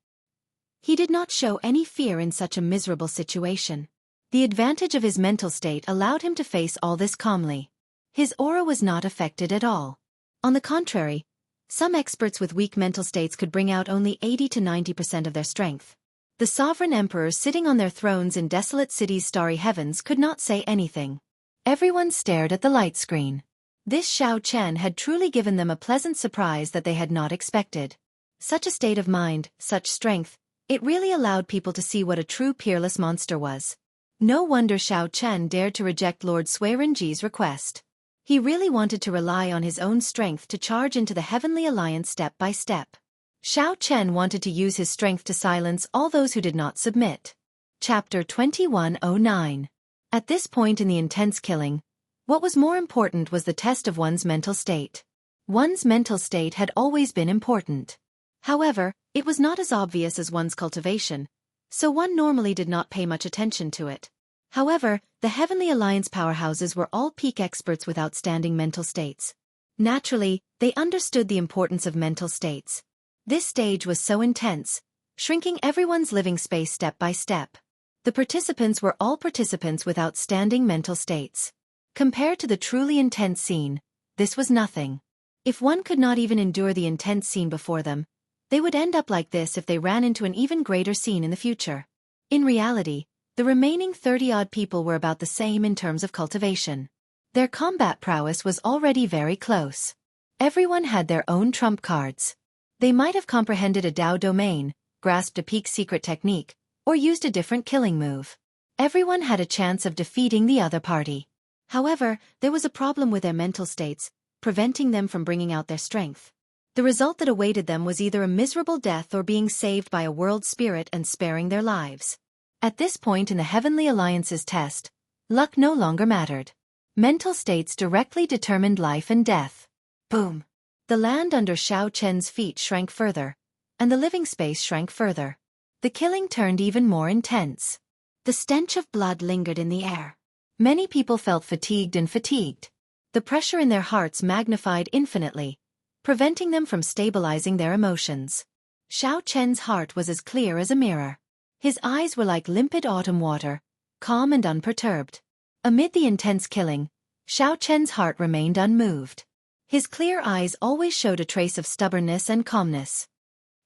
He did not show any fear in such a miserable situation. The advantage of his mental state allowed him to face all this calmly. His aura was not affected at all. On the contrary, some experts with weak mental states could bring out only 80 to 90% of their strength. The sovereign emperors sitting on their thrones in desolate cities' starry heavens could not say anything. Everyone stared at the light screen. This Xiao Chen had truly given them a pleasant surprise that they had not expected. Such a state of mind, such strength, it really allowed people to see what a true peerless monster was. No wonder Xiao Chen dared to reject Lord Suirenji's request. He really wanted to rely on his own strength to charge into the Heavenly Alliance step by step. Xiao Chen wanted to use his strength to silence all those who did not submit. Chapter 2109. At this point in the intense killing, what was more important was the test of one's mental state. One's mental state had always been important. However, it was not as obvious as one's cultivation, so one normally did not pay much attention to it. However, the Heavenly Alliance powerhouses were all peak experts with outstanding mental states. Naturally, they understood the importance of mental states. This stage was so intense, shrinking everyone's living space step by step. The participants were all participants with outstanding mental states. Compared to the truly intense scene, this was nothing. If one could not even endure the intense scene before them, they would end up like this if they ran into an even greater scene in the future. In reality, the remaining 30-odd people were about the same in terms of cultivation. Their combat prowess was already very close. Everyone had their own trump cards. They might have comprehended a Dao domain, grasped a peak secret technique, or used a different killing move. Everyone had a chance of defeating the other party. However, there was a problem with their mental states, preventing them from bringing out their strength. The result that awaited them was either a miserable death or being saved by a world spirit and sparing their lives. At this point in the Heavenly Alliance's test, luck no longer mattered. Mental states directly determined life and death. Boom! The land under Xiao Chen's feet shrank further, and the living space shrank further. The killing turned even more intense. The stench of blood lingered in the air. Many people felt fatigued. The pressure in their hearts magnified infinitely, preventing them from stabilizing their emotions. Xiao Chen's heart was as clear as a mirror. His eyes were like limpid autumn water, calm and unperturbed. Amid the intense killing, Xiao Chen's heart remained unmoved. His clear eyes always showed a trace of stubbornness and calmness.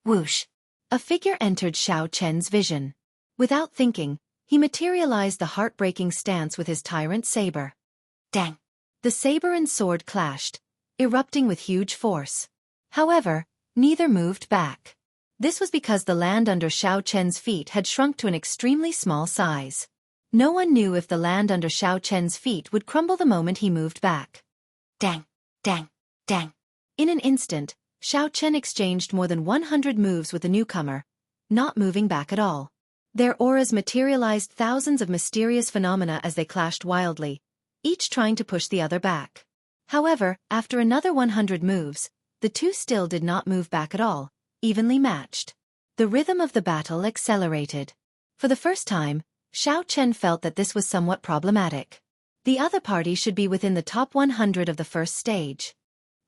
Whoosh! A figure entered Xiao Chen's vision. Without thinking, he materialized the heartbreaking stance with his tyrant saber. Dang! The saber and sword clashed, erupting with huge force. However, neither moved back. This was because the land under Xiao Chen's feet had shrunk to an extremely small size. No one knew if the land under Xiao Chen's feet would crumble the moment he moved back. Dang! Dang! Dang! In an instant, Xiao Chen exchanged more than 100 moves with the newcomer, not moving back at all. Their auras materialized thousands of mysterious phenomena as they clashed wildly, each trying to push the other back. However, after another 100 moves, the two still did not move back at all, evenly matched. The rhythm of the battle accelerated. For the first time, Xiao Chen felt that this was somewhat problematic. The other party should be within the top 100 of the first stage.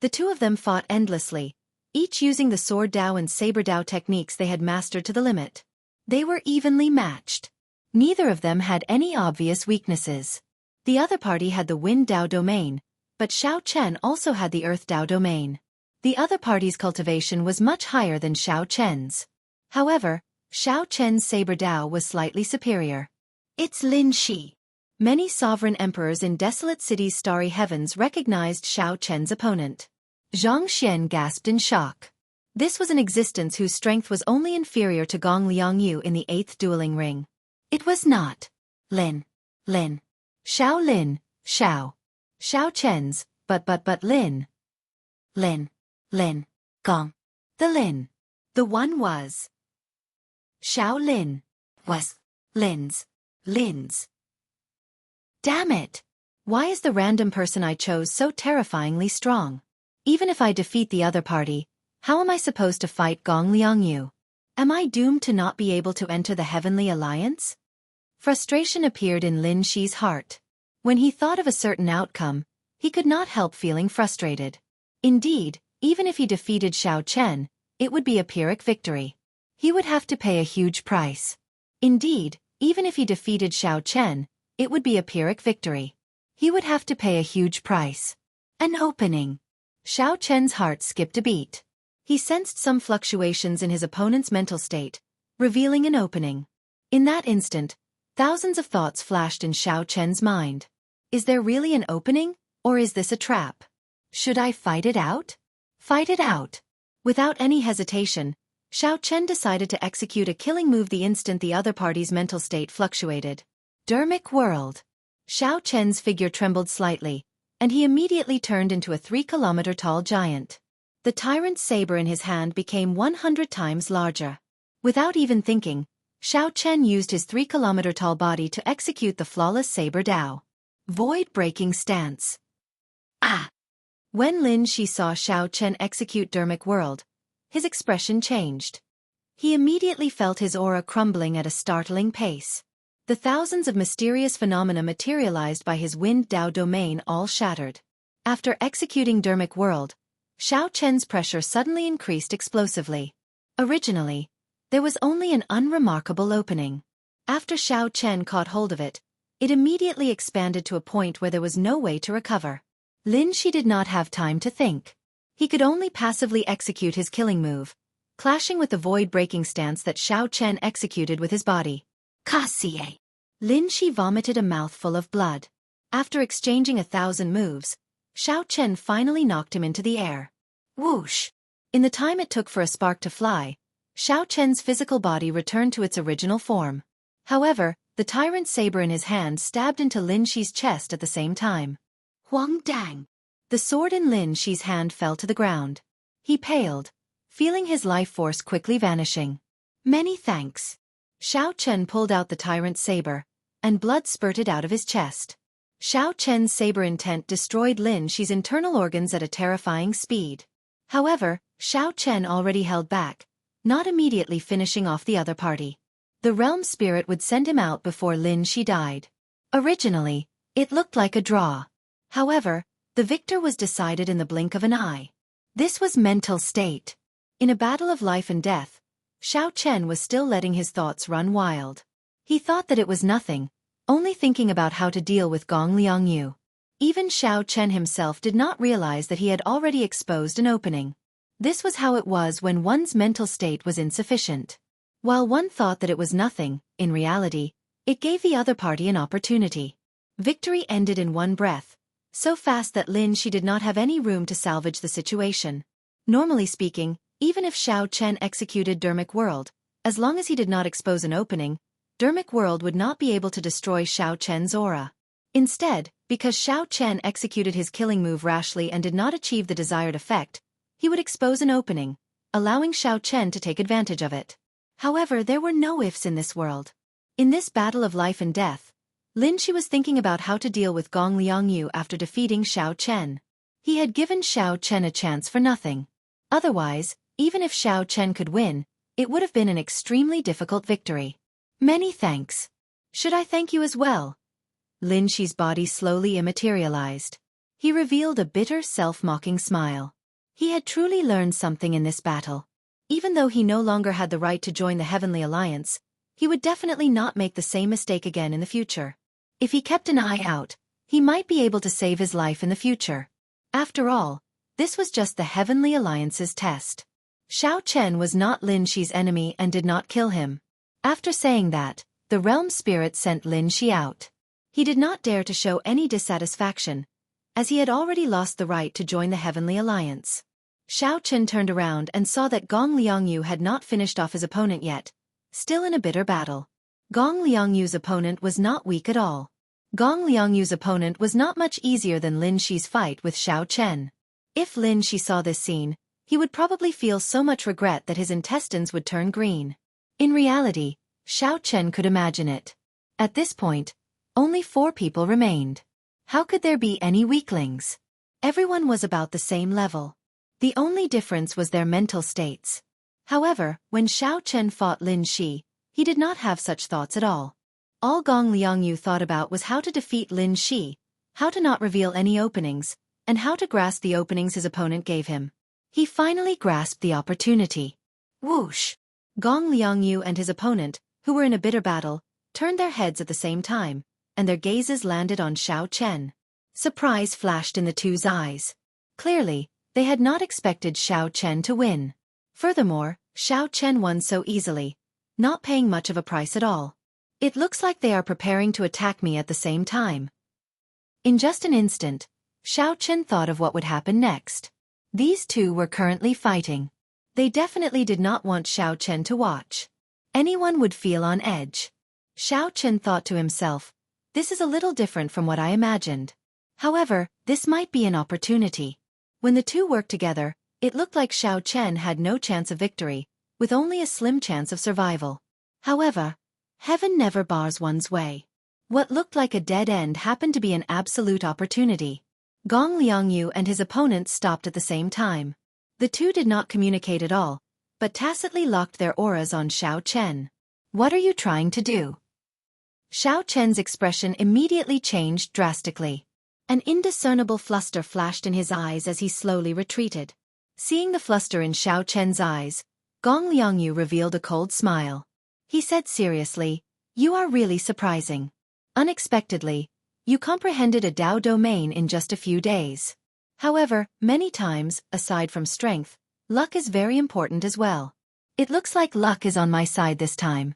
The two of them fought endlessly, each using the sword Dao and saber Dao techniques they had mastered to the limit. They were evenly matched. Neither of them had any obvious weaknesses. The other party had the wind Dao domain, but Xiao Chen also had the earth Dao domain. The other party's cultivation was much higher than Xiao Chen's. However, Xiao Chen's saber Dao was slightly superior. It's Lin Shi. Many sovereign emperors in desolate cities' starry heavens recognized Xiao Chen's opponent. Zhang Xian gasped in shock. This was an existence whose strength was only inferior to Gong Liangyu in the 8th dueling ring. It was not Lin. Xiao Lin, Xiao Chen's, but Lin. Gong. The Lin. The one was. Xiao Lin. Was. Lin's. Damn it! Why is the random person I chose so terrifyingly strong? Even if I defeat the other party, how am I supposed to fight Gong Liangyu? Am I doomed to not be able to enter the Heavenly Alliance? Frustration appeared in Lin Shi's heart. When he thought of a certain outcome, he could not help feeling frustrated. Indeed, even if he defeated Xiao Chen, it would be a Pyrrhic victory. He would have to pay a huge price. Indeed, even if he defeated Xiao Chen, it would be a Pyrrhic victory. He would have to pay a huge price. An opening. Xiao Chen's heart skipped a beat. He sensed some fluctuations in his opponent's mental state, revealing an opening. In that instant, thousands of thoughts flashed in Xiao Chen's mind. Is there really an opening, or is this a trap? Should I fight it out? Fight it out. Without any hesitation, Xiao Chen decided to execute a killing move the instant the other party's mental state fluctuated. Dermic World. Xiao Chen's figure trembled slightly, and he immediately turned into a 3-kilometer-tall giant. The tyrant's saber in his hand became 100 times larger. Without even thinking, Xiao Chen used his 3-kilometer-tall body to execute the flawless saber Dao. Void-breaking stance. Ah! When Lin Shi saw Xiao Chen execute Dermic World, his expression changed. He immediately felt his aura crumbling at a startling pace. The thousands of mysterious phenomena materialized by his wind Dao domain all shattered. After executing Dermic World, Xiao Chen's pressure suddenly increased explosively. Originally, there was only an unremarkable opening. After Xiao Chen caught hold of it, it immediately expanded to a point where there was no way to recover. Lin Shi did not have time to think. He could only passively execute his killing move, clashing with the void-breaking stance that Xiao Chen executed with his body. Kasie. Lin Shi vomited a mouthful of blood. After exchanging 1,000 moves, Xiao Chen finally knocked him into the air. Whoosh! In the time it took for a spark to fly, Xiao Chen's physical body returned to its original form. However, the tyrant's saber in his hand stabbed into Lin Shi's chest at the same time. Huang Dang! The sword in Lin Shi's hand fell to the ground. He paled, feeling his life force quickly vanishing. Many thanks. Xiao Chen pulled out the tyrant's saber, and blood spurted out of his chest. Xiao Chen's saber intent destroyed Lin Shi's internal organs at a terrifying speed. However, Xiao Chen already held back, not immediately finishing off the other party. The realm spirit would send him out before Lin Shi died. Originally, It looked like a draw. However, the victor was decided in the blink of an eye. This was mental state. In a battle of life and death, Xiao Chen was still letting his thoughts run wild. He thought that it was nothing, only thinking about how to deal with Gong Liangyu. Even Xiao Chen himself did not realize that he had already exposed an opening. This was how it was when one's mental state was insufficient. While one thought that it was nothing, in reality, it gave the other party an opportunity. Victory ended in one breath, so fast that Lin Shi did not have any room to salvage the situation. Normally speaking, even if Xiao Chen executed Dermic World, as long as he did not expose an opening, Dermic World would not be able to destroy Xiao Chen's aura. Instead, because Xiao Chen executed his killing move rashly and did not achieve the desired effect, he would expose an opening, allowing Xiao Chen to take advantage of it. However, there were no ifs in this world. In this battle of life and death, Lin Shi was thinking about how to deal with Gong Liangyu after defeating Xiao Chen. He had given Xiao Chen a chance for nothing. Otherwise, even if Xiao Chen could win, it would have been an extremely difficult victory. Many thanks. Should I thank you as well? Lin Shi's body slowly immaterialized. He revealed a bitter self-mocking smile. He had truly learned something in this battle. Even though he no longer had the right to join the Heavenly Alliance, he would definitely not make the same mistake again in the future. If he kept an eye out, he might be able to save his life in the future. After all, this was just the Heavenly Alliance's test. Xiao Chen was not Lin Shi's enemy and did not kill him. After saying that, the realm spirit sent Lin Shi out. He did not dare to show any dissatisfaction, as he had already lost the right to join the Heavenly Alliance. Xiao Chen turned around and saw that Gong Liangyu had not finished off his opponent yet, still in a bitter battle. Gong Liangyu's opponent was not weak at all. Gong Liangyu's opponent was not much easier than Lin Shi's fight with Xiao Chen. If Lin Shi saw this scene, he would probably feel so much regret that his intestines would turn green. In reality, Xiao Chen could imagine it. At this point, only 4 people remained. How could there be any weaklings? Everyone was about the same level. The only difference was their mental states. However, when Xiao Chen fought Lin Shi, he did not have such thoughts at all. All Gong Liangyu thought about was how to defeat Lin Shi, how to not reveal any openings, and how to grasp the openings his opponent gave him. He finally grasped the opportunity. Whoosh! Gong Liangyu and his opponent, who were in a bitter battle, turned their heads at the same time, and their gazes landed on Xiao Chen. Surprise flashed in the two's eyes. Clearly, they had not expected Xiao Chen to win. Furthermore, Xiao Chen won so easily, not paying much of a price at all. It looks like they are preparing to attack me at the same time. In just an instant, Xiao Chen thought of what would happen next. These two were currently fighting. They definitely did not want Xiao Chen to watch. Anyone would feel on edge. Xiao Chen thought to himself, this is a little different from what I imagined. However, this might be an opportunity. When the two worked together, it looked like Xiao Chen had no chance of victory, with only a slim chance of survival. However, heaven never bars one's way. What looked like a dead end happened to be an absolute opportunity. Gong Liangyu and his opponent stopped at the same time. The two did not communicate at all, but tacitly locked their auras on Xiao Chen. What are you trying to do? Xiao Chen's expression immediately changed drastically. An indiscernible fluster flashed in his eyes as he slowly retreated. Seeing the fluster in Xiao Chen's eyes, Gong Liangyu revealed a cold smile. He said seriously, "You are really surprising. Unexpectedly, you comprehended a Dao domain in just a few days. However, many times, aside from strength, luck is very important as well. It looks like luck is on my side this time.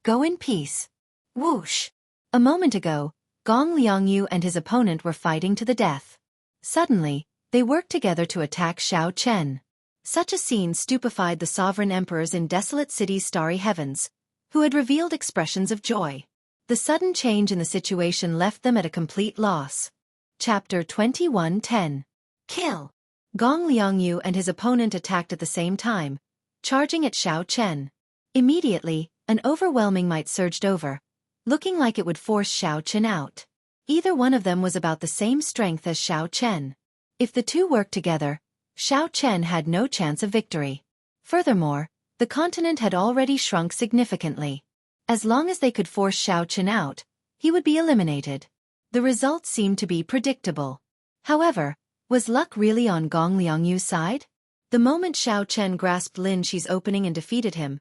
Go in peace." Whoosh! A moment ago, Gong Liangyu and his opponent were fighting to the death. Suddenly, they worked together to attack Xiao Chen. Such a scene stupefied the sovereign emperors in Desolate City's starry heavens, who had revealed expressions of joy. The sudden change in the situation left them at a complete loss. Chapter 21:10. Kill! Gong Liangyu and his opponent attacked at the same time, charging at Xiao Chen. Immediately, an overwhelming might surged over, looking like it would force Xiao Chen out. Either one of them was about the same strength as Xiao Chen. If the two worked together, Xiao Chen had no chance of victory. Furthermore, the continent had already shrunk significantly. As long as they could force Xiao Chen out, he would be eliminated. The results seemed to be predictable. However, was luck really on Gong Liangyu's side? The moment Xiao Chen grasped Lin Shi's opening and defeated him,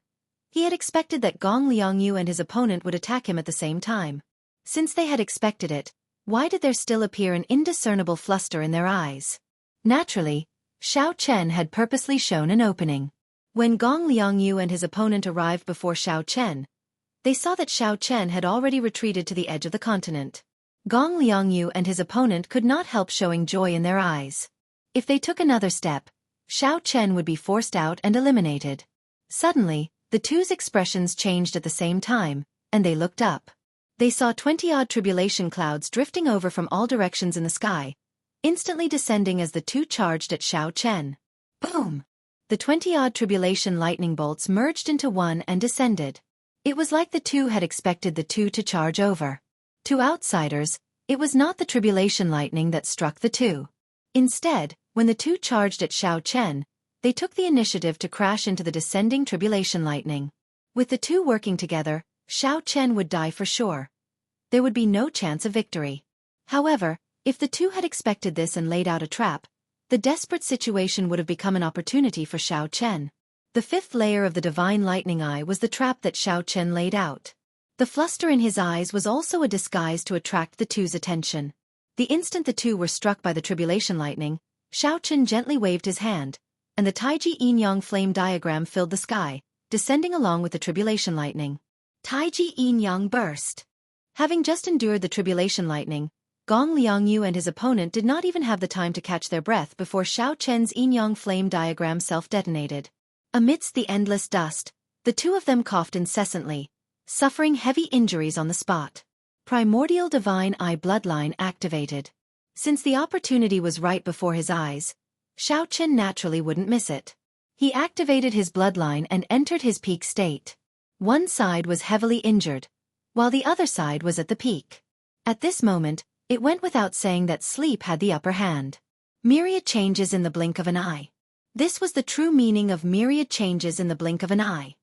he had expected that Gong Liangyu and his opponent would attack him at the same time. Since they had expected it, why did there still appear an indiscernible fluster in their eyes? Naturally, Xiao Chen had purposely shown an opening. When Gong Liangyu and his opponent arrived before Xiao Chen, they saw that Xiao Chen had already retreated to the edge of the continent. Gong Liangyu and his opponent could not help showing joy in their eyes. If they took another step, Xiao Chen would be forced out and eliminated. Suddenly, the two's expressions changed at the same time, and they looked up. They saw 20-odd tribulation clouds drifting over from all directions in the sky, instantly descending as the two charged at Xiao Chen. Boom! The 20-odd tribulation lightning bolts merged into one and descended. It was like the two had expected the two to charge over. To outsiders, it was not the tribulation lightning that struck the two. Instead, when the two charged at Xiao Chen, they took the initiative to crash into the descending tribulation lightning. With the two working together, Xiao Chen would die for sure. There would be no chance of victory. However, if the two had expected this and laid out a trap, the desperate situation would have become an opportunity for Xiao Chen. The fifth layer of the divine lightning eye was the trap that Xiao Chen laid out. The fluster in his eyes was also a disguise to attract the two's attention. The instant the two were struck by the tribulation lightning, Xiao Chen gently waved his hand, and the Taiji Yin-Yang flame diagram filled the sky, descending along with the tribulation lightning. Taiji Yin-Yang burst. Having just endured the tribulation lightning, Gong Liangyu and his opponent did not even have the time to catch their breath before Xiao Chen's Yin-Yang flame diagram self-detonated. Amidst the endless dust, the two of them coughed incessantly, suffering heavy injuries on the spot. Primordial Divine Eye bloodline activated. Since the opportunity was right before his eyes, Xiao Chen naturally wouldn't miss it. He activated his bloodline and entered his peak state. One side was heavily injured, while the other side was at the peak. At this moment, it went without saying that sleep had the upper hand. Myriad changes in the blink of an eye. This was the true meaning of myriad changes in the blink of an eye.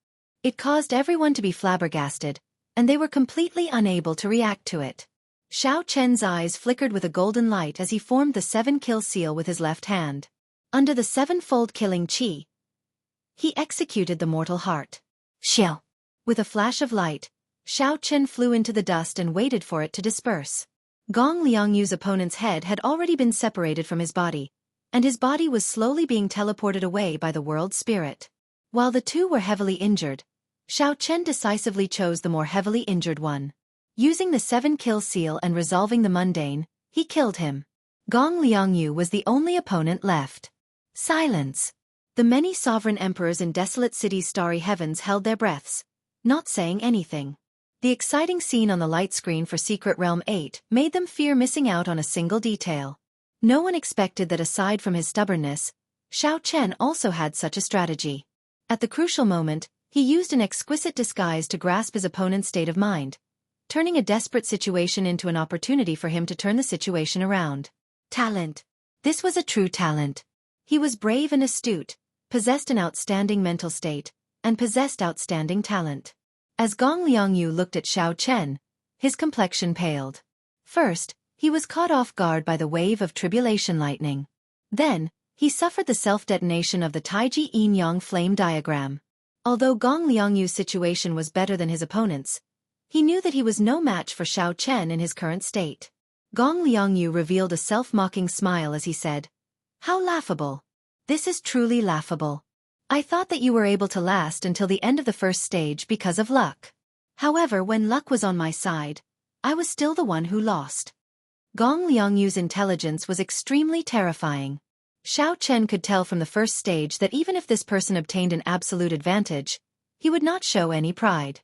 It caused everyone to be flabbergasted, and they were completely unable to react to it. Xiao Chen's eyes flickered with a golden light as he formed the 7-kill seal with his left hand. Under the 7-fold killing chi, he executed the mortal heart. Xiao! With a flash of light, Xiao Chen flew into the dust and waited for it to disperse. Gong Liangyu's opponent's head had already been separated from his body, and his body was slowly being teleported away by the world spirit. While the two were heavily injured, Xiao Chen decisively chose the more heavily injured one. Using the 7-kill seal and resolving the mundane, he killed him. Gong Liangyu was the only opponent left. Silence. The many sovereign emperors in desolate cities' starry heavens held their breaths, not saying anything. The exciting scene on the light screen for Secret Realm 8 made them fear missing out on a single detail. No one expected that aside from his stubbornness, Xiao Chen also had such a strategy. At the crucial moment, he used an exquisite disguise to grasp his opponent's state of mind, turning a desperate situation into an opportunity for him to turn the situation around. Talent. This was a true talent. He was brave and astute, possessed an outstanding mental state, and possessed outstanding talent. As Gong Liangyu looked at Xiao Chen, his complexion paled. First, he was caught off guard by the wave of tribulation lightning. Then, he suffered the self-detonation of the Taiji Yin-Yang flame diagram. Although Gong Liangyu's situation was better than his opponent's, he knew that he was no match for Xiao Chen in his current state. Gong Liangyu revealed a self-mocking smile as he said, "How laughable. This is truly laughable. I thought that you were able to last until the end of the first stage because of luck. However, when luck was on my side, I was still the one who lost." Gong Liangyu's intelligence was extremely terrifying. Xiao Chen could tell from the first stage that even if this person obtained an absolute advantage, he would not show any pride.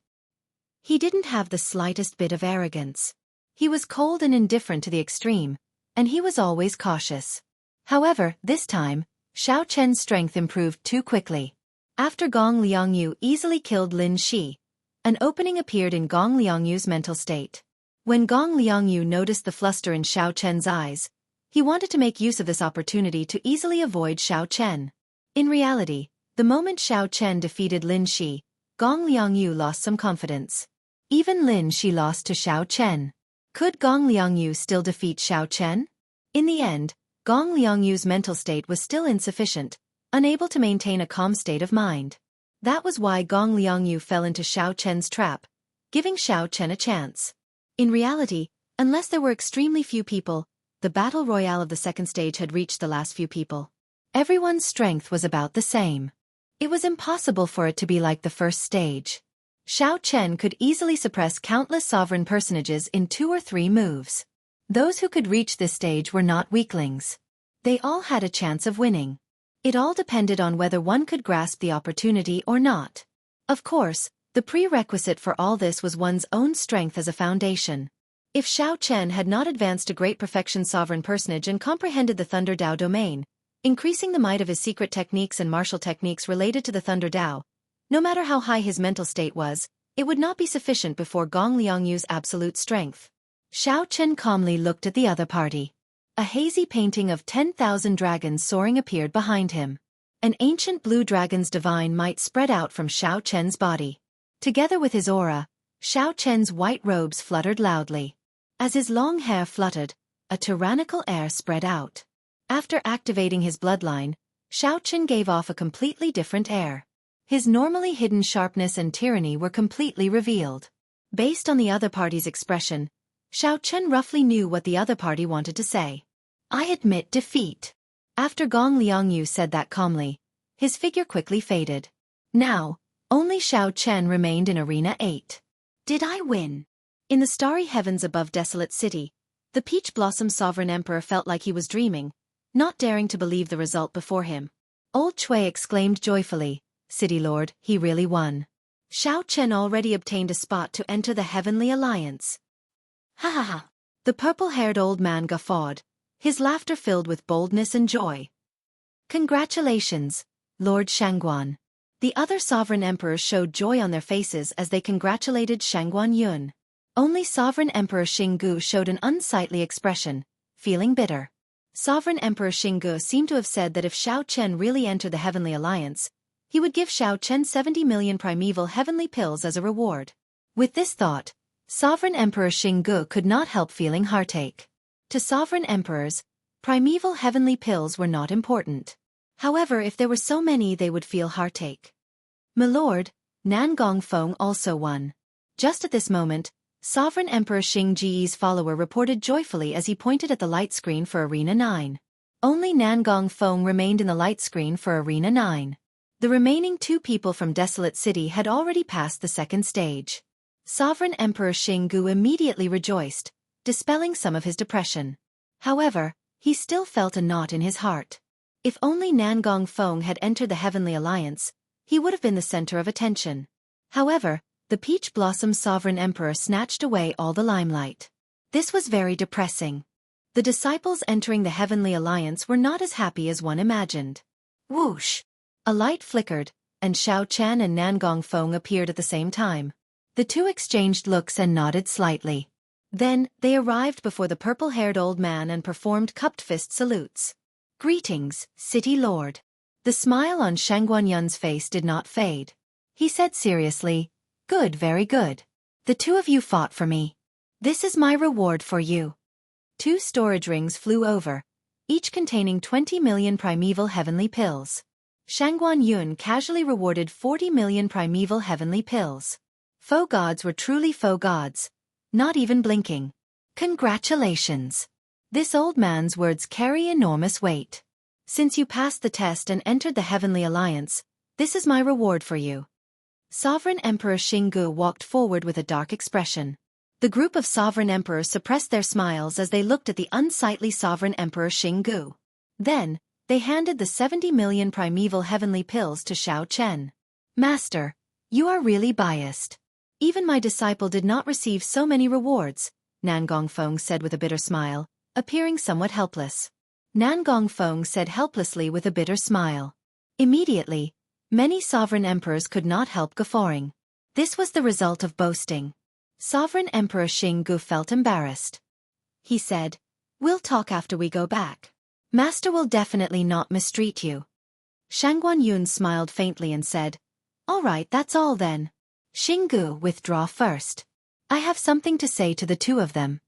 He didn't have the slightest bit of arrogance. He was cold and indifferent to the extreme, and he was always cautious. However, this time, Xiao Chen's strength improved too quickly. After Gong Liangyu easily killed Lin Shi, an opening appeared in Gong Liangyu's mental state. When Gong Liangyu noticed the fluster in Xiao Chen's eyes, he wanted to make use of this opportunity to easily avoid Xiao Chen. In reality, the moment Xiao Chen defeated Lin Shi, Gong Liangyu lost some confidence. Even Lin Shi lost to Xiao Chen. Could Gong Liangyu still defeat Xiao Chen? In the end, Gong Liangyu's mental state was still insufficient, unable to maintain a calm state of mind. That was why Gong Liangyu fell into Xiao Chen's trap, giving Xiao Chen a chance. In reality, unless there were extremely few people, the battle royale of the second stage had reached the last few people. Everyone's strength was about the same. It was impossible for it to be like the first stage. Xiao Chen could easily suppress countless sovereign personages in 2 or 3 moves. Those who could reach this stage were not weaklings. They all had a chance of winning. It all depended on whether one could grasp the opportunity or not. Of course, the prerequisite for all this was one's own strength as a foundation. If Xiao Chen had not advanced to great perfection sovereign personage and comprehended the Thunder Dao domain, increasing the might of his secret techniques and martial techniques related to the Thunder Dao, no matter how high his mental state was, it would not be sufficient before Gong Liangyu's absolute strength. Xiao Chen calmly looked at the other party. A hazy painting of 10,000 dragons soaring appeared behind him. An ancient blue dragon's divine might spread out from Xiao Chen's body. Together with his aura, Xiao Chen's white robes fluttered loudly. As his long hair fluttered, a tyrannical air spread out. After activating his bloodline, Xiao Chen gave off a completely different air. His normally hidden sharpness and tyranny were completely revealed. Based on the other party's expression, Xiao Chen roughly knew what the other party wanted to say. I admit defeat. After Gong Liangyu said that calmly, his figure quickly faded. Now, only Xiao Chen remained in Arena 8. Did I win? In the starry heavens above Desolate City, the Peach Blossom Sovereign Emperor felt like he was dreaming, not daring to believe the result before him. Old Cui exclaimed joyfully, City Lord, he really won. Xiao Chen already obtained a spot to enter the Heavenly Alliance. Ha ha ha. The purple-haired old man guffawed, his laughter filled with boldness and joy. Congratulations, Lord Shangguan. The other sovereign emperors showed joy on their faces as they congratulated Shangguan Yun. Only Sovereign Emperor Xinggu showed an unsightly expression, feeling bitter. Sovereign Emperor Xinggu seemed to have said that if Xiao Chen really entered the Heavenly Alliance, he would give Xiao Chen 70 million primeval heavenly pills as a reward. With this thought, Sovereign Emperor Xinggu could not help feeling heartache. To sovereign emperors, primeval heavenly pills were not important. However, if there were so many, they would feel heartache. Milord, Nan Gongfeng also won. Just at this moment, Sovereign Emperor Xing Ji's follower reported joyfully as he pointed at the light screen for Arena 9. Only Nan Gongfeng remained in the light screen for Arena 9. The remaining 2 people from Desolate City had already passed the second stage. Sovereign Emperor Xinggu immediately rejoiced, dispelling some of his depression. However, he still felt a knot in his heart. If only Nan Gongfeng had entered the Heavenly Alliance, he would have been the center of attention. However, the Peach Blossom Sovereign Emperor snatched away all the limelight. This was very depressing. The disciples entering the Heavenly Alliance were not as happy as one imagined. Whoosh! A light flickered, and Xiao Chen and Nan Gongfeng appeared at the same time. The 2 exchanged looks and nodded slightly. Then, they arrived before the purple-haired old man and performed cupped fist salutes. Greetings, City Lord. The smile on Shangguan Yun's face did not fade. He said seriously, Good, very good. The 2 of you fought for me. This is my reward for you. 2 storage rings flew over, each containing 20 million primeval heavenly pills. Shangguan Yun casually rewarded 40 million primeval heavenly pills. Faux gods were truly faux gods, not even blinking. Congratulations. This old man's words carry enormous weight. Since you passed the test and entered the Heavenly Alliance, this is my reward for you. Sovereign Emperor Xinggu walked forward with a dark expression. The group of sovereign emperors suppressed their smiles as they looked at the unsightly Sovereign Emperor Xinggu. Then, they handed the 70 million primeval heavenly pills to Xiao Chen. Master, you are really biased. Even my disciple did not receive so many rewards, Nan Gongfeng said with a bitter smile, appearing somewhat helpless. Nan Gongfeng said helplessly with a bitter smile. Immediately, many sovereign emperors could not help guffawing. This was the result of boasting. Sovereign Emperor Xinggu felt embarrassed. He said, We'll talk after we go back. Master will definitely not mistreat you. Shangguan Yun smiled faintly and said, All right, that's all then. Xinggu, withdraw first. I have something to say to the 2 of them.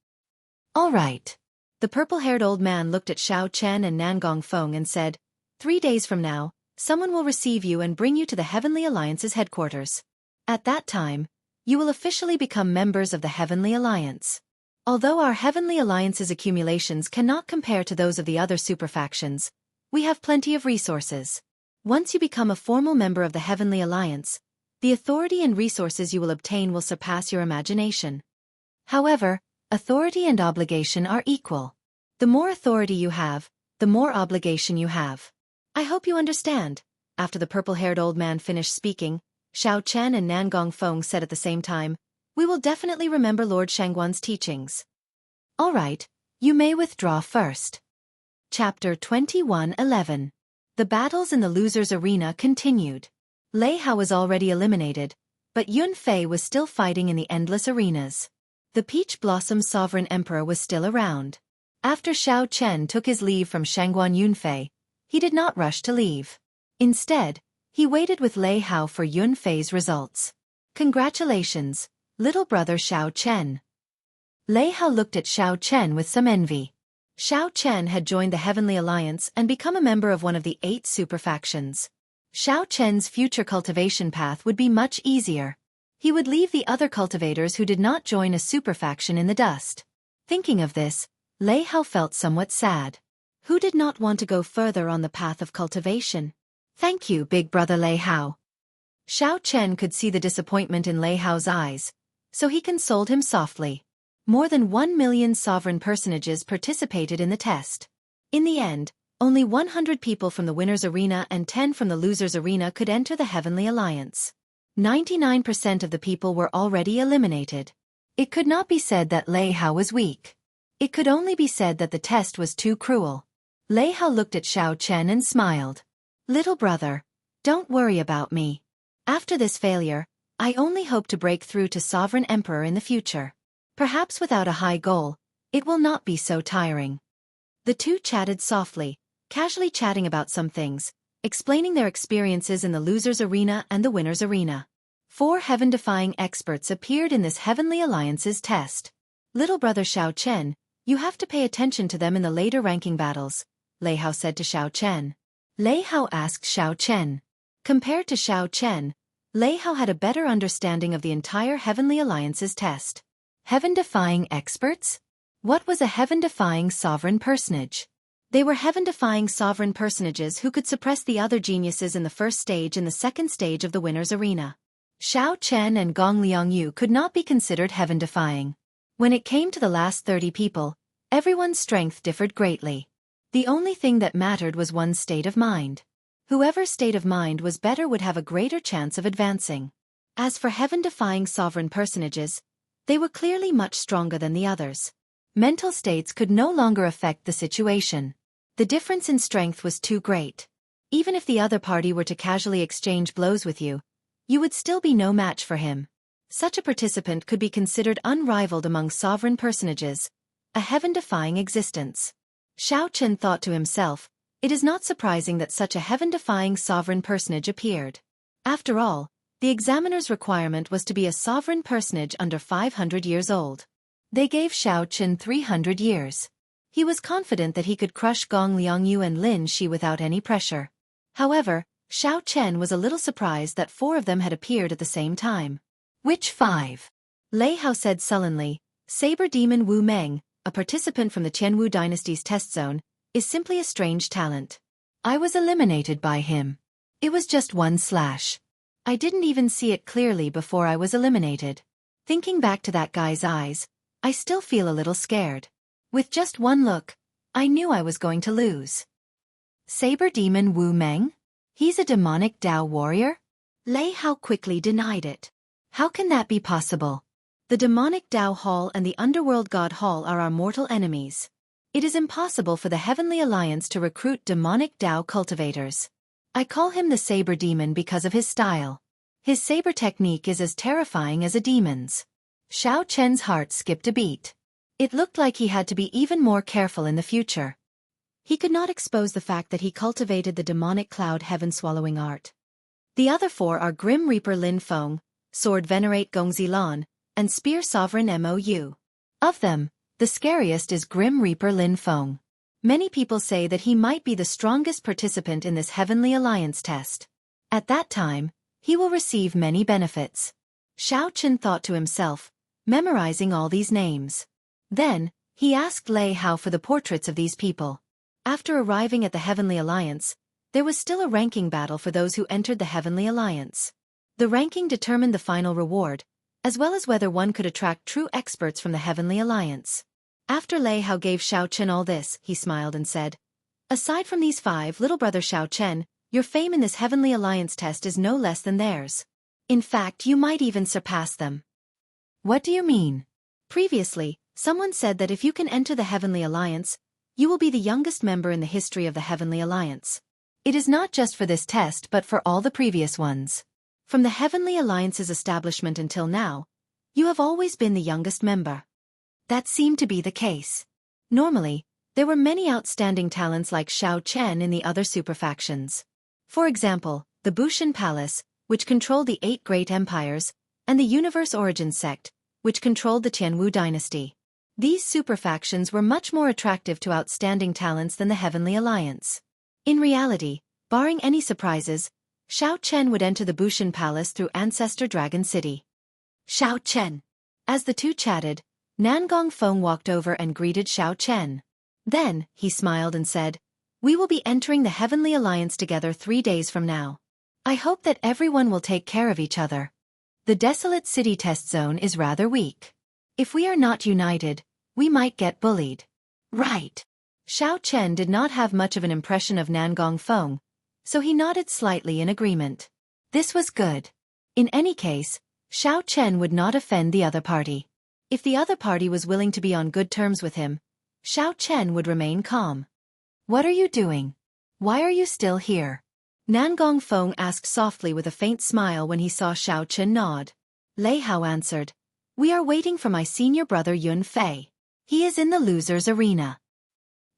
All right. The purple-haired old man looked at Xiao Chen and Nangong Feng and said, 3 days from now, someone will receive you and bring you to the Heavenly Alliance's headquarters. At that time, you will officially become members of the Heavenly Alliance. Although our Heavenly Alliance's accumulations cannot compare to those of the other superfactions, we have plenty of resources. Once you become a formal member of the Heavenly Alliance, the authority and resources you will obtain will surpass your imagination. However, authority and obligation are equal. The more authority you have, the more obligation you have. I hope you understand. After the purple-haired old man finished speaking, Xiao Chen and Nangong Feng said at the same time, we will definitely remember Lord Shangguan's teachings. All right, you may withdraw first. Chapter 21:11. The battles in the losers' arena continued. Lei Hao was already eliminated, but Yun Fei was still fighting in the endless arenas. The Peach Blossom Sovereign Emperor was still around. After Xiao Chen took his leave from Shangguan Yunfei, he did not rush to leave. Instead, he waited with Lei Hao for Yun Fei's results. Congratulations, little brother Xiao Chen. Lei Hao looked at Xiao Chen with some envy. Xiao Chen had joined the Heavenly Alliance and become a member of one of the 8 superfactions. Xiao Chen's future cultivation path would be much easier. He would leave the other cultivators who did not join a superfaction in the dust. Thinking of this, Lei Hao felt somewhat sad. Who did not want to go further on the path of cultivation? Thank you, big brother Lei Hao. Xiao Chen could see the disappointment in Lei Hao's eyes, so he consoled him softly. More than 1 million sovereign personages participated in the test. In the end, only 100 people from the winner's arena and 10 from the loser's arena could enter the Heavenly Alliance. 99% of the people were already eliminated. It could not be said that Lei Hao was weak. It could only be said that the test was too cruel. Lei Hao looked at Xiao Chen and smiled. Little brother, don't worry about me. After this failure, I only hope to break through to Sovereign Emperor in the future. Perhaps without a high goal, it will not be so tiring. The two chatted softly, casually chatting about some things, explaining their experiences in the loser's arena and the winner's arena. 4 heaven-defying experts appeared in this Heavenly Alliance's test. Little brother Xiao Chen, you have to pay attention to them in the later ranking battles, Lei Hao said to Xiao Chen. Lei Hao asked Xiao Chen. Compared to Xiao Chen, Lei Hao had a better understanding of the entire Heavenly Alliance's test. Heaven-defying experts? What was a heaven-defying sovereign personage? They were heaven-defying sovereign personages who could suppress the other geniuses in the first stage and the second stage of the winner's arena. Xiao Chen and Gong Liangyu could not be considered heaven-defying. When it came to the last 30 people, everyone's strength differed greatly. The only thing that mattered was one's state of mind. Whoever's state of mind was better would have a greater chance of advancing. As for heaven-defying sovereign personages, they were clearly much stronger than the others. Mental states could no longer affect the situation. The difference in strength was too great. Even if the other party were to casually exchange blows with you, you would still be no match for him. Such a participant could be considered unrivaled among sovereign personages, a heaven-defying existence. Xiao Chen thought to himself, it is not surprising that such a heaven-defying sovereign personage appeared. After all, the examiner's requirement was to be a sovereign personage under 500 years old. They gave Xiao Chen 300 years. He was confident that he could crush Gong Liangyu and Lin Shi without any pressure. However, Xiao Chen was a little surprised that 4 of them had appeared at the same time. Which 5? Lei Hao said sullenly. Saber Demon Wu Meng, a participant from the Qianwu dynasty's test zone, is simply a strange talent. I was eliminated by him. It was just 1 slash. I didn't even see it clearly before I was eliminated. Thinking back to that guy's eyes, I still feel a little scared. With just 1 look, I knew I was going to lose. Saber Demon Wu Meng? He's a demonic Dao warrior? Lei Hao quickly denied it. How can that be possible? The demonic Dao Hall and the underworld God Hall are our mortal enemies. It is impossible for the Heavenly Alliance to recruit demonic Dao cultivators. I call him the Saber Demon because of his style. His saber technique is as terrifying as a demon's. Xiao Chen's heart skipped a beat. It looked like he had to be even more careful in the future. He could not expose the fact that he cultivated the demonic cloud heaven-swallowing art. The other 4 are Grim Reaper Lin Feng, Sword Venerate Gong Zilan, and Spear Sovereign Mou. Of them, the The scariest is Grim Reaper Lin Feng. Many people say that he might be the strongest participant in this Heavenly Alliance test. At that time, he will receive many benefits. Xiao Chen thought to himself, memorizing all these names. Then, he asked Lei Hao for the portraits of these people. After arriving at the Heavenly Alliance, there was still a ranking battle for those who entered the Heavenly Alliance. The ranking determined the final reward, as well as whether one could attract true experts from the Heavenly Alliance. After Lei Hao gave Xiao Chen all this, he smiled and said, "Aside from these 5, little brother Xiao Chen, your fame in this Heavenly Alliance test is no less than theirs. In fact, you might even surpass them." "What do you mean?" "Previously, someone said that if you can enter the Heavenly Alliance, you will be the youngest member in the history of the Heavenly Alliance. It is not just for this test but for all the previous ones. From the Heavenly Alliance's establishment until now, you have always been the youngest member." That seemed to be the case. Normally, there were many outstanding talents like Xiao Chen in the other superfactions. For example, the Bushan Palace, which controlled the 8 great empires, and the Universe Origin sect, which controlled the Tianwu dynasty. These superfactions were much more attractive to outstanding talents than the Heavenly Alliance. In reality, barring any surprises, Xiao Chen would enter the Bushan Palace through Ancestor Dragon City. "Xiao Chen." As the two chatted, Nangong Feng walked over and greeted Xiao Chen. Then, he smiled and said, "We will be entering the Heavenly Alliance together 3 days from now. I hope that everyone will take care of each other. The Desolate City test zone is rather weak. If we are not united, we might get bullied." "Right." Xiao Chen did not have much of an impression of Nangong Feng, so he nodded slightly in agreement. This was good. In any case, Xiao Chen would not offend the other party. If the other party was willing to be on good terms with him, Xiao Chen would remain calm. "What are you doing? Why are you still here?" Nangong Feng asked softly with a faint smile when he saw Xiao Chen nod. Lei Hao answered, "We are waiting for my senior brother Yun Fei. He is in the loser's arena.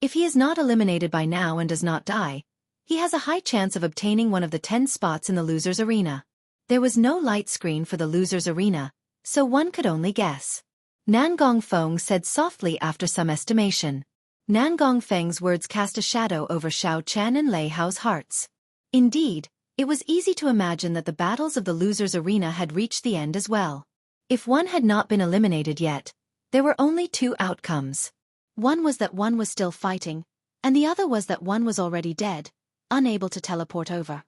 If he is not eliminated by now and does not die, he has a high chance of obtaining one of the 10 spots in the loser's arena." There was no light screen for the loser's arena, so one could only guess. Nangong Feng said softly after some estimation. Nangong Feng's words cast a shadow over Xiao Chen and Lei Hao's hearts. Indeed, it was easy to imagine that the battles of the loser's arena had reached the end as well. If one had not been eliminated yet, there were only 2 outcomes. One was that one was still fighting, and the other was that one was already dead, unable to teleport over.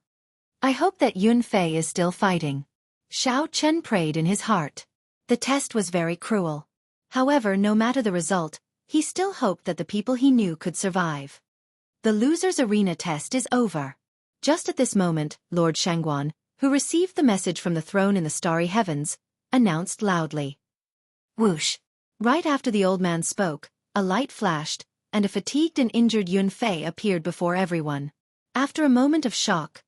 "I hope that Yun Fei is still fighting." Xiao Chen prayed in his heart. The test was very cruel. However, no matter the result, he still hoped that the people he knew could survive. The loser's arena test is over. Just at this moment, Lord Shangguan, who received the message from the throne in the starry heavens, announced loudly. Whoosh! Right after the old man spoke, a light flashed, and a fatigued and injured Yun Fei appeared before everyone. After a moment of shock,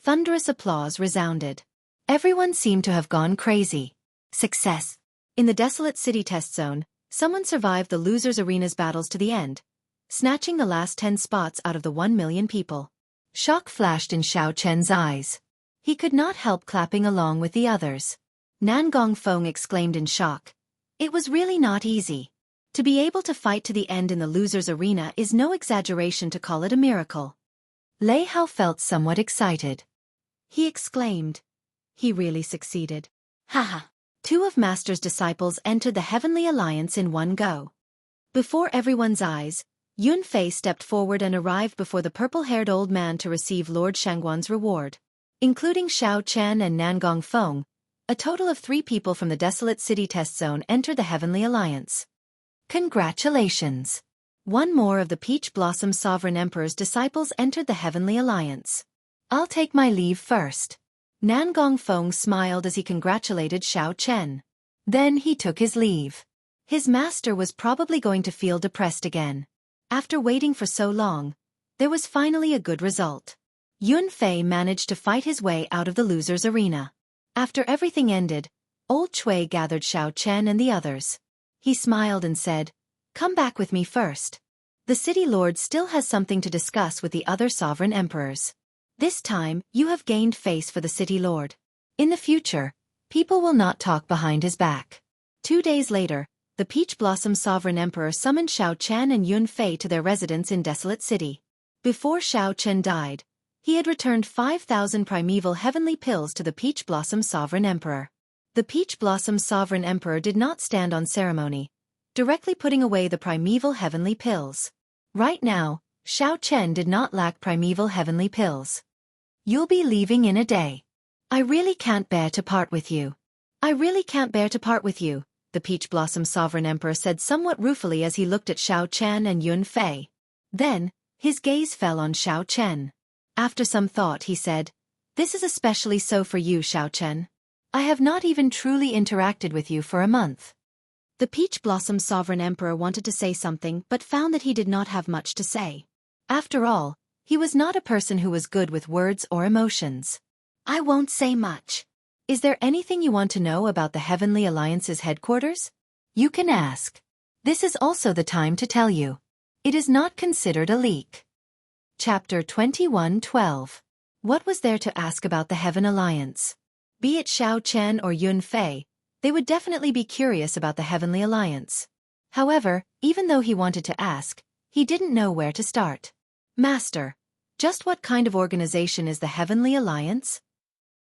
thunderous applause resounded. Everyone seemed to have gone crazy. Success! In the Desolate City test zone, someone survived the loser's arena's battles to the end, snatching the last 10 spots out of the 1 million people. Shock flashed in Xiao Chen's eyes. He could not help clapping along with the others. Nangong Feng exclaimed in shock. It was really not easy. To be able to fight to the end in the loser's arena is no exaggeration to call it a miracle. Lei Hao felt somewhat excited. He exclaimed. He really succeeded. Haha! 2 of Master's disciples entered the Heavenly Alliance in one go. Before everyone's eyes, Yun Fei stepped forward and arrived before the purple-haired old man to receive Lord Shangguan's reward. Including Xiao Chen and Nangong Feng, a total of 3 people from the Desolate City test zone entered the Heavenly Alliance. Congratulations! 1 more of the Peach Blossom Sovereign Emperor's disciples entered the Heavenly Alliance. I'll take my leave first. Nangong Feng smiled as he congratulated Xiao Chen. Then he took his leave. His master was probably going to feel depressed again. After waiting for so long, there was finally a good result. Yun Fei managed to fight his way out of the loser's arena. After everything ended, old Chui gathered Xiao Chen and the others. He smiled and said, "Come back with me first. The city lord still has something to discuss with the other sovereign emperors. This time, you have gained face for the city lord. In the future, people will not talk behind his back." 2 days later, the Peach Blossom Sovereign Emperor summoned Xiao Chen and Yun Fei to their residence in Desolate City. Before Xiao Chen died, he had returned 5,000 primeval heavenly pills to the Peach Blossom Sovereign Emperor. The Peach Blossom Sovereign Emperor did not stand on ceremony, directly putting away the primeval heavenly pills. Right now, Xiao Chen did not lack primeval heavenly pills. "You'll be leaving in a day. I really can't bear to part with you. I really can't bear to part with you," the Peach Blossom Sovereign Emperor said somewhat ruefully as he looked at Xiao Chen and Yun Fei. Then, his gaze fell on Xiao Chen. After some thought he said, "This is especially so for you, Xiao Chen. I have not even truly interacted with you for a month." The Peach Blossom Sovereign Emperor wanted to say something but found that he did not have much to say. After all, he was not a person who was good with words or emotions. "I won't say much. Is there anything you want to know about the Heavenly Alliance's headquarters? You can ask. This is also the time to tell you. It is not considered a leak." Chapter 21:12. What was there to ask about the Heaven Alliance? Be it Xiao Chen or Yun Fei, they would definitely be curious about the Heavenly Alliance. However, even though he wanted to ask, he didn't know where to start. "Master, just what kind of organization is the Heavenly Alliance?"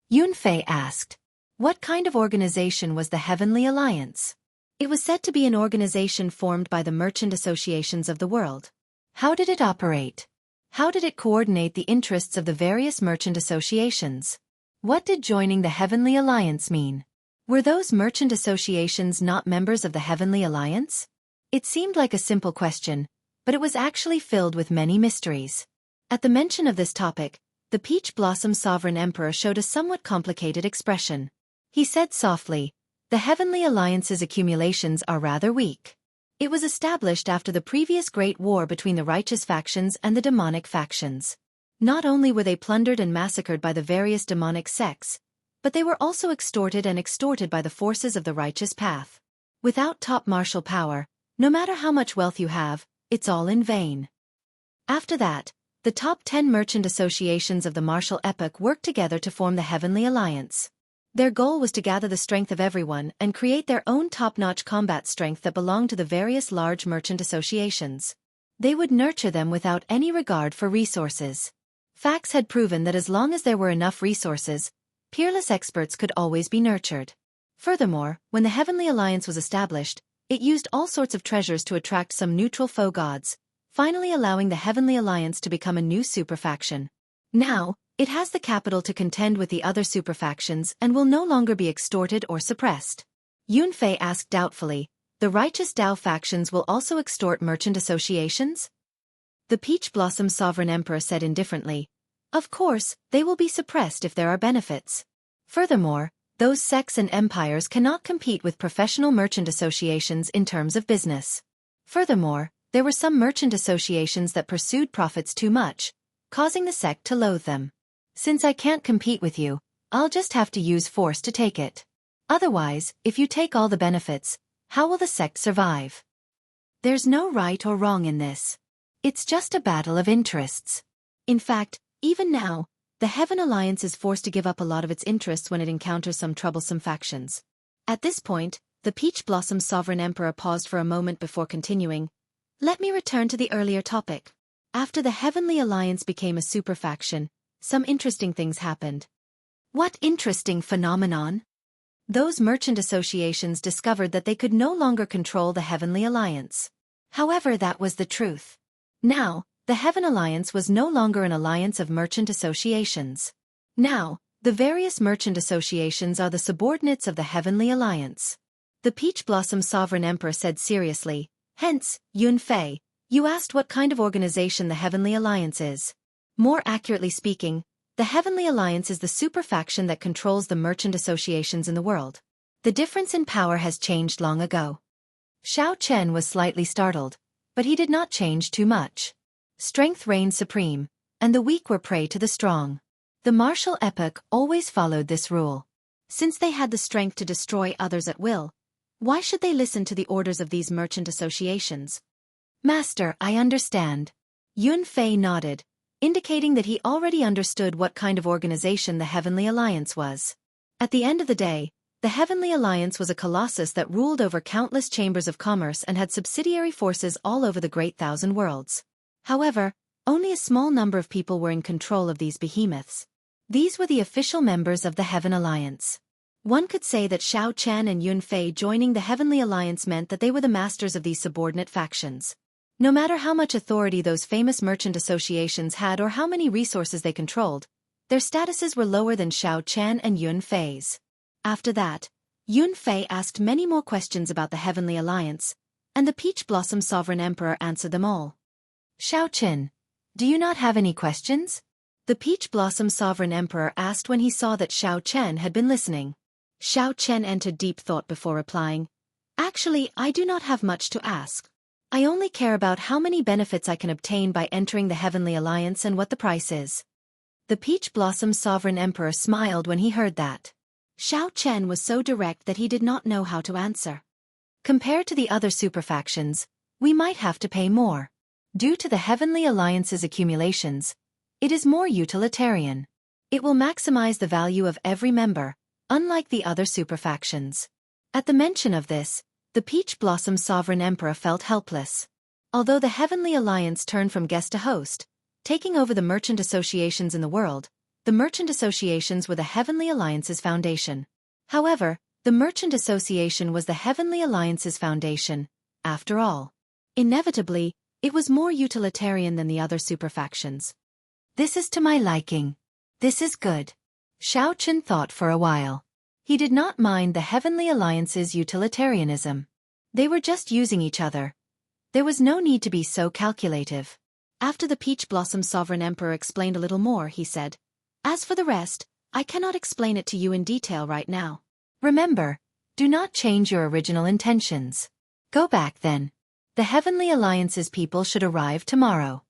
Yun Fei asked. What kind of organization was the Heavenly Alliance? It was said to be an organization formed by the merchant associations of the world. How did it operate? How did it coordinate the interests of the various merchant associations? What did joining the Heavenly Alliance mean? Were those merchant associations not members of the Heavenly Alliance? It seemed like a simple question, but it was actually filled with many mysteries. At the mention of this topic, the Peach Blossom Sovereign Emperor showed a somewhat complicated expression. He said softly, "The Heavenly Alliance's accumulations are rather weak. It was established after the previous Great War between the righteous factions and the demonic factions. Not only were they plundered and massacred by the various demonic sects, but they were also extorted by the forces of the righteous path. Without top martial power, no matter how much wealth you have, it's all in vain." After that, the top 10 merchant associations of the martial epoch worked together to form the Heavenly Alliance. Their goal was to gather the strength of everyone and create their own top-notch combat strength that belonged to the various large merchant associations. They would nurture them without any regard for resources. Facts had proven that as long as there were enough resources, peerless experts could always be nurtured. Furthermore, when the Heavenly Alliance was established, it used all sorts of treasures to attract some neutral foe gods, finally allowing the Heavenly Alliance to become a new superfaction. Now, it has the capital to contend with the other superfactions and will no longer be extorted or suppressed. Yun Fei asked doubtfully, "The righteous Dao factions will also extort merchant associations?" The Peach Blossom Sovereign Emperor said indifferently, "Of course, they will be suppressed if there are benefits. Furthermore, those sects and empires cannot compete with professional merchant associations in terms of business. Furthermore, there were some merchant associations that pursued profits too much, causing the sect to loathe them. Since I can't compete with you, I'll just have to use force to take it. Otherwise, if you take all the benefits, how will the sect survive? There's no right or wrong in this. It's just a battle of interests. In fact, even now, the Heaven Alliance is forced to give up a lot of its interests when it encounters some troublesome factions." At this point, the Peach Blossom Sovereign Emperor paused for a moment before continuing, "Let me return to the earlier topic. After the Heavenly Alliance became a superfaction, some interesting things happened." "What interesting phenomenon?" "Those merchant associations discovered that they could no longer control the Heavenly Alliance. However, that was the truth. Now, the Heaven Alliance was no longer an alliance of merchant associations. Now, the various merchant associations are the subordinates of the Heavenly Alliance." The Peach Blossom Sovereign Emperor said seriously, "Hence, Yun Fei, you asked what kind of organization the Heavenly Alliance is. More accurately speaking, the Heavenly Alliance is the superfaction that controls the merchant associations in the world. The difference in power has changed long ago." Xiao Chen was slightly startled, but he did not change too much. Strength reigned supreme, and the weak were prey to the strong. The martial epoch always followed this rule. Since they had the strength to destroy others at will, why should they listen to the orders of these merchant associations? "Master, I understand." Yun Fei nodded, indicating that he already understood what kind of organization the Heavenly Alliance was. At the end of the day, The Heavenly Alliance was a colossus that ruled over countless chambers of commerce and had subsidiary forces all over the Great Thousand Worlds. However, only a small number of people were in control of these behemoths. These were the official members of the Heaven Alliance. One could say that Xiao Chen and Yun Fei joining the Heavenly Alliance meant that they were the masters of these subordinate factions. No matter how much authority those famous merchant associations had or how many resources they controlled, their statuses were lower than Xiao Chen and Yun Fei's. After that, Yun Fei asked many more questions about the Heavenly Alliance, and the Peach Blossom Sovereign Emperor answered them all. Xiao Chen, do you not have any questions? The Peach Blossom Sovereign Emperor asked when he saw that Xiao Chen had been listening. Xiao Chen entered deep thought before replying, Actually, I do not have much to ask. I only care about how many benefits I can obtain by entering the Heavenly Alliance and what the price is. The Peach Blossom Sovereign Emperor smiled when he heard that. Xiao Chen was so direct that he did not know how to answer. Compared to the other superfactions, we might have to pay more. Due to the Heavenly Alliance's accumulations, it is more utilitarian. It will maximize the value of every member, unlike the other superfactions. At the mention of this, the Peach Blossom Sovereign Emperor felt helpless. Although the Heavenly Alliance turned from guest to host, taking over the merchant associations in the world, the merchant associations were the Heavenly Alliance's foundation. However, the Merchant Association was the Heavenly Alliance's foundation, after all. Inevitably, it was more utilitarian than the other superfactions. This is to my liking. This is good. Xiao Chen thought for a while. He did not mind the Heavenly Alliance's utilitarianism. They were just using each other. There was no need to be so calculative. After the Peach Blossom Sovereign Emperor explained a little more, he said, As for the rest, I cannot explain it to you in detail right now. Remember, do not change your original intentions. Go back then. The Heavenly Alliance's people should arrive tomorrow.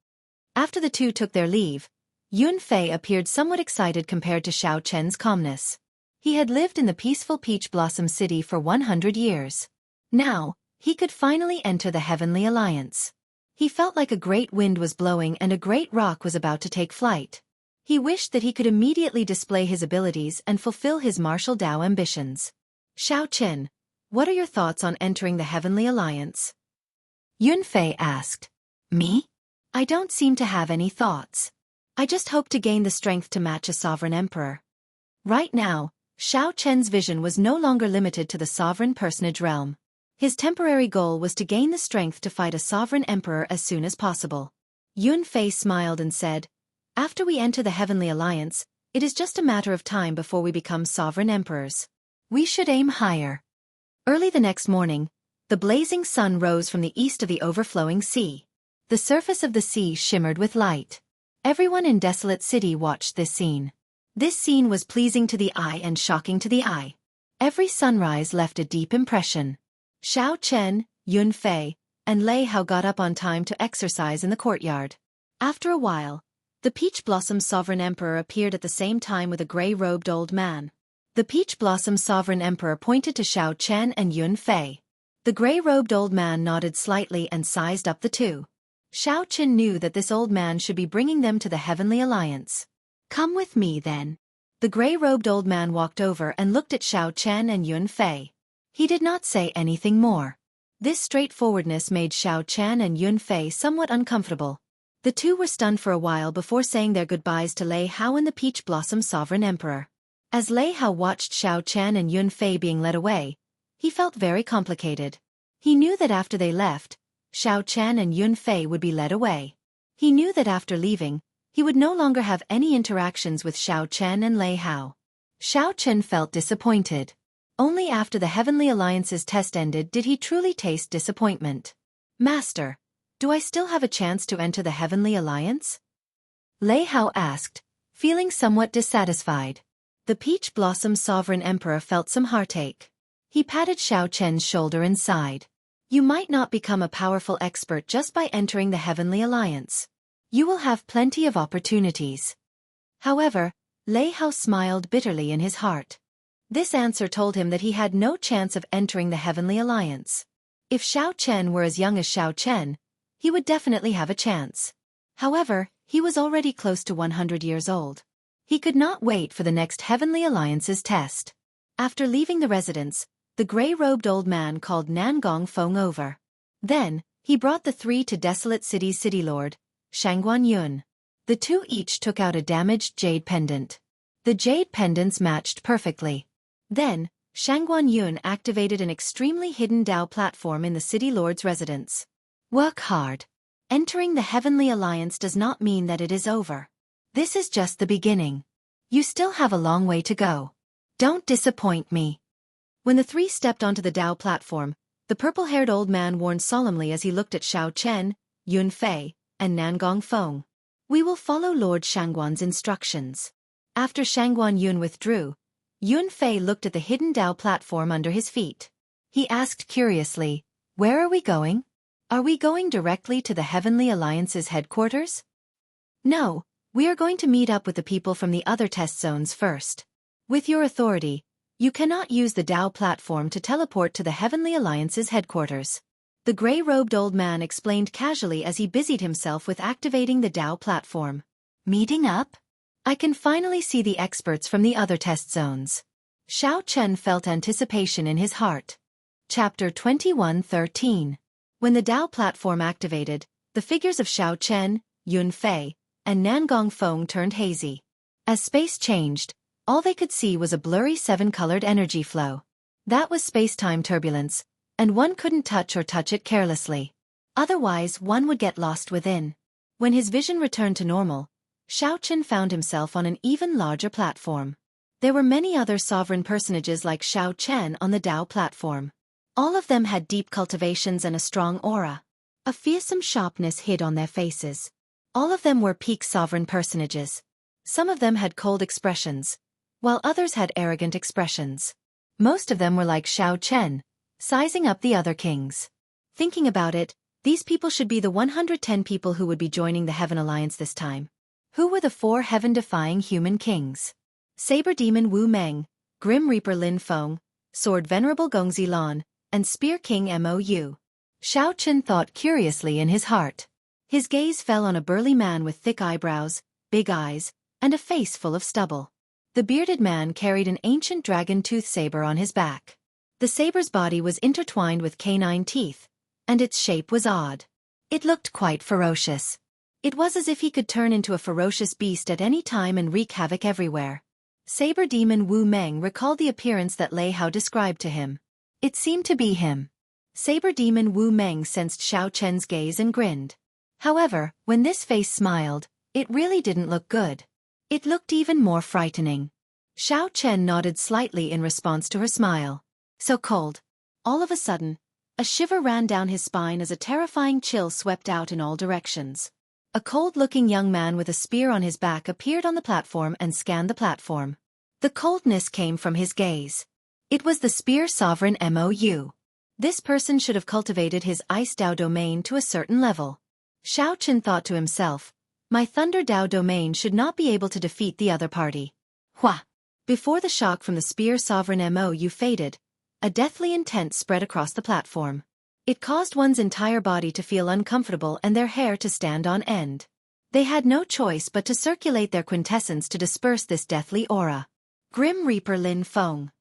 After the two took their leave, Yun Fei appeared somewhat excited compared to Xiao Chen's calmness. He had lived in the peaceful Peach Blossom City for 100 years. Now, he could finally enter the Heavenly Alliance. He felt like a great wind was blowing and a great rock was about to take flight. He wished that he could immediately display his abilities and fulfill his martial Dao ambitions. Xiao Chen, what are your thoughts on entering the Heavenly Alliance? Yun Fei asked. Me? I don't seem to have any thoughts. I just hope to gain the strength to match a sovereign emperor. Right now, Xiao Chen's vision was no longer limited to the sovereign personage realm. His temporary goal was to gain the strength to fight a sovereign emperor as soon as possible. Yun Fei smiled and said, After we enter the Heavenly Alliance, it is just a matter of time before we become sovereign emperors. We should aim higher. Early the next morning, the blazing sun rose from the east of the overflowing sea. The surface of the sea shimmered with light. Everyone in Desolate City watched this scene. This scene was pleasing to the eye and shocking to the eye. Every sunrise left a deep impression. Xiao Chen, Yun Fei, and Lei Hao got up on time to exercise in the courtyard. After a while, the Peach Blossom Sovereign Emperor appeared at the same time with a gray-robed old man. The Peach Blossom Sovereign Emperor pointed to Xiao Chen and Yun Fei. The gray-robed old man nodded slightly and sized up the two. Xiao Chen knew that this old man should be bringing them to the Heavenly Alliance. Come with me, then. The gray-robed old man walked over and looked at Xiao Chen and Yun Fei. He did not say anything more. This straightforwardness made Xiao Chen and Yun Fei somewhat uncomfortable. The two were stunned for a while before saying their goodbyes to Lei Hao and the Peach Blossom Sovereign Emperor. As Lei Hao watched Xiao Chen and Yun Fei being led away, he felt very complicated. He knew that after they left, Xiao Chen and Yun Fei would be led away. He knew that after leaving, he would no longer have any interactions with Xiao Chen and Lei Hao. Xiao Chen felt disappointed. Only after the Heavenly Alliance's test ended did he truly taste disappointment. Master, do I still have a chance to enter the Heavenly Alliance? Lei Hao asked, feeling somewhat dissatisfied. The Peach Blossom Sovereign Emperor felt some heartache. He patted Xiao Chen's shoulder and sighed. You might not become a powerful expert just by entering the Heavenly Alliance. You will have plenty of opportunities. However, Lei Hao smiled bitterly in his heart. This answer told him that he had no chance of entering the Heavenly Alliance. If Xiao Chen were as young as Xiao Chen, he would definitely have a chance. However, he was already close to 100 years old. He could not wait for the next Heavenly Alliance's test. After leaving the residence, the gray-robed old man called Nan Gong-fong over. Then, he brought the three to Desolate City's city lord, Shangguan Yun. The two each took out a damaged jade pendant. The jade pendants matched perfectly. Then, Shangguan Yun activated an extremely hidden Dao platform in the city lord's residence. Work hard. Entering the Heavenly Alliance does not mean that it is over. This is just the beginning. You still have a long way to go. Don't disappoint me. When the three stepped onto the Dao platform, the purple-haired old man warned solemnly as he looked at Xiao Chen, Yun Fei, and Nan Gong-fong. We will follow Lord Shangguan's instructions. After Shangguan Yun withdrew, Yun Fei looked at the hidden Dao platform under his feet. He asked curiously, "Where are we going? Are we going directly to the Heavenly Alliance's headquarters?" "No, we are going to meet up with the people from the other test zones first. With your authority, you cannot use the Dao platform to teleport to the Heavenly Alliance's headquarters." The gray-robed old man explained casually as he busied himself with activating the Dao platform. "Meeting up? I can finally see the experts from the other test zones." Xiao Chen felt anticipation in his heart. Chapter 21:13. When the Dao platform activated, the figures of Xiao Chen, Yun Fei, and Nan Gong-fong turned hazy. As space changed, all they could see was a blurry seven-colored energy flow. That was space-time turbulence, and one couldn't touch it carelessly. Otherwise, one would get lost within. When his vision returned to normal, Xiao Chen found himself on an even larger platform. There were many other sovereign personages like Xiao Chen on the Dao platform. All of them had deep cultivations and a strong aura. A fearsome sharpness hid on their faces. All of them were peak sovereign personages. Some of them had cold expressions, while others had arrogant expressions. Most of them were like Xiao Chen, sizing up the other kings. Thinking about it, these people should be the 110 people who would be joining the Heaven Alliance this time. Who were the four heaven-defying human kings? Saber Demon Wu Meng, Grim Reaper Lin Feng, Sword Venerable Gongzi Lan, and Spear King Mou. Xiao Chen thought curiously in his heart. His gaze fell on a burly man with thick eyebrows, big eyes, and a face full of stubble. The bearded man carried an ancient dragon tooth saber on his back. The saber's body was intertwined with canine teeth, and its shape was odd. It looked quite ferocious. It was as if he could turn into a ferocious beast at any time and wreak havoc everywhere. Saber Demon Wu Meng recalled the appearance that Lei Hao described to him. It seemed to be him. Saber Demon Wu Meng sensed Xiao Chen's gaze and grinned. However, when this face smiled, it really didn't look good. It looked even more frightening. Xiao Chen nodded slightly in response to her smile. So cold. All of a sudden, a shiver ran down his spine as a terrifying chill swept out in all directions. A cold-looking young man with a spear on his back appeared on the platform and scanned the platform. The coldness came from his gaze. It was the Spear Sovereign Mou. This person should have cultivated his Ice Dao domain to a certain level. Xiao Chen thought to himself, my Thunder Dao domain should not be able to defeat the other party. Hua! Before the shock from the Spear Sovereign Mou faded, a deathly intent spread across the platform. It caused one's entire body to feel uncomfortable and their hair to stand on end. They had no choice but to circulate their quintessence to disperse this deathly aura. Grim Reaper Lin Feng.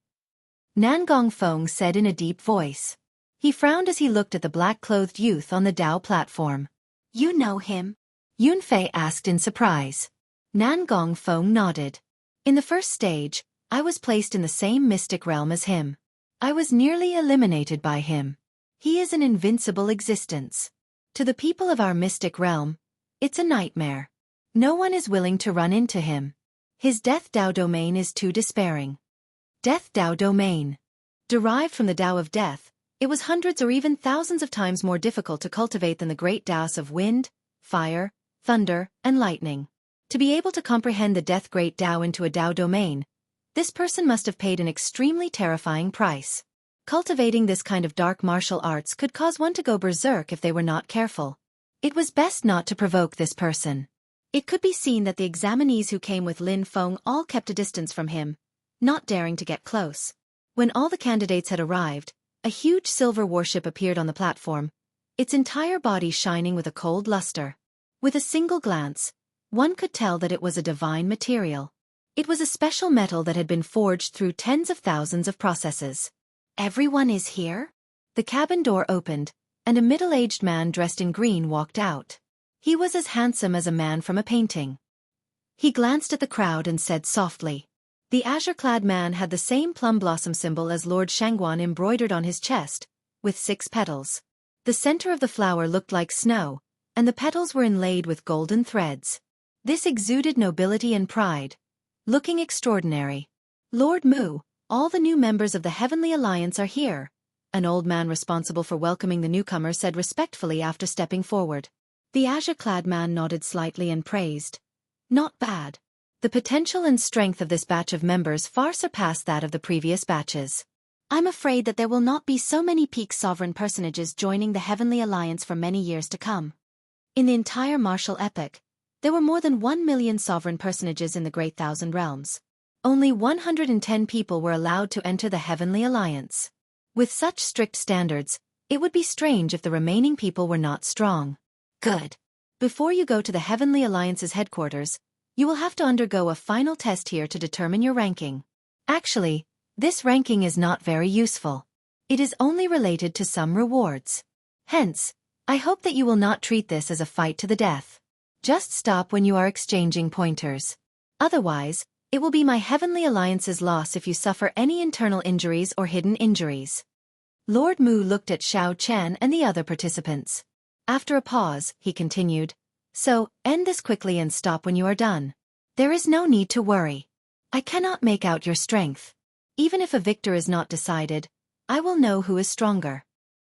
Nan Gong-fong said in a deep voice. He frowned as he looked at the black-clothed youth on the Dao platform. You know him? Yun Fei asked in surprise. Nan Gong-fong nodded. In the first stage, I was placed in the same mystic realm as him. I was nearly eliminated by him. He is an invincible existence. To the people of our mystic realm, it's a nightmare. No one is willing to run into him. His Death Dao domain is too despairing. Death Dao domain. Derived from the Dao of Death, it was hundreds or even thousands of times more difficult to cultivate than the great Daos of wind, fire, thunder, and lightning. To be able to comprehend the Death Great Dao into a Dao domain, this person must have paid an extremely terrifying price. Cultivating this kind of dark martial arts could cause one to go berserk if they were not careful. It was best not to provoke this person. It could be seen that the examinees who came with Lin Feng all kept a distance from him, not daring to get close. When all the candidates had arrived, a huge silver warship appeared on the platform, its entire body shining with a cold luster. With a single glance, one could tell that it was a divine material. It was a special metal that had been forged through tens of thousands of processes. "Everyone is here?" The cabin door opened, and a middle-aged man dressed in green walked out. He was as handsome as a man from a painting. He glanced at the crowd and said softly. The azure-clad man had the same plum blossom symbol as Lord Shangguan embroidered on his chest, with 6 petals. The center of the flower looked like snow, and the petals were inlaid with golden threads. This exuded nobility and pride, looking extraordinary. "Lord Mu, all the new members of the Heavenly Alliance are here," an old man responsible for welcoming the newcomer said respectfully after stepping forward. The azure-clad man nodded slightly and praised. "Not bad. The potential and strength of this batch of members far surpassed that of the previous batches. I'm afraid that there will not be so many peak sovereign personages joining the Heavenly Alliance for many years to come." In the entire martial epoch, there were more than 1 million sovereign personages in the Great Thousand Realms. Only 110 people were allowed to enter the Heavenly Alliance. With such strict standards, it would be strange if the remaining people were not strong. Good. Before you go to the Heavenly Alliance's headquarters, you will have to undergo a final test here to determine your ranking. Actually, this ranking is not very useful. It is only related to some rewards. Hence, I hope that you will not treat this as a fight to the death. Just stop when you are exchanging pointers. Otherwise, it will be my Heavenly Alliance's loss if you suffer any internal injuries or hidden injuries. Lord Mu looked at Xiao Chen and the other participants. After a pause, he continued, "So, end this quickly and stop when you are done. There is no need to worry. I cannot make out your strength. Even if a victor is not decided, I will know who is stronger."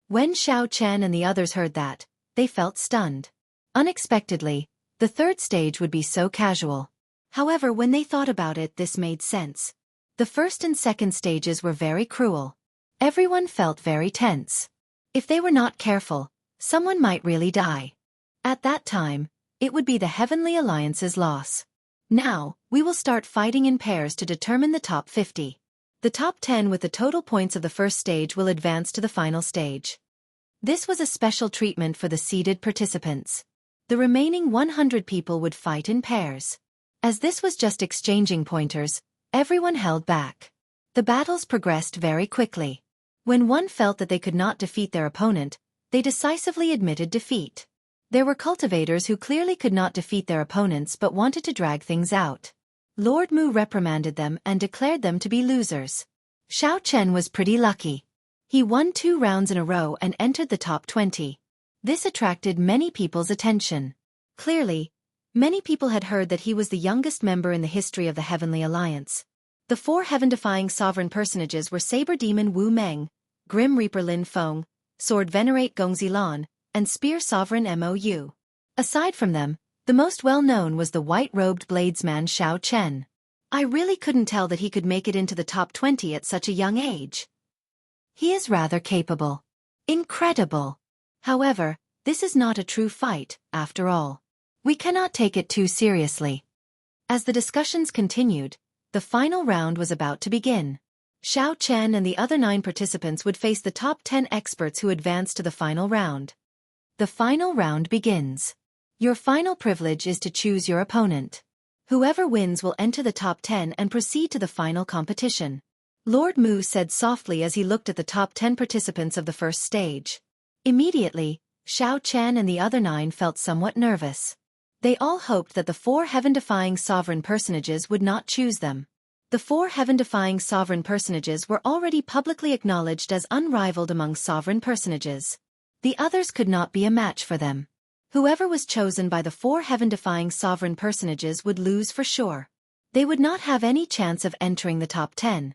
When Xiao Chen and the others heard that, they felt stunned. Unexpectedly, the third stage would be so casual. However, when they thought about it, this made sense. The first and second stages were very cruel. Everyone felt very tense. If they were not careful, someone might really die. At that time, it would be the Heavenly Alliance's loss. Now, we will start fighting in pairs to determine the top 50. The top 10 with the total points of the first stage will advance to the final stage. This was a special treatment for the seeded participants. The remaining 100 people would fight in pairs. As this was just exchanging pointers, everyone held back. The battles progressed very quickly. When one felt that they could not defeat their opponent, they decisively admitted defeat. There were cultivators who clearly could not defeat their opponents but wanted to drag things out. Lord Mu reprimanded them and declared them to be losers. Xiao Chen was pretty lucky. He won 2 rounds in a row and entered the top 20. This attracted many people's attention. Clearly, many people had heard that he was the youngest member in the history of the Heavenly Alliance. The 4 heaven-defying sovereign personages were Saber Demon Wu Meng, Grim Reaper Lin Feng, Sword Venerate Gongzi Lan, and Spear Sovereign Mou. Aside from them, the most well-known was the white-robed bladesman Xiao Chen. I really couldn't tell that he could make it into the top 20 at such a young age. He is rather capable. Incredible. However, this is not a true fight, after all. We cannot take it too seriously. As the discussions continued, the final round was about to begin. Xiao Chen and the other 9 participants would face the top 10 experts who advanced to the final round. The final round begins. Your final privilege is to choose your opponent. Whoever wins will enter the top 10 and proceed to the final competition. Lord Mu said softly as he looked at the top 10 participants of the first stage. Immediately, Xiao Chen and the other 9 felt somewhat nervous. They all hoped that the 4 heaven-defying sovereign personages would not choose them. The 4 heaven-defying sovereign personages were already publicly acknowledged as unrivaled among sovereign personages. The others could not be a match for them. Whoever was chosen by the 4 heaven-defying sovereign personages would lose for sure. They would not have any chance of entering the top 10.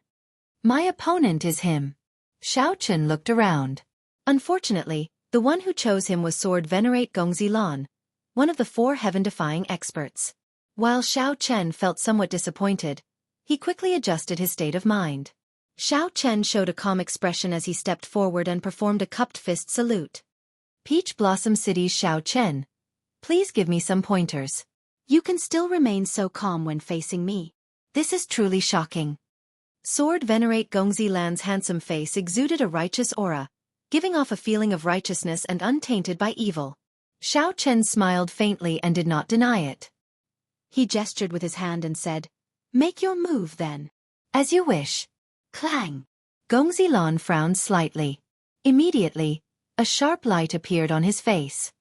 My opponent is him. Xiao Chen looked around. Unfortunately, the one who chose him was Sword Venerate Gongzi Lan, one of the 4 heaven-defying experts. While Xiao Chen felt somewhat disappointed, he quickly adjusted his state of mind. Xiao Chen showed a calm expression as he stepped forward and performed a cupped fist salute. Peach Blossom City's Xiao Chen, please give me some pointers. You can still remain so calm when facing me. This is truly shocking. Sword Venerate Gongzi Lan's handsome face exuded a righteous aura, giving off a feeling of righteousness and untainted by evil. Xiao Chen smiled faintly and did not deny it. He gestured with his hand and said, Make your move then. As you wish. Clang. Gongzi Lan frowned slightly. Immediately, a sharp light appeared on his face.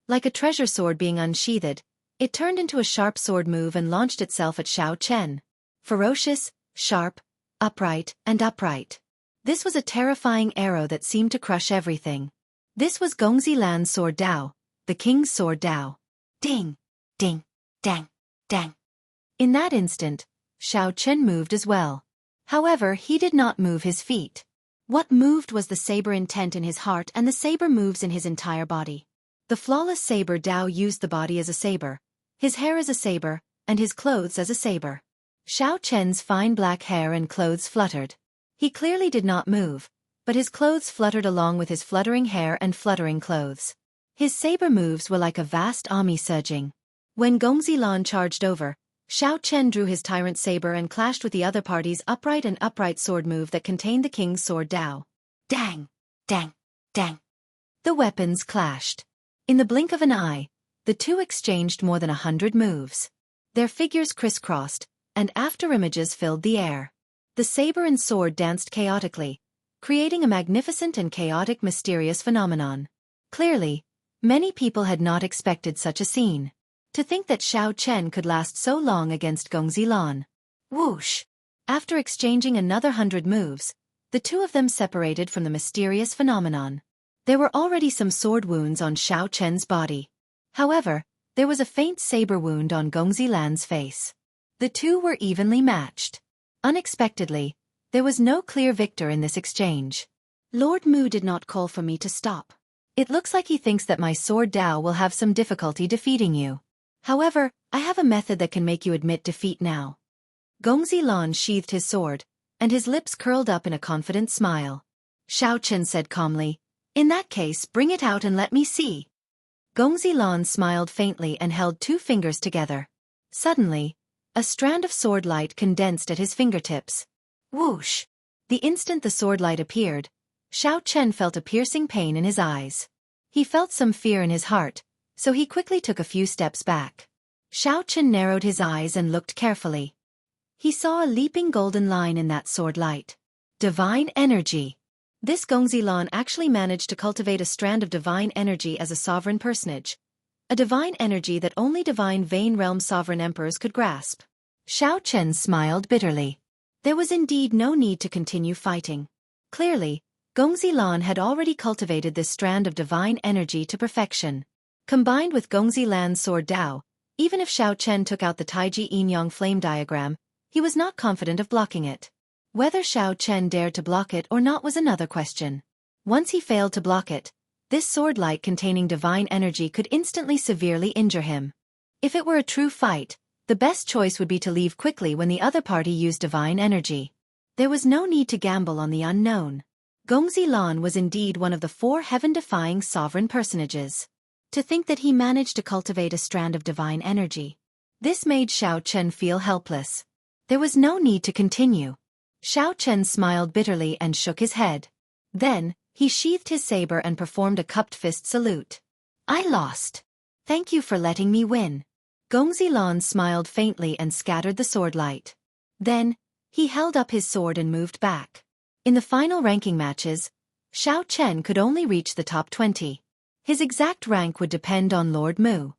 Like a treasure sword being unsheathed, it turned into a sharp sword move and launched itself at Xiao Chen. Ferocious, sharp, upright, and upright. This was a terrifying arrow that seemed to crush everything. This was Gongzi Lan's sword Dao, the king's sword Dao. Ding, ding, dang, dang. In that instant, Xiao Chen moved as well. However, he did not move his feet. What moved was the saber intent in his heart, and the saber moves in his entire body. The flawless saber Dao used the body as a saber, his hair as a saber, and his clothes as a saber. Xiao Chen's fine black hair and clothes fluttered. He clearly did not move, but his clothes fluttered along with his fluttering hair and fluttering clothes. His saber moves were like a vast army surging. When Gongzi Lan charged over, Xiao Chen drew his tyrant saber and clashed with the other party's upright sword move that contained the king's sword Dao. Dang! Dang! Dang! The weapons clashed. In the blink of an eye, the two exchanged more than 100 moves. Their figures crisscrossed, and afterimages filled the air. The saber and sword danced chaotically, creating a magnificent and chaotic mysterious phenomenon. Clearly, many people had not expected such a scene. To think that Xiao Chen could last so long against Gongzi Lan. Whoosh! After exchanging another 100 moves, the two of them separated from the mysterious phenomenon. There were already some sword wounds on Xiao Chen's body. However, there was a faint saber wound on Gongzi Lan's face. The two were evenly matched. Unexpectedly, there was no clear victor in this exchange. Lord Mu did not call for me to stop. It looks like he thinks that my sword Dao will have some difficulty defeating you. However, I have a method that can make you admit defeat now. Gongzi Lan sheathed his sword, and his lips curled up in a confident smile. Xiao Chen said calmly, "In that case, bring it out and let me see." Gongzi Lan smiled faintly and held two fingers together. Suddenly, a strand of sword light condensed at his fingertips. Whoosh! The instant the sword light appeared, Xiao Chen felt a piercing pain in his eyes. He felt some fear in his heart, so he quickly took a few steps back. Xiao Chen narrowed his eyes and looked carefully. He saw a leaping golden line in that sword light. Divine energy. This Gongzi Lan actually managed to cultivate a strand of divine energy as a sovereign personage. A divine energy that only divine Vane Realm sovereign emperors could grasp. Xiao Chen smiled bitterly. There was indeed no need to continue fighting. Clearly, Gongzi Lan had already cultivated this strand of divine energy to perfection. Combined with Gongzi Lan's sword Dao, even if Xiao Chen took out the Taiji Yin-Yang flame diagram, he was not confident of blocking it. Whether Xiao Chen dared to block it or not was another question. Once he failed to block it, this sword light containing divine energy could instantly severely injure him. If it were a true fight, the best choice would be to leave quickly when the other party used divine energy. There was no need to gamble on the unknown. Gongzi Lan was indeed one of the 4 heaven-defying sovereign personages. To think that he managed to cultivate a strand of divine energy. This made Xiao Chen feel helpless. There was no need to continue. Xiao Chen smiled bitterly and shook his head. Then, he sheathed his saber and performed a cupped fist salute. "I lost. Thank you for letting me win." Gongzi Lan smiled faintly and scattered the sword light. Then, he held up his sword and moved back. In the final ranking matches, Xiao Chen could only reach the top 20. His exact rank would depend on Lord Mu.